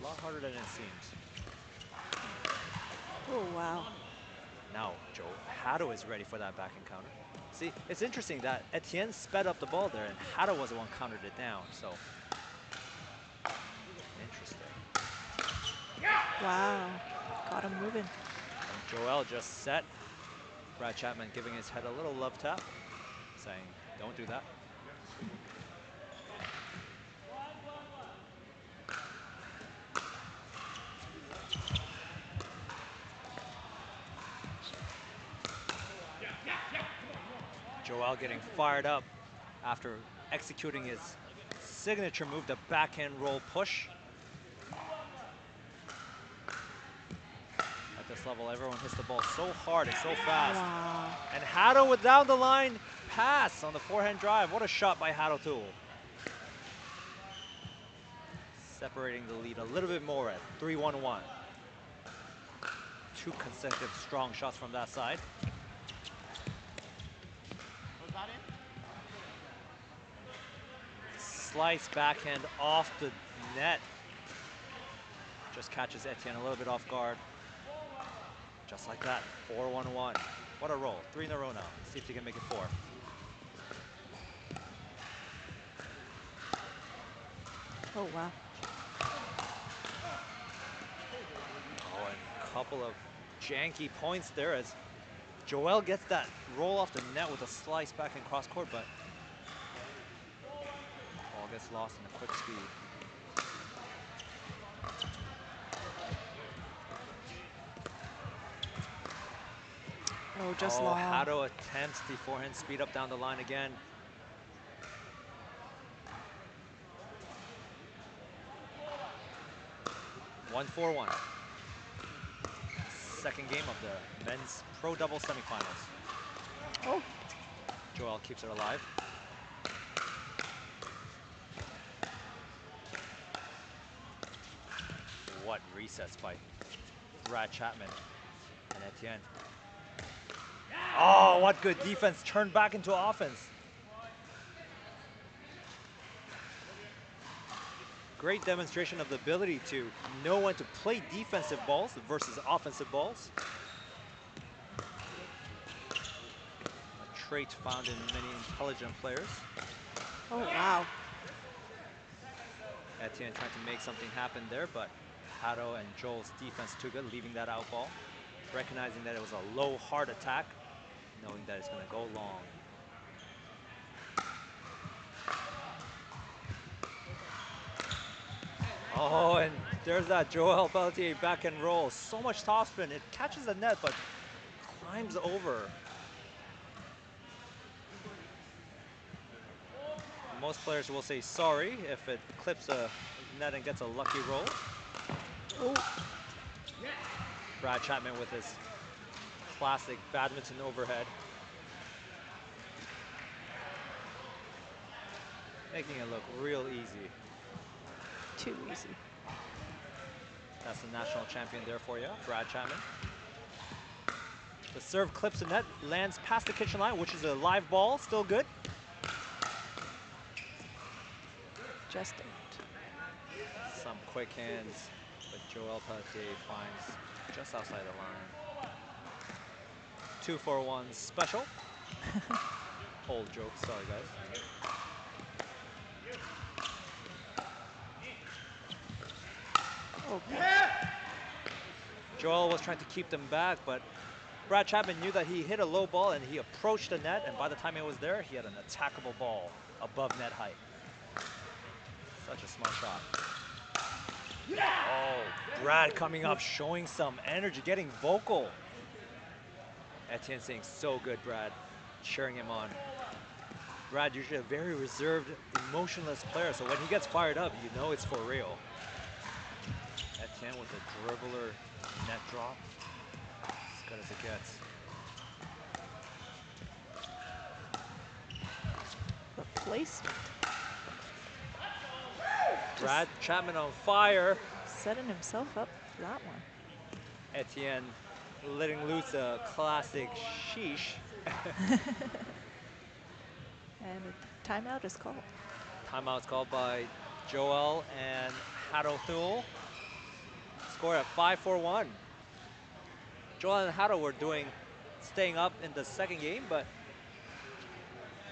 G: A lot harder than it seems.
B: Oh, wow.
G: Now, Haddo is ready for that back encounter. See, it's interesting that Etienne sped up the ball there and Hato was the one countered it down, so. Interesting.
B: Wow. Got him moving.
G: And Joel just set. Brad Chapman giving his head a little love tap, saying, don't do that. Joel getting fired up after executing his signature move, the backhand roll push. At this level, everyone hits the ball so hard and so fast.
B: Wow.
G: And Hato with down the line pass on the forehand drive. What a shot by Hato Tool. Separating the lead a little bit more at 3-1-1. 2 consecutive strong shots from that side. Slice backhand off the net. Just catches Etienne a little bit off guard. Just like that, 4-1-1. What a roll, 3 in a row now. See if he can make it 4.
B: Oh, wow.
G: Oh, and a couple of janky points there as Joel gets that roll off the net with a slice back and cross court, but ball gets lost in the quick speed.
B: Oh, just long.
G: Hato attempts the forehand speed up down the line again. One 4-1. Second game of the men's pro double semifinals.
B: Oh.
G: Joel keeps it alive. What resets by Brad Chapman and Etienne. Oh, what good defense, turned back into offense. Great demonstration of the ability to know when to play defensive balls versus offensive balls. A trait found in many intelligent players.
B: Oh, wow.
G: Etienne trying to make something happen there, but Hato and Joel's defense too good, leaving that out ball. Recognizing that it was a low, hard attack, knowing that it's going to go long. Oh, and there's that Joel Pelletier back and roll. So much topspin. It catches the net, but climbs over. Most players will say sorry if it clips a net and gets a lucky roll.
B: Oh.
G: Brad Chapman with his classic badminton overhead. Making it look real easy.
B: Too easy.
G: That's the national champion there for you, Brad Chapman. The serve clips the net, lands past the kitchen line, which is a live ball, still good.
B: Just it.
G: Some quick hands, but Joel Pelletier finds just outside the line. 2-4-1 special. Old joke, sorry guys.
B: Okay.
G: Joel was trying to keep them back, but Brad Chapman knew that he hit a low ball and he approached the net, and by the time it was there, he had an attackable ball above net height. Such a smart shot. Oh, Brad coming up, showing some energy, getting vocal. Etienne saying, so good, Brad, cheering him on. Brad, usually a very reserved, emotionless player, so when he gets fired up, you know it's for real. Etienne with a dribbler net drop. As good as it gets.
B: Replacement.
G: Brad Chapman on fire.
B: Setting himself up for that one.
G: Etienne letting loose a classic sheesh.
B: And a timeout is called.
G: Timeout's called by Joel and Hato Thule. Score at 5-4-1. Joel and Hato were staying up in the second game, but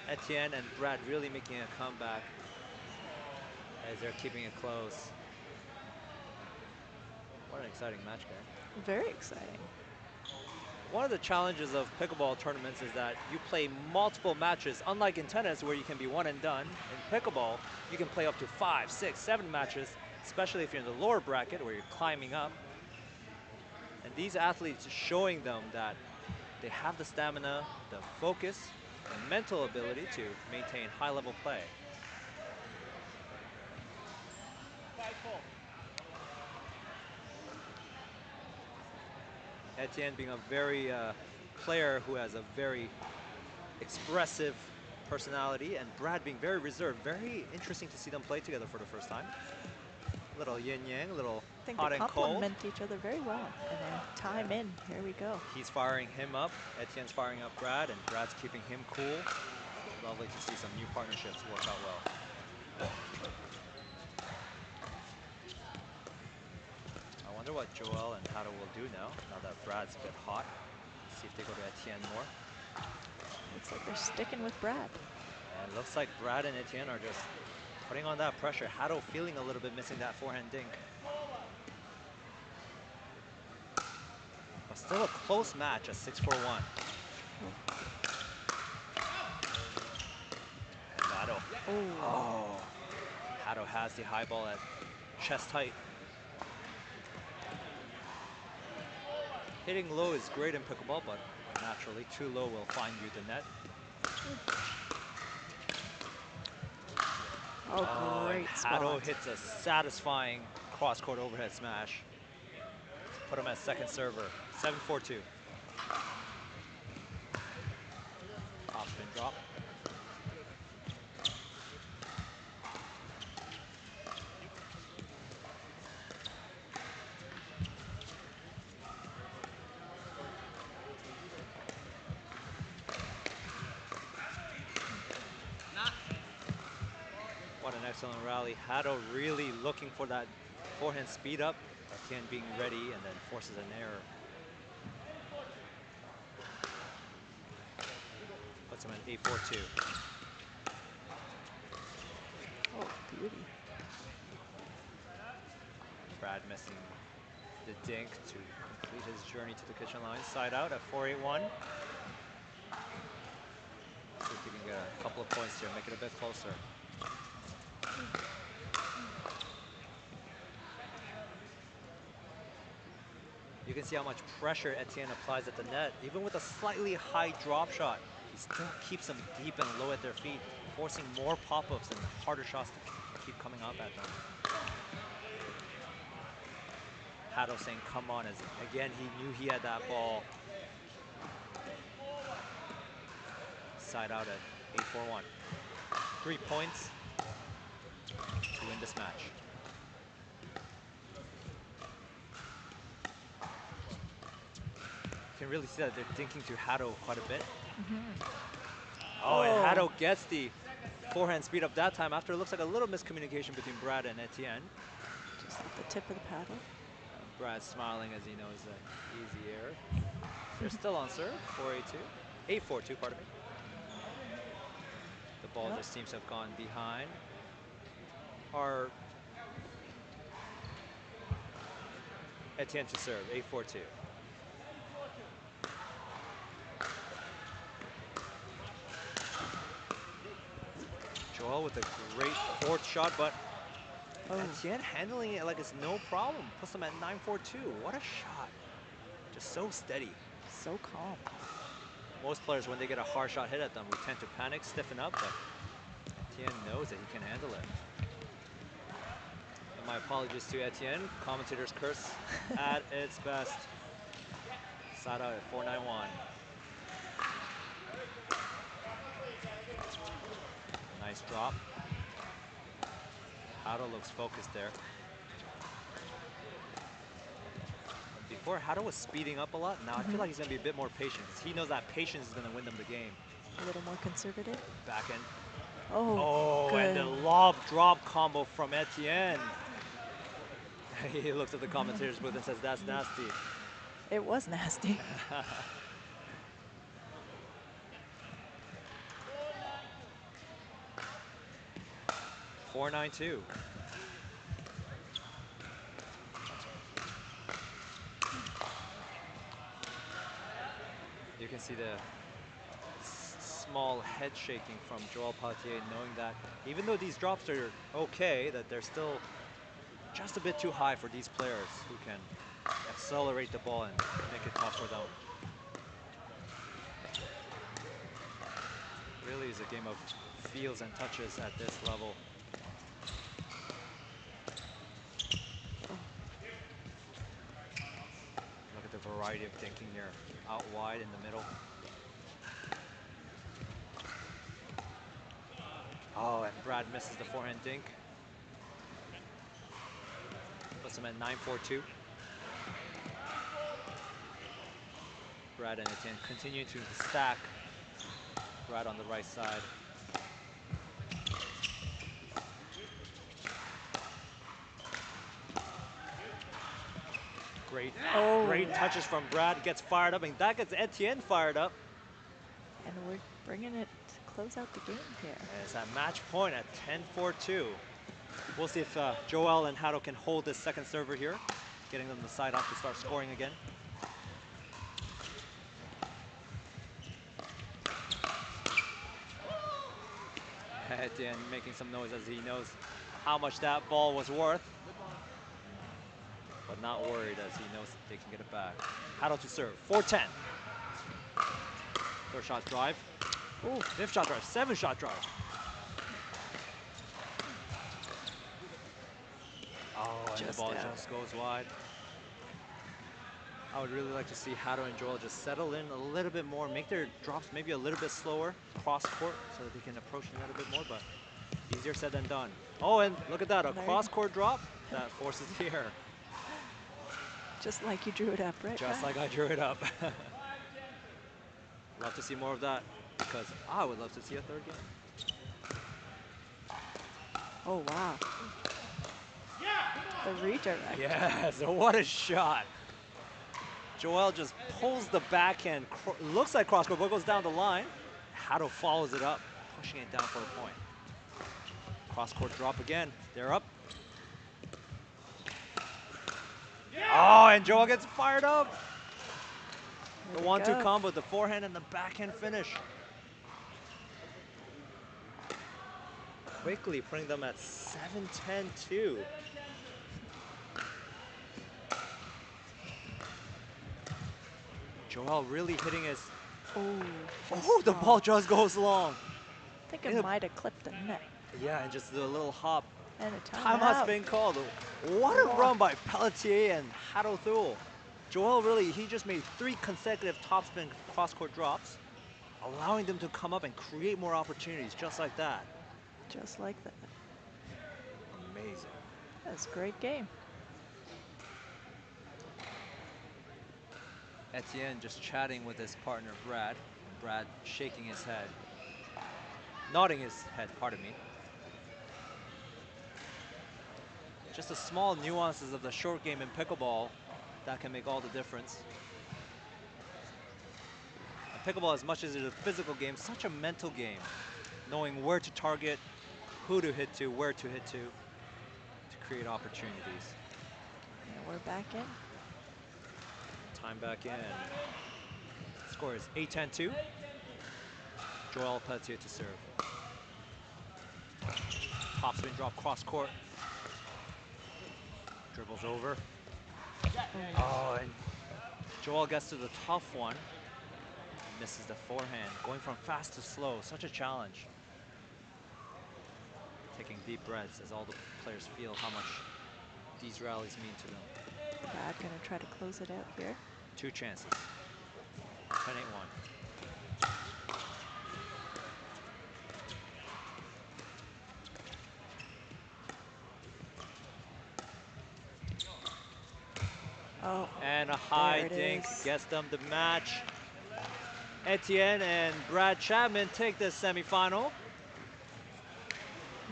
G: Etienne and Brad really making a comeback as they're keeping it close. What an exciting match, Karen.
B: Very exciting.
G: One of the challenges of pickleball tournaments is that you play multiple matches. Unlike in tennis, where you can be one and done, in pickleball, you can play up to 5, 6, 7 matches, especially if you're in the lower bracket where you're climbing up. And these athletes are showing them that they have the stamina, the focus, and mental ability to maintain high-level play. Etienne being a very player who has a very expressive personality, and Brad being very reserved. Very interesting to see them play together for the first time. Little yin-yang, little
B: I think
G: hot
B: they
G: and cold.
B: complement each other very well. And then time in, here we go.
G: He's firing him up, Etienne's firing up Brad, and Brad's keeping him cool. Lovely to see some new partnerships work out well. I wonder what Joel and Hato will do now that Brad's a bit hot. See if they go to Etienne more.
B: Looks like they're sticking with Brad.
G: And it looks like Brad and Etienne are just putting on that pressure. Hato feeling a little bit missing that forehand dink. But still a close match, a 6-4-1. And Hato. Oh. Hato has the high ball at chest height. Hitting low is great in pickleball, but naturally too low will find you the net.
B: Oh, great
G: Hato
B: spot.
G: hits a satisfying cross-court overhead smash. Put him at second server, 7-4-2. Top spin drop. What an excellent rally. Hato really looking for that forehand speed up. Etienne being ready and then forces an error. Puts him at 8-4-2.
B: Oh, beauty.
G: Brad missing the dink to complete his journey to the kitchen line. Side out at 4-8-1. See if he can get a couple of points here, make it a bit closer. You can see how much pressure Etienne applies at the net. Even with a slightly high drop shot, he still keeps them deep and low at their feet, forcing more pop-ups and harder shots to keep coming up at them. Hato saying, come on, as again, he knew he had that ball. Side out at 8-4-1. 3 points to win this match. You can really see that they're thinking to Hato quite a bit. Oh, and Hato gets the forehand speed up that time after it looks like a little miscommunication between Brad and Etienne.
B: Just at the tip of the paddle.
G: Brad's smiling as he knows an easy error. They're still on serve, 4-8-2. 8-4-2, pardon me. The ball just seems to have gone behind. Our Etienne to serve, 8-4-2. Joel with a great fourth shot, but Etienne handling it like it's no problem. Puts him at 9-4-2. What a shot. Just so steady.
B: So calm.
G: Most players, when they get a hard shot hit at them, we tend to panic, stiffen up, but Etienne knows that he can handle it. And my apologies to Etienne. Commentator's curse at its best. Side out at 4-9-1. Nice drop. Hato looks focused there. Before, Hato was speeding up a lot. Now I feel like he's going to be a bit more patient because he knows that patience is going to win them the game.
B: A little more conservative.
G: Back end.
B: Oh, good.
G: And the lob drop combo from Etienne. He looks at the commentator's booth and says, that's nasty.
B: It was nasty.
G: 4-9-2. You can see the small head shaking from Joel Pelletier, knowing that even though these drops are okay, that they're still just a bit too high for these players who can accelerate the ball and make it tough for them. Really is a game of feels and touches at this level. Look at the variety of thinking here. Out wide in the middle. Oh, and Brad misses the forehand dink. Puts him at 9-4-2. Brad and Etienne continue to stack. Brad on the right side. Great touches from Brad. Gets fired up, and that gets Etienne fired up.
B: And we're bringing it to close out the game here.
G: And it's at match point at 10-4-2. We'll see if Joel and Hato can hold this second server here, getting them the side up to start scoring again. Etienne making some noise as he knows how much that ball was worth, but not worried as he knows they can get it back. Hato to serve, 4-10. Third shot drive. Ooh, fifth shot drive, 7-shot drive. Oh, and the ball just goes wide. I would really like to see Hato and Joel just settle in a little bit more, make their drops maybe a little bit slower, cross court, so that they can approach a little bit more, but easier said than done. Oh, and look at that, a cross court drop that forces the error.
B: Just like you drew it up, right?
G: Just like I drew it up. Love to see more of that, because I would love to see a third game.
B: Oh, wow. The redirect.
G: Yes, what a shot. Joel just pulls the backhand, looks like cross court, but goes down the line. Hato follows it up, pushing it down for a point. Cross court drop again, they're up. Oh, and Joel gets fired up. The 1-2 combo, the forehand and the backhand finish. Quickly putting them at 7-10-2. Joel really hitting his... Oh, the ball just goes long.
B: I think it might have clipped the net.
G: Yeah, and just a little hop.
B: And a
G: Timeout's been called. What a run by Pelletier and Hato Thul. Joel really, he just made 3 consecutive topspin cross-court drops, allowing them to come up and create more opportunities just like that.
B: Just like that.
G: Amazing.
B: That's a great game.
G: Etienne just chatting with his partner, Brad. Brad shaking his head. Nodding his head, pardon me. Just the small nuances of the short game in pickleball that can make all the difference. And pickleball, as much as it's a physical game, such a mental game. Knowing where to target, who to hit to, where to hit to create opportunities.
B: And we're back in.
G: Time back in. Score is 8-10-2. Joel Pelletier to serve. Topspin drop cross court. Dribbles over. Oh, and Joel gets to the tough one. Misses the forehand. Going from fast to slow, such a challenge. Taking deep breaths as all the players feel how much these rallies mean to them.
B: Brad gonna try to close it out here.
G: 2 chances. 10-8-1.
B: Oh,
G: and a high dink gets them the match. Etienne and Brad Chapman take this semifinal.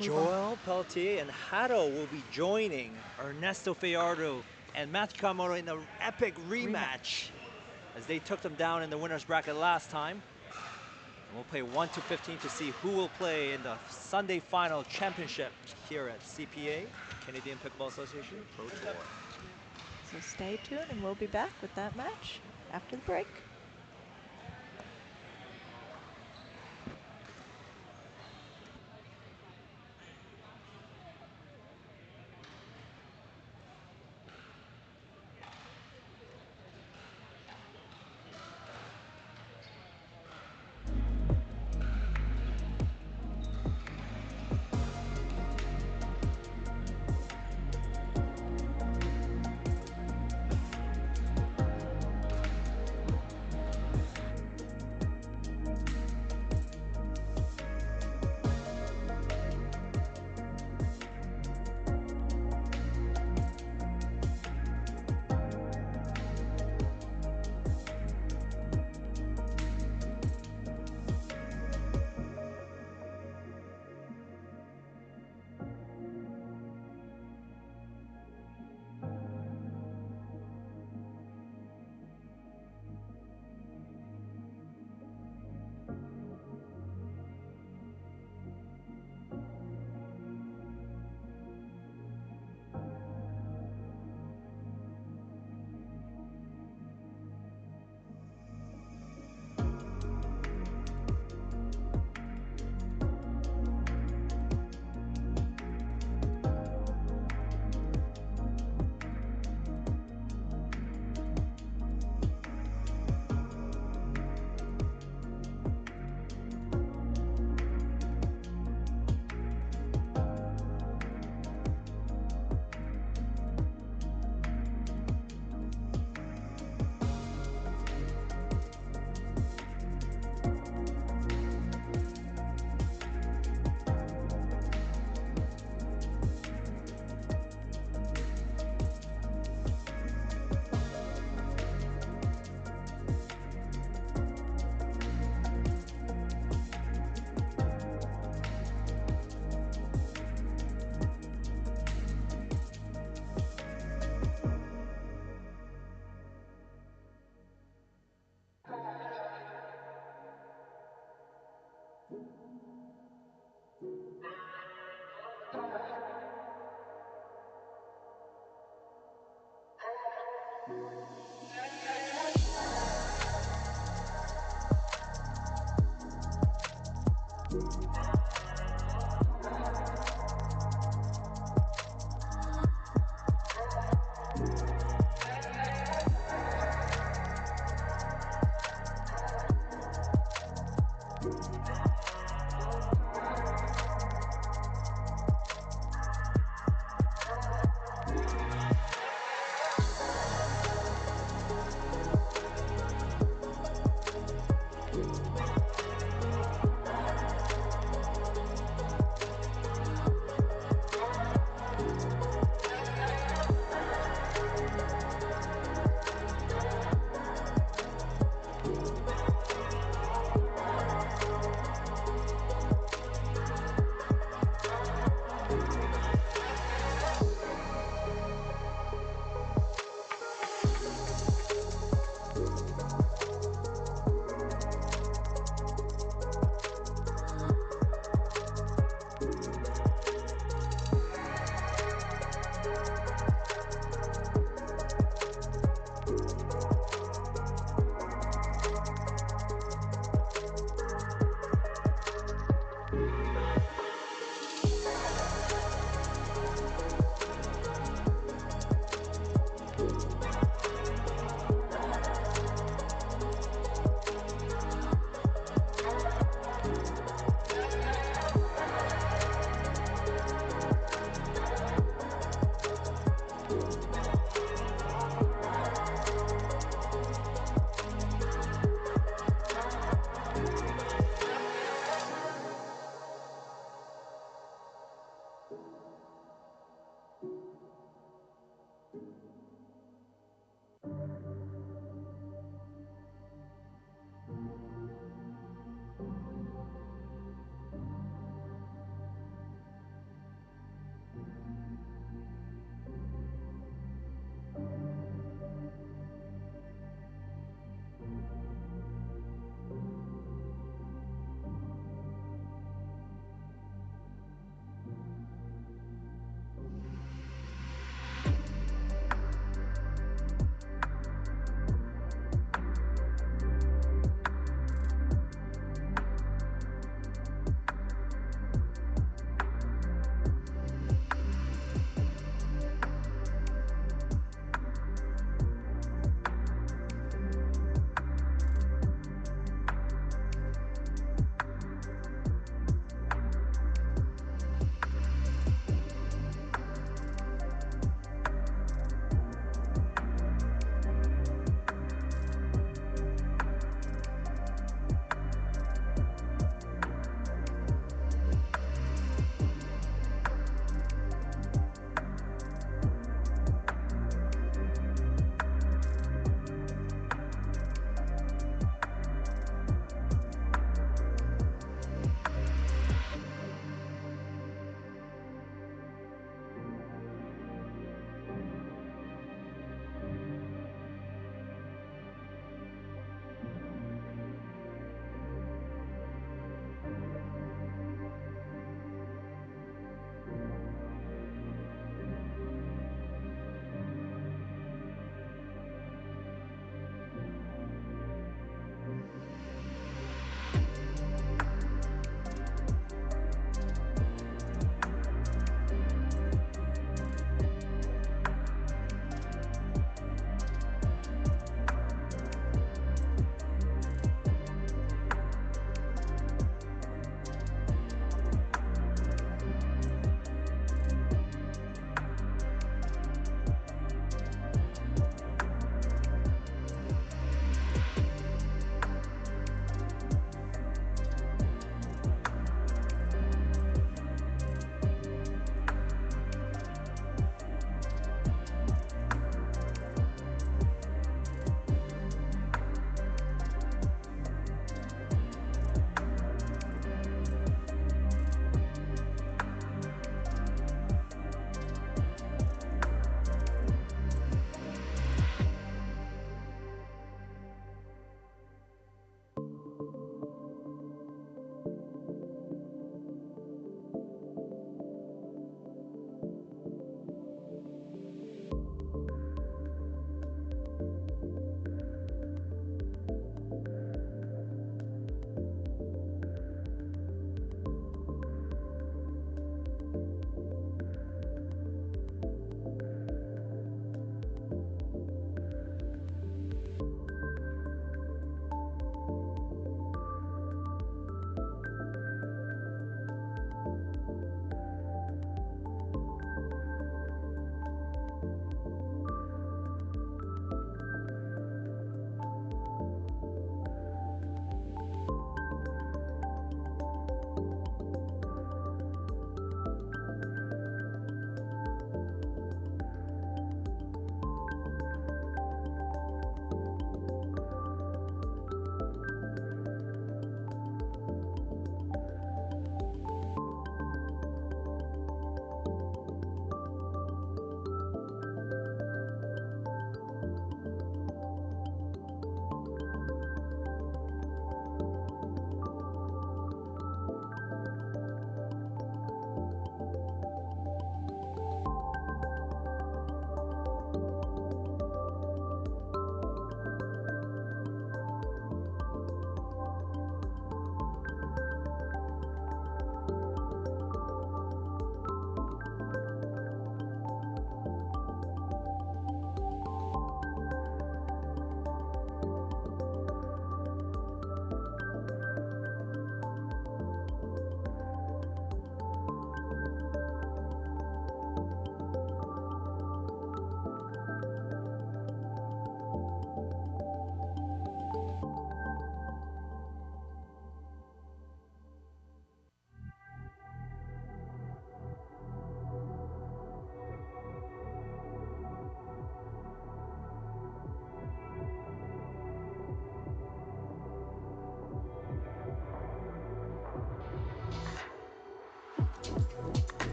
G: Joel Pelletier and Hato will be joining Ernesto Fajardo and Matthew Kawamoto in an epic rematch as they took them down in the winner's bracket last time. We'll play 1 to 15 to see who will play in the Sunday final championship here at CPA, Canadian Pickleball Association Pro Tour.
B: So stay tuned and we'll be back with that match after the break.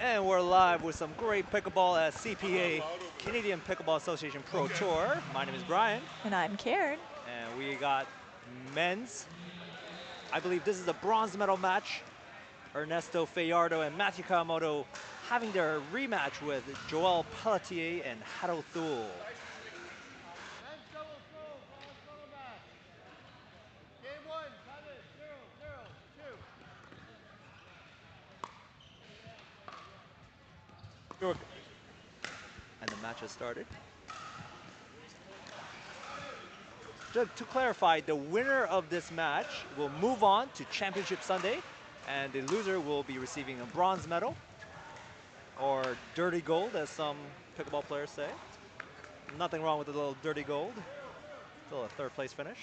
G: And we're live with some great pickleball at CPA, Canadian Pickleball Association Pro Tour. My name is Brian.
B: And I'm Karen.
G: And we got men's. I believe this is a bronze medal match. Ernesto Fajardo and Matthew Kawamoto having their rematch with Joel Pelletier and Hado Thule.
A: Men's double throw, bronze medal match. Game 1, time is 0-0-2.
G: And the match has started. To clarify, the winner of this match will move on to Championship Sunday, and the loser will be receiving a bronze medal, or dirty gold, as some pickleball players say. Nothing wrong with a little dirty gold. Still a third place finish.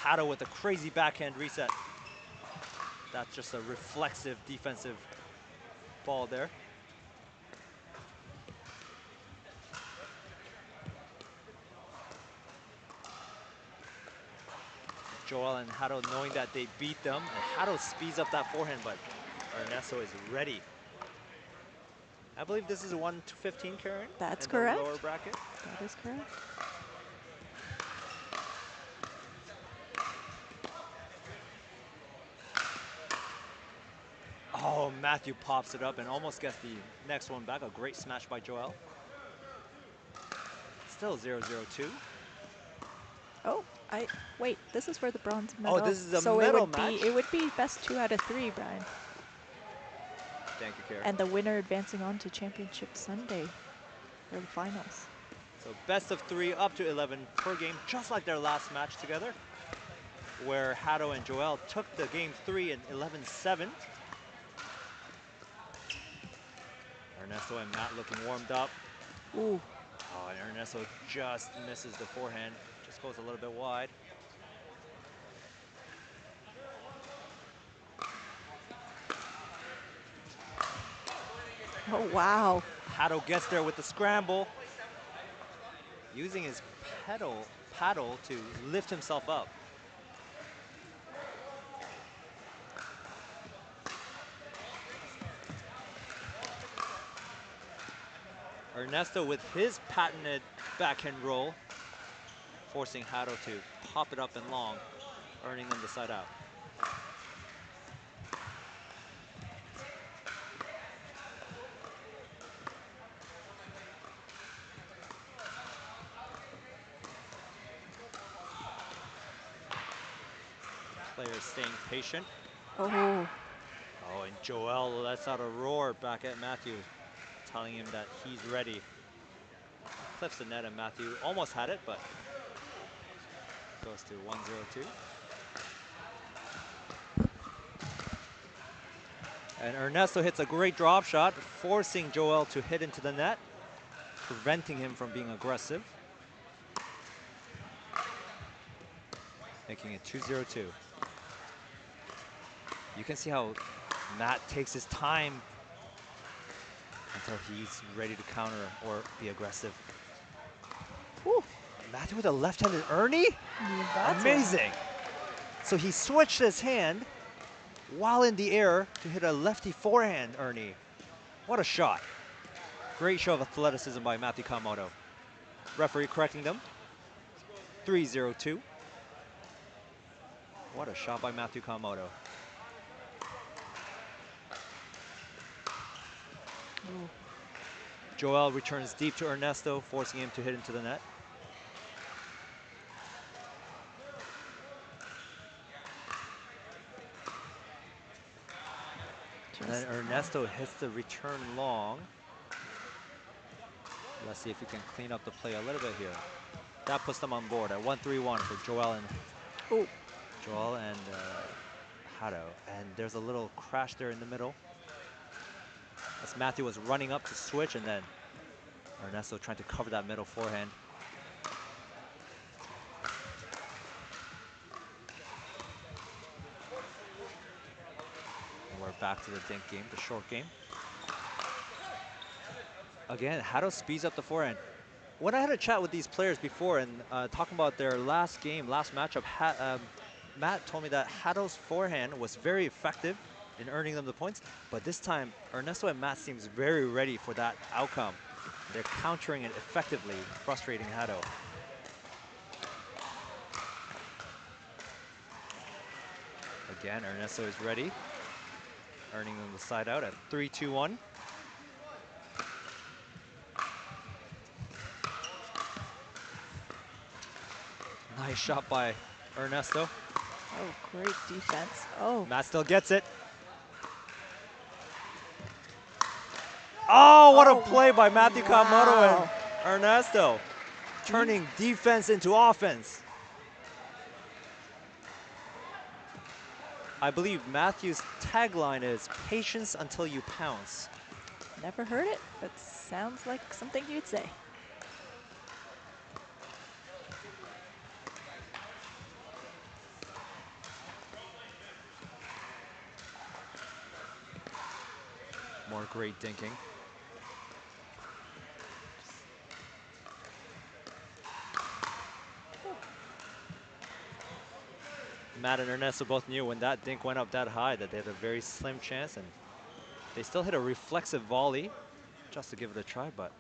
G: Hado with a crazy backhand reset. That's just a reflexive defensive ball there. Joel and Hado knowing that they beat them, and Hado speeds up that forehand, but Ernesto is ready. I believe this is 1-15, Karen?
B: That's
G: in
B: correct.
G: The lower bracket.
B: That is correct.
G: Oh, Matthew pops it up and almost gets the next one back. A great smash by Joel. Still 0-0-2.
B: Oh, wait. This is for the bronze medal.
G: Oh, this is a
B: so
G: medal match?
B: It would be best 2 out of 3, Brian.
G: Thank you, Karen.
B: And the winner advancing on to Championship Sunday for the finals.
G: So best of 3 up to 11 per game, just like their last match together, where Hado and Joel took the game 3 in 11-7. Ernesto and Matt looking warmed up.
B: Ooh.
G: Oh, and Ernesto just misses the forehand. Just goes a little bit wide.
B: Oh, wow.
G: Hado gets there with the scramble, using his paddle to lift himself up. Ernesto with his patented backhand roll, forcing Hado to pop it up and long, earning him the side out. Players staying patient.
B: Oh.
G: Oh, and Joel lets out a roar back at Matthew, telling him that he's ready. Clips the net, and Matthew almost had it, but goes to 1-0-2. And Ernesto hits a great drop shot, forcing Joel to hit into the net, preventing him from being aggressive, making it 2-0-2. You can see how Matt takes his time until he's ready to counter or be aggressive. Whew. Matthew with a left-handed Ernie? Amazing. So he switched his hand while in the air to hit a lefty forehand Ernie. What a shot. Great show of athleticism by Matthew Kawamoto. Referee correcting them. 3-0-2. What a shot by Matthew Kawamoto.
B: Ooh.
G: Joel returns deep to Ernesto, forcing him to hit into the net. And then Ernesto hits the return long. Let's see if we can clean up the play a little bit here. That puts them on board at 1-3-1 for Joel and Hado. And there's a little crash there in the middle, as Matthew was running up to switch, and then Ernesto trying to cover that middle forehand. And we're back to the dink game, the short game. Again, Hado speeds up the forehand. When I had a chat with these players before and talking about their last game, last matchup, Matt told me that Hado's forehand was very effective in earning them the points, but this time Ernesto and Matt seems very ready for that outcome. They're countering it effectively, frustrating Hado. Again, Ernesto is ready, earning them the side out at 3-2-1. Nice shot by Ernesto.
B: Oh, great defense. Oh.
G: Matt still gets it. Oh, what a play by Matthew Kawamoto and Ernesto. Turning defense into offense. I believe Matthew's tagline is patience until you pounce.
B: Never heard it, but sounds like something you'd say.
G: More great dinking. Matt and Ernesto both knew when that dink went up that high that they had a very slim chance, and they still hit a reflexive volley just to give it a try, but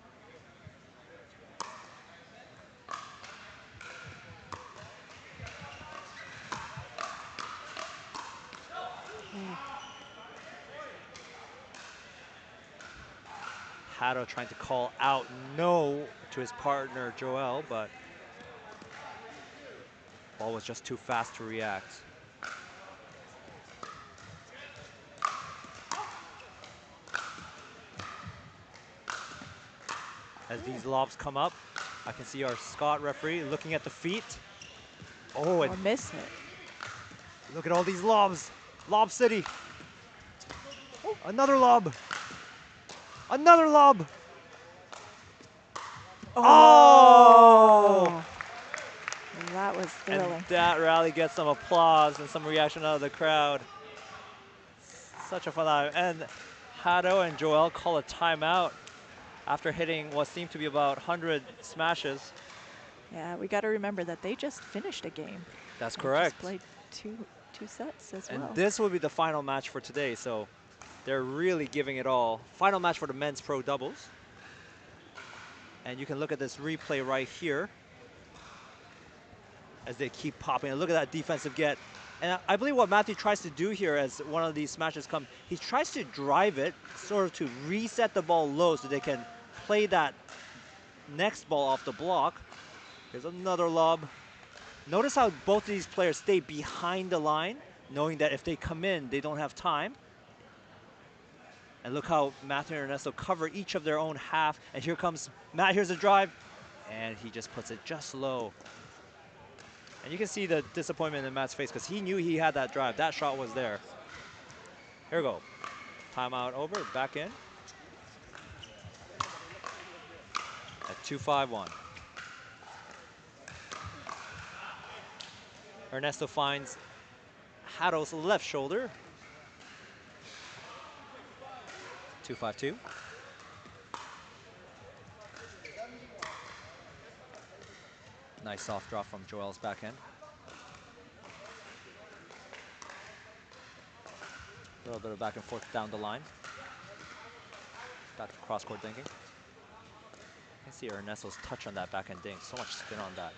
G: Hado trying to call out no to his partner Joel, but ball was just too fast to react. As these lobs come up, I can see our Scott referee looking at the feet. Oh, and
B: miss it.
G: Look at all these lobs. Lob City. Another lob. Another lob. Oh!
B: That was thrilling.
G: And that rally gets some applause and some reaction out of the crowd. Such a fun time. And Hado and Joel call a timeout after hitting what seemed to be about 100 smashes.
B: Yeah, we got to remember that they just finished a game.
G: That's
B: They
G: correct.
B: just played two sets as
G: And
B: well.
G: this will be the final match for today, so they're really giving it all. Final match for the men's pro doubles. And you can look at this replay right here as they keep popping. And look at that defensive get. And I believe what Matthew tries to do here as one of these smashes come, he tries to drive it sort of to reset the ball low so they can play that next ball off the block. Here's another lob. Notice how both of these players stay behind the line, knowing that if they come in, they don't have time. And look how Matthew and Ernesto cover each of their own half. And here comes Matt, here's a drive. And he just puts it just low. And you can see the disappointment in Matt's face because he knew he had that drive. That shot was there. Here we go. Timeout over, back in. At 2-5-1. Ernesto finds Hado's left shoulder. 2-5-2. Nice soft drop from Joel's backhand. A little bit of back and forth down the line. Back to cross-court dinking. You can see Ernesto's touch on that backhand dink. So much spin on that.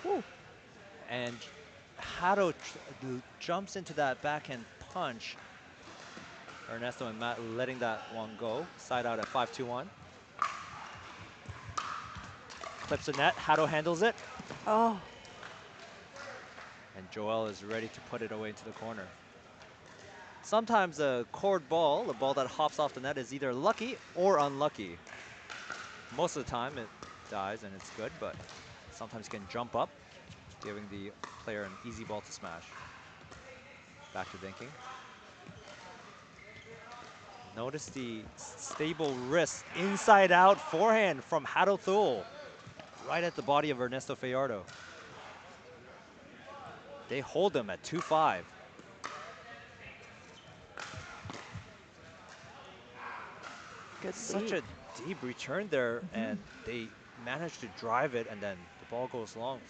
G: Woo. And Hado jumps into that backhand punch. Ernesto and Matt letting that one go. Side out at 5-2-1. Clips the net. Hado handles it.
B: Oh.
G: And Joel is ready to put it away into the corner. Sometimes a court ball, a ball that hops off the net, is either lucky or unlucky. Most of the time it dies and it's good, but sometimes it can jump up, giving the player an easy ball to smash. Back to dinking. Notice the stable wrist, inside out forehand from Hado Thul, right at the body of Ernesto Fajardo. They hold him at 2-5.
B: Good
G: Such
B: lead.
G: a deep return there, and they managed to drive it, and then the ball goes long.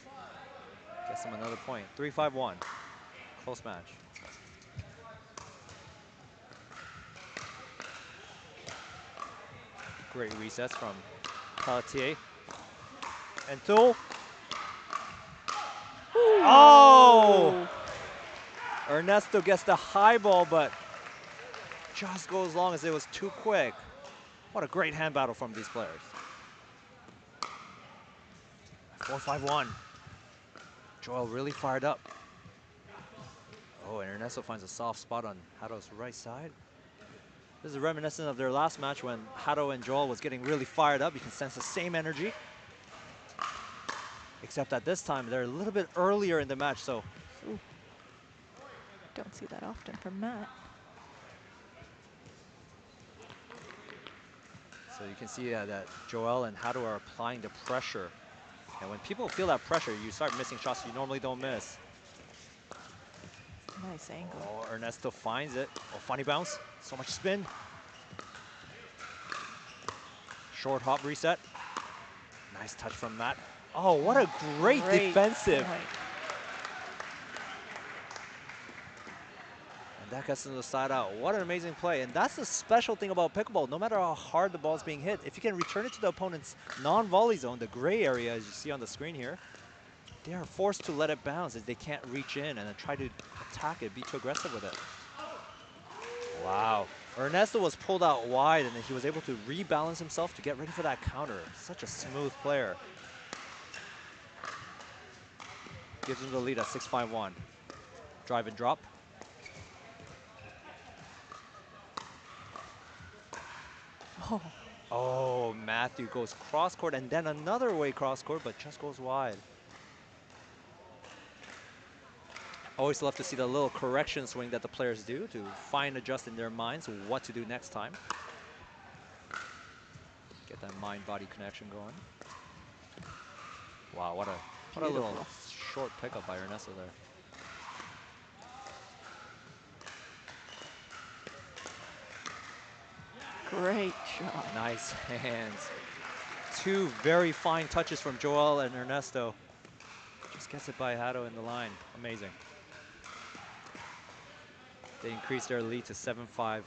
G: Gets them another point. 3-5-1. Close match. Great resets from Pelletier. And Thul. Oh! Ernesto gets the high ball, but just goes long as it was too quick. What a great hand battle from these players. 4-5-1. Joel really fired up. Oh, and Ernesto finds a soft spot on Hado's right side. This is reminiscent of their last match when Hado and Joel was getting really fired up. You can sense the same energy. Except that this time, they're a little bit earlier in the match, so.
B: Ooh. Don't see that often from Matt.
G: So you can see that Joel and Hado are applying the pressure. And when people feel that pressure, you start missing shots you normally don't miss.
B: Nice angle.
G: Oh, Ernesto finds it. Oh, funny bounce. So much spin. Short hop reset. Nice touch from Matt. Oh, what a great defensive.
B: Point.
G: And that gets into the side out. What an amazing play. And that's the special thing about pickleball. No matter how hard the ball's being hit, if you can return it to the opponent's non-volley zone, the gray area as you see on the screen here, they are forced to let it bounce as they can't reach in and then try to attack it, be too aggressive with it. Wow. Ernesto was pulled out wide and then he was able to rebalance himself to get ready for that counter. Such a smooth player. Gives him the lead at 6-5-1. Drive and drop.
B: Oh.
G: Oh, Matthew goes cross court and then another way cross court, but just goes wide. Always love to see the little correction swing that the players do to fine adjust in their minds what to do next time. Get that mind-body connection going. Wow, what a little short pickup by Ernesto there.
B: Great shot.
G: Nice hands. Two very fine touches from Joel and Ernesto. Just gets it by Hado in the line. Amazing. They increase their lead to 7-5-2.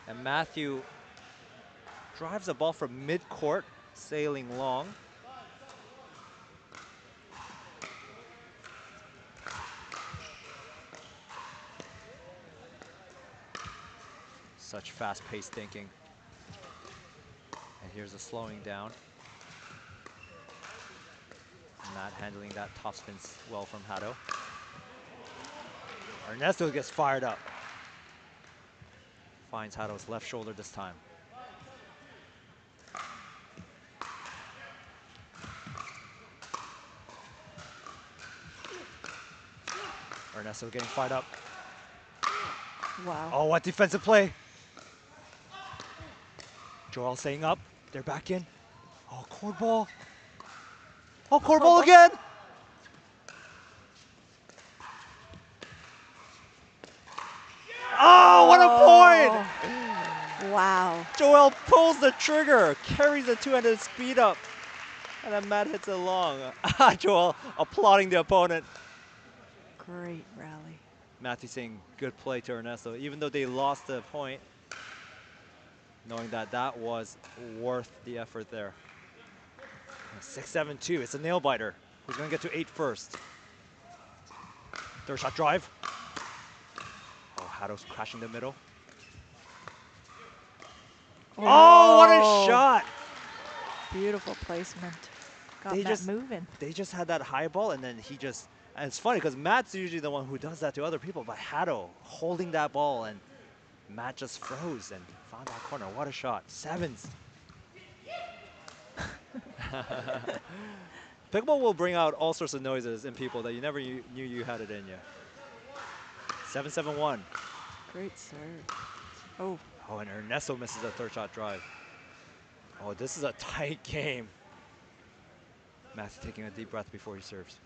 G: And Matthew drives the ball from mid-court, sailing long. Such fast-paced thinking. And here's a slowing down. Not handling that top spin well from Hado. Ernesto gets fired up. Finds Hado's left shoulder this time. Ernesto getting fired up.
B: Wow.
G: Oh, what defensive play. Joel staying up. They're back in. Oh, court ball. Oh, court ball again. Oh, what a point.
B: Wow.
G: Joel pulls the trigger, carries the two-handed speed up, and then Matt hits it long. Joel applauding the opponent.
B: Great rally.
G: Matthew saying good play to Ernesto, even though they lost the point, knowing that that was worth the effort there. 6-7-2, it's a nail biter. Who's gonna get to 8 first? Third shot drive. Oh, Hado's crashing the middle. Oh, what a shot!
B: Beautiful placement. Got
G: They
B: that
G: just
B: moving.
G: They just had that high ball, and then he just. And it's funny because Matt's usually the one who does that to other people, but Hado holding that ball, and Matt just froze and found that corner. What a shot! Sevens. Pickleball will bring out all sorts of noises in people that you never knew you had it in you. 7-7-1.
B: Great serve. Oh.
G: Oh, and Ernesto misses a third shot drive. Oh, this is a tight game. Matt's taking a deep breath before he serves.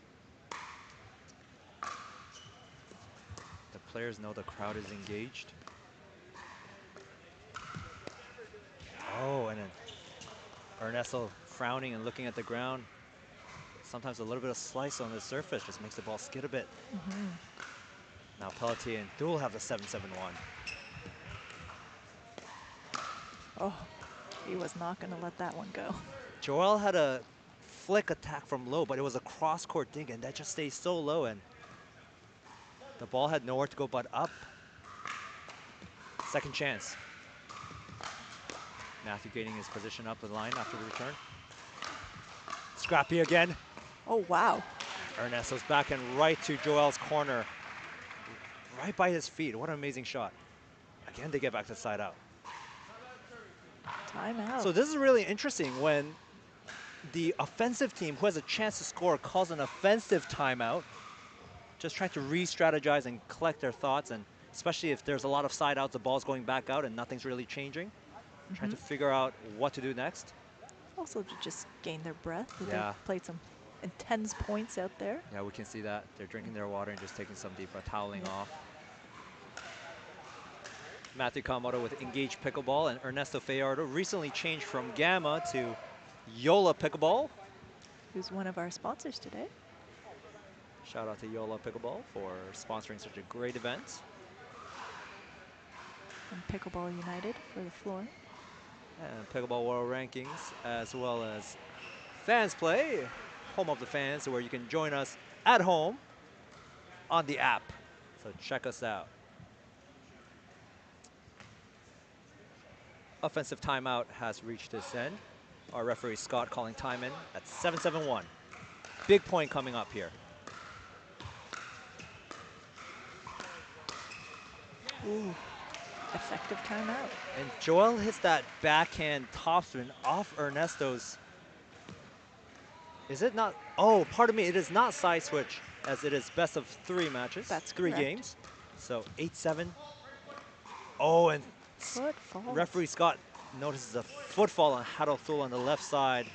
G: The players know the crowd is engaged. Oh, and then Ernesto frowning and looking at the ground. Sometimes a little bit of slice on the surface just makes the ball skid a bit. Now Pelletier and Thule have the 7-7-1.
B: Oh, he was not going to let that one go.
G: Joel had a flick attack from low, but it was a cross-court dig, and that just stays so low, and the ball had nowhere to go but up. Second chance. Matthew gaining his position up the line after the return. Scrappy again.
B: Oh, wow.
G: Ernesto's back and right to Joel's corner. Right by his feet. What an amazing shot. Again, they get back to side out.
B: Timeout.
G: So this is really interesting when the offensive team who has a chance to score calls an offensive timeout, just trying to re-strategize and collect their thoughts, and especially if there's a lot of side outs, the ball's going back out and nothing's really changing. Trying to figure out what to do next.
B: Also to just gain their breath.
G: Yeah.
B: They played some intense points out there.
G: Yeah, we can see that. They're drinking their water and just taking some deep breath, toweling off. Matthew Kawamoto with Engage Pickleball, and Ernesto Fajardo recently changed from Gamma to Yola Pickleball.
B: Who's one of our sponsors today.
G: Shout out to Yola Pickleball for sponsoring such a great event.
B: And Pickleball United for the floor.
G: And Pickleball World Rankings, as well as Fans Play, home of the fans, where you can join us at home on the app. So check us out. Offensive timeout has reached its end. Our referee Scott calling time in at 7-7-1. Big point coming up here.
B: Ooh, effective timeout.
G: And Joel hits that backhand topspin off Ernesto's. Is it not? Oh, pardon me. It is not side switch, as it is best of 3 matches.
B: That's
G: three
B: correct.
G: games. So 8-7. Oh, and
B: Foot fault.
G: referee Scott notices a foot fall on Hato Thule on the left side.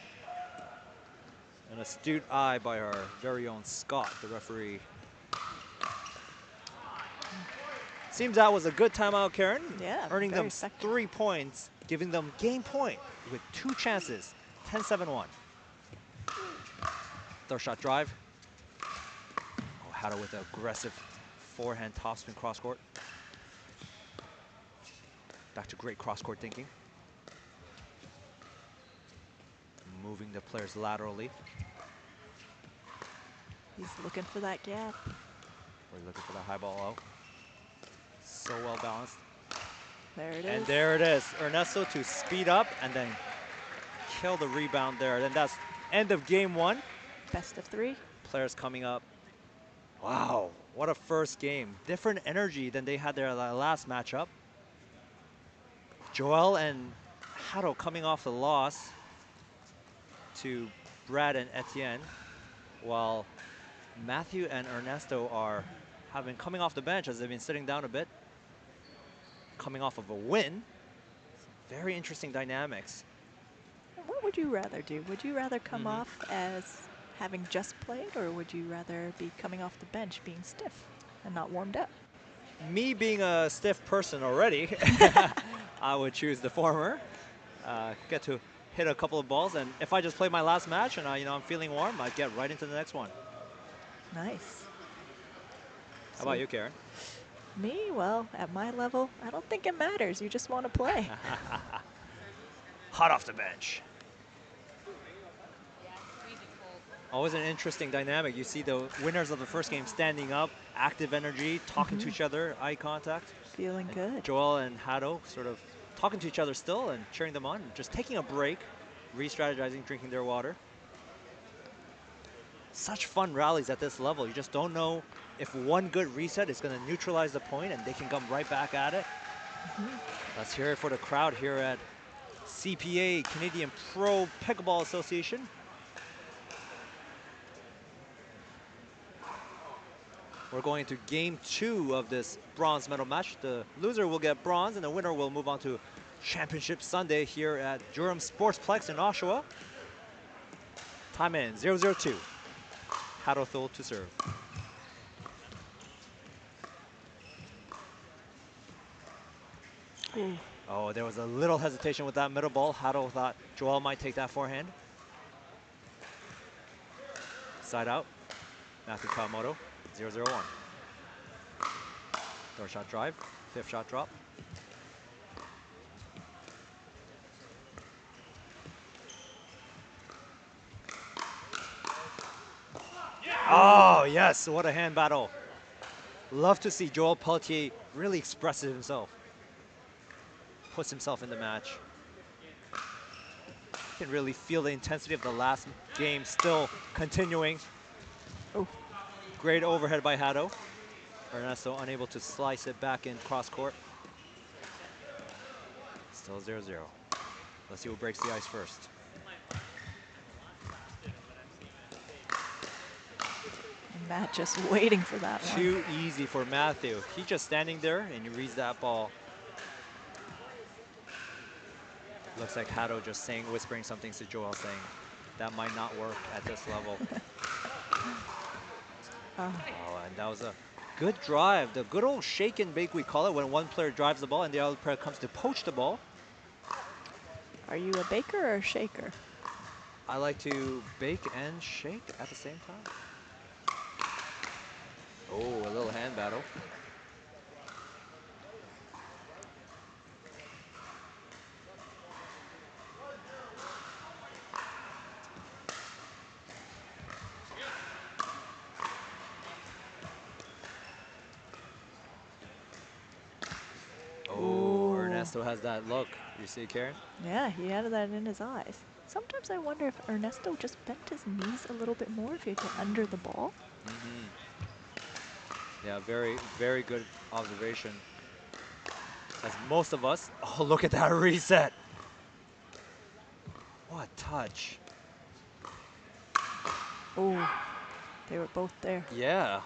G: An astute eye by our very own Scott, the referee. Seems that was a good timeout, Karen.
B: Yeah,
G: earning
B: very
G: them
B: effective.
G: 3 points, giving them game point with 2 chances. 10-7-1. Third shot drive. Oh, Hato with an aggressive forehand topspin cross court. Back to great cross court thinking. Moving the players laterally.
B: He's looking for that gap.
G: We're looking for the high ball out. So well balanced.
B: There it is.
G: And there it is. Ernesto to speed up and then kill the rebound there. Then that's end of game 1.
B: Best of 3.
G: Players coming up. Wow, what a first game. Different energy than they had their last matchup. Joel and Hato coming off the loss to Brad and Etienne, while Matthew and Ernesto have been coming off the bench as they've been sitting down a bit, coming off of a win. Very interesting dynamics.
B: What would you rather do? Would you rather come off as having just played, or would you rather be coming off the bench being stiff and not warmed up?
G: Me being a stiff person already, I would choose the former. Get to hit a couple of balls, and if I just play my last match and I'm feeling warm, I'd get right into the next one.
B: Nice.
G: How about you, Karen?
B: Me? Well, at my level, I don't think it matters. You just want to play.
G: Hot off the bench. Always an interesting dynamic. You see the winners of the first game standing up, active energy, talking to each other, eye contact.
B: Feeling good.
G: Joel and Hato sort of talking to each other still and cheering them on, just taking a break, re-strategizing, drinking their water. Such fun rallies at this level. You just don't know if one good reset is going to neutralize the point and they can come right back at it. Let's hear it for the crowd here at CPA, Canadian Pro Pickleball Association. We're going to game 2 of this bronze medal match. The loser will get bronze and the winner will move on to Championship Sunday here at Durham Sportsplex in Oshawa. Time in, 0-0-2. Hato Thule to serve.
B: Ooh.
G: Oh, there was a little hesitation with that middle ball. Hado thought Joel might take that forehand. Side out. Matthew Kawamoto, 0-0-1. Third shot drive, fifth shot drop. Oh, yes, what a hand battle. Love to see Joel Pelletier really express himself. Puts himself in the match. You can really feel the intensity of the last game still continuing.
B: Oh.
G: Great overhead by Hado. Ernesto unable to slice it back in cross court. Still 0-0. Let's see who breaks the ice first.
B: Matt just waiting for that one.
G: Too easy for Matthew. He just standing there and he reads that ball. Looks like Hado just saying, whispering something to Joel, saying that might not work at this level. Oh, and that was a good drive. The good old shake and bake, we call it, when one player drives the ball and the other player comes to poach the ball.
B: Are you a baker or a shaker?
G: I like to bake and shake at the same time. Oh, a little hand battle. Oh, Ernesto has that look. You see, Karen?
B: Yeah, he had that in his eyes. Sometimes I wonder if Ernesto just bent his knees a little bit more if he get under the ball.
G: Mm-hmm. Yeah, very, very good observation. As most of us, oh, look at that reset. What touch.
B: Oh, they were both there.
G: Yeah.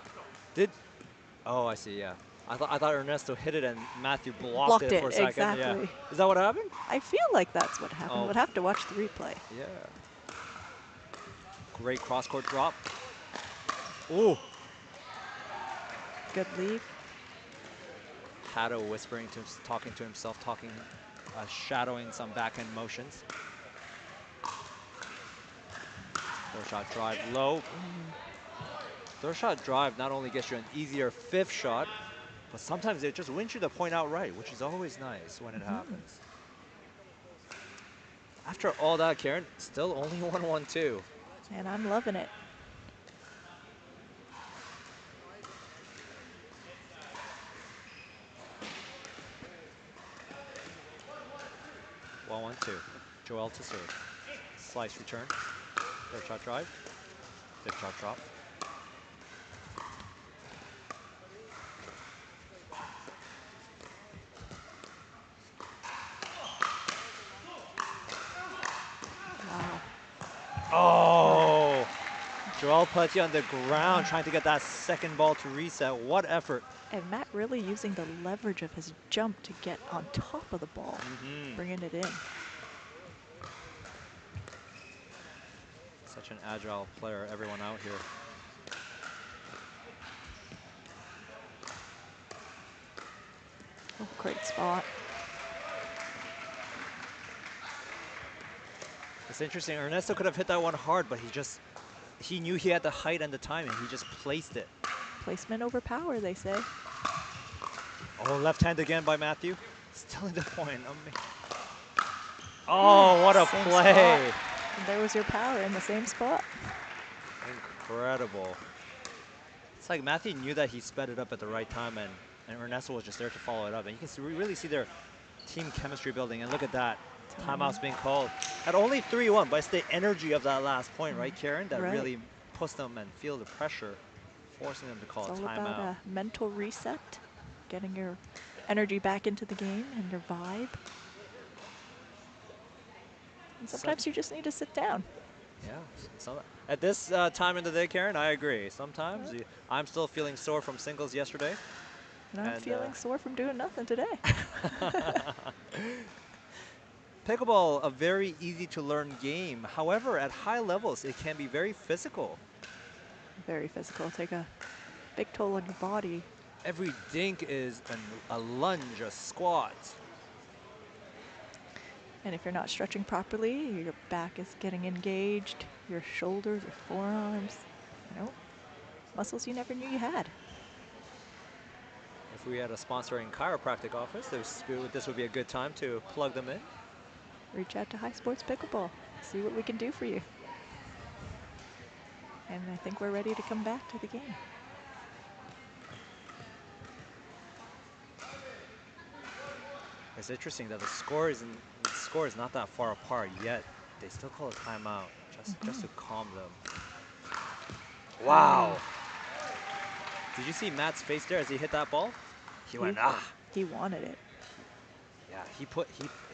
G: Oh, I see, yeah. I thought Ernesto hit it and Matthew blocked it for a second.
B: Exactly.
G: Yeah. Is that what happened?
B: I feel like that's what happened.
G: Oh.
B: We'll have to watch the replay.
G: Yeah. Great cross-court drop. Ooh.
B: Good lead.
G: Hado whispering to him, talking to himself, shadowing some backhand motions. Third shot drive low. Third shot drive not only gets you an easier fifth shot, but sometimes it just wins you the point outright, which is always nice when it happens. After all that, Karen, still only 1-1-2.
B: And I'm loving it.
G: Well, 1-2. Joel to serve. Slice return. Third shot drive. Fifth shot drop.
B: Wow.
G: Oh! Joel Pelletier on the ground trying to get that second ball to reset. What effort.
B: And Matt really using the leverage of his jump to get on top of the ball, bringing it in.
G: Such an agile player, everyone out here.
B: Oh, great spot.
G: It's interesting, Ernesto could have hit that one hard, but he knew he had the height and the time, and he just placed it.
B: Placement over power, they say.
G: Oh, left hand again by Matthew. Still in the point. Oh, what a play.
B: And there was your power in the same spot.
G: Incredible. It's like Matthew knew that he sped it up at the right time, and Ernesto was just there to follow it up. And you can really see their team chemistry building. And look at that. Timeout's being called. At only 3-1, but it's the energy of that last point, right, Karen? That really pushed them and feel the pressure, forcing them to call a timeout.
B: It's all about a mental reset, getting your energy back into the game and your vibe. And sometimes you just need to sit down.
G: Yeah. At this time in the day, Karen, I agree. Sometimes I'm still feeling sore from singles yesterday.
B: And I'm feeling sore from doing nothing today.
G: Pickleball, a very easy to learn game. However, at high levels, it can be very physical.
B: Very physical. Take a big toll on your body.
G: Every dink is a lunge, a squat.
B: And if you're not stretching properly, your back is getting engaged, your shoulders, your forearms, you know, muscles you never knew you had.
G: If we had a sponsoring chiropractic office, this would be a good time to plug them in.
B: Reach out to High Sports Pickleball. See what we can do for you. And I think we're ready to come back to the game.
G: It's interesting that the score is not that far apart yet. They still call a timeout just to calm them. Wow. Did you see Matt's face there as he hit that ball? He went, ah.
B: He wanted it.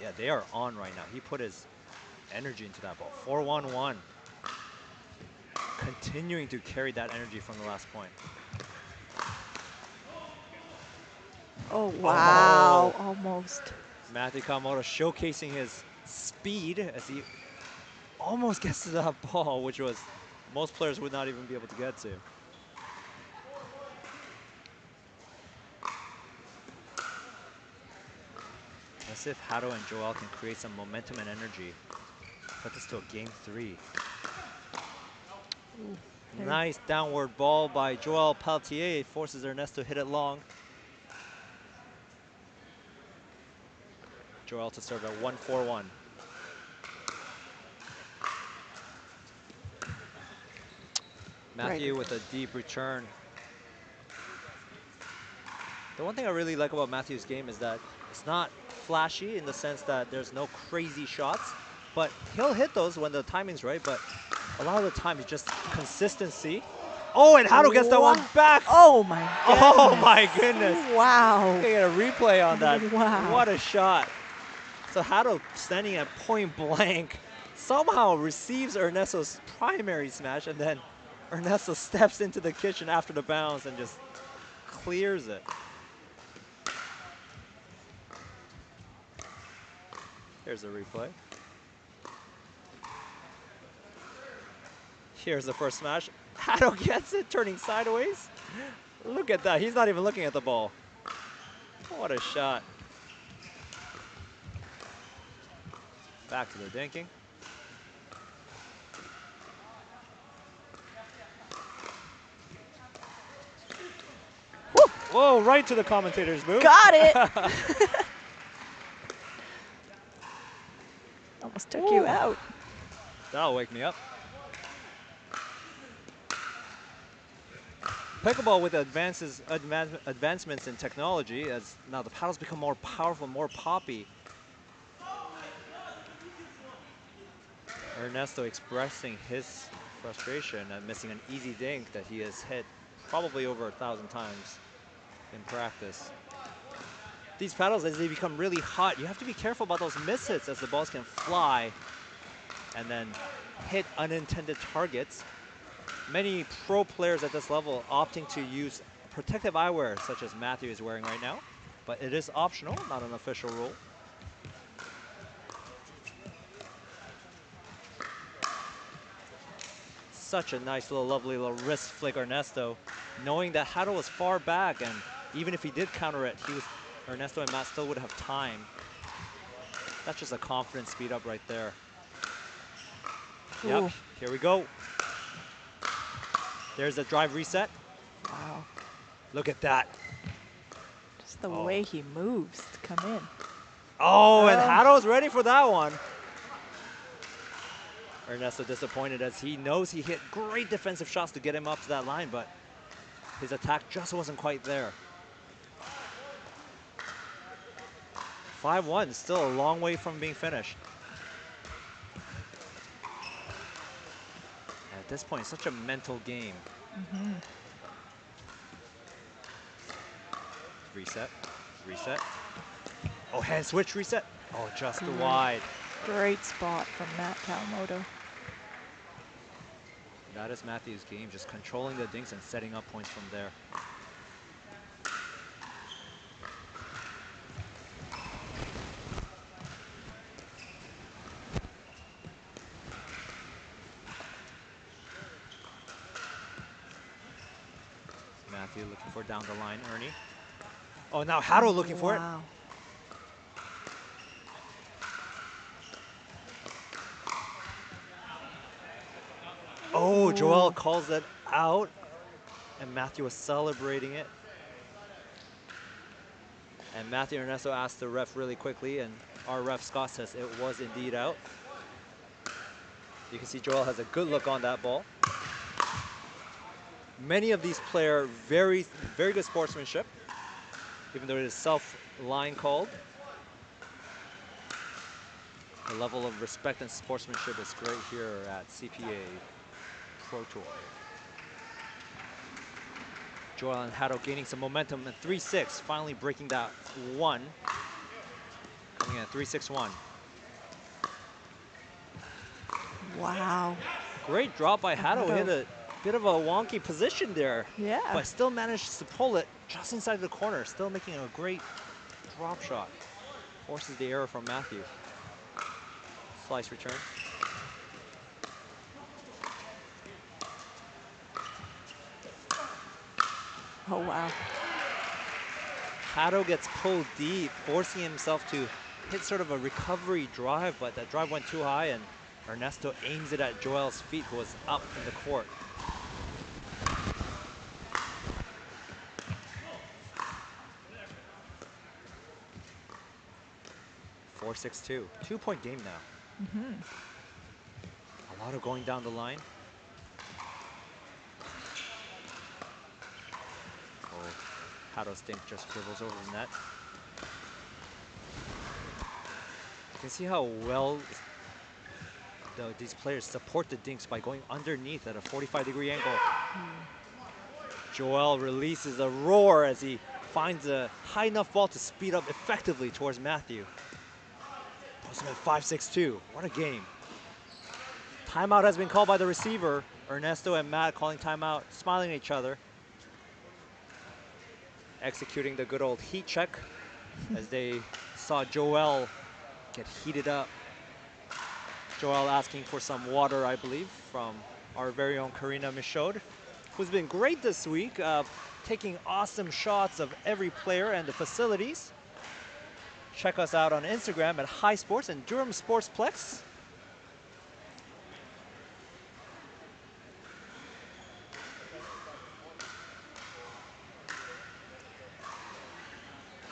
G: Yeah, they are on right now. He put his energy into that ball. 4-1-1. Continuing to carry that energy from the last point.
B: Oh, wow.
G: Oh.
B: Almost.
G: Matthew Kawamoto showcasing his speed as he almost gets to that ball, which was most players would not even be able to get to. Let's see if Hato and Joel can create some momentum and energy. Put this to a game 3.
B: Ooh,
G: nice downward ball by Joel Pelletier. Forces Ernesto to hit it long. Joel to serve at 1-4-1. Matthew with a deep return. The one thing I really like about Matthew's game is that it's not flashy in the sense that there's no crazy shots, but he'll hit those when the timing's right, but a lot of the time it's just consistency. Oh, and Hato gets that one back.
B: Oh my goodness.
G: Oh my goodness.
B: Wow.
G: Look at a replay on that.
B: Wow.
G: What a shot. So Hato standing at point blank somehow receives Ernesto's primary smash, and then Ernesto steps into the kitchen after the bounce and just clears it. Here's the replay. Here's the first smash. Hato gets it, turning sideways. Look at that. He's not even looking at the ball. What a shot. Back to the dinking.
B: Woo.
G: Whoa, right to the commentator's booth.
B: Got it. Almost took you out.
G: That'll wake me up. Pickleball with advancements in technology, as now the paddles become more powerful, more poppy. Ernesto expressing his frustration at missing an easy dink that he has hit probably over 1,000 times in practice. These paddles, as they become really hot, you have to be careful about those mishits as the balls can fly and then hit unintended targets. Many pro players at this level opting to use protective eyewear, such as Matthew is wearing right now, but it is optional, not an official rule. Such a nice little, lovely little wrist flick, Ernesto, knowing that Hato was far back, and even if he did counter it, Ernesto and Matt still would have time. That's just a confident speed up right there.
B: Ooh.
G: Yep, here we go. There's a drive reset.
B: Wow.
G: Look at that.
B: Just the way he moves to come in.
G: Oh, and Hato's ready for that one. Ernesto disappointed as he knows he hit great defensive shots to get him up to that line, but his attack just wasn't quite there. 5-1, still a long way from being finished. And at this point, such a mental game. Reset, reset. Oh, hand switch reset. Oh, just wide.
B: Great spot from Matt Kawamoto.
G: That is Matthew's game, just controlling the dinks and setting up points from there. Matthew looking for down the line, Ernie. Oh, now Hato looking for it. Oh, Joel calls it out, and Matthew was celebrating it. And Matthew Ernesto asked the ref really quickly, and our ref Scott says it was indeed out. You can see Joel has a good look on that ball. Many of these players, very good sportsmanship, even though it is self-line called. The level of respect and sportsmanship is great here at CPA Pro Tour. Joel and Hato gaining some momentum at 3-6, finally breaking that one. Coming in at 3-6-1.
B: Wow.
G: Great drop by Hato.
B: Hato.
G: Hit a bit of a wonky position there.
B: Yeah.
G: But still managed to pull it just inside the corner. Still making a great drop shot. Forces the error from Matthew. Slice return.
B: Oh, wow.
G: Hato gets pulled deep, forcing himself to hit sort of a recovery drive, but that drive went too high, and Ernesto aims it at Joel's feet, who was up in the court. Four, 6-2. 2-point game now. A lot of going down the line. Oh, Hato's dink just dribbles over the net. You can see how well these players support the dinks by going underneath at a 45-degree angle. Joel releases a roar as he finds a high enough ball to speed up effectively towards Matthew. Puts him at 5-6-2. What a game. Timeout has been called by the receiver. Ernesto and Matt calling timeout, smiling at each other. Executing the good old heat check as they saw Joel get heated up. Joel asking for some water, I believe, from our very own Karina Michaud, who's been great this week, taking awesome shots of every player and the facilities. Check us out on Instagram at High Sports and Durham Sportsplex.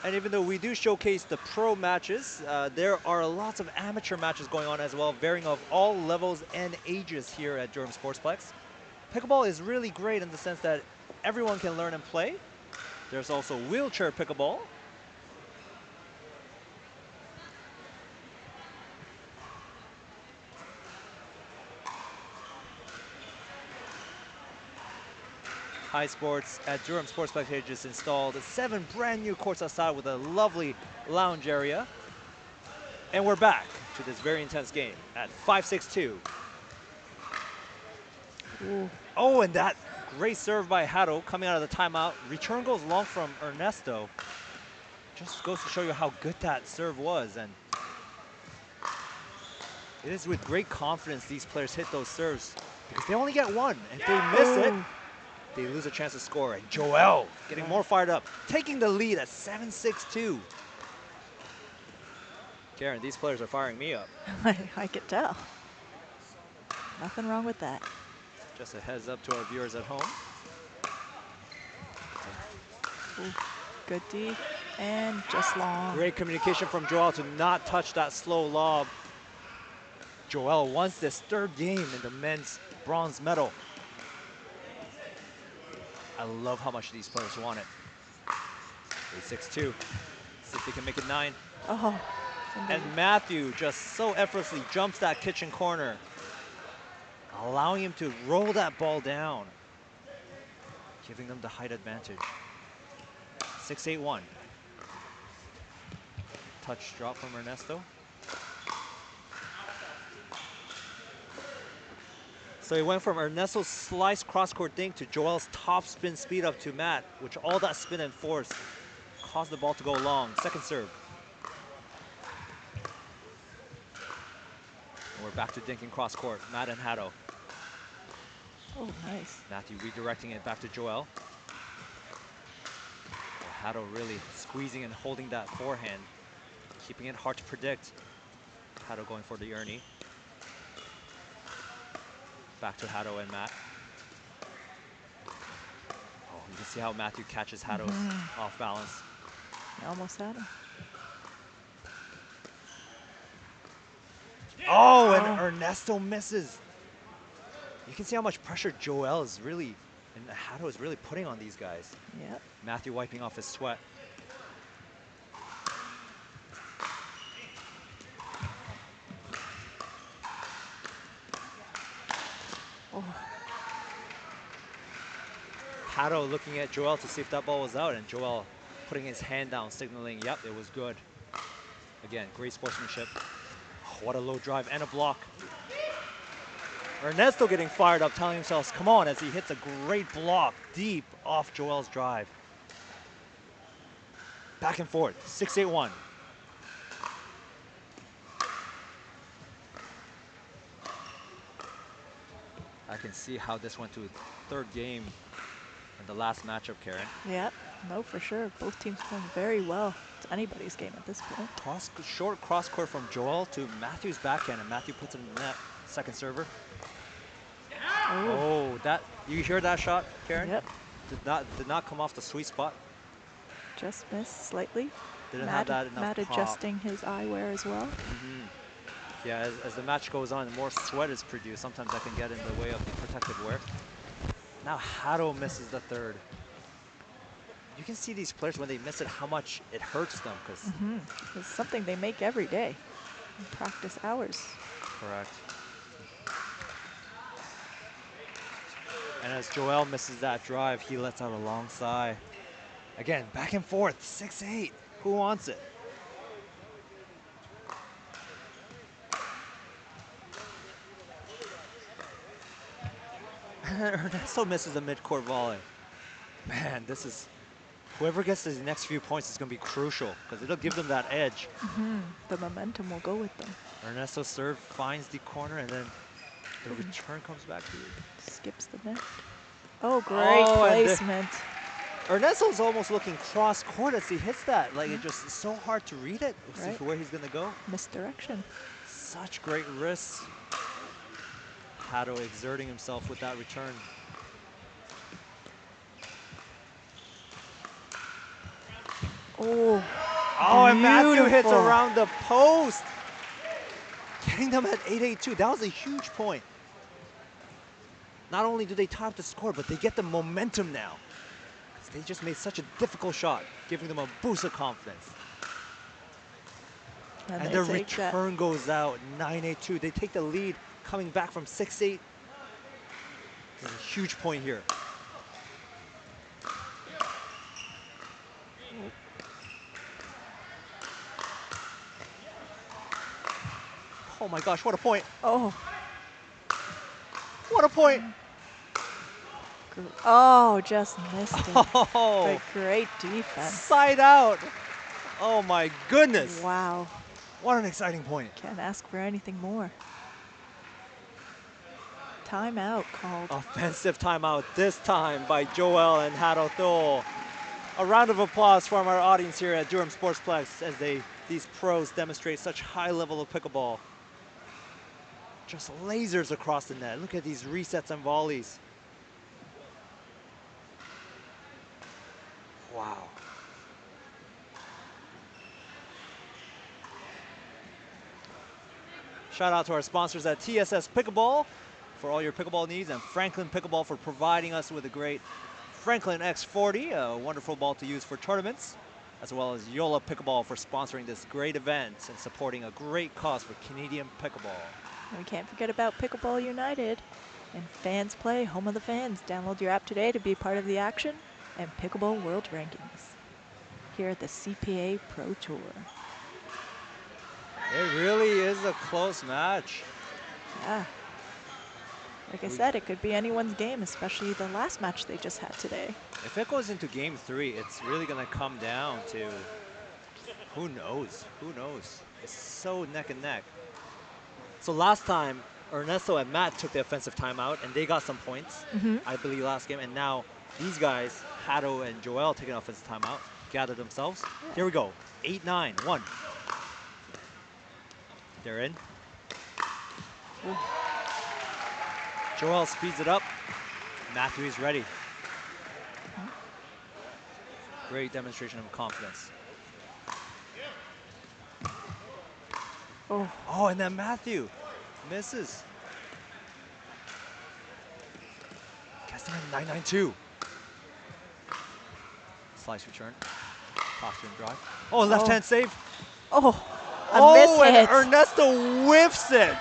G: And even though we do showcase the pro matches, there are lots of amateur matches going on as well, varying of all levels and ages here at Durham Sportsplex. Pickleball is really great in the sense that everyone can learn and play. There's also wheelchair pickleball. High Sports at Durham Sportsplex has just installed 7 brand new courts outside with a lovely lounge area. And we're back to this very intense game at 5-6-2. Oh, and that great serve by Hato coming out of the timeout. Return goes long from Ernesto. Just goes to show you how good that serve was. And it is with great confidence these players hit those serves because they only get one. If they miss it, they lose a chance to score. And Joel getting more fired up, taking the lead at 7-6-2. Karen, these players are firing me up.
B: I could tell. Nothing wrong with that.
G: Just a heads up to our viewers at home.
B: Ooh, good D and just long.
G: Great communication from Joel to not touch that slow lob. Joel wants this 3rd game in the men's bronze medal. I love how much these players want it. 8-6-2. See if they can make it 9.
B: Oh.
G: And Matthew just so effortlessly jumps that kitchen corner, allowing him to roll that ball down, giving them the height advantage. 6-8-1. Touch drop from Ernesto. So he went from Ernesto's slice cross-court dink to Joel's top spin speed up to Matt, which all that spin and force caused the ball to go long. Second serve. And we're back to dinking cross-court. Matt and Hato.
B: Oh, nice.
G: Matthew redirecting it back to Joel. Hato really squeezing and holding that forehand, keeping it hard to predict. Hato going for the Ernie. Back to Hato and Matt. Oh, you can see how Matthew catches Hato's off balance.
B: You almost had him.
G: Oh, and Ernesto misses. You can see how much pressure Joel is really, and Hato is really putting on these guys.
B: Yep.
G: Matthew wiping off his sweat.
B: Oh.
G: Hato looking at Joel to see if that ball was out, and Joel putting his hand down, signaling, yep, it was good. Again, great sportsmanship. Oh, what a low drive and a block. Ernesto getting fired up, telling himself, come on, as he hits a great block deep off Joel's drive. Back and forth, 6-8-1. I can see how this went to third game in the last matchup, Karen.
B: Yep. No, for sure. Both teams playing very well. It's anybody's game at this point.
G: Short cross court from Joel to Matthew's backhand, and Matthew puts it in the net. Second server. Oh, that, you hear that shot, Karen?
B: Yep.
G: Did not come off the sweet spot.
B: Just missed slightly.
G: Didn't have that enough
B: Matt
G: pop.
B: adjusting his eyewear as well.
G: Yeah, as the match goes on, the more sweat is produced. Sometimes that can get in the way of the protective wear. Now Hato misses the third. You can see these players when they miss it, how much it hurts them. Because
B: It's something they make every day in practice hours.
G: Correct. And as Joel misses that drive, he lets out a long sigh. Again, back and forth, 6-8. Who wants it? Ernesto misses a mid-court volley. Man, this is, whoever gets these next few points is going to be crucial because it'll give them that edge.
B: The momentum will go with them.
G: Ernesto's serve finds the corner and then the return comes back to you.
B: Skips the net. Oh, great placement.
G: Ernesto's almost looking cross-court as he hits that. Like, it just is so hard to read it, see where he's going to go.
B: Misdirection.
G: Such great risks. Hato exerting himself with that return.
B: Oh,
G: and Matthew hits around the post. Getting them at 8-8-2. That was a huge point. Not only do they tie up the score, but they get the momentum now. They just made such a difficult shot, giving them a boost of confidence. And the return goes out, 9-8-2. They take the lead, coming back from 6-8. This is a huge point here. Oh my gosh, what a point.
B: Oh.
G: What a point.
B: Oh, just missed it.
G: Oh.
B: But great defense.
G: Side out. Oh my goodness.
B: Wow.
G: What an exciting point.
B: Can't ask for anything more. Timeout called.
G: Offensive timeout, this time by Joel and Hato. A round of applause from our audience here at Durham Sportsplex as these pros demonstrate such high level of pickleball. Just lasers across the net. Look at these resets and volleys. Wow. Shout out to our sponsors at TSS Pickleball for all your pickleball needs, and Franklin Pickleball for providing us with a great Franklin X40, a wonderful ball to use for tournaments, as well as Yola Pickleball for sponsoring this great event and supporting a great cause for Canadian pickleball.
B: And we can't forget about Pickleball United and Fans Play, home of the fans. Download your app today to be part of the action and Pickleball World Rankings here at the CPA Pro Tour.
G: It really is a close match.
B: Yeah. Like I said, it could be anyone's game, especially the last match they just had today.
G: If it goes into game 3, it's really going to come down to who knows? Who knows? It's so neck and neck. So last time, Ernesto and Matt took the offensive timeout, and they got some points, I believe, last game. And now these guys, Hato and Joel, taking an offensive timeout, gather themselves. Yeah. Here we go. 8-9, 1. They're in. Ooh. Joel speeds it up. Matthew is ready. Great demonstration of confidence.
B: Oh.
G: Oh, and then Matthew misses. Casting in 9-9-2. Slice return. Posture and drive. Oh, left hand save.
B: Oh,
G: Oh,
B: a
G: and
B: miss hit.
G: Ernesto whiffs it.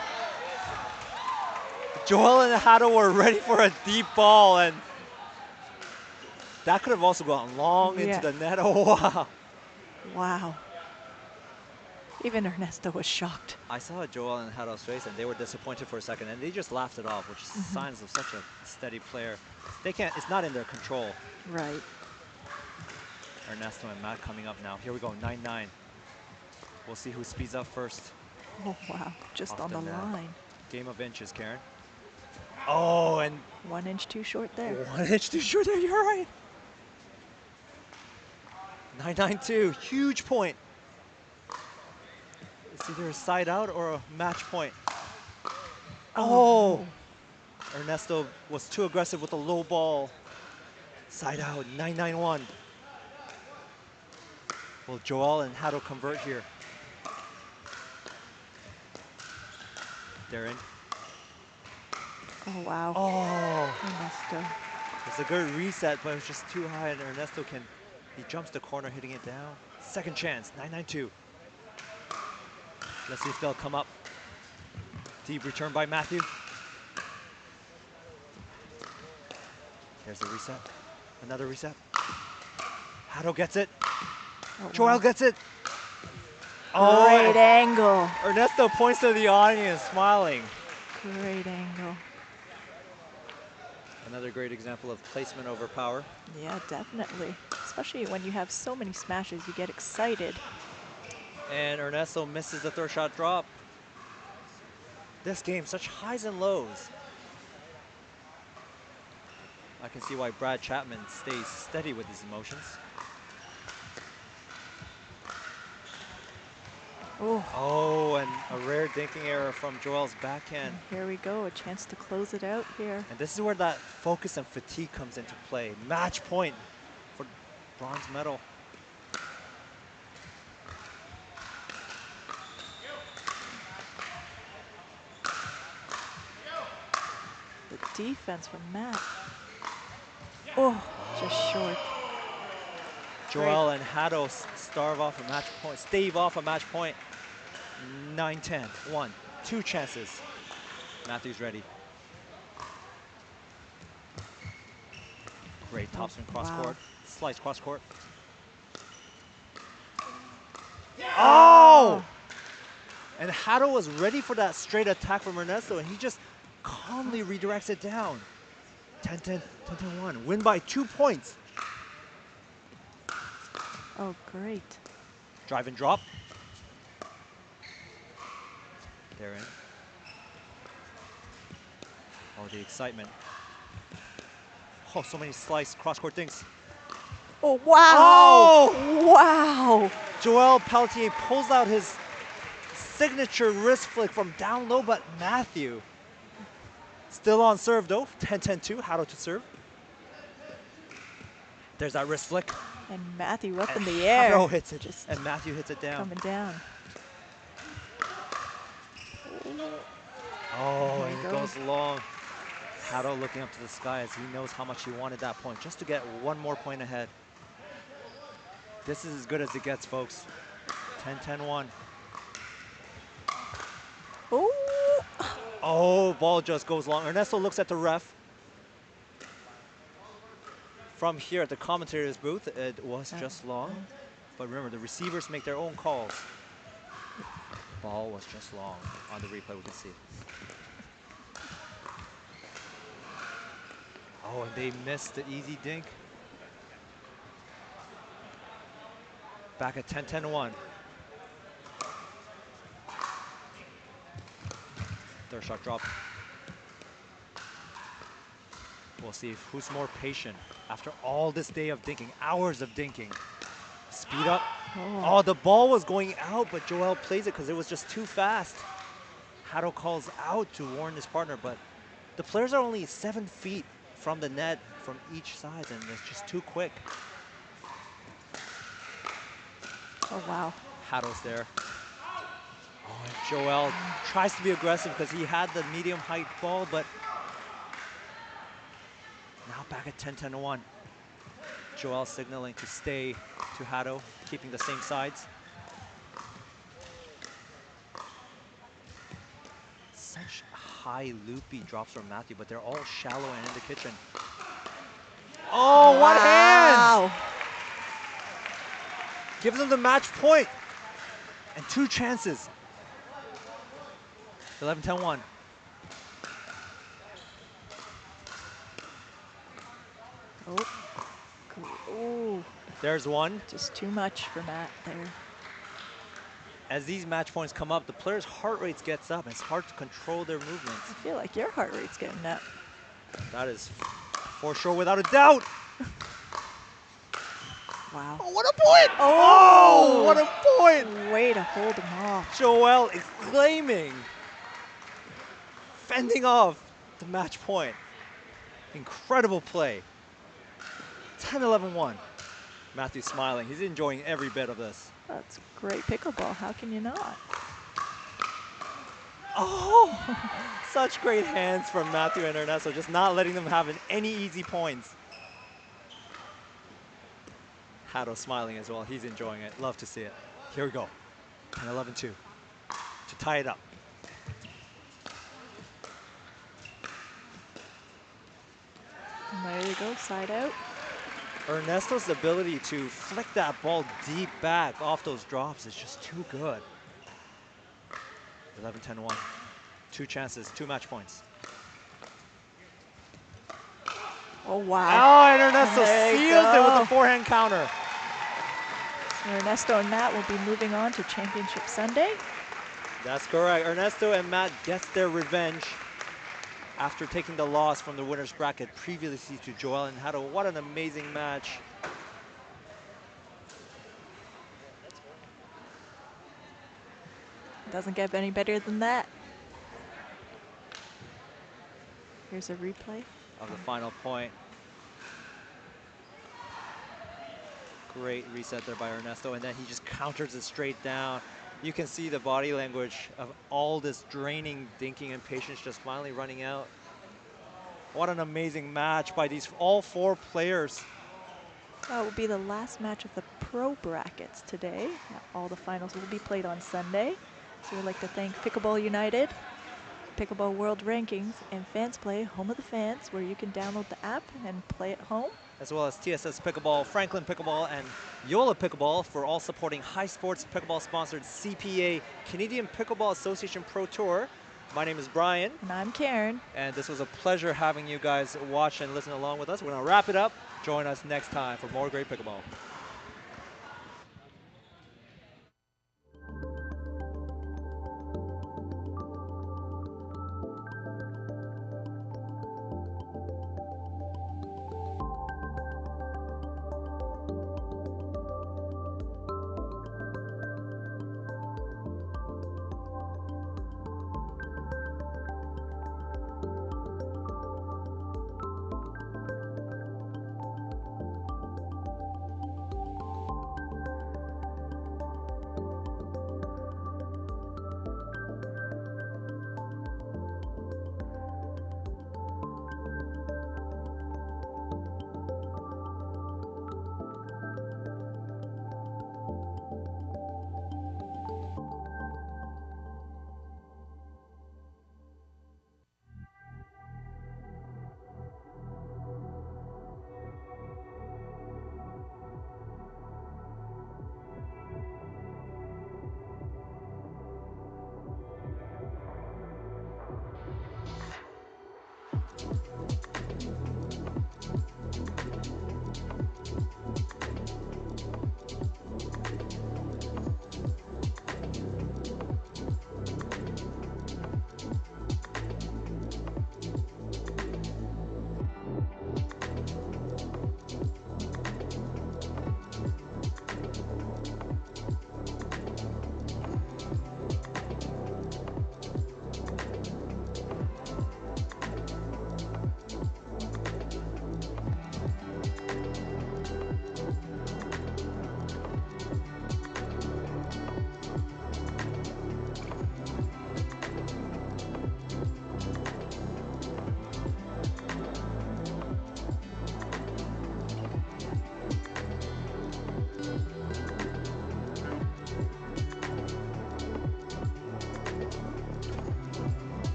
G: Joel and Hato were ready for a deep ball, and that could have also gone long into the net. Oh, wow.
B: Wow. Even Ernesto was shocked.
G: I saw Joel and Hato's face, and they were disappointed for a second, and they just laughed it off, which is signs of such a steady player. They can't, it's not in their control.
B: Right.
G: Ernesto and Matt coming up now. Here we go, 9-9. We'll see who speeds up first.
B: Oh, wow. Just
G: Off
B: on the
G: net.
B: line.
G: Game of inches, Karen. Oh, and
B: 1 inch too short there.
G: 1 inch too short there, you're right. 9-9-2, huge point. It's either a side out or a match point. Oh! Ernesto was too aggressive with the low ball. Side out, 9-9-1. Will Joel and Hato convert here? They're in.
B: Oh, wow.
G: Oh!
B: Ernesto.
G: It's a good reset, but it was just too high, and Ernesto he jumps the corner, hitting it down. Second chance, 9-9-2. Let's see if they'll come up. Deep return by Matthew. There's a reset. Another reset. Hato gets it.
B: Oh,
G: Joel
B: wow.
G: gets it.
B: Great angle.
G: Ernesto points to the audience, smiling.
B: Great angle.
G: Another great example of placement over power.
B: Yeah, definitely. Especially when you have so many smashes, you get excited.
G: And Ernesto misses the third shot drop. This game, such highs and lows. I can see why Brad Chapman stays steady with his emotions.
B: Oh.
G: Oh, and a rare dinking error from Joel's backhand.
B: And here we go, a chance to close it out here.
G: And this is where that focus and fatigue comes into play. Match point for bronze medal.
B: The defense from Matt. Oh, just short.
G: Joel and Hato stave off a match point. 9-10, 1, 2 chances. Matthew's ready. Great topspin cross court. Slice cross court. Oh! And Hato was ready for that straight attack from Ernesto, and he just calmly redirects it down. 10-10, 10-10-1. Win by 2 points.
B: Oh, great.
G: Drive and drop. They're in. Oh, the excitement. Oh, so many slice cross-court things.
B: Oh, wow.
G: Oh!
B: Wow.
G: Joel Pelletier pulls out his signature wrist flick from down low, but Matthew still on serve though. 10-10-2, Hato to serve. There's that wrist flick.
B: And Matthew up in the air.
G: Hato hits it,
B: Just
G: and Matthew hits it down.
B: coming down.
G: Oh,
B: There
G: and
B: he
G: it goes long. Hato looking up to the sky as he knows how much he wanted that point, just to get one more point ahead. This is as good as it gets, folks. 10-10-1.
B: Oh.
G: Oh, ball just goes long. Ernesto looks at the ref. From here at the commentator's booth, it was just long. But remember, the receivers make their own calls. Ball was just long. On the replay, we can see. Oh, and they missed the easy dink. Back at 10-10-1. Third shot drop. We'll see who's more patient after all this day of dinking, hours of dinking. Speed up. Oh, the ball was going out, but Joel plays it because it was just too fast. Hato calls out to warn his partner, but The players are only 7 feet from the net from each side, and it's just too quick.
B: Oh, wow.
G: Hado's there. Oh, and Joel tries to be aggressive because he had the medium height ball, but now back at 10-10-1. Joel signaling to stay to Hado, keeping the same sides. Such high loopy drops from Matthew, but they're all shallow and in the kitchen. Oh, what hands! Gives them the match point. And 2 chances. 11-10-1.
B: Oh. Ooh.
G: There's one.
B: Just too much for Matt there.
G: As these match points come up, the players' heart rates gets up. It's hard to control their movements.
B: I feel like your heart rate's getting up.
G: That is for sure, without a doubt.
B: Wow.
G: Oh, what a point! Oh, what a point!
B: Way to hold him off.
G: Joel is claiming, fending off the match point. Incredible play. 10-11-1. Matthew smiling. He's enjoying every bit of this.
B: That's great pickleball. How can you not?
G: Oh, such great hands from Matthew and Ernesto, just not letting them have any easy points. Hado smiling as well. He's enjoying it. Love to see it. Here we go. 10-11-2 to tie it up.
B: And there you go, side out.
G: Ernesto's ability to flick that ball deep back off those drops is just too good. 11-10-1. 2 chances, 2 match points.
B: Oh, wow.
G: Oh, and Ernesto
B: There you
G: seals it with
B: go.
G: a forehand counter.
B: So Ernesto and Matt will be moving on to Championship Sunday.
G: That's correct. Ernesto and Matt gets their revenge after taking the loss from the winner's bracket previously to Joel and Hado. What an amazing match.
B: Doesn't get any better than that. Here's a replay
G: Of the final point. Great reset there by Ernesto, and then he just counters it straight down. You can see the body language of all this draining, dinking, and patience just finally running out. What an amazing match by these all 4 players.
B: That will be the last match of the pro brackets today. All the finals will be played on Sunday. So we'd like to thank Pickleball United, Pickleball World Rankings, and Fans Play, home of the fans, where you can download the app and play at home.
G: As well as TSS Pickleball, Franklin Pickleball, and Yola Pickleball for all supporting High Sports Pickleball sponsored CPA, Canadian Pickleball Association Pro Tour. My name is Brian.
B: And I'm Karen.
G: And this was a pleasure having you guys watch and listen along with us. We're going to wrap it up. Join us next time for more great pickleball.